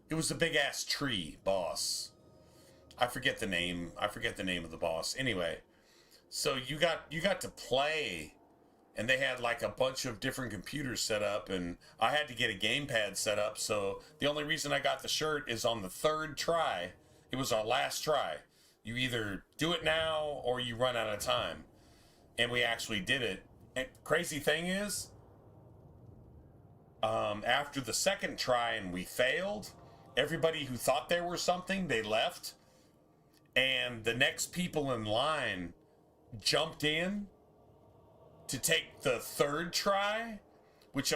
It was a big ass tree boss. I forget the name. I forget the name of the boss. Anyway, so you got to play, and they had like a bunch of different computers set up, and I had to get a gamepad set up. So the only reason I got the shirt is on the third try. It was our last try. You either do it now or you run out of time. And we actually did it. And crazy thing is, after the second try and we failed, everybody who thought there was something, they left. And the next people in line jumped in to take the third try, which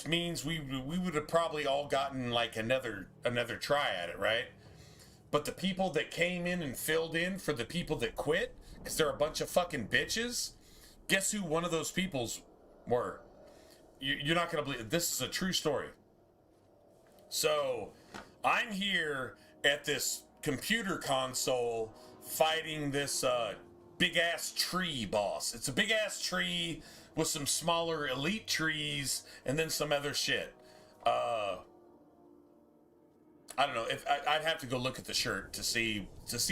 means we would have probably all gotten like another try at it, right? But the people that came in and filled in for the people that quit, because they're a bunch of fucking bitches, guess who one of those peoples were? You're not gonna believe it. This is a true story. So I'm here at this computer console fighting this big ass tree boss. It's a big ass tree with some smaller elite trees and then some other shit. I don't know if I'd have to go look at the shirt to see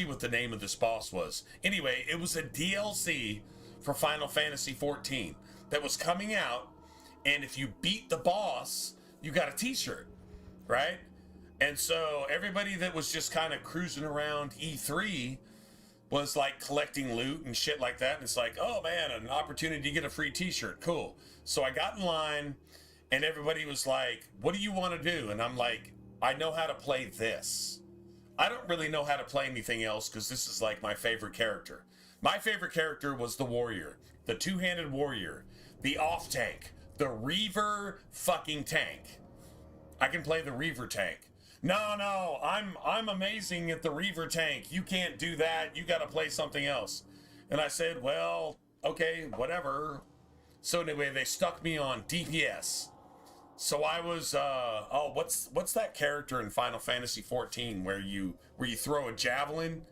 what the name of this boss was. Anyway, it was a DLC for Final Fantasy 14 that was coming out, and if you beat the boss, you got a t-shirt, right? And so everybody that was just kind of cruising around E3 was like collecting loot and shit like that. And it's like, oh man, an opportunity to get a free t-shirt. Cool. So I got in line and everybody was like, what do you want to do? And I'm like, I know how to play this. I don't really know how to play anything else because this is like my favorite character. My favorite character was the warrior, the two-handed warrior, the off tank, the Reaver fucking tank. I can play the Reaver tank. No, I'm amazing at the Reaver tank. You can't do that. You got to play something else. And I said, well, okay, whatever. So anyway, they stuck me on DPS. So I was, what's that character in Final Fantasy XIV where you throw a javelin?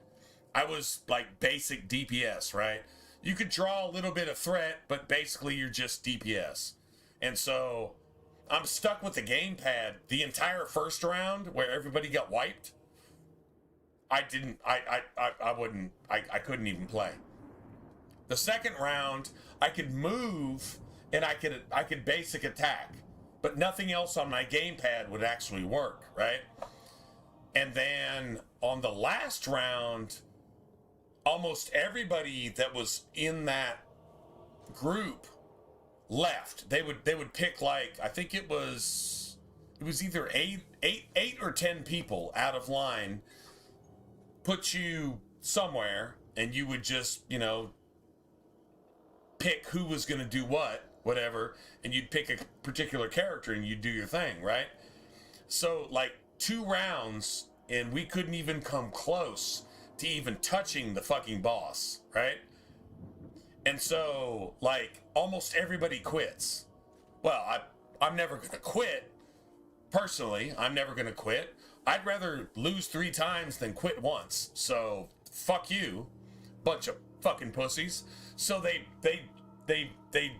I was like basic DPS, right? You could draw a little bit of threat, but basically you're just DPS. And so I'm stuck with the gamepad the entire first round where everybody got wiped. I couldn't even play. The second round, I could move and I could basic attack, but nothing else on my gamepad would actually work, right? And then on the last round, almost everybody that was in that group left. They would pick, like, I think it was either eight or 10 people out of line, put you somewhere, and you would just, you know, pick who was going to do whatever, and you'd pick a particular character and you'd do your thing, right? So like 2 rounds and we couldn't even come close to even touching the fucking boss, right? And so like almost everybody quits. Well, I'm never going to quit. Personally, I'm never going to quit. I'd rather lose 3 times than quit once. So fuck you, bunch of fucking pussies. So they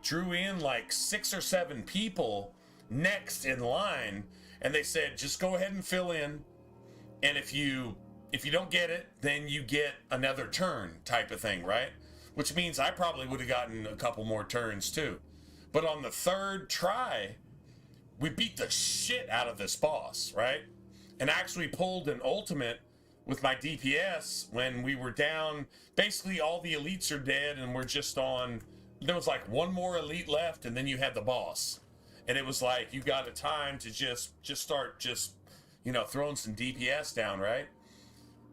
drew in like 6 or 7 people next in line, and they said, just go ahead and fill in, and if you don't get it, then you get another turn type of thing, right? Which means I probably would have gotten a couple more turns too. But on the 3rd try, we beat the shit out of this boss, right? And actually pulled an ultimate with my DPS when we were down. Basically all the elites are dead and we're just on, there was like 1 more elite left and then you had the boss. And it was like, you got a time to just start you know, throwing some DPS down, right?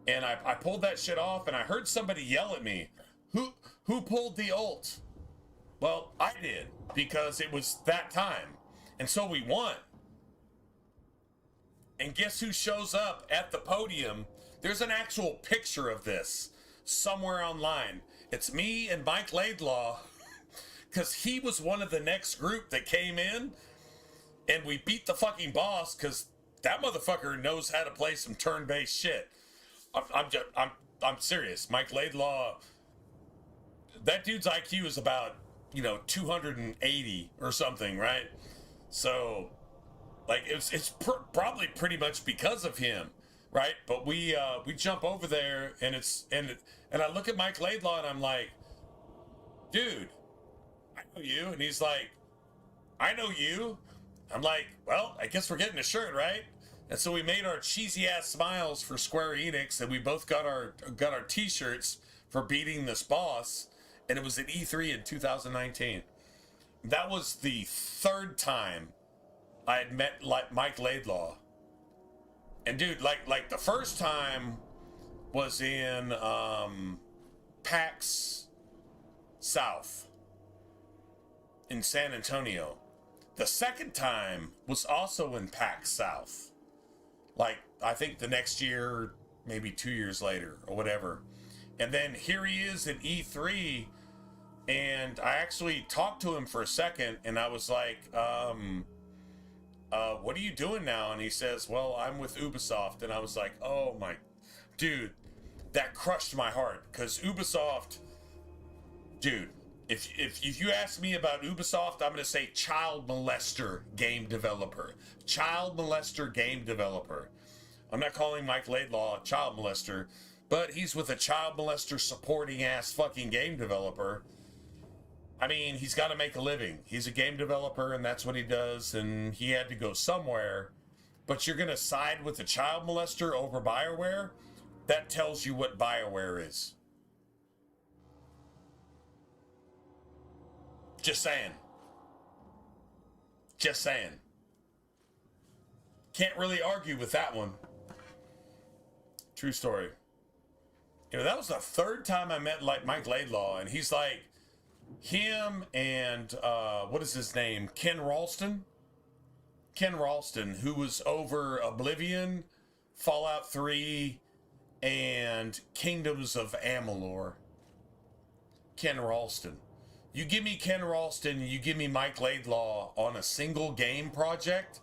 And I pulled that shit off and I heard somebody yell at me, who pulled the ult? Well, I did, because it was that time. And so we won. And guess who shows up at the podium? There's an actual picture of this somewhere online. It's me and Mike Laidlaw, because he was one of the next group that came in, and we beat the fucking boss because that motherfucker knows how to play some turn-based shit. I'm serious. Mike Laidlaw, that dude's IQ is about, you know, 280 or something, right? So, like, it's probably pretty much because of him, right? But we jump over there, and I look at Mike Laidlaw, and I'm like, dude, I know you. And he's like, I know you. I'm like, well, I guess we're getting a shirt, right? And so we made our cheesy ass smiles for Square Enix, and we both got our t-shirts for beating this boss, and it was at E3 in 2019. That was the 3rd time I had met like Mike Laidlaw. And dude, like the first time was in PAX South in San Antonio. The second time was also in PAX South. Like, I think the next year, maybe 2 years later or whatever. And then here he is at E3, and I actually talked to him for a second, and I was like, what are you doing now? And he says, well, I'm with Ubisoft. And I was like, oh my, dude, that crushed my heart, because Ubisoft, dude, if you ask me about Ubisoft, I'm going to say child molester game developer. Child molester game developer. I'm not calling Mike Laidlaw a child molester, but he's with a child molester supporting ass fucking game developer. I mean, he's got to make a living. He's a game developer, and that's what he does, and he had to go somewhere. But you're going to side with a child molester over BioWare? That tells you what BioWare is. Just saying. Just saying. Can't really argue with that one. True story. You know, that was the third time I met like Mike Laidlaw, and he's like him and what is his name? Ken Ralston, who was over Oblivion, Fallout 3, and Kingdoms of Amalur. Ken Ralston. You give me Ken Ralston, you give me Mike Laidlaw on a single game project.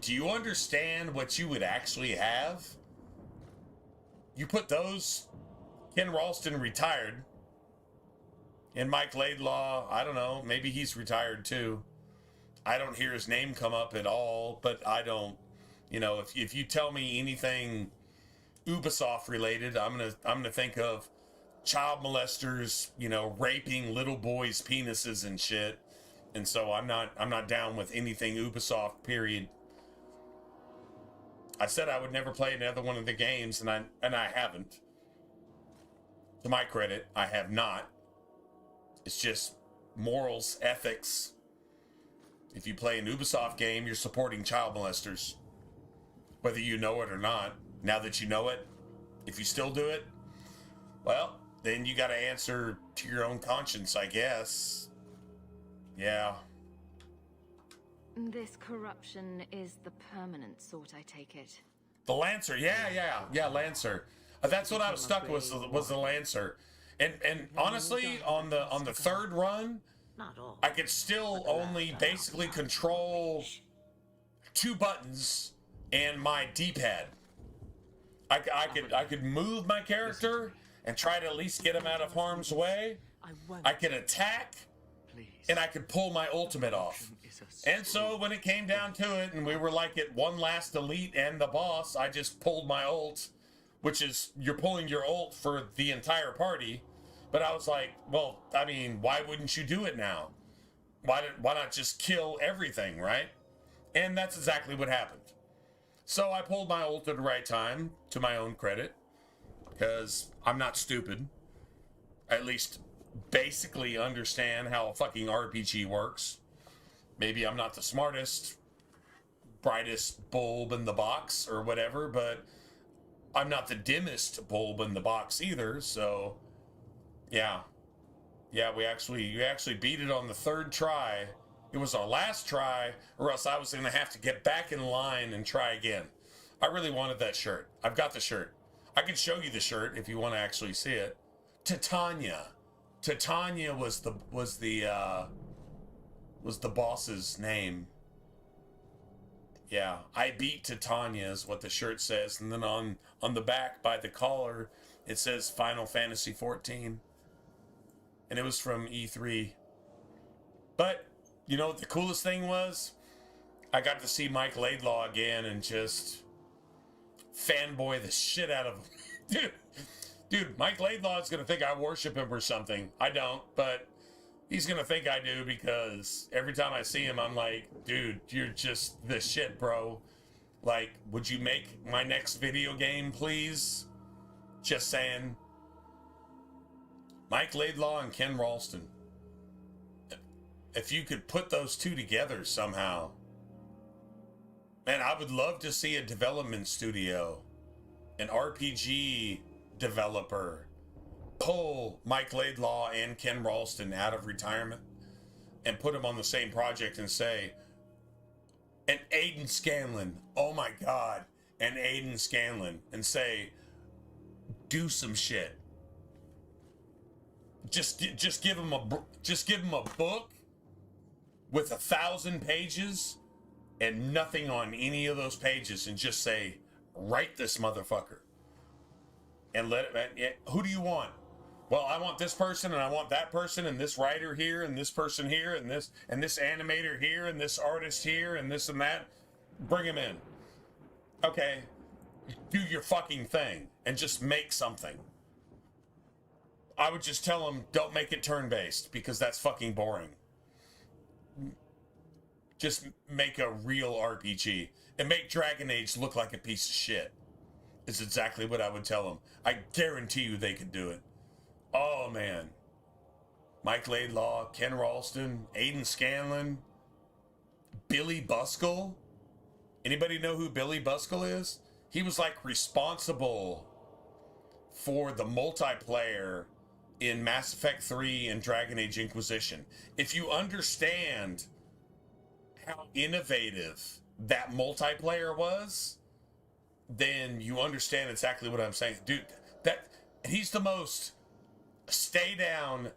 Do you understand what you would actually have? You put those, Ken Ralston retired, and Mike Laidlaw, I don't know, maybe he's retired too. I don't hear his name come up at all, but I don't, you know, if you tell me anything Ubisoft related, I'm gonna think of child molesters, you know, raping little boys' penises and shit. And so I'm not down with anything Ubisoft, period. I said I would never play another one of the games, and I haven't. To my credit, I have not. It's just morals, ethics. If you play an Ubisoft game, you're supporting child molesters. Whether you know it or not. Now that you know it, if you still do it, well, then you got to answer to your own conscience, I guess. Yeah. This corruption is the permanent sort, I take it. The Lancer, yeah, Lancer. That's what I was stuck with, was the Lancer. And honestly, on the third run, I could still only basically control 2 buttons and my D-pad. I could move my character and try to at least get him out of harm's way. I could attack, and I could pull my ultimate off. And so when it came down to it, and we were like at one last elite and the boss, I just pulled my ult, which is, you're pulling your ult for the entire party. But I was like, well, I mean, why wouldn't you do it now? Why not just kill everything, right? And that's exactly what happened. So I pulled my ult at the right time, to my own credit, because I'm not stupid. At least basically understand how a fucking RPG works. Maybe I'm not the smartest, brightest bulb in the box or whatever, but I'm not the dimmest bulb in the box either, so yeah. Yeah, you actually beat it on the third try. It was our last try, or else I was gonna have to get back in line and try again. I really wanted that shirt. I've got the shirt. I can show you the shirt if you want to actually see it. Titania. Titania was the boss's name. Yeah, I beat Titania is what the shirt says, and then on the back by the collar it says Final Fantasy 14. And it was from E3. But you know what the coolest thing was? I got to see Mike Laidlaw again and just fanboy the shit out of him. Dude, Mike Laidlaw is gonna think I worship him or something. I don't, but he's gonna think I do, because every time I see him, I'm like, dude, you're just the shit, bro. Like, would you make my next video game, please? Just saying. Mike Laidlaw and Ken Ralston. If you could put those two together somehow. Man, I would love to see a development studio, an RPG developer, pull Mike Laidlaw and Ken Ralston out of retirement and put them on the same project and say, and Aiden Scanlon, oh my God, and Aiden Scanlon, and say, do some shit. Just give him a book with 1,000 pages and nothing on any of those pages, and just say, write this motherfucker. And let it, who do you want? Well, I want this person, and I want that person, and this writer here, and this person here, and this animator here, and this artist here, and this and that. Bring him in. Okay, do your fucking thing and just make something. I would just tell him, don't make it turn-based, because that's fucking boring. Just make a real RPG and make Dragon Age look like a piece of shit. It's exactly what I would tell them. I guarantee you they could do it. Oh, man. Mike Laidlaw, Ken Ralston, Aiden Scanlon, Billy Buskell. Anybody know who Billy Buskell is? He was like responsible for the multiplayer in Mass Effect 3 and Dragon Age Inquisition. If you understand how innovative that multiplayer was, then you understand exactly what I'm saying. Dude, that he's the most stay down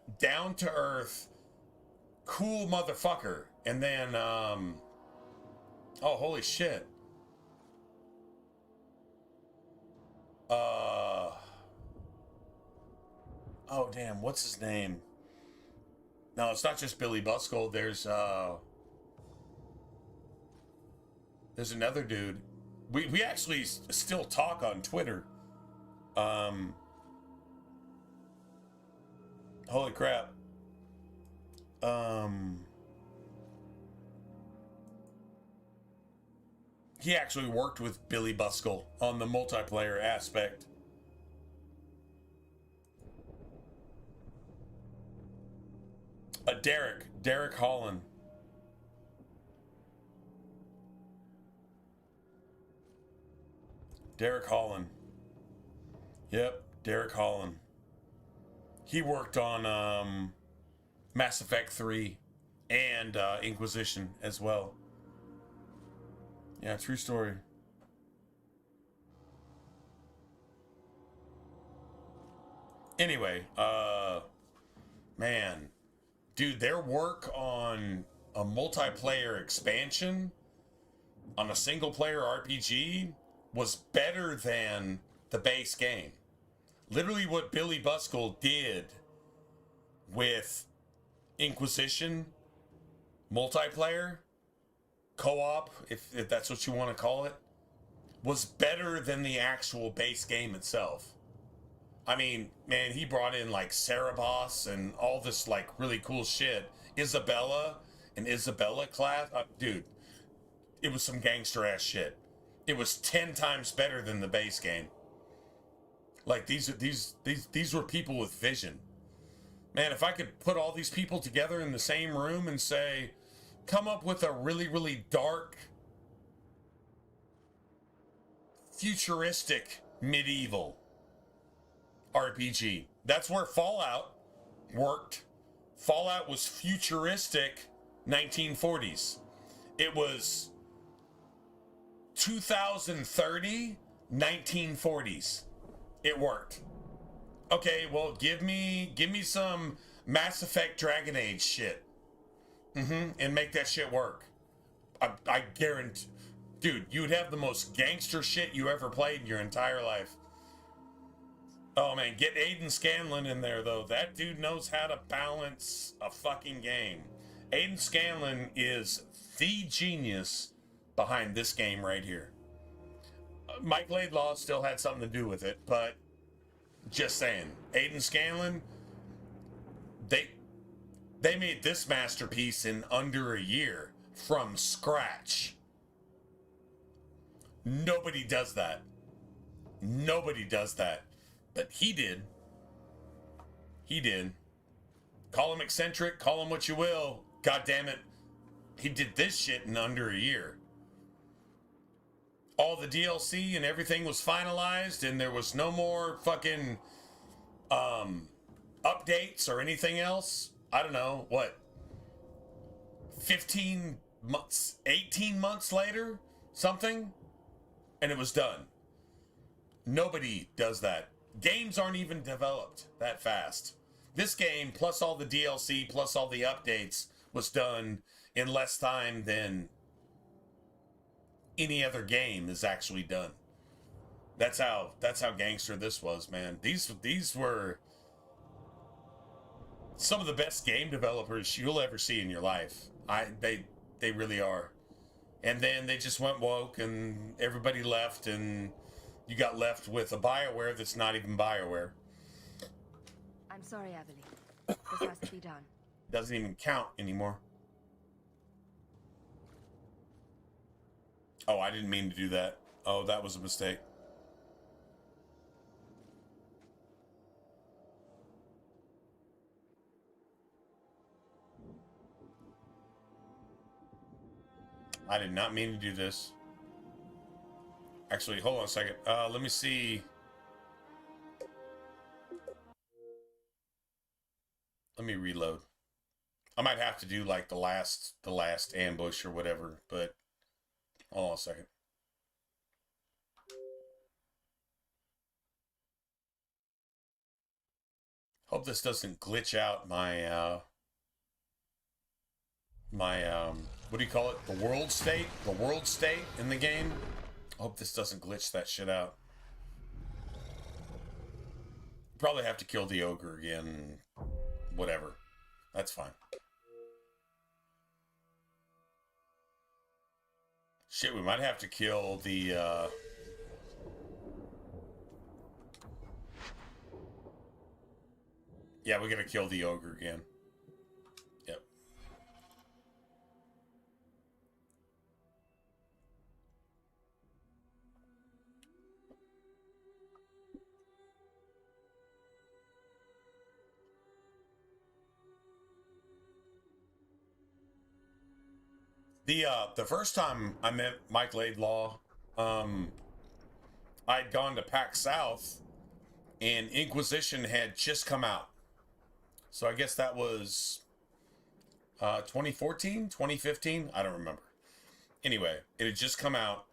to earth, cool motherfucker. And then oh, holy shit. Oh damn, what's his name? No, it's not just Billy Buskell. There's another dude. We actually still talk on Twitter. Holy crap. He actually worked with Billy Buskell on the multiplayer aspect. Derek Holland. Derek Holland. Yep, Derek Holland. He worked on Mass Effect 3 and Inquisition as well. Yeah, true story. Anyway, man, dude, their work on a multiplayer expansion on a single player RPG was better than the base game. Literally what Billy Buskell did with Inquisition multiplayer, co-op, if that's what you want to call it, was better than the actual base game itself. I mean, man, he brought in like Cerebos and all this like really cool shit. Isabella class. Dude, it was some gangster ass shit. It was 10 times better than the base game. Like these were people with vision. Man, if I could put all these people together in the same room and say, come up with a really, really dark, futuristic, medieval RPG. That's where Fallout worked. Fallout was futuristic 1940s. It was 2030 1940s. It worked. Okay, well, give me some Mass Effect Dragon Age shit. And make that shit work. I guarantee, dude, you'd have the most gangster shit you ever played in your entire life. Oh man, get Aiden Scanlon in there though. That dude knows how to balance a fucking game. Aiden Scanlon is the genius behind this game right here. Mike Laidlaw still had something to do with it, but just saying, Aiden Scanlon, they made this masterpiece in under a year from scratch. Nobody does that. Nobody does that. But he did. He did. Call him eccentric, call him what you will. God damn it. He did this shit in under a year. All the DLC and everything was finalized and there was no more fucking updates or anything else. I don't know, what? 15 months, 18 months later? Something? And it was done. Nobody does that. Games aren't even developed that fast. This game, plus all the DLC, plus all the updates, was done in less time than any other game is actually done. That's how gangster this was, man. These were some of the best game developers you'll ever see in your life. They really are. And then they just went woke and everybody left and you got left with a BioWare that's not even BioWare. I'm sorry, Aveline. This has to be done. Doesn't even count anymore. Oh, I didn't mean to do that. Oh, that was a mistake. I did not mean to do this. Actually, hold on a second. Let me see. Let me reload. I might have to do like the last ambush or whatever, but hold on a second. Hope this doesn't glitch out my what do you call it? The world state? The world state in the game? I hope this doesn't glitch that shit out. Probably have to kill the ogre again. Whatever. That's fine. Shit, we might have to kill the yeah, we're gonna kill the ogre again. Yep. The first time I met Mike Laidlaw, I'd gone to PAX South and Inquisition had just come out. So I guess that was 2014, 2015, I don't remember. Anyway, it had just come out.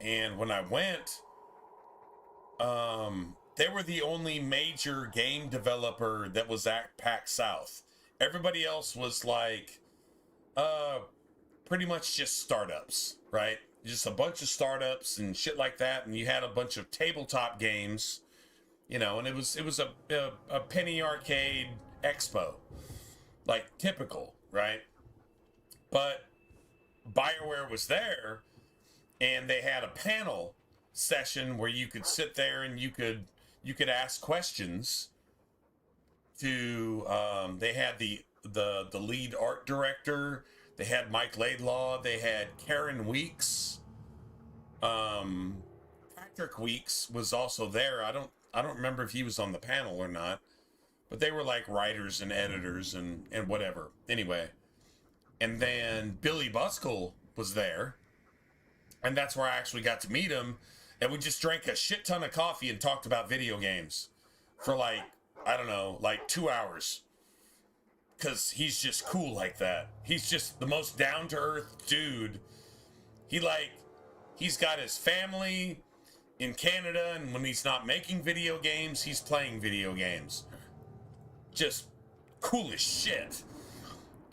And when I went, they were the only major game developer that was at PAX South. Everybody else was like, pretty much just startups, right? Just a bunch of startups and shit like that. And you had a bunch of tabletop games, you know, and it was a penny arcade expo, like typical, right? But BioWare was there, and they had a panel session where you could sit there and you could ask questions to they had the lead art director, they had Mike Laidlaw, they had Karen Weeks, Patrick Weeks was also there. I don't remember if he was on the panel or not, but they were like writers and editors and whatever. Anyway, and then Billy Buskell was there, and that's where I actually got to meet him, and we just drank a shit ton of coffee and talked about video games for like, I don't know, like 2 hours. Because he's just cool like that. He's just the most down-to-earth dude. He's got his family in Canada, and when he's not making video games, he's playing video games. Just cool as shit.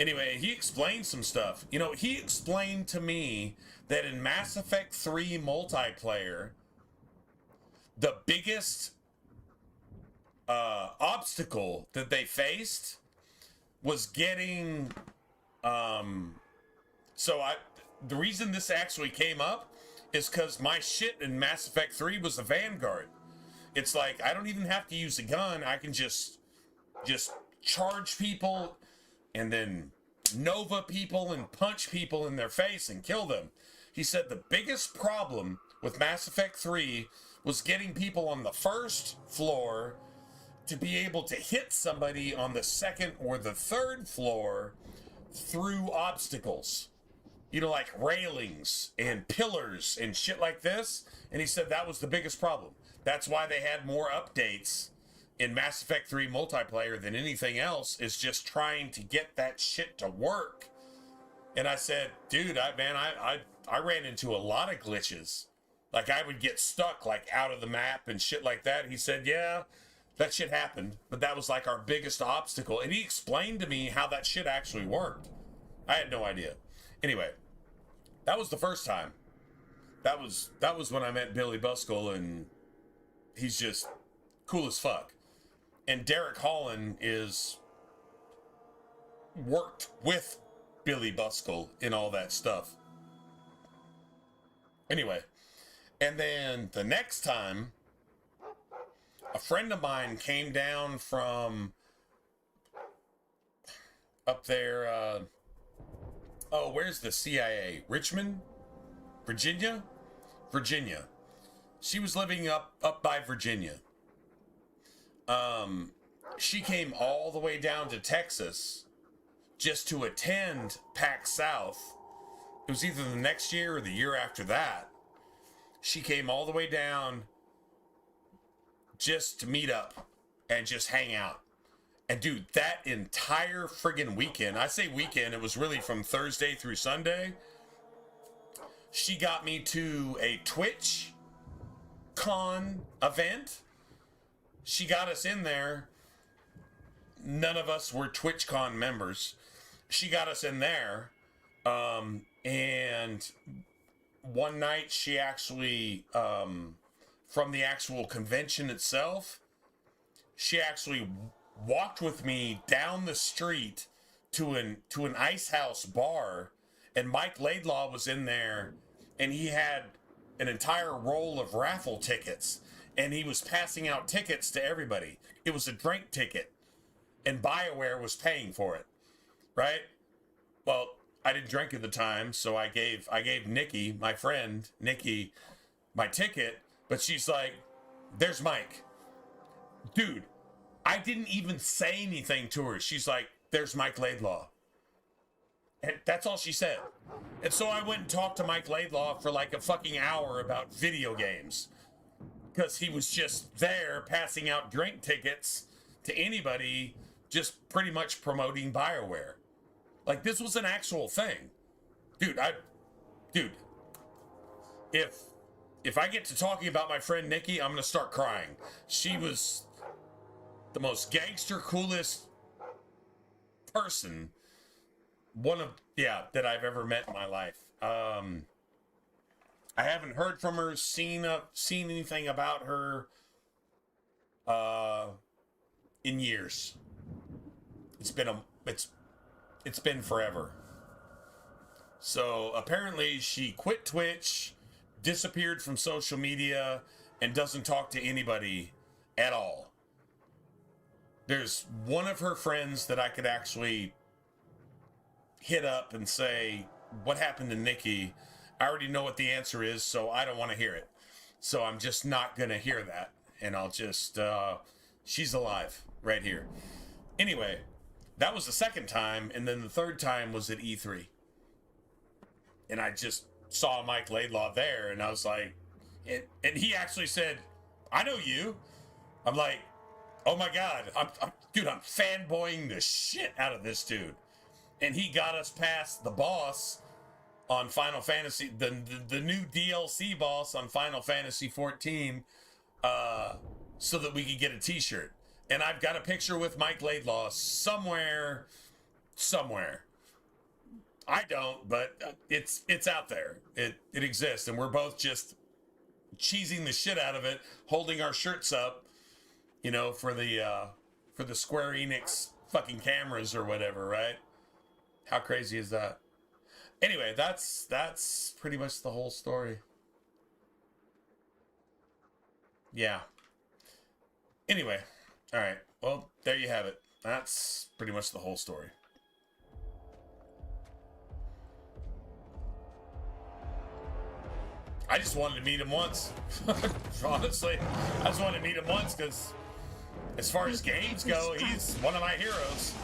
Anyway, he explained some stuff. You know, he explained to me that in Mass Effect 3 multiplayer, the biggest obstacle that they faced was getting the reason this actually came up is because my shit in Mass Effect 3 was a Vanguard. It's like I don't even have to use a gun. I can just charge people and then nova people and punch people in their face and kill them. He said the biggest problem with Mass Effect 3 was getting people on the first floor to be able to hit somebody on the second or the third floor through obstacles. You know, like railings and pillars and shit like this. And he said that was the biggest problem. That's why they had more updates in Mass Effect 3 multiplayer than anything else, is just trying to get that shit to work. And I said, dude, I ran into a lot of glitches. Like I would get stuck like out of the map and shit like that. He said, yeah, that shit happened, but that was like our biggest obstacle. And he explained to me how that shit actually worked. I had no idea. Anyway, that was the first time. That was when I met Billy Buskell, and he's just cool as fuck. And Derek Holland is worked with Billy Buskell in all that stuff. Anyway, and then the next time, a friend of mine came down from up there, where's the CIA? Richmond? Virginia? Virginia. She was living up by Virginia. She came all the way down to Texas just to attend PAX South. It was either the next year or the year after that. She came all the way down just to meet up and just hang out. And dude, that entire friggin' weekend, I say weekend, it was really from Thursday through Sunday. She got me to a Twitch con event. She got us in there. None of us were TwitchCon members. She got us in there. And one night she actually, from the actual convention itself, she actually walked with me down the street to an Ice House bar, and Mike Laidlaw was in there, and he had an entire roll of raffle tickets, and he was passing out tickets to everybody. It was a drink ticket, and BioWare was paying for it, right? Well, I didn't drink at the time, so I gave Nikki, my friend Nikki, my ticket, but she's like, "There's Mike." Dude, I didn't even say anything to her. She's like, "There's Mike Laidlaw." And that's all she said. And so I went and talked to Mike Laidlaw for like a fucking hour about video games. Because he was just there passing out drink tickets to anybody, just pretty much promoting BioWare. Like, this was an actual thing. Dude, if I get to talking about my friend Nikki, I'm going to start crying. She was the most gangster, coolest person, that I've ever met in my life. I haven't heard from her, seen anything about her in years. It's been forever. So apparently she quit Twitch, disappeared from social media, and doesn't talk to anybody at all. There's one of her friends that I could actually hit up and say, "What happened to Nikki?" I already know what the answer is, so I don't want to hear it. So I'm just not going to hear that. And I'll just, she's alive right here. Anyway, that was the second time. And then the third time was at E3. And I just saw Mike Laidlaw there. And I was like, and he actually said, "I know you." I'm like, oh my God, I'm fanboying the shit out of this dude. And he got us past the boss on Final Fantasy, the new DLC boss on Final Fantasy 14, so that we could get a t-shirt. And I've got a picture with Mike Laidlaw somewhere. I don't, but it's out there. It exists, and we're both just cheesing the shit out of it, holding our shirts up, for the Square Enix fucking cameras or whatever, right? How crazy is that? Anyway, that's pretty much the whole story. Yeah. Anyway, all right. Well, there you have it. That's pretty much the whole story. I just wanted to meet him once. Honestly, I just wanted to meet him once because, as far as games go, he's one of my heroes.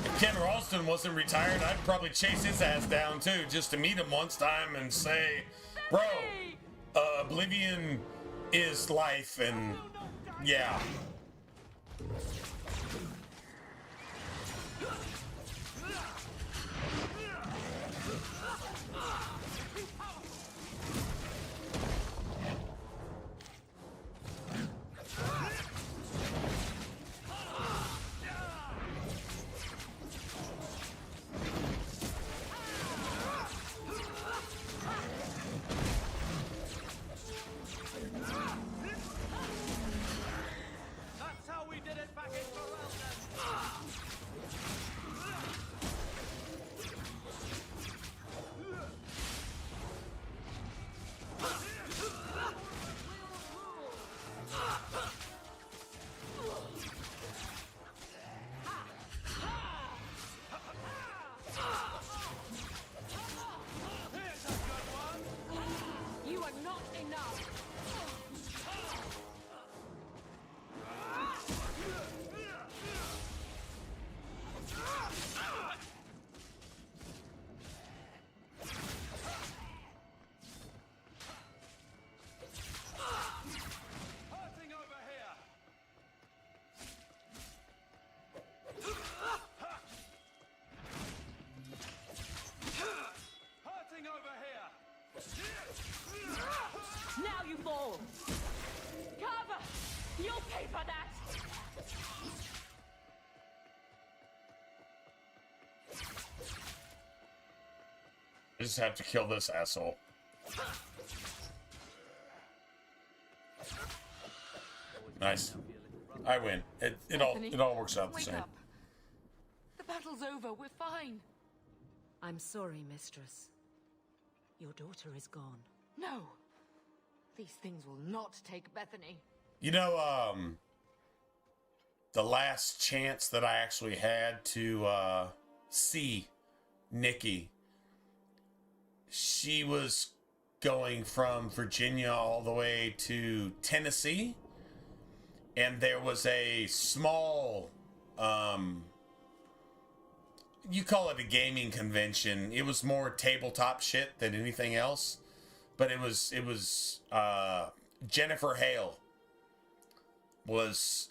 If Ken Ralston wasn't retired, I'd probably chase his ass down too, just to meet him once time and say, "Bro, Oblivion is life," and yeah. That's how we did it back in Now you fall! Cover! You'll pay for that! I just have to kill this asshole. Nice. I win. It all works out the Wake same. up. The battle's over. We're fine. I'm sorry, mistress. Your daughter is gone. No. These things will not take Bethany. You know, the last chance that I actually had to see Nikki, she was going from Virginia all the way to Tennessee, and there was a small, you call it a gaming convention. It was more tabletop shit than anything else, but it was Jennifer Hale was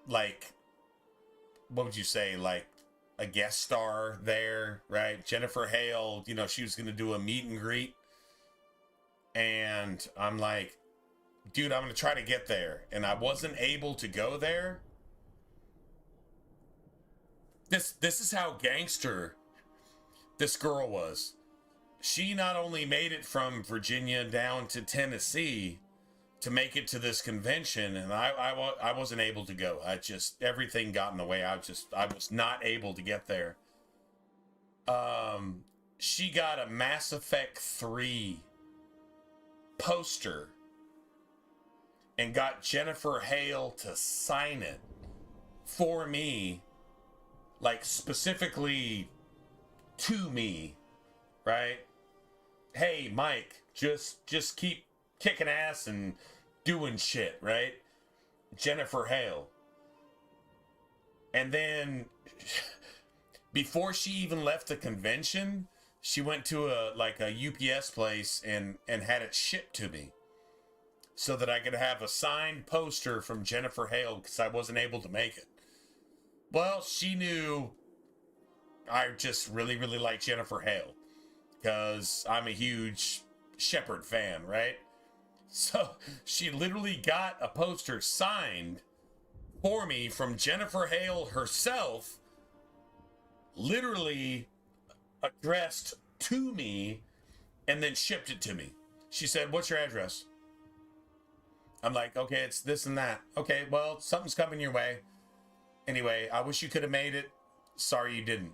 like, what would you say, like a guest star there, right? Jennifer Hale, you know, she was gonna do a meet and greet, and I'm like, dude, I'm gonna try to get there, and I wasn't able to go there. This is how gangster this girl was. She not only made it from Virginia down to Tennessee to make it to this convention, and I wasn't able to go. Everything got in the way. I was not able to get there. She got a Mass Effect 3 poster and got Jennifer Hale to sign it for me, like specifically to me, right? Hey, Mike, just keep kicking ass and doing shit, right? Jennifer Hale. And then before she even left the convention, she went to a UPS place and had it shipped to me so that I could have a signed poster from Jennifer Hale because I wasn't able to make it. Well, she knew I just really, really like Jennifer Hale because I'm a huge Shepard fan, right? So she literally got a poster signed for me from Jennifer Hale herself, literally addressed to me, and then shipped it to me. She said, "What's your address?" I'm like, "Okay, it's this and that." "Okay, well, something's coming your way. Anyway, I wish you could have made it. Sorry you didn't."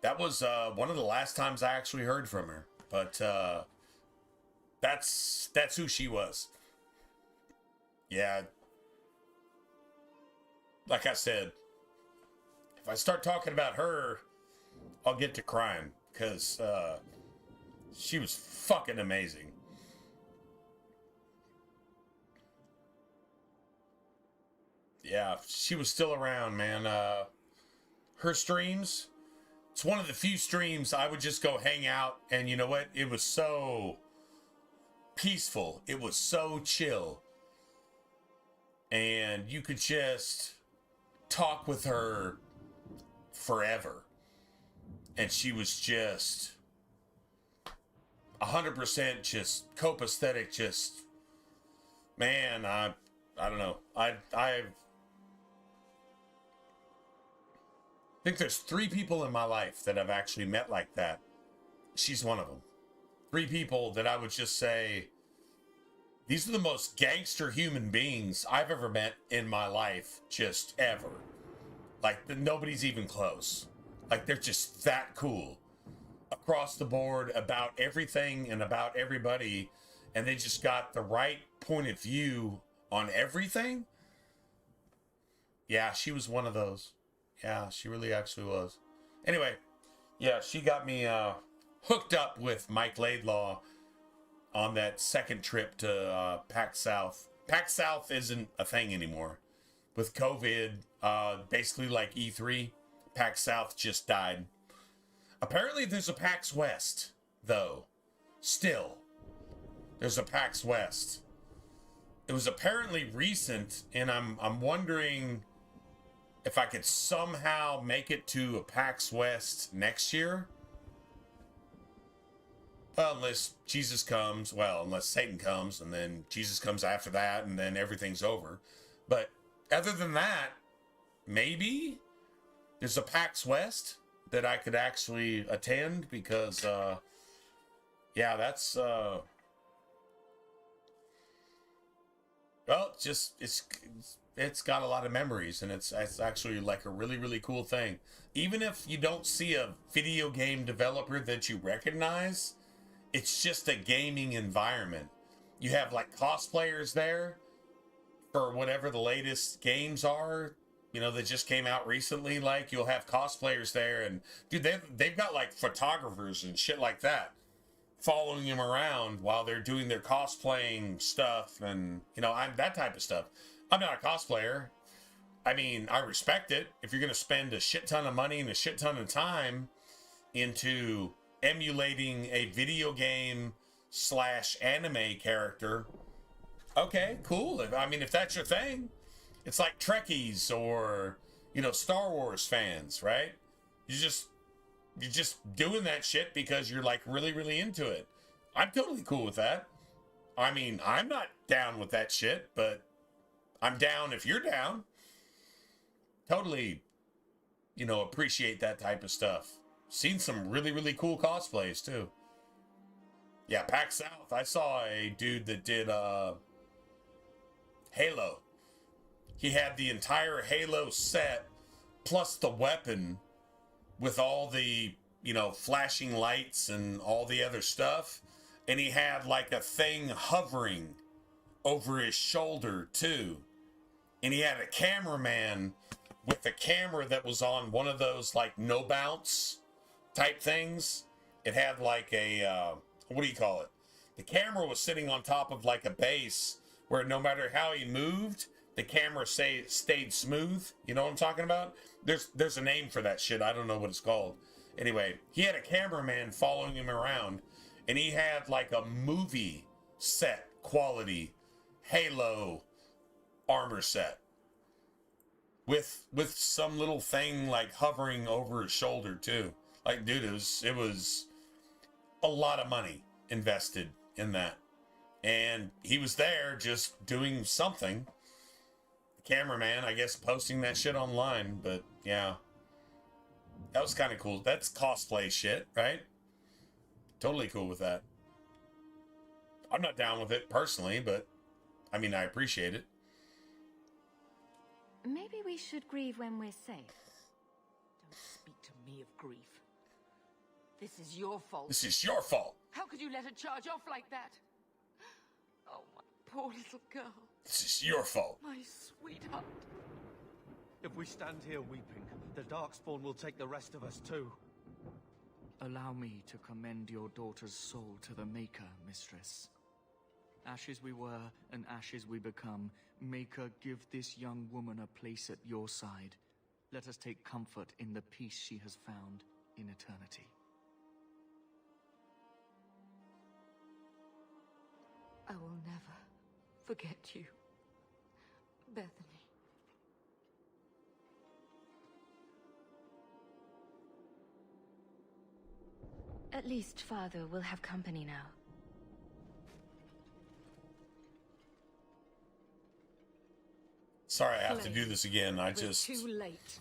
That was one of the last times I actually heard from her. But that's who she was. Yeah. Like I said, if I start talking about her, I'll get to crying because she was fucking amazing. Yeah, she was still around, man. Her streams, it's one of the few streams I would just go hang out, and you know what? It was so peaceful. It was so chill. And you could just talk with her forever. And she was just 100% just copacetic, just, man, I don't know. I think there's 3 people in my life that I've actually met like that. She's one of them. 3 people that I would just say, these are the most gangster human beings I've ever met in my life, just ever. Like, nobody's even close. Like, they're just that cool. Across the board, about everything and about everybody, and they just got the right point of view on everything. Yeah, she was one of those. Yeah, she really actually was. Anyway, yeah, she got me hooked up with Mike Laidlaw on that second trip to PAX South. PAX South isn't a thing anymore. With COVID, basically like E3, PAX South just died. Apparently there's a PAX West, though. Still, there's a PAX West. It was apparently recent, and I'm wondering if I could somehow make it to a PAX West next year. Well, unless Jesus comes, well, unless Satan comes, and then Jesus comes after that, and then everything's over. But other than that, maybe there's a PAX West that I could actually attend because, yeah, that's, well, it's got a lot of memories, and it's actually like a really, really cool thing. Even if you don't see a video game developer that you recognize, it's just a gaming environment. You have like cosplayers there for whatever the latest games are, you know, that just came out recently. Like, you'll have cosplayers there, and dude, they've got like photographers and shit like that following them around while they're doing their cosplaying stuff, and you know, I'm that type of stuff. I'm not a cosplayer. I mean, I respect it. If you're gonna spend a shit ton of money and a shit ton of time into emulating a video game / anime character, okay, cool. If that's your thing, it's like Trekkies or, you know, Star Wars fans, right? You're just doing that shit because you're like really, really into it. I'm totally cool with that. I mean, I'm not down with that shit, but I'm down if you're down. Totally, you know, appreciate that type of stuff. Seen some really, really cool cosplays too. Yeah, PAX South. I saw a dude that did Halo. He had the entire Halo set plus the weapon with all the, you know, flashing lights and all the other stuff. And he had like a thing hovering over his shoulder too. And he had a cameraman with a camera that was on one of those like no bounce type things. It had like a, what do you call it? The camera was sitting on top of like a base where no matter how he moved, the camera stayed smooth. You know what I'm talking about? There's a name for that shit. I don't know what it's called. Anyway, he had a cameraman following him around, and he had like a movie set quality Halo armor set with some little thing like hovering over his shoulder too. Like, dude, it was a lot of money invested in that, and he was there just doing something. The cameraman, I guess, posting that shit online. But yeah, that was kind of cool. That's cosplay shit, right? Totally cool with that. I'm not down with it personally, but I mean, I appreciate it. Maybe we should grieve when we're safe. Don't speak to me of grief. This is your fault. This is your fault. How could you let her charge off like that? Oh, my poor little girl. This is your fault. My sweetheart. If we stand here weeping, the Darkspawn will take the rest of us too. Allow me to commend your daughter's soul to the Maker, mistress. Ashes we were, and ashes we become. Maker, give this young woman a place at your side. Let us take comfort in the peace she has found in eternity. I will never forget you, Bethany. At least Father will have company now. Sorry, I have to do this again. We're too late.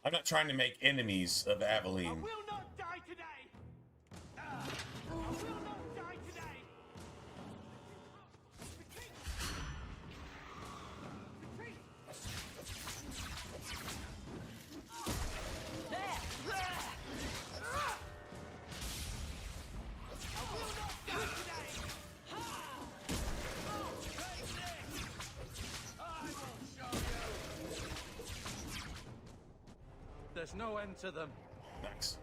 I'm not trying to make enemies of Aveline. I will not die today! I will not die today! There's no end to them. Thanks.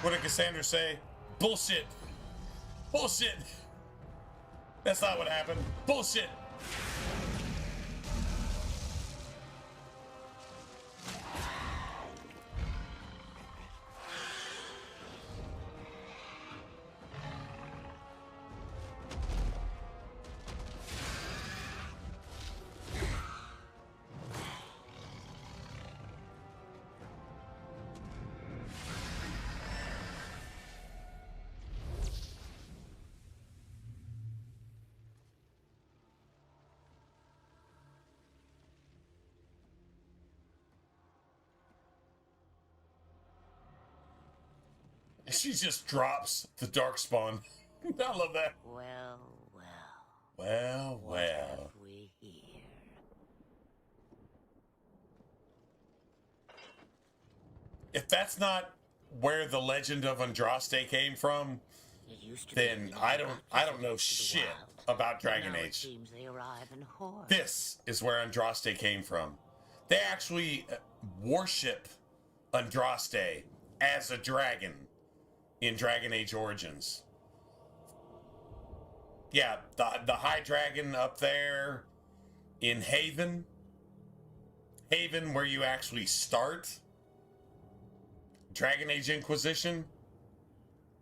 What did Cassandra say? Bullshit. Bullshit. That's not what happened. Bullshit. She just drops the Darkspawn. I love that. Well. Well. What have we here? If that's not where the legend of Andraste came from, then I don't know shit about Dragon Age. This is where Andraste came from. They actually worship Andraste as a dragon in Dragon Age Origins. Yeah, the High Dragon up there in Haven where you actually start Dragon Age Inquisition,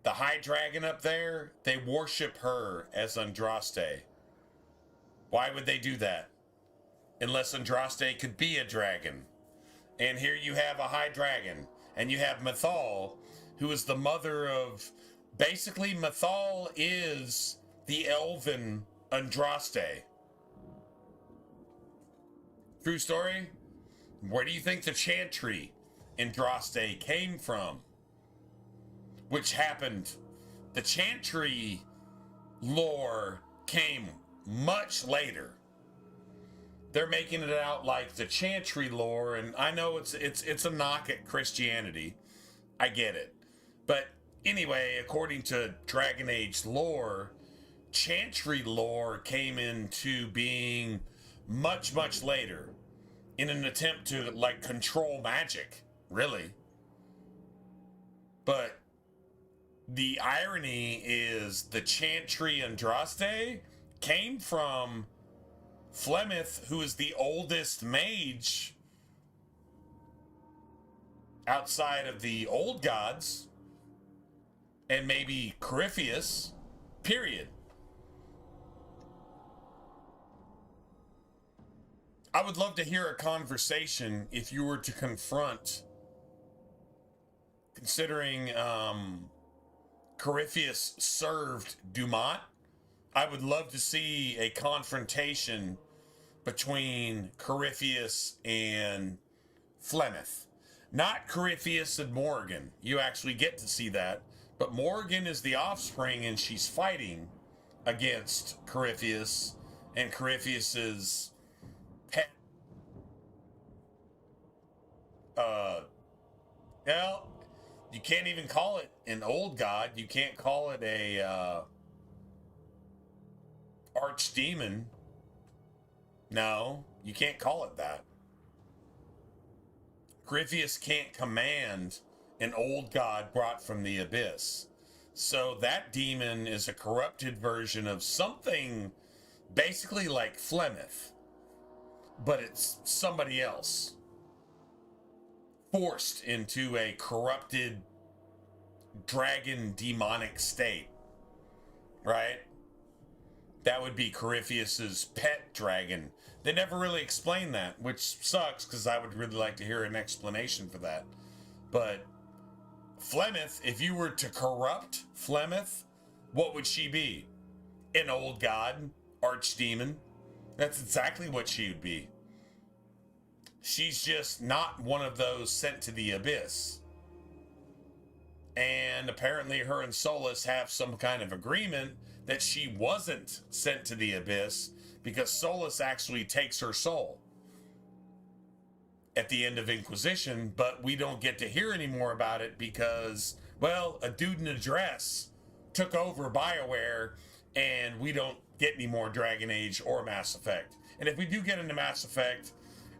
the High Dragon up there, they worship her as Andraste. Why would they do that? Unless Andraste could be a dragon. And here you have a High Dragon, and you have Mythal, who is the mother of... Basically, Mythal is the elven Andraste. True story? Where do you think the Chantry Andraste came from? Which happened... The Chantry lore came much later. They're making it out like the Chantry lore, and I know it's a knock at Christianity. I get it. But anyway, according to Dragon Age lore, Chantry lore came into being much, much later in an attempt to, like, control magic, really. But the irony is the Chantry Andraste came from Flemth, who is the oldest mage outside of the old gods, and maybe Corypheus, period. I would love to hear a conversation if you were to confront, considering Corypheus served Dumat. I would love to see a confrontation between Corypheus and Flemth. Not Corypheus and Morgan. You actually get to see that. But Morgan is the offspring, and she's fighting against Corypheus and Corypheus's pet. Well, you can't even call it an old god. You can't call it a archdemon. No, you can't call it that. Corypheus can't command an old god brought from the abyss. So that demon is a corrupted version of something basically like Flemth, but it's somebody else forced into a corrupted dragon demonic state, right? That would be Corypheus's pet dragon. They never really explain that, which sucks because I would really like to hear an explanation for that. But Flemth, if you were to corrupt Flemth, what would she be? An old god, archdemon. That's exactly what she would be. She's just not one of those sent to the abyss. And apparently her and Solus have some kind of agreement that she wasn't sent to the abyss because Solus actually takes her soul at the end of Inquisition, but we don't get to hear any more about it because, well, a dude in a dress took over BioWare, and we don't get any more Dragon Age or Mass Effect. And if we do get into Mass Effect,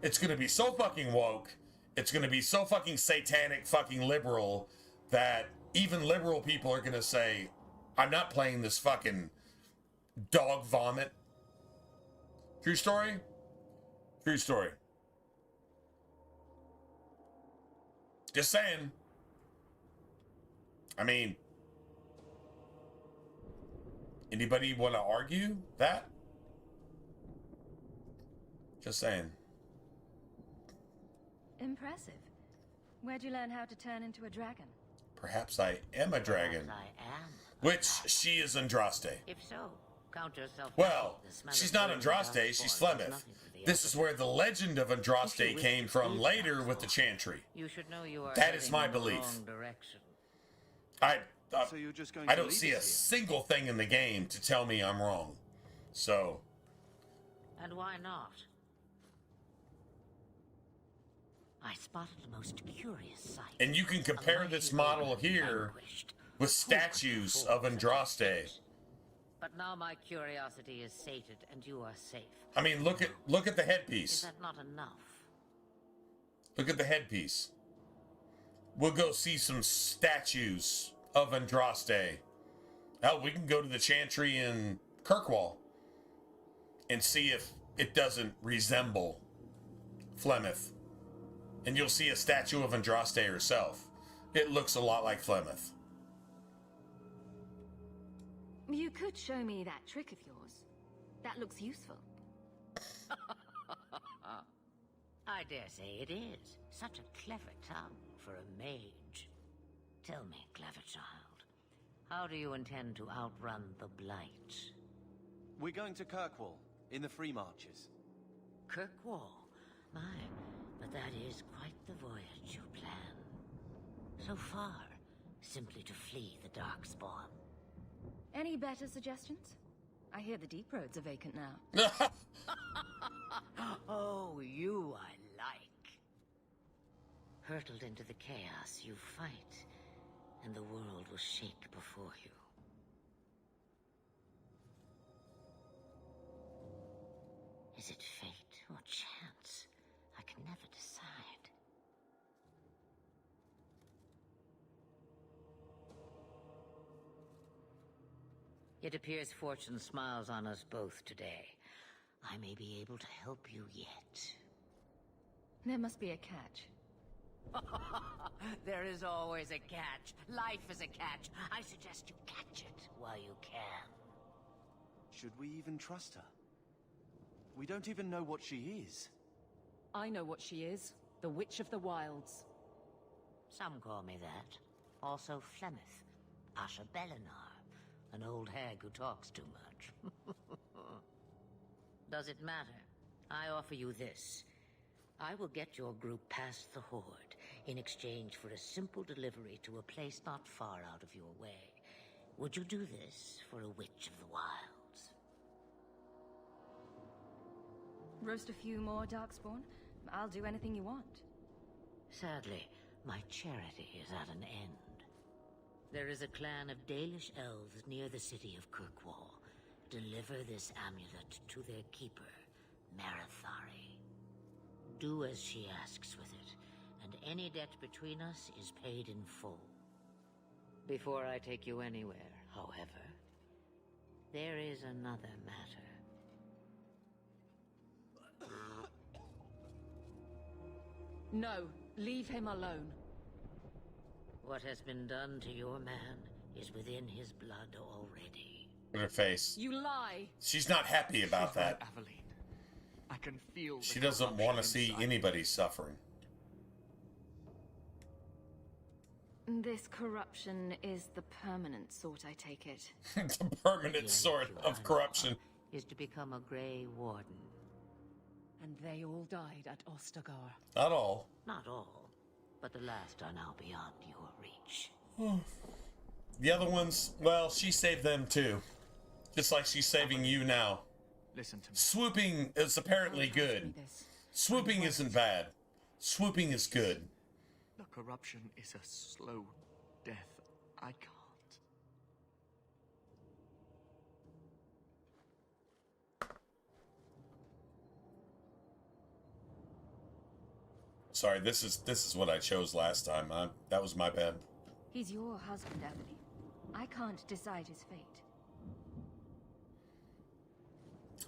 it's going to be so fucking woke, it's going to be so fucking satanic, fucking liberal, that even liberal people are going to say, I'm not playing this fucking dog vomit. True story? True story. Just saying. I mean, anybody want to argue that? Just saying. Impressive. Where'd you learn how to turn into a dragon? Perhaps I am a dragon. I am. Which she is Andraste. If so, count yourself. Well, she's not Andraste, she's Flemth. This is where the legend of Andraste came from later with the Chantry. You should know you are that is my heading in the belief. wrong direction. So you're just going I to don't leave see a us here? single thing in the game to tell me I'm wrong. So. And why not? I spotted the most curious sight. And you can compare this model here with statues of Andraste. But now my curiosity is sated, and you are safe. I mean, look at the Is headpiece. that not enough? Look at the headpiece. We'll go see some statues of Andraste. Hell, we can go to the Chantry in Kirkwall and see if it doesn't resemble Flemth. And you'll see a statue of Andraste herself. It looks a lot like Flemth. You could show me that trick of yours. That looks useful. I dare say it is. Such a clever tongue for a mage. Tell me, clever child, how do you intend to outrun the Blight? We're going to Kirkwall, in the Free Marches. Kirkwall? My, but that is quite the voyage you plan. So far, simply to flee the Darkspawn. Any better suggestions? I hear the deep roads are vacant now. Oh, you I like. Hurtled into the chaos, you fight, and the world will shake before you. Is it fate or chance? I can never decide. It appears fortune smiles on us both today. I may be able to help you yet. There must be a catch. There is always a catch. Life is a catch. I suggest you catch it while you can. Should we even trust her? We don't even know what she is. I know what she is. The Witch of the Wilds. Some call me that. Also Flemth, Asha Belinar, an old hag who talks too much. Does it matter? I offer you this. I will get your group past the Horde in exchange for a simple delivery to a place not far out of your way. Would you do this for a Witch of the Wilds? Roast a few more Darkspawn? I'll do anything you want. Sadly, my charity is at an end. There is a clan of Dalish elves near the city of Kirkwall. Deliver this amulet to their keeper, Marithari. Do as she asks with it, and any debt between us is paid in full. Before I take you anywhere, however, there is another matter. No, leave him alone. What has been done to your man is within his blood already. In her face. You lie. She's not happy about that. Right, Aveline. I can feel. She doesn't want to see anybody suffering. This corruption is the permanent sort, I take it. It's a permanent sort of corruption. Is to become a Grey Warden. And they all died at Ostagar. Not all. Not all, but the last are now beyond your reach. The other ones, well, she saved them too. Just like she's saving you now. Listen to me. Swooping is apparently good. Swooping isn't bad. Swooping is good. The corruption is a slow death. I can't. Sorry, this is what I chose last time. That was my bad. He's your husband, Aveline. I can't decide his fate.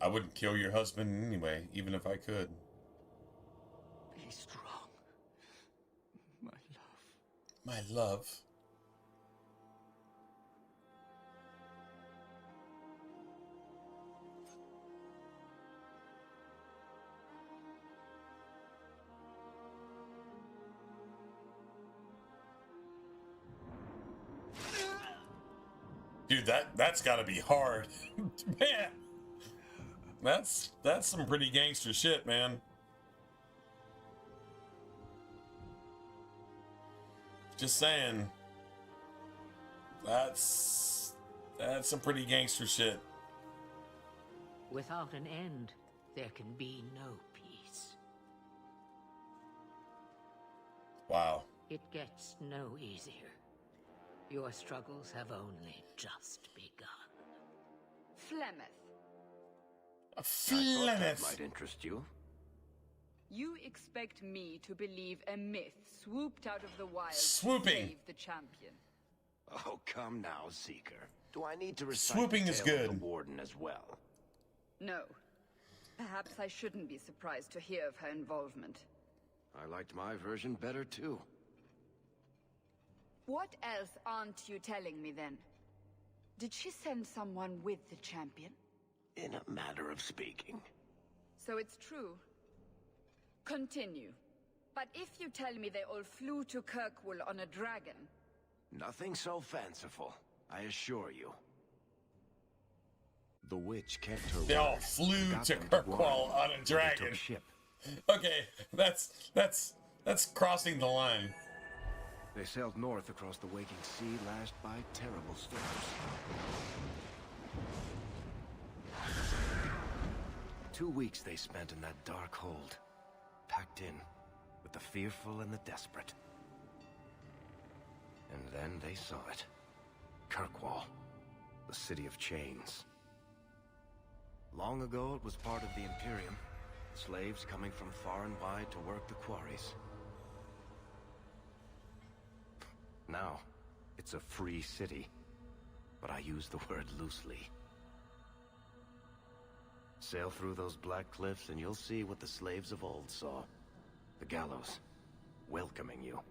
I wouldn't kill your husband anyway, even if I could. Be strong, my love. My love. Dude, that's got to be hard. Man. That's some pretty gangster shit, man. Just saying. That's some pretty gangster shit. Without an end, there can be no peace. Wow. It gets no easier. Your struggles have only just begun. Flemth. I thought that Flemth. might interest you. You expect me to believe a myth swooped out of the wild Swooping. to save the champion? Oh, come now, Seeker. Do I need to recite Swooping the is tale of good. the Warden as well? No. Perhaps I shouldn't be surprised to hear of her involvement. I liked my version better, too. What else aren't you telling me then? Did she send someone with the champion? In a manner of speaking. So it's true. Continue. But if you tell me they all flew to Kirkwall on a dragon... Nothing so fanciful, I assure you. The witch kept her They all word. flew Got to them Kirkwall Dwarf, on a where they dragon. took ship. Okay, that's crossing the line. They sailed north across the waking sea, lashed by terrible storms. 2 weeks they spent in that dark hold, packed in with the fearful and the desperate. And then they saw it. Kirkwall, the city of chains. Long ago it was part of the Imperium, slaves coming from far and wide to work the quarries. Now, it's a free city, but I use the word loosely. Sail through those black cliffs and you'll see what the slaves of old saw. The gallows, welcoming you.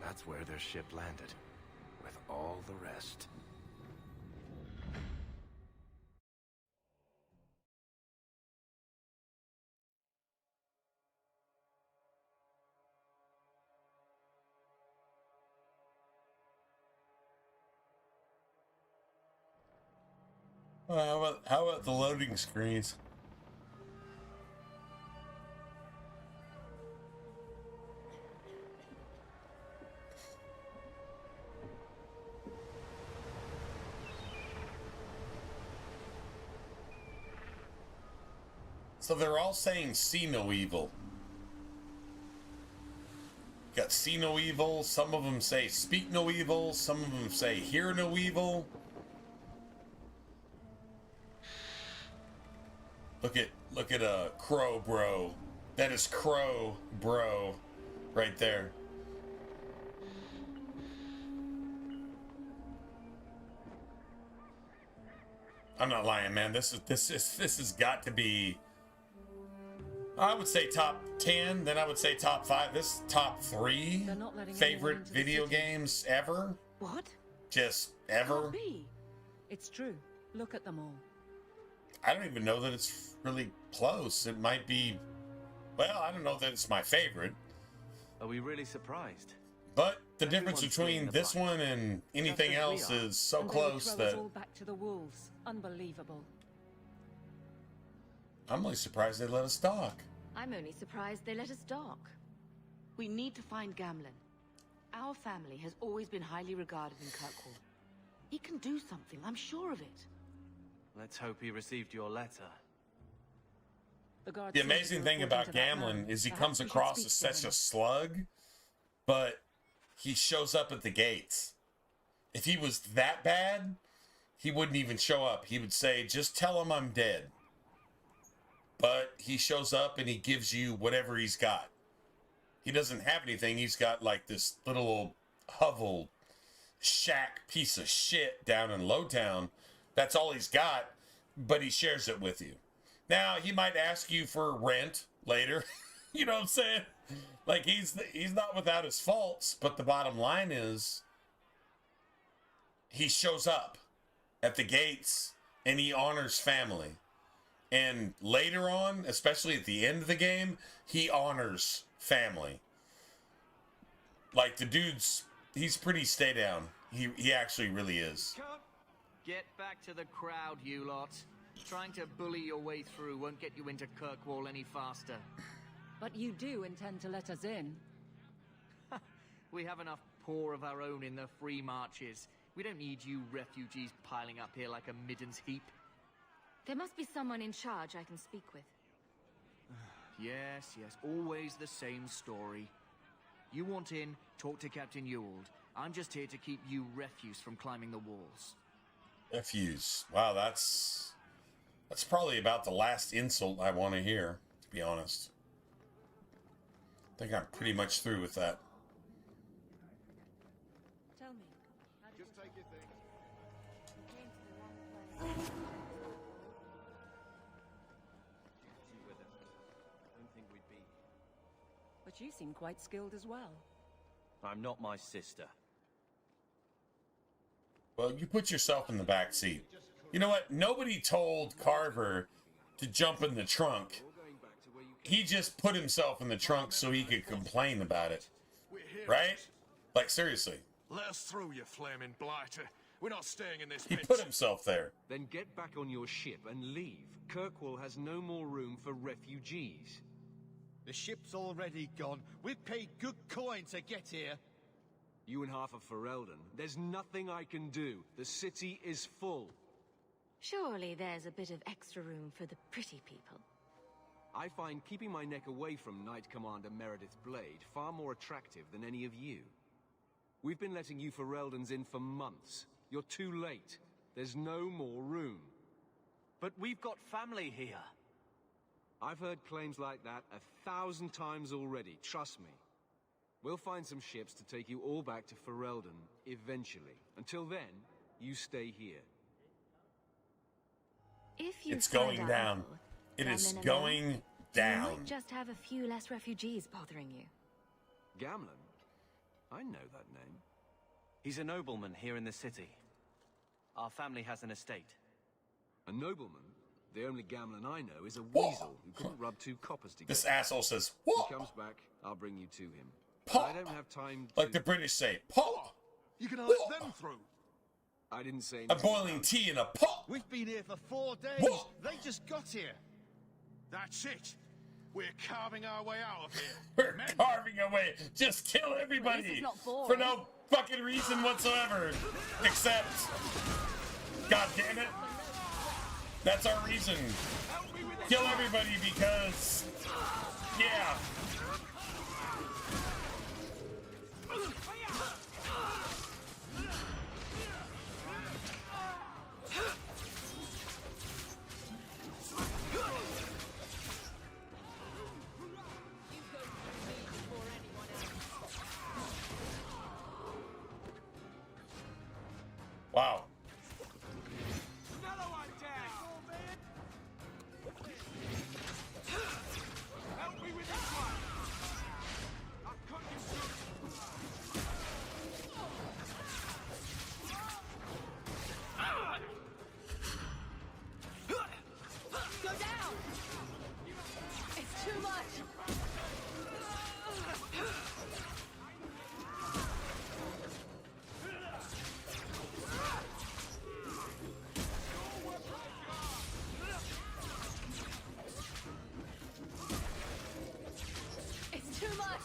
That's where their ship landed, with all the rest. How about the loading screens? So they're all saying see no evil. Got see no evil. Some of them say speak no evil. Some of them say hear no evil. Look at Crow Bro. That is Crow Bro right there. I'm not lying, man. This has got to be, I would say top 10, then I would say top 5. This is top 3 favorite video games ever. What? Just ever. Can't be. It's true. Look at them all. I don't even know that it's really close. It might be, well, I don't know that it's my favorite. Are we really surprised? But the difference between this one and anything else is so And they would close throw us that all back to the wolves. Unbelievable. I'm only surprised they let us dock. I'm only surprised they let us dock. We need to find Gamlen. Our family has always been highly regarded in Kirkwall. He can do something, I'm sure of it. Let's hope he received your letter. The amazing thing about Gamlen is he comes across as such a slug, but he shows up at the gates. If he was that bad, he wouldn't even show up. He would say, just tell him I'm dead. But he shows up and he gives you whatever he's got. He doesn't have anything. He's got like this little hovel shack piece of shit down in Lowtown. That's all he's got, but he shares it with you. Now, he might ask you for rent later. You know what I'm saying? Like, he's not without his faults, but the bottom line is he shows up at the gates and he honors family. And later on, especially at the end of the game, he honors family. Like, the dude's, he's pretty stay down. He actually really is. Get back to the crowd, you lot. Trying to bully your way through won't get you into Kirkwall any faster. But you do intend to let us in. We have enough poor of our own in the free marches. We don't need you refugees piling up here like a middens heap. There must be someone in charge I can speak with. Yes, always the same story. You want in, talk to Captain Ewald. I'm just here to keep you refuse from climbing the walls. Refuse. Wow, that's probably about the last insult I want to hear, to be honest. I think I'm pretty much through with that. Tell me. Just take your things. You came to the wrong place. You with us. I don't think we'd be. But you seem quite skilled as well. I'm not my sister. Well, you put yourself in the back seat. You know what? Nobody told Carver to jump in the trunk. He just put himself in the trunk so he could complain about it. Right? Like, seriously. Let us through, you flaming blighter. We're not staying in this He pit. put himself there. Then get back on your ship and leave. Kirkwall has no more room for refugees. The ship's already gone. We've paid good coin to get here. You and half of Ferelden. There's nothing I can do. The city is full. Surely there's a bit of extra room for the pretty people. I find keeping my neck away from Knight Commander Meredith Blade far more attractive than any of you. We've been letting you Fereldans in for months. You're too late. There's no more room. But we've got family here. I've heard claims like that 1,000 times already, trust me. We'll find some ships to take you all back to Ferelden, eventually. Until then, you stay here. If you It's going down. It is going down. You might just have a few less refugees bothering you. Gamlen? I know that name. He's a nobleman here in the city. Our family has an estate. A nobleman? The only Gamlen I know is a weasel who couldn't rub two coppers together. This asshole says, If "What?" he comes back, I'll bring you to him. Pop. I don't have time to... Like the British say, pop. You can let them through. I didn't say A anything. boiling tea in a pot. We've been here for 4 days. What? They just got here. That's it. We're carving our way out of here. We're carving away. Just kill everybody. This is not boring. For no fucking reason whatsoever. Except, God damn it. That's our reason. Kill everybody because, yeah. Wow. Help me with this one! I've cut you through. Go down! It's too much! It's too much!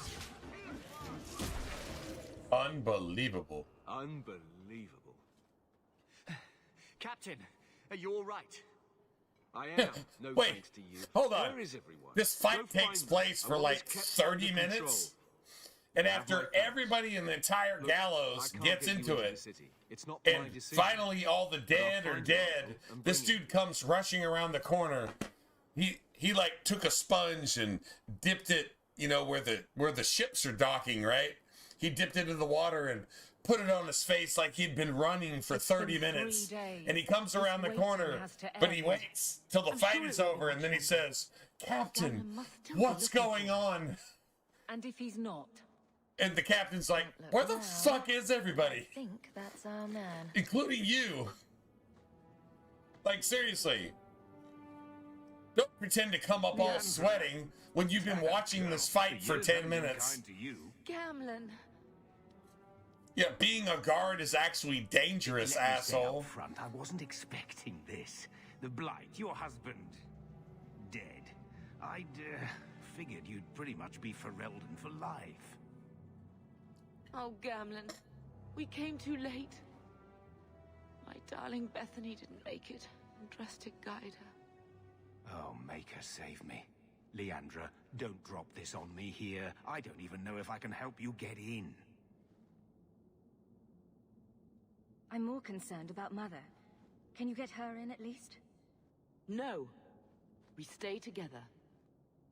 Unbelievable. Unbelievable. Captain, you're right. I am. No Wait, thanks to you. hold on. Where is everyone? This Go fight find takes them. place I for want like this kept 30 under minutes. control. And I have after my facts. everybody in the entire Look, gallows I can't gets get you into the it, city. It's not and my decision. finally all the dead But I'll are find you dead, and this bring you. dude comes rushing around the corner. He like took a sponge and dipped it, you know, where the ships are docking, right? He dipped it in the water and put it on his face like he'd been running for 30 minutes. 3 days. And he comes around the This corner, waiting has to but he end. waits till the I'm fight sure is it will be over, and then he much longer. says, "Captain, Gammon must still be what's looking going for on?" And if he's not? And the captain's like, Look "Where the around. fuck is everybody? I think that's our man. Including you." Like, seriously. Don't pretend to come up all sweating when you've been watching this fight for 10 minutes. Gamlen. Yeah, being a guard is actually dangerous, Let me say asshole. up front, I wasn't expecting this. The Blight, your husband, dead. I'd figured you'd pretty much be Ferelden for life. Oh, Gamlen, we came too late. My darling Bethany didn't make it, and Drastic guide her. Oh, make her save me. Leandra, don't drop this on me here. I don't even know if I can help you get in. I'm more concerned about Mother. Can you get her in at least? No. We stay together.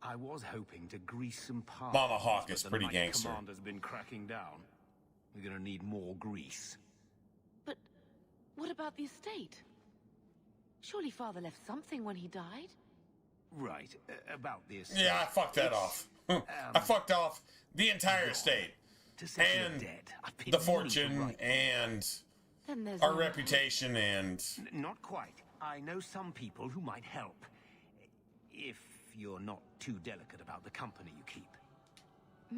I was hoping to grease some palms. Mama Hawk is but pretty the gangster. Knight Commander's been cracking down. We're gonna need more grease. But what about the estate? Surely Father left something when he died? Right, about the estate. Yeah, I fucked that off. I fucked off the entire estate. And the fortune and Then there's our no reputation and... Not quite. I know some people who might help. If you're not too delicate about the company you keep.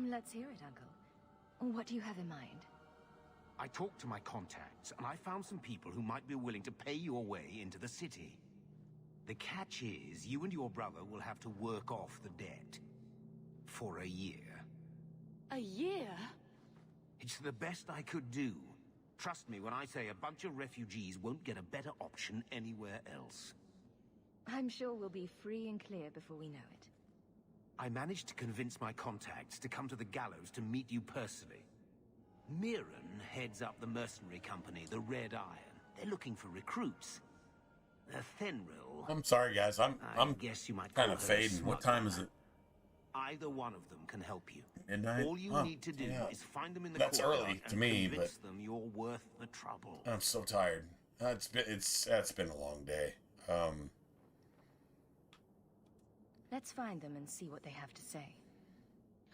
Let's hear it, Uncle. What do you have in mind? I talked to my contacts, and I found some people who might be willing to pay your way into the city. The catch is, you and your brother will have to work off the debt. For a year. A year? It's the best I could do. Trust me when I say a bunch of refugees won't get a better option anywhere else. I'm sure we'll be free and clear before we know it. I managed to convince my contacts to come to the gallows to meet you personally. Mirren heads up the mercenary company, the Red Iron. They're looking for recruits. The Fenrir... I'm sorry, guys. I'm guess you might kind call of her a fading. What time is it? Either one of them can help you. Midnight? All you Oh, need to do yeah. is find them in the That's courtyard early to and me, convince them you're worth the trouble. I'm so tired. It's been a long day. Let's find them and see what they have to say.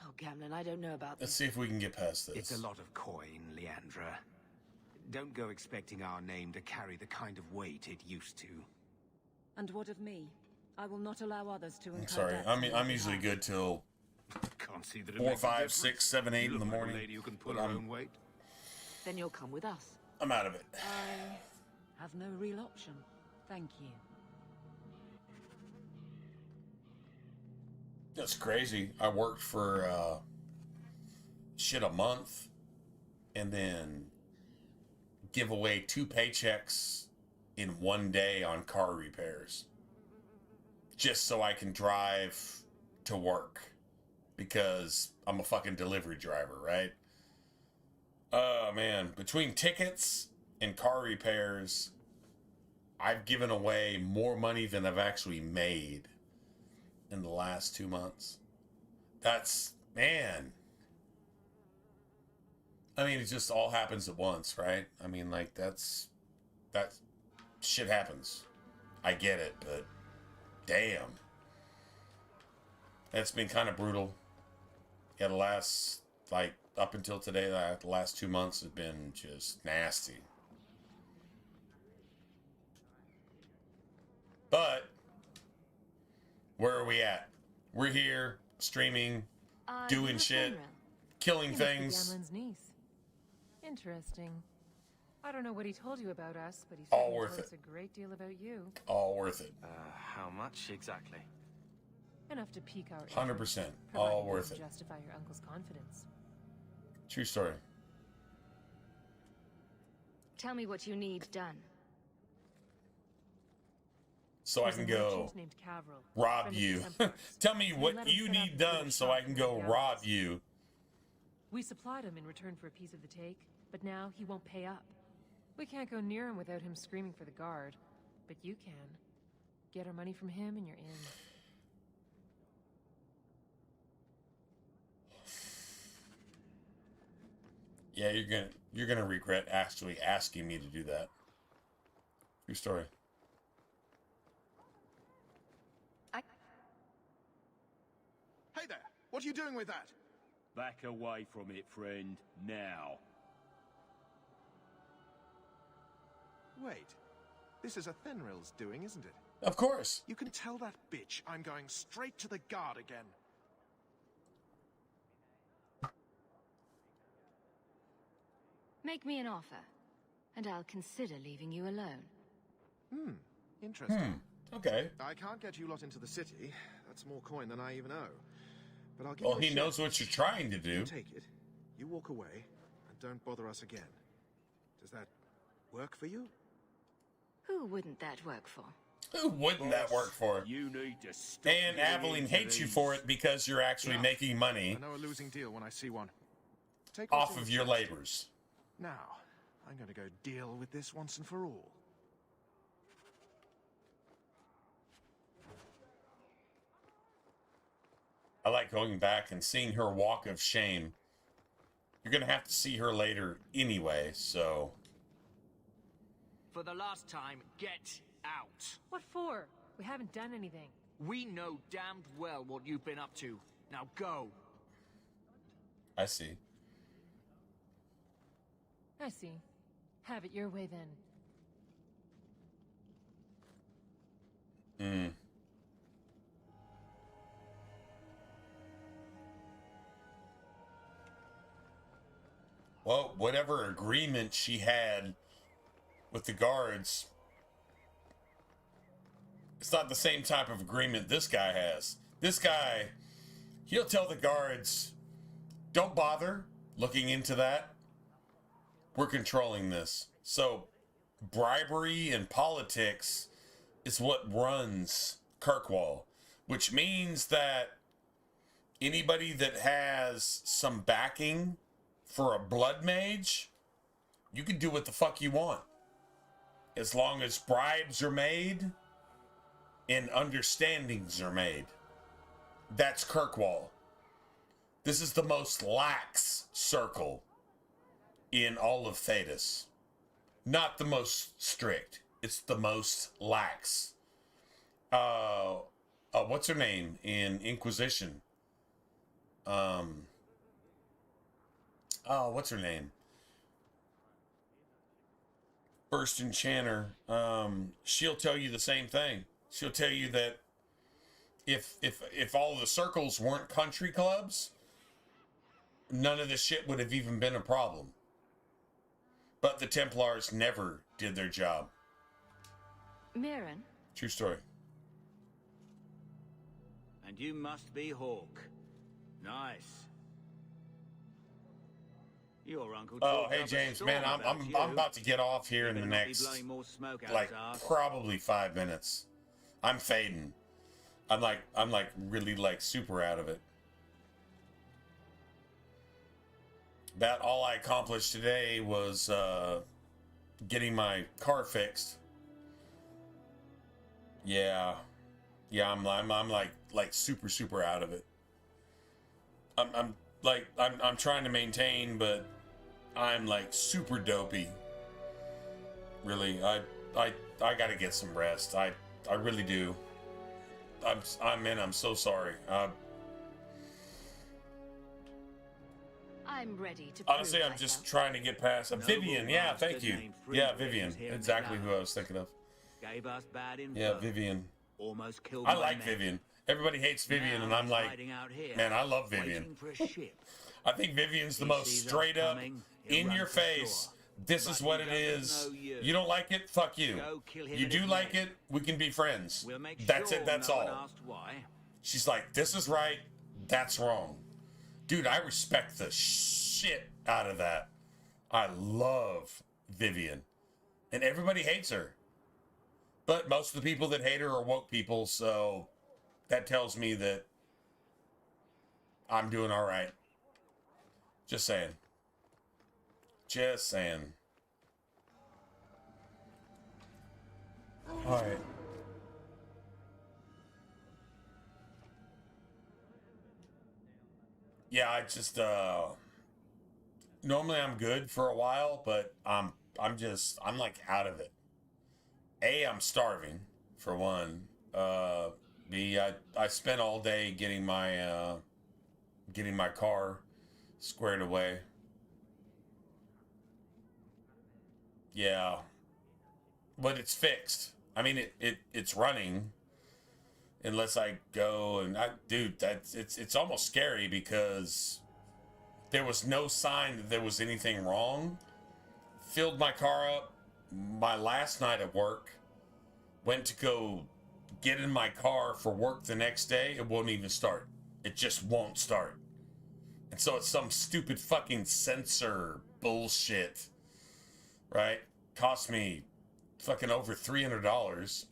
Oh, Gamlen, I don't know about Let's this. see if we can get past this. It's a lot of coin, Leandra. Don't go expecting our name to carry the kind of weight it used to. And what of me? I will not allow others to incur I'm sorry. debts I'm usually good till Can't see that it 4, makes a 5, difference. 6, 7, 8 You in the look like a morning. lady who can pull But her I'm- own weight. Then you'll come with us. I'm out of it. I have no real option. Thank you. That's crazy. I worked for a month and then give away 2 paychecks in one day on car repairs just so I can drive to work because I'm a fucking delivery driver, right? Oh man, between tickets and car repairs, I've given away more money than I've actually made in the last 2 months. That's, man. I mean, it just all happens at once, right? I mean, like, that shit happens. I get it, but damn. That's been kind of brutal. Yeah, the last, like, up until today, the last 2 months have been just nasty. But where are we at? We're here, streaming, doing shit, killing things. Gamlen's niece. Interesting. I don't know what he told you about us, but he All certainly worth told us it. a great deal about you. All worth it. How much exactly? Enough to pique our 100%. interest, All provided you worth can it. Justify your uncle's confidence. True story. Tell me what you need done. So I There's can a go merchant named Cavril, rob friend of the you. Templars. Tell me We what let him you set up need a little done so shop I can in go the rob galleries. you. We supplied him in return for a piece of the take, but now he won't pay up. We can't go near him without him screaming for the guard, but you can. Get our money from him and you're in. Yeah, you're gonna regret actually asking me to do that. True story. Hey there! What are you doing with that? Back away from it, friend. Now. Wait. This is a Fenrir's doing, isn't it? Of course. You can tell that bitch I'm going straight to the guard again. Make me an offer, and I'll consider leaving you alone. Interesting. Okay. I can't get you lot into the city. That's more coin than I even owe. But I'll give Well, you a he shot. knows what you're trying to do. You take it. You walk away. don't bother us again. Does that work for you? Who wouldn't that work for? Who wouldn't that work for? You need to stop. And Aveline hates you for it because you're actually making money I know a losing deal when I see one. Take off of your labors. Now, I'm going to go deal with this once and for all. I like going back and seeing her walk of shame. You're going to have to see her later anyway, so... For the last time, get out. What for? We haven't done anything. We know damned well what you've been up to. Now go. I see. I see. Have it your way then. Well, whatever agreement she had with the guards, it's not the same type of agreement this guy has. This guy, he'll tell the guards, don't bother looking into that. We're controlling this. So bribery and politics is what runs Kirkwall, which means that anybody that has some backing for a blood mage, you can do what the fuck you want. As long as bribes are made and understandings are made. That's Kirkwall. This is the most lax circle in all of Thedas. Not the most strict. It's the most lax. What's her name in Inquisition? What's her name? First Enchanter. She'll tell you the same thing. She'll tell you that if all the circles weren't country clubs, none of this shit would have even been a problem. But the Templars never did their job. Mirren? True story. And you must be Hawk. Nice. Your uncle. Oh, hey James, man, I'm about to get off here in the next like probably 5 minutes. I'm fading. I'm like really like super out of it. About all I accomplished today was getting my car fixed. Yeah, I'm like super out of it. I'm trying to maintain, but I'm like super dopey. Really, I gotta get some rest. I really do. I'm so sorry. I'm ready to. Honestly, I'm just trying to get past. Vivian, yeah, thank you. Yeah, Vivian, exactly who I was thinking of. Gave us bad info. Yeah, Vivian. Almost killed I my like men. Vivian. Everybody hates Vivian, and I'm like, man, I love Vivian. I think Vivian's the most straight up, in your face. This is what it is. You don't like it? Fuck you. You do like it? We can be friends. That's it. That's all. She's like, this is right. That's wrong. Dude, I respect the shit out of that. I love Vivian. And everybody hates her. But most of the people that hate her are woke people, so that tells me that I'm doing all right. Just saying. Just saying. All right. Yeah, I just normally I'm good for a while, but I'm like out of it. A, I'm starving for one. B, I spent all day getting my car squared away. Yeah. But it's fixed. I mean it's running. Unless I go and dude, it's almost scary because there was no sign that there was anything wrong. Filled my car up my last night at work. Went to go get in my car for work the next day. It won't even start. It just won't start. And so it's some stupid fucking sensor bullshit, right? Cost me fucking over $300.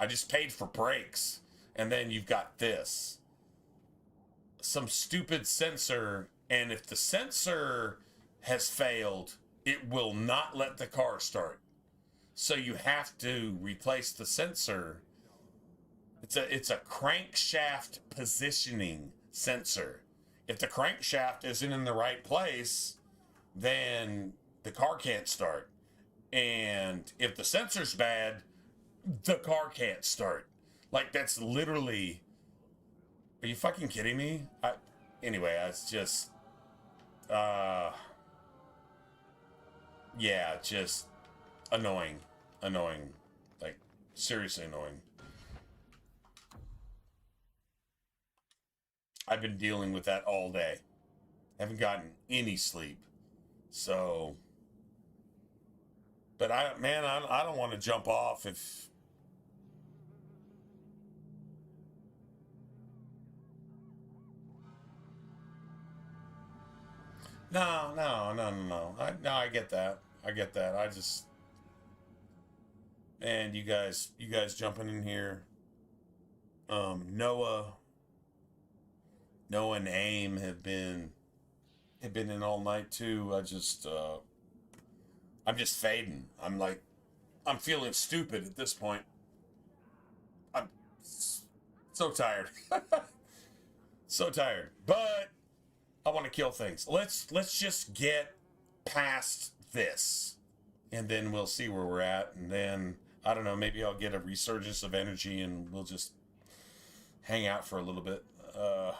I just paid for brakes, and then you've got this. Some stupid sensor, and if the sensor has failed, it will not let the car start. So you have to replace the sensor. It's a crankshaft positioning sensor. If the crankshaft isn't in the right place, then the car can't start. And if the sensor's bad, the car can't start. Like, that's literally... Are you fucking kidding me? Anyway, it's just... yeah, just annoying. Annoying. Like, seriously annoying. I've been dealing with that all day. Haven't gotten any sleep. So... But I don't want to jump off if... No. I get that. I just... And you guys jumping in here. Noah and AIM have been in all night too. I'm just fading. I'm feeling stupid at this point. I'm so tired. So tired. But I want to kill things. Let's just get past this. And then we'll see where we're at. And then, I don't know, maybe I'll get a resurgence of energy and we'll just hang out for a little bit. Or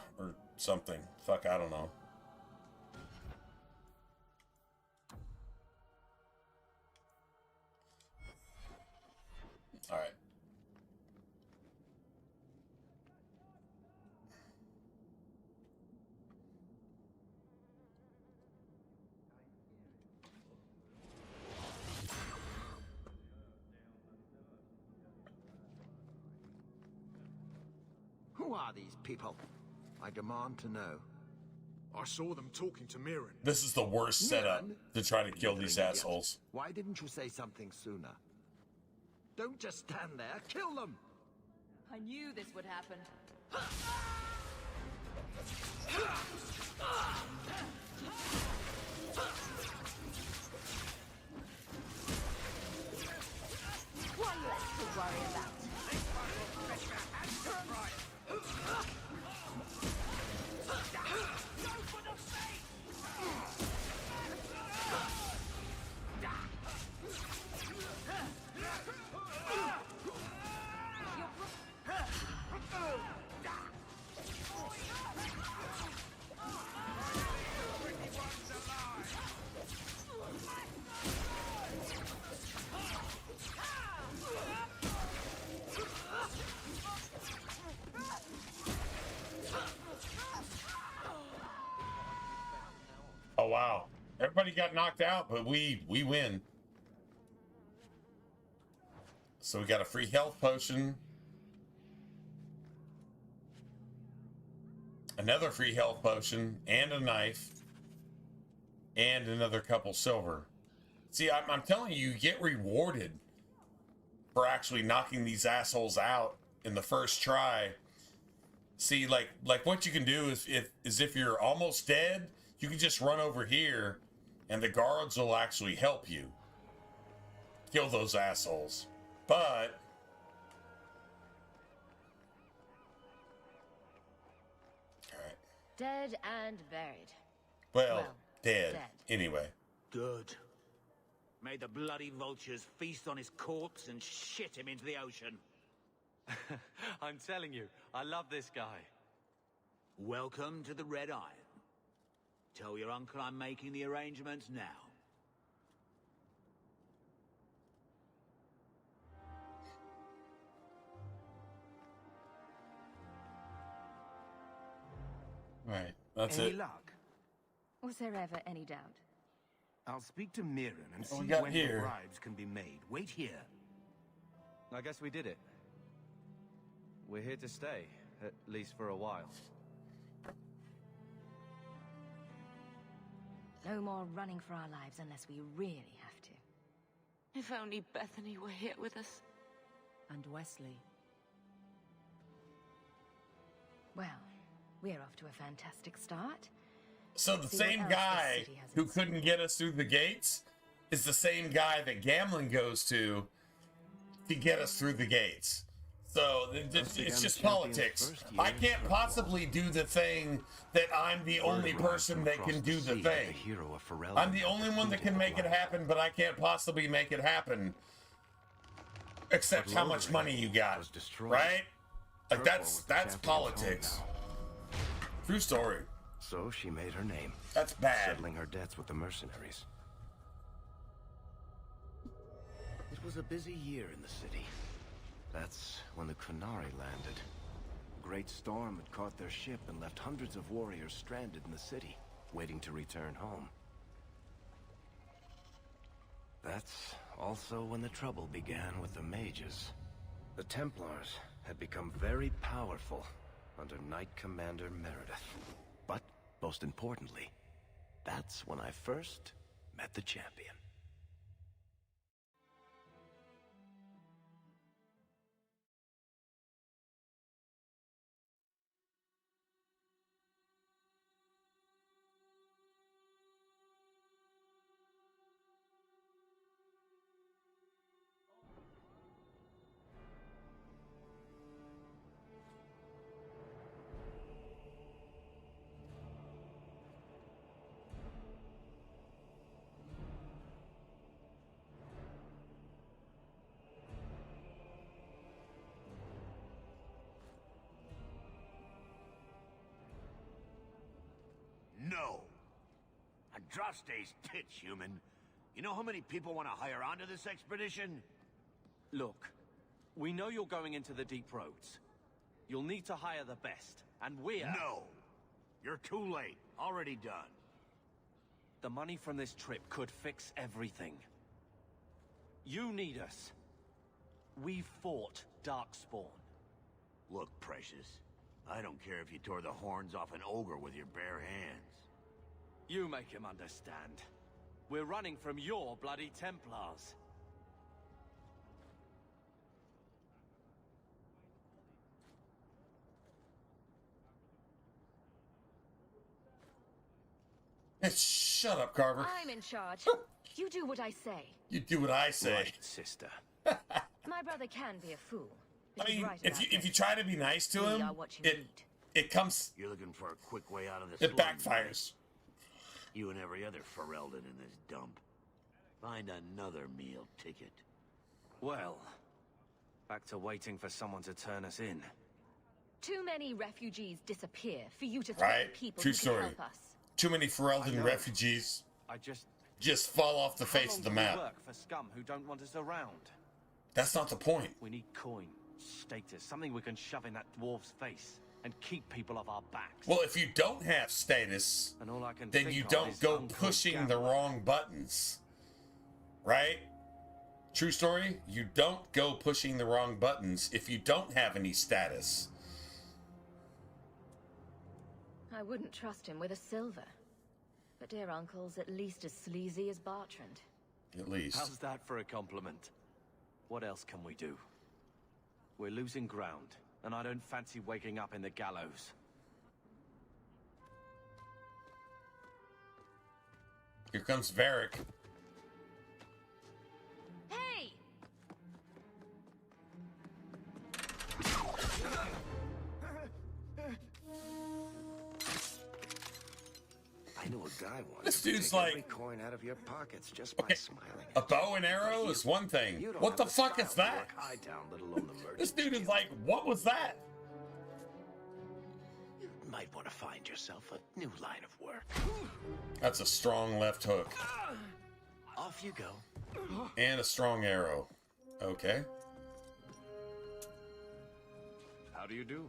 something. Fuck, I don't know. All right. Who are these people? I demand to know. I saw them talking to Mirren. This is the worst setup to try to kill these assholes. Why didn't you say something sooner? Don't just stand there. Kill them! I knew this would happen. One less to worry about. Oh, wow. Everybody got knocked out, but we win. So we got a free health potion. Another free health potion, and a knife. And another couple silver. See, I'm telling you, you get rewarded for actually knocking these assholes out in the first try. See, like what you can do is if you're almost dead, you can just run over here, and the guards will actually help you kill those assholes. But all right. Dead and buried. Well, dead. Anyway. Good. May the bloody vultures feast on his corpse and shit him into the ocean. I'm telling you, I love this guy. Welcome to the Red Iron. Tell your uncle I'm making the arrangements now. Right, that's Any it. luck? Was there ever any doubt? I'll speak to Mirren and What we see got when here? the bribes can be made. Wait here. I guess we did it. We're here to stay, at least for a while. No more running for our lives unless we really have to. If only Bethany were here with us. And Wesley. Well, we're off to a fantastic start. So the same guy who couldn't get us through the gates is the same guy that Gamlin goes to get us through the gates. So it's just politics. I can't possibly do the thing that I'm the only person that can do the thing. I'm the only one that can make it happen, but I can't possibly make it happen. Except how much money you got, right? Like that's politics. True story. So she made her name. That's bad. Settling her debts with the mercenaries. It was a busy year in the city. That's when the Kunari landed. A great storm had caught their ship and left hundreds of warriors stranded in the city, waiting to return home. That's also when the trouble began with the Mages. The Templars had become very powerful under Knight Commander Meredith. But, most importantly, that's when I first met the champion. No. Andraste's tits, human. You know how many people want to hire onto this expedition? Look, we know you're going into the deep roads. You'll need to hire the best, and we're... No. You're too late. Already done. The money from this trip could fix everything. You need us. We fought Darkspawn. Look, Precious. I don't care if you tore the horns off an ogre with your bare hands. You make him understand. We're running from your bloody Templars. Shut up, Carver. I'm in charge. You do what I say. You do what I say. Right, sister. My brother can be a fool. I mean, if you try to be nice to him, it comes. You're looking for a quick way out of this. It backfires. You and every other Ferelden in this dump. Find another meal ticket. Well, back to waiting for someone to turn us in. Too many refugees disappear for you to Right. find people True who story. can help us. Too many Ferelden refugees I just fall off the face of the How long map. do we work for scum who don't want us around? That's not the point. We need coin, status, something we can shove in that dwarf's face and keep people off our backs. Well, if you don't have status, And all I can then think you of don't is go Uncle pushing the Gambler. wrong buttons. Right? True story? You don't go pushing the wrong buttons if you don't have any status. I wouldn't trust him with a silver. But dear uncle's at least as sleazy as Bartrand. At least. How's that for a compliment? What else can we do? We're losing ground, and I don't fancy waking up in the gallows. Here comes Varric. Hey! I knew a guy once. This who could dude's take like- every coin out of your pockets just by smiling. A bow and arrow is one thing. You don't What have the the fuck is style to that? work Hightown, let alone the merchant. This dude is like, what was that? You might want to find yourself a new line of work. That's a strong left hook. Off you go. And a strong arrow. Okay. How do you do?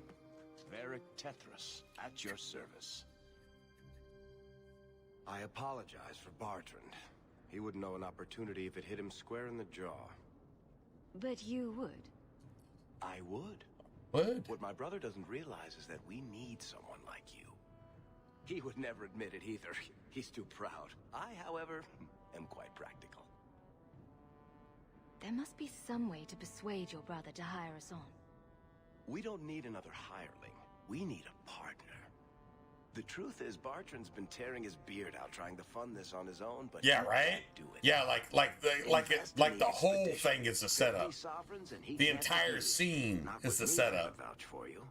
Varric Tethras, at your service. I apologize for Bartrand. He wouldn't know an opportunity if it hit him square in the jaw. But you would. I would. Would? What my brother doesn't realize is that we need someone like you. He would never admit it either. He's too proud. I, however, am quite practical. There must be some way to persuade your brother to hire us on. We don't need another hireling. We need a partner. The truth is, Bartrand's been tearing his beard out trying to fund this on his own, but yeah, he right? can't do it. Yeah, like the whole thing is a setup. The entire scene is the setup. Vouch for you.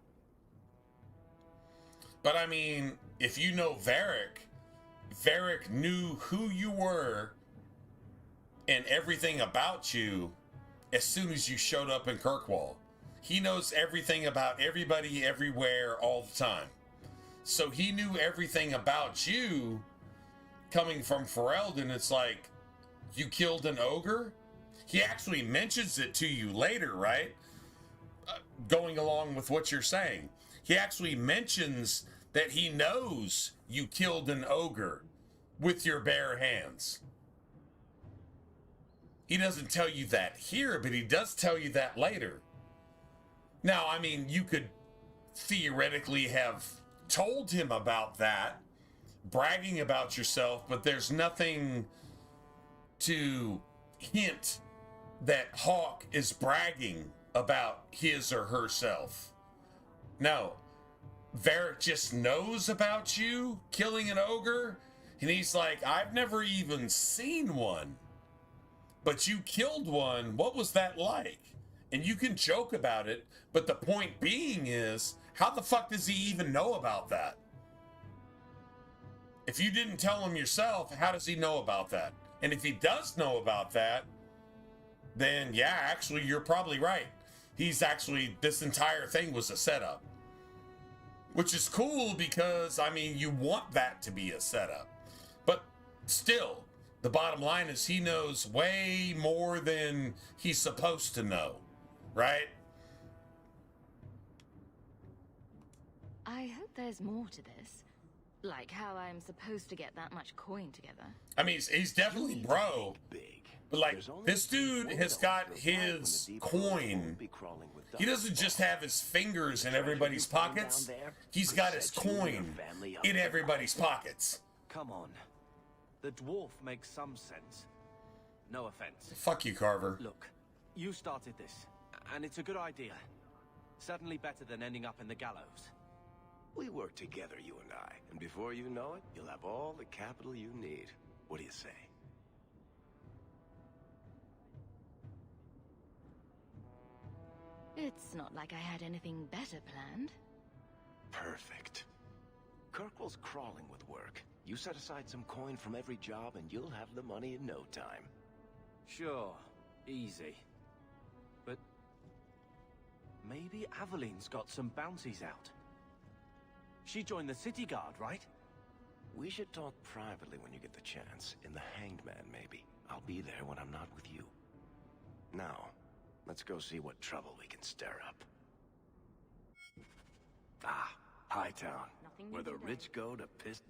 But I mean, if you know Varric knew who you were and everything about you as soon as you showed up in Kirkwall. He knows everything about everybody, everywhere, all the time. So he knew everything about you coming from Ferelden. It's like, you killed an ogre? He actually mentions it to you later, right? Going along with what you're saying. He actually mentions that he knows you killed an ogre with your bare hands. He doesn't tell you that here, but he does tell you that later. Now, I mean, you could theoretically have told him about that, bragging about yourself, but there's nothing to hint that Hawke is bragging about his or herself. No. Varric just knows about you killing an ogre, and he's like, I've never even seen one, but you killed one. What was that like? And you can joke about it, but the point being is, how the fuck does he even know about that? If you didn't tell him yourself, how does he know about that? And if he does know about that, then yeah, actually, you're probably right. He's actually, this entire thing was a setup. Which is cool because, I mean, you want that to be a setup. But still, the bottom line is he knows way more than he's supposed to know, right? I hope there's more to this. Like how I'm supposed to get that much coin together. I mean, he's definitely bro. But like, this dude has got his coin. He doesn't just have his fingers in everybody's pockets. He's got his coin in everybody's pockets. Come on. The dwarf makes some sense. No offense. Fuck you, Carver. Look, you started this, and it's a good idea. Certainly better than ending up in the gallows. We work together, you and I, and before you know it, you'll have all the capital you need. What do you say? It's not like I had anything better planned. Perfect. Kirkwall's crawling with work. You set aside some coin from every job and you'll have the money in no time. Sure, easy. But maybe Aveline's got some bounties out. She joined the city guard, right? We should talk privately when you get the chance. In the Hanged Man, maybe. I'll be there when I'm not with you. Now, let's go see what trouble we can stir up. Ah, Hightown, where the rich go to piss...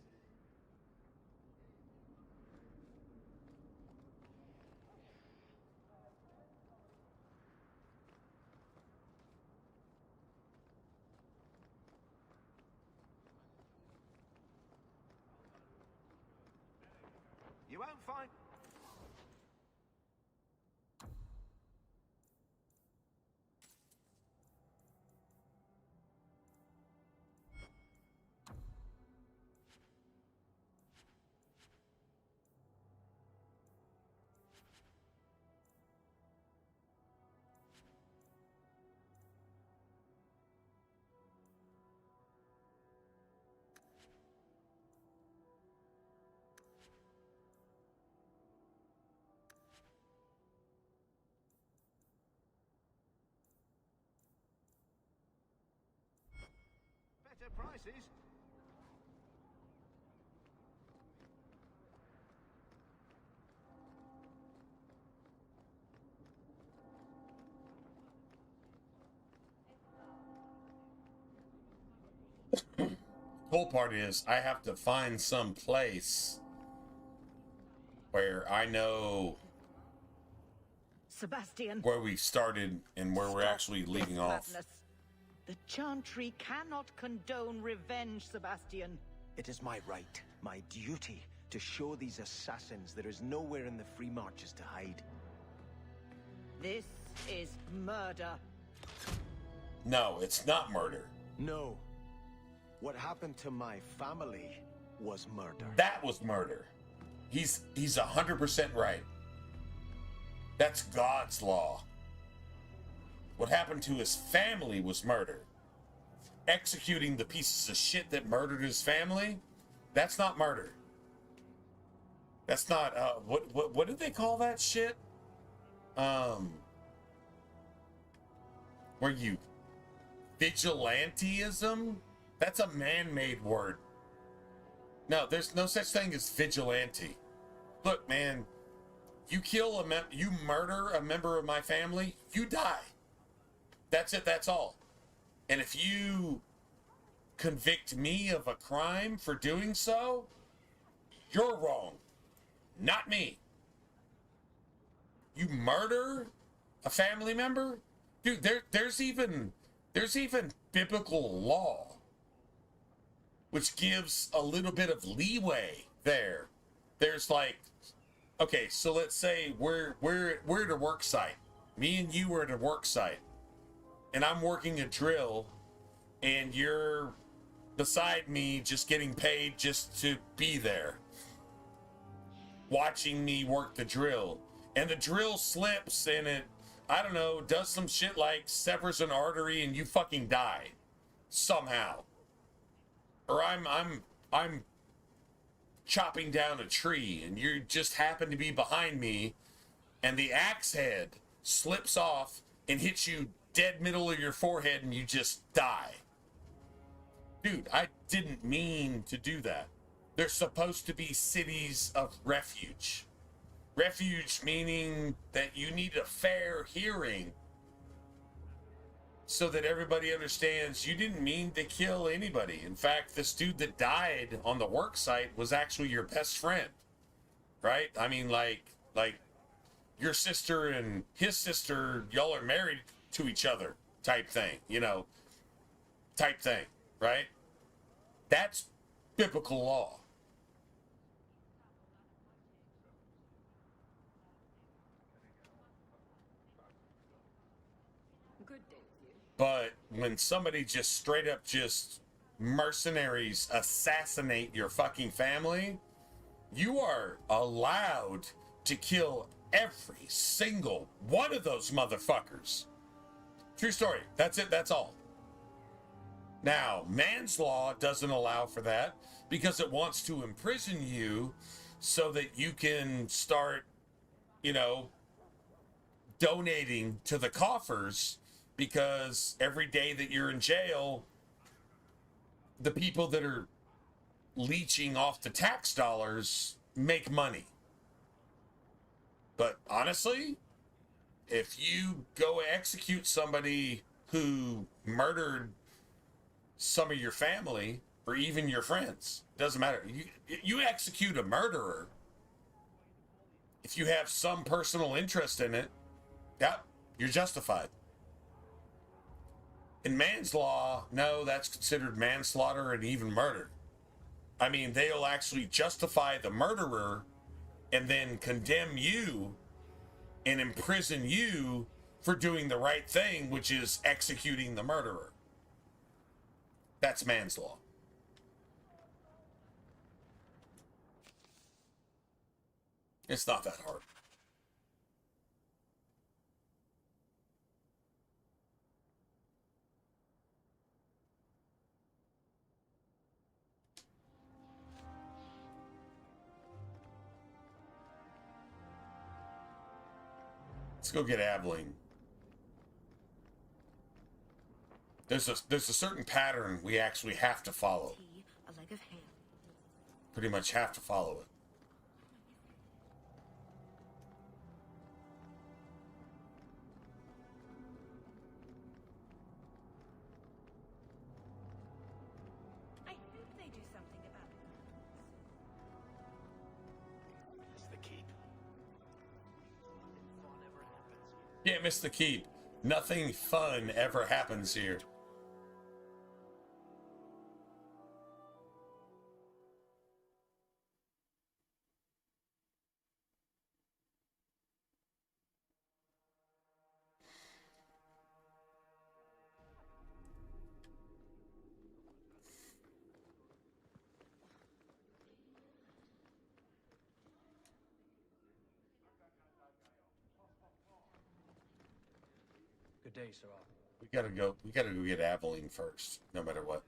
You won't find... Better prices. Cool part is I have to find some place where I know Sebastian, where we started and where we're actually leaving this off. madness. The Chantry cannot condone revenge, Sebastian. It is my right, my duty, to show these assassins there is nowhere in the Free Marches to hide. This is murder. No, it's not murder. No. What happened to my family was murder. That was murder. He's 100% right. That's God's law. What happened to his family was murder. Executing the pieces of shit that murdered his family, that's not murder. That's not what did they call that shit? Where you vigilanteism? That's a man-made word. No, there's no such thing as vigilante. Look, man, you kill you murder a member of my family, you die. That's it, that's all. And if you convict me of a crime for doing so, you're wrong, not me. You murder a family member? Dude, there's even biblical law which gives a little bit of leeway there. There's like, okay, so let's say we're at a work site. Me and you are at a work site, and I'm working a drill, and you're beside me just getting paid just to be there, watching me work the drill. And the drill slips and it, I don't know, does some shit like severs an artery and you fucking die somehow. Or I'm chopping down a tree and you just happen to be behind me and the axe head slips off and hits you dead middle of your forehead and you just die. Dude, I didn't mean to do that. There's supposed to be cities of refuge. Refuge meaning that you need a fair hearing so that everybody understands you didn't mean to kill anybody. In fact, this dude that died on the work site was actually your best friend, right? I mean, like your sister and his sister, y'all are married to each other type thing, you know, type thing, right? That's biblical law. But when somebody just straight up just mercenaries assassinate your fucking family, you are allowed to kill every single one of those motherfuckers. True story. That's it. That's all. Now, man's law doesn't allow for that because it wants to imprison you so that you can start, you know, donating to the coffers. Because every day that you're in jail, the people that are leeching off the tax dollars make money. But honestly, if you go execute somebody who murdered some of your family or even your friends, doesn't matter. You execute a murderer. If you have some personal interest in it, yeah, you're justified. In man's law, no, that's considered manslaughter and even murder. I mean, they'll actually justify the murderer and then condemn you and imprison you for doing the right thing, which is executing the murderer. That's man's law. It's not that hard. Let's go get Aveline. There's a certain pattern we actually have to follow. A leg of hair. Pretty much have to follow it. I hope they do something about it. It's the keep. Can't miss the keep. Nothing fun ever happens here. Good day, Sir. We gotta go get Aveline first, no matter what.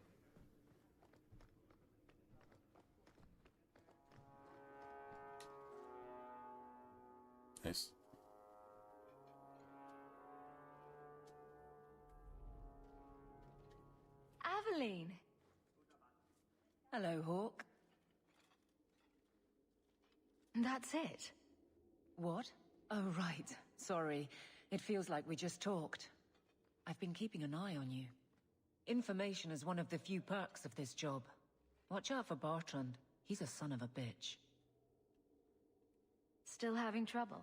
Nice. Aveline. Hello, Hawk. That's it. What? Oh, right. Sorry. It feels like we just talked. I've been keeping an eye on you. Information is one of the few perks of this job. Watch out for Bertrand. He's a son of a bitch. Still having trouble?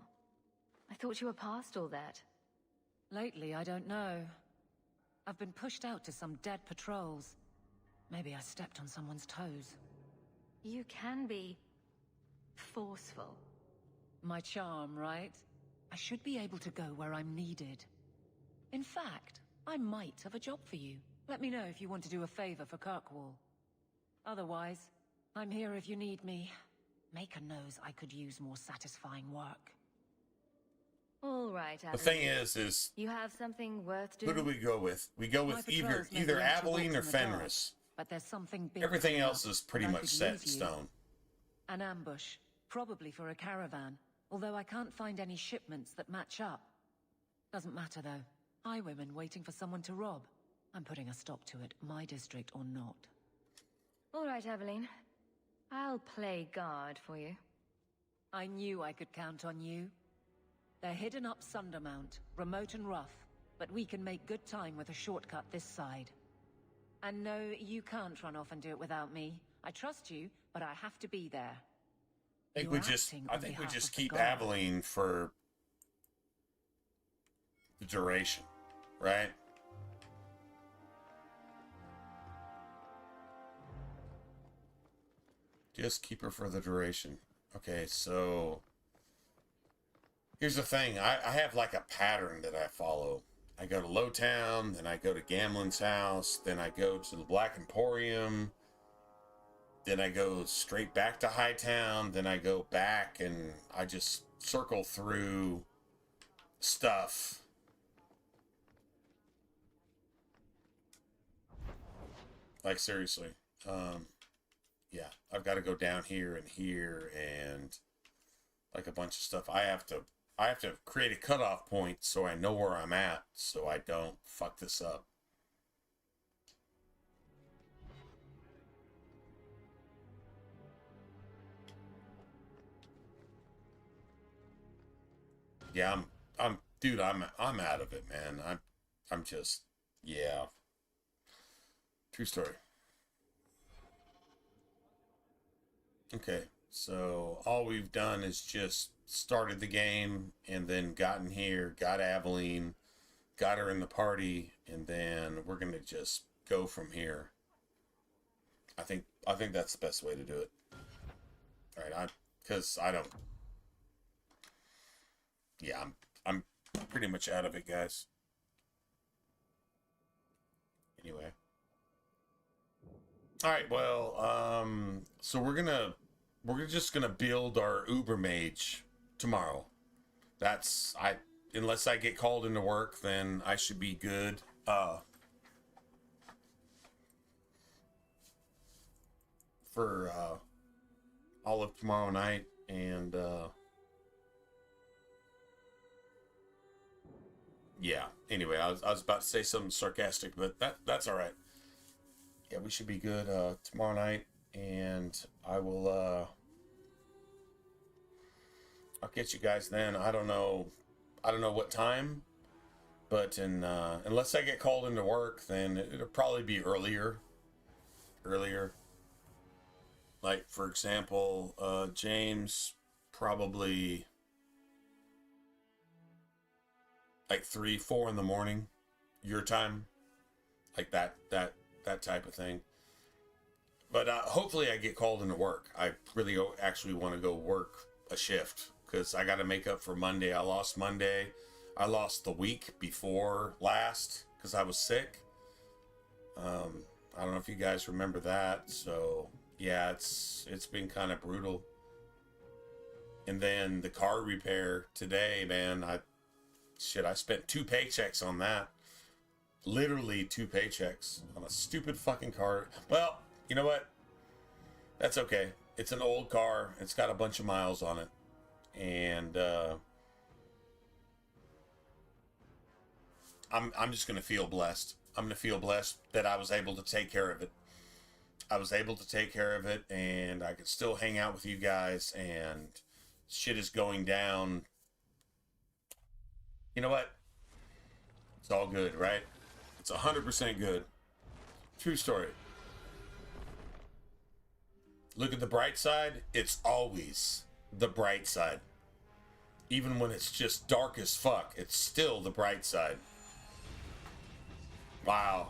I thought you were past all that. Lately, I don't know. I've been pushed out to some dead patrols. Maybe I stepped on someone's toes. You can be forceful. My charm, right? I should be able to go where I'm needed. In fact, I might have a job for you. Let me know if you want to do a favor for Kirkwall. Otherwise, I'm here if you need me. Maker knows I could use more satisfying work. All right, Aveline. The thing is you have something worth doing? who do we go with? We go with either Aveline or Fenris. But there's something big. Everything else is pretty much set in stone. An ambush, probably for a caravan. Although I can't find any shipments that match up. Doesn't matter though. Highwaymen waiting for someone to rob. I'm putting a stop to it, my district or not. All right, Aveline. I'll play guard for you. I knew I could count on you. They're hidden up Sundermount, remote and rough, but we can make good time with a shortcut this side. And no, you can't run off and do it without me. I trust you, but I have to be there. I think we just keep Aveline for the duration, right? Just keep her for the duration. Okay, so here's the thing. I have like a pattern that I follow. I go to Lowtown, then I go to Gamlen's house, then I go to the Black Emporium, then I go straight back to Hightown, then I go back and I just circle through stuff. Like seriously. Yeah, I've got to go down here and like a bunch of stuff. I have to create a cutoff point so I know where I'm at, so I don't fuck this up. Yeah, dude, I'm out of it, man. I'm just, yeah. True story. Okay, so all we've done is just started the game and then gotten here, got Aveline, got her in the party, and then we're gonna just go from here. I think that's the best way to do it. All right, because I don't. Yeah, I'm pretty much out of it, guys. Anyway. All right, well, so we're just gonna build our Uber Mage tomorrow. Unless I get called into work, then I should be good. For all of tomorrow night, and yeah. Anyway, I was about to say something sarcastic, but that's all right. Yeah, we should be good tomorrow night, and I'll get you guys then. I don't know what time, but unless I get called into work, then it'll probably be earlier. Like, for example, James, probably like 3, 4 in the morning, your time, like that type of thing. But hopefully I get called into work. I really actually want to go work a shift because I got to make up for Monday. I lost Monday. I lost the week before last because I was sick. I don't know if you guys remember that. So yeah, it's been kind of brutal. And then the car repair today, man, Shit, I spent 2 paychecks on that. Literally 2 paychecks on a stupid fucking car. Well, you know what? That's okay. It's an old car. It's got a bunch of miles on it. And I'm just gonna feel blessed. I'm gonna feel blessed that I was able to take care of it. I was able to take care of it, and I could still hang out with you guys, and shit is going down. You know what? It's all good, right? It's 100% good. True story. Look at the bright side. It's always the bright side. Even when it's just dark as fuck, it's still the bright side. Wow.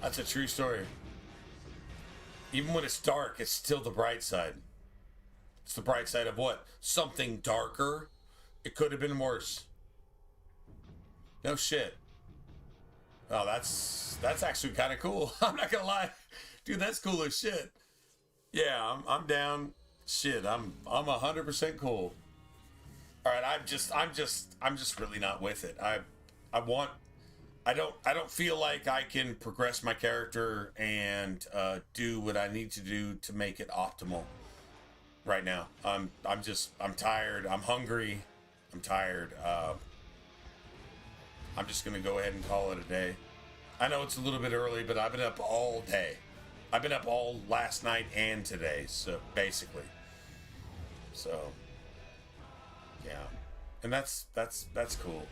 That's a true story. Even when it's dark, it's still the bright side. It's the bright side of what? Something darker? It could have been worse. No shit. Oh, that's actually kind of cool. I'm not gonna lie. Dude, that's cool as shit. Yeah, I'm down. Shit, I'm 100% cool. All right, I'm just really not with it. I don't feel like I can progress my character and do what I need to do to make it optimal right now. I'm tired. I'm hungry. I'm tired. I'm just gonna go ahead and call it a day. I know it's a little bit early, but I've been up all day. I've been up all last night and today, so basically. So yeah, and that's cool.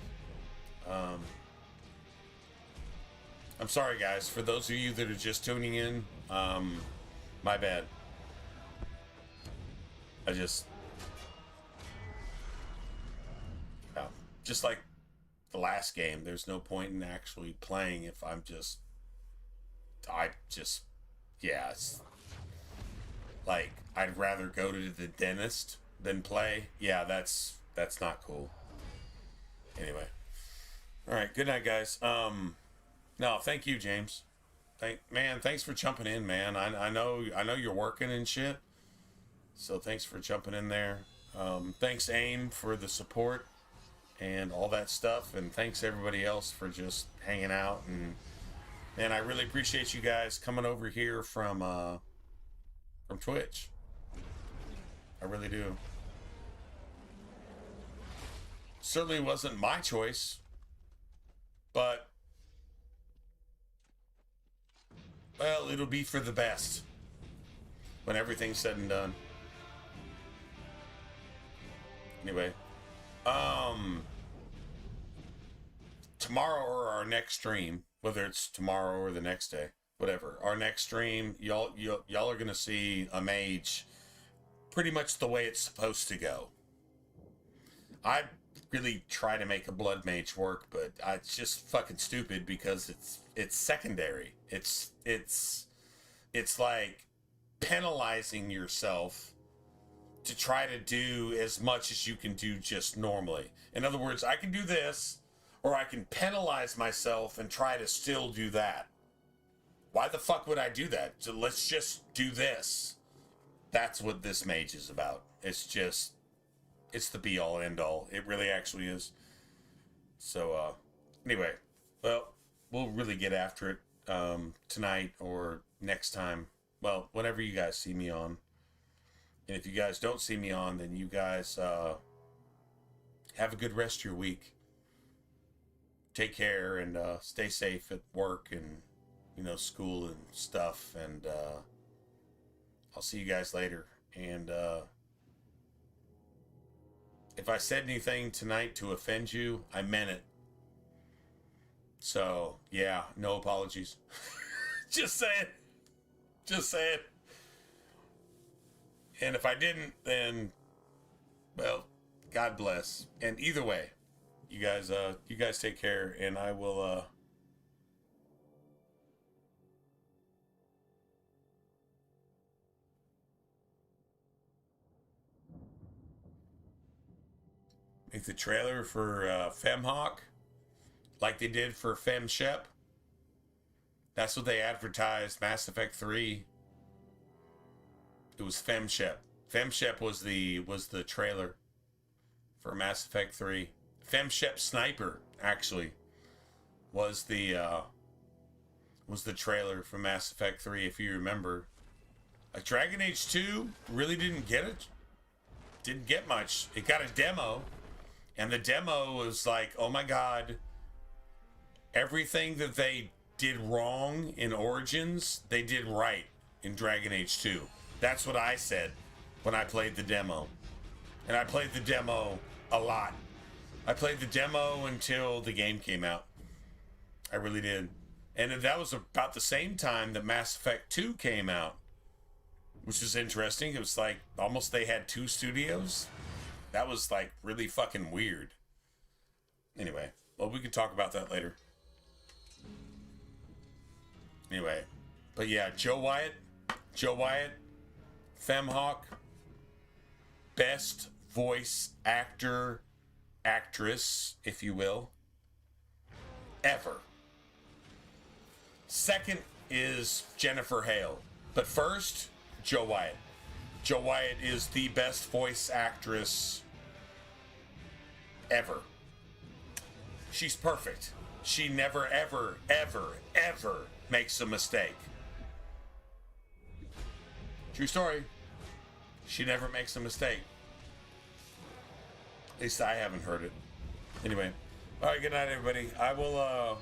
I'm sorry, guys. For those of you that are just tuning in, my bad. Just like the last game, there's no point in actually playing if yeah, it's like I'd rather go to the dentist than play. Yeah, that's not cool. Anyway, all right. Good night, guys. No, thank you, James. Thanks for jumping in, man. I know you're working and shit. So thanks for jumping in there. Thanks, AIM, for the support and all that stuff, and thanks everybody else for just hanging out. And I really appreciate you guys coming over here from Twitch. I really do. Certainly wasn't my choice, but well, it'll be for the best when everything's said and done. Anyway, tomorrow or our next stream, whether it's tomorrow or the next day, whatever, our next stream, y'all are gonna see a mage pretty much the way it's supposed to go. I really try to make a blood mage work, but it's just fucking stupid because it's secondary. It's like penalizing yourself to try to do as much as you can do just normally. In other words, I can do this, or I can penalize myself and try to still do that. Why the fuck would I do that? So let's just do this. That's what this mage is about. It's the be all end all. It really actually is. So anyway, well, we'll really get after it tonight or next time. Well, whenever you guys see me on. And if you guys don't see me on, then you guys have a good rest of your week. Take care and stay safe at work and, school and stuff. And I'll see you guys later. And if I said anything tonight to offend you, I meant it. So, yeah, no apologies. Just saying. Just saying. And if I didn't, then, well, God bless. And either way, you guys take care, and I will, make the trailer for Femhawk like they did for Femshep. That's what they advertised Mass Effect 3. It was Femshep. Femshep was the trailer. for Mass Effect 3. Femshep Sniper, actually, was the trailer for Mass Effect 3, if you remember. Like, Dragon Age 2 really didn't get it. Didn't get much. It got a demo, and the demo was like, oh my god, everything that they did wrong in Origins, they did right in Dragon Age 2. That's what I said when I played the demo. And I played the demo a lot. I played the demo until the game came out. I really did. And that was about the same time that Mass Effect 2 came out, which is interesting. It was like almost they had two studios. That was like really fucking weird. Anyway, well, we can talk about that later. Anyway, but yeah, Joe Wyatt, Femhawk, best voice actor, actress, if you will, ever. Second is Jennifer Hale, but first, Joe Wyatt. Joe Wyatt is the best voice actress ever. She's perfect. She never, ever, ever, ever makes a mistake. True story. She never makes a mistake. At least I haven't heard it. Anyway. Alright, good night, everybody. I will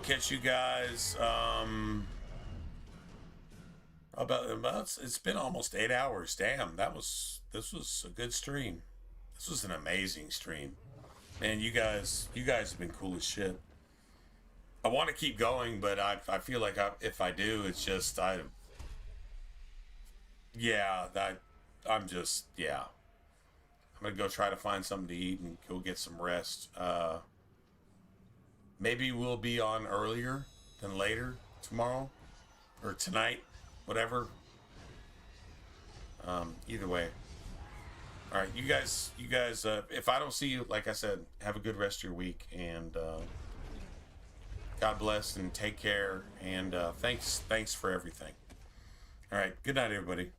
catch you guys about it's been almost 8 hours. Damn, this was a good stream. This was an amazing stream. Man, you guys have been cool as shit. I want to keep going, but I feel like if I do, it's just I'm gonna go try to find something to eat and go get some rest. Maybe we'll be on earlier than later tomorrow or tonight, whatever. Either way. All right, you guys, if I don't see you, like I said, have a good rest of your week, and God bless and take care, and thanks for everything. All right, good night, everybody.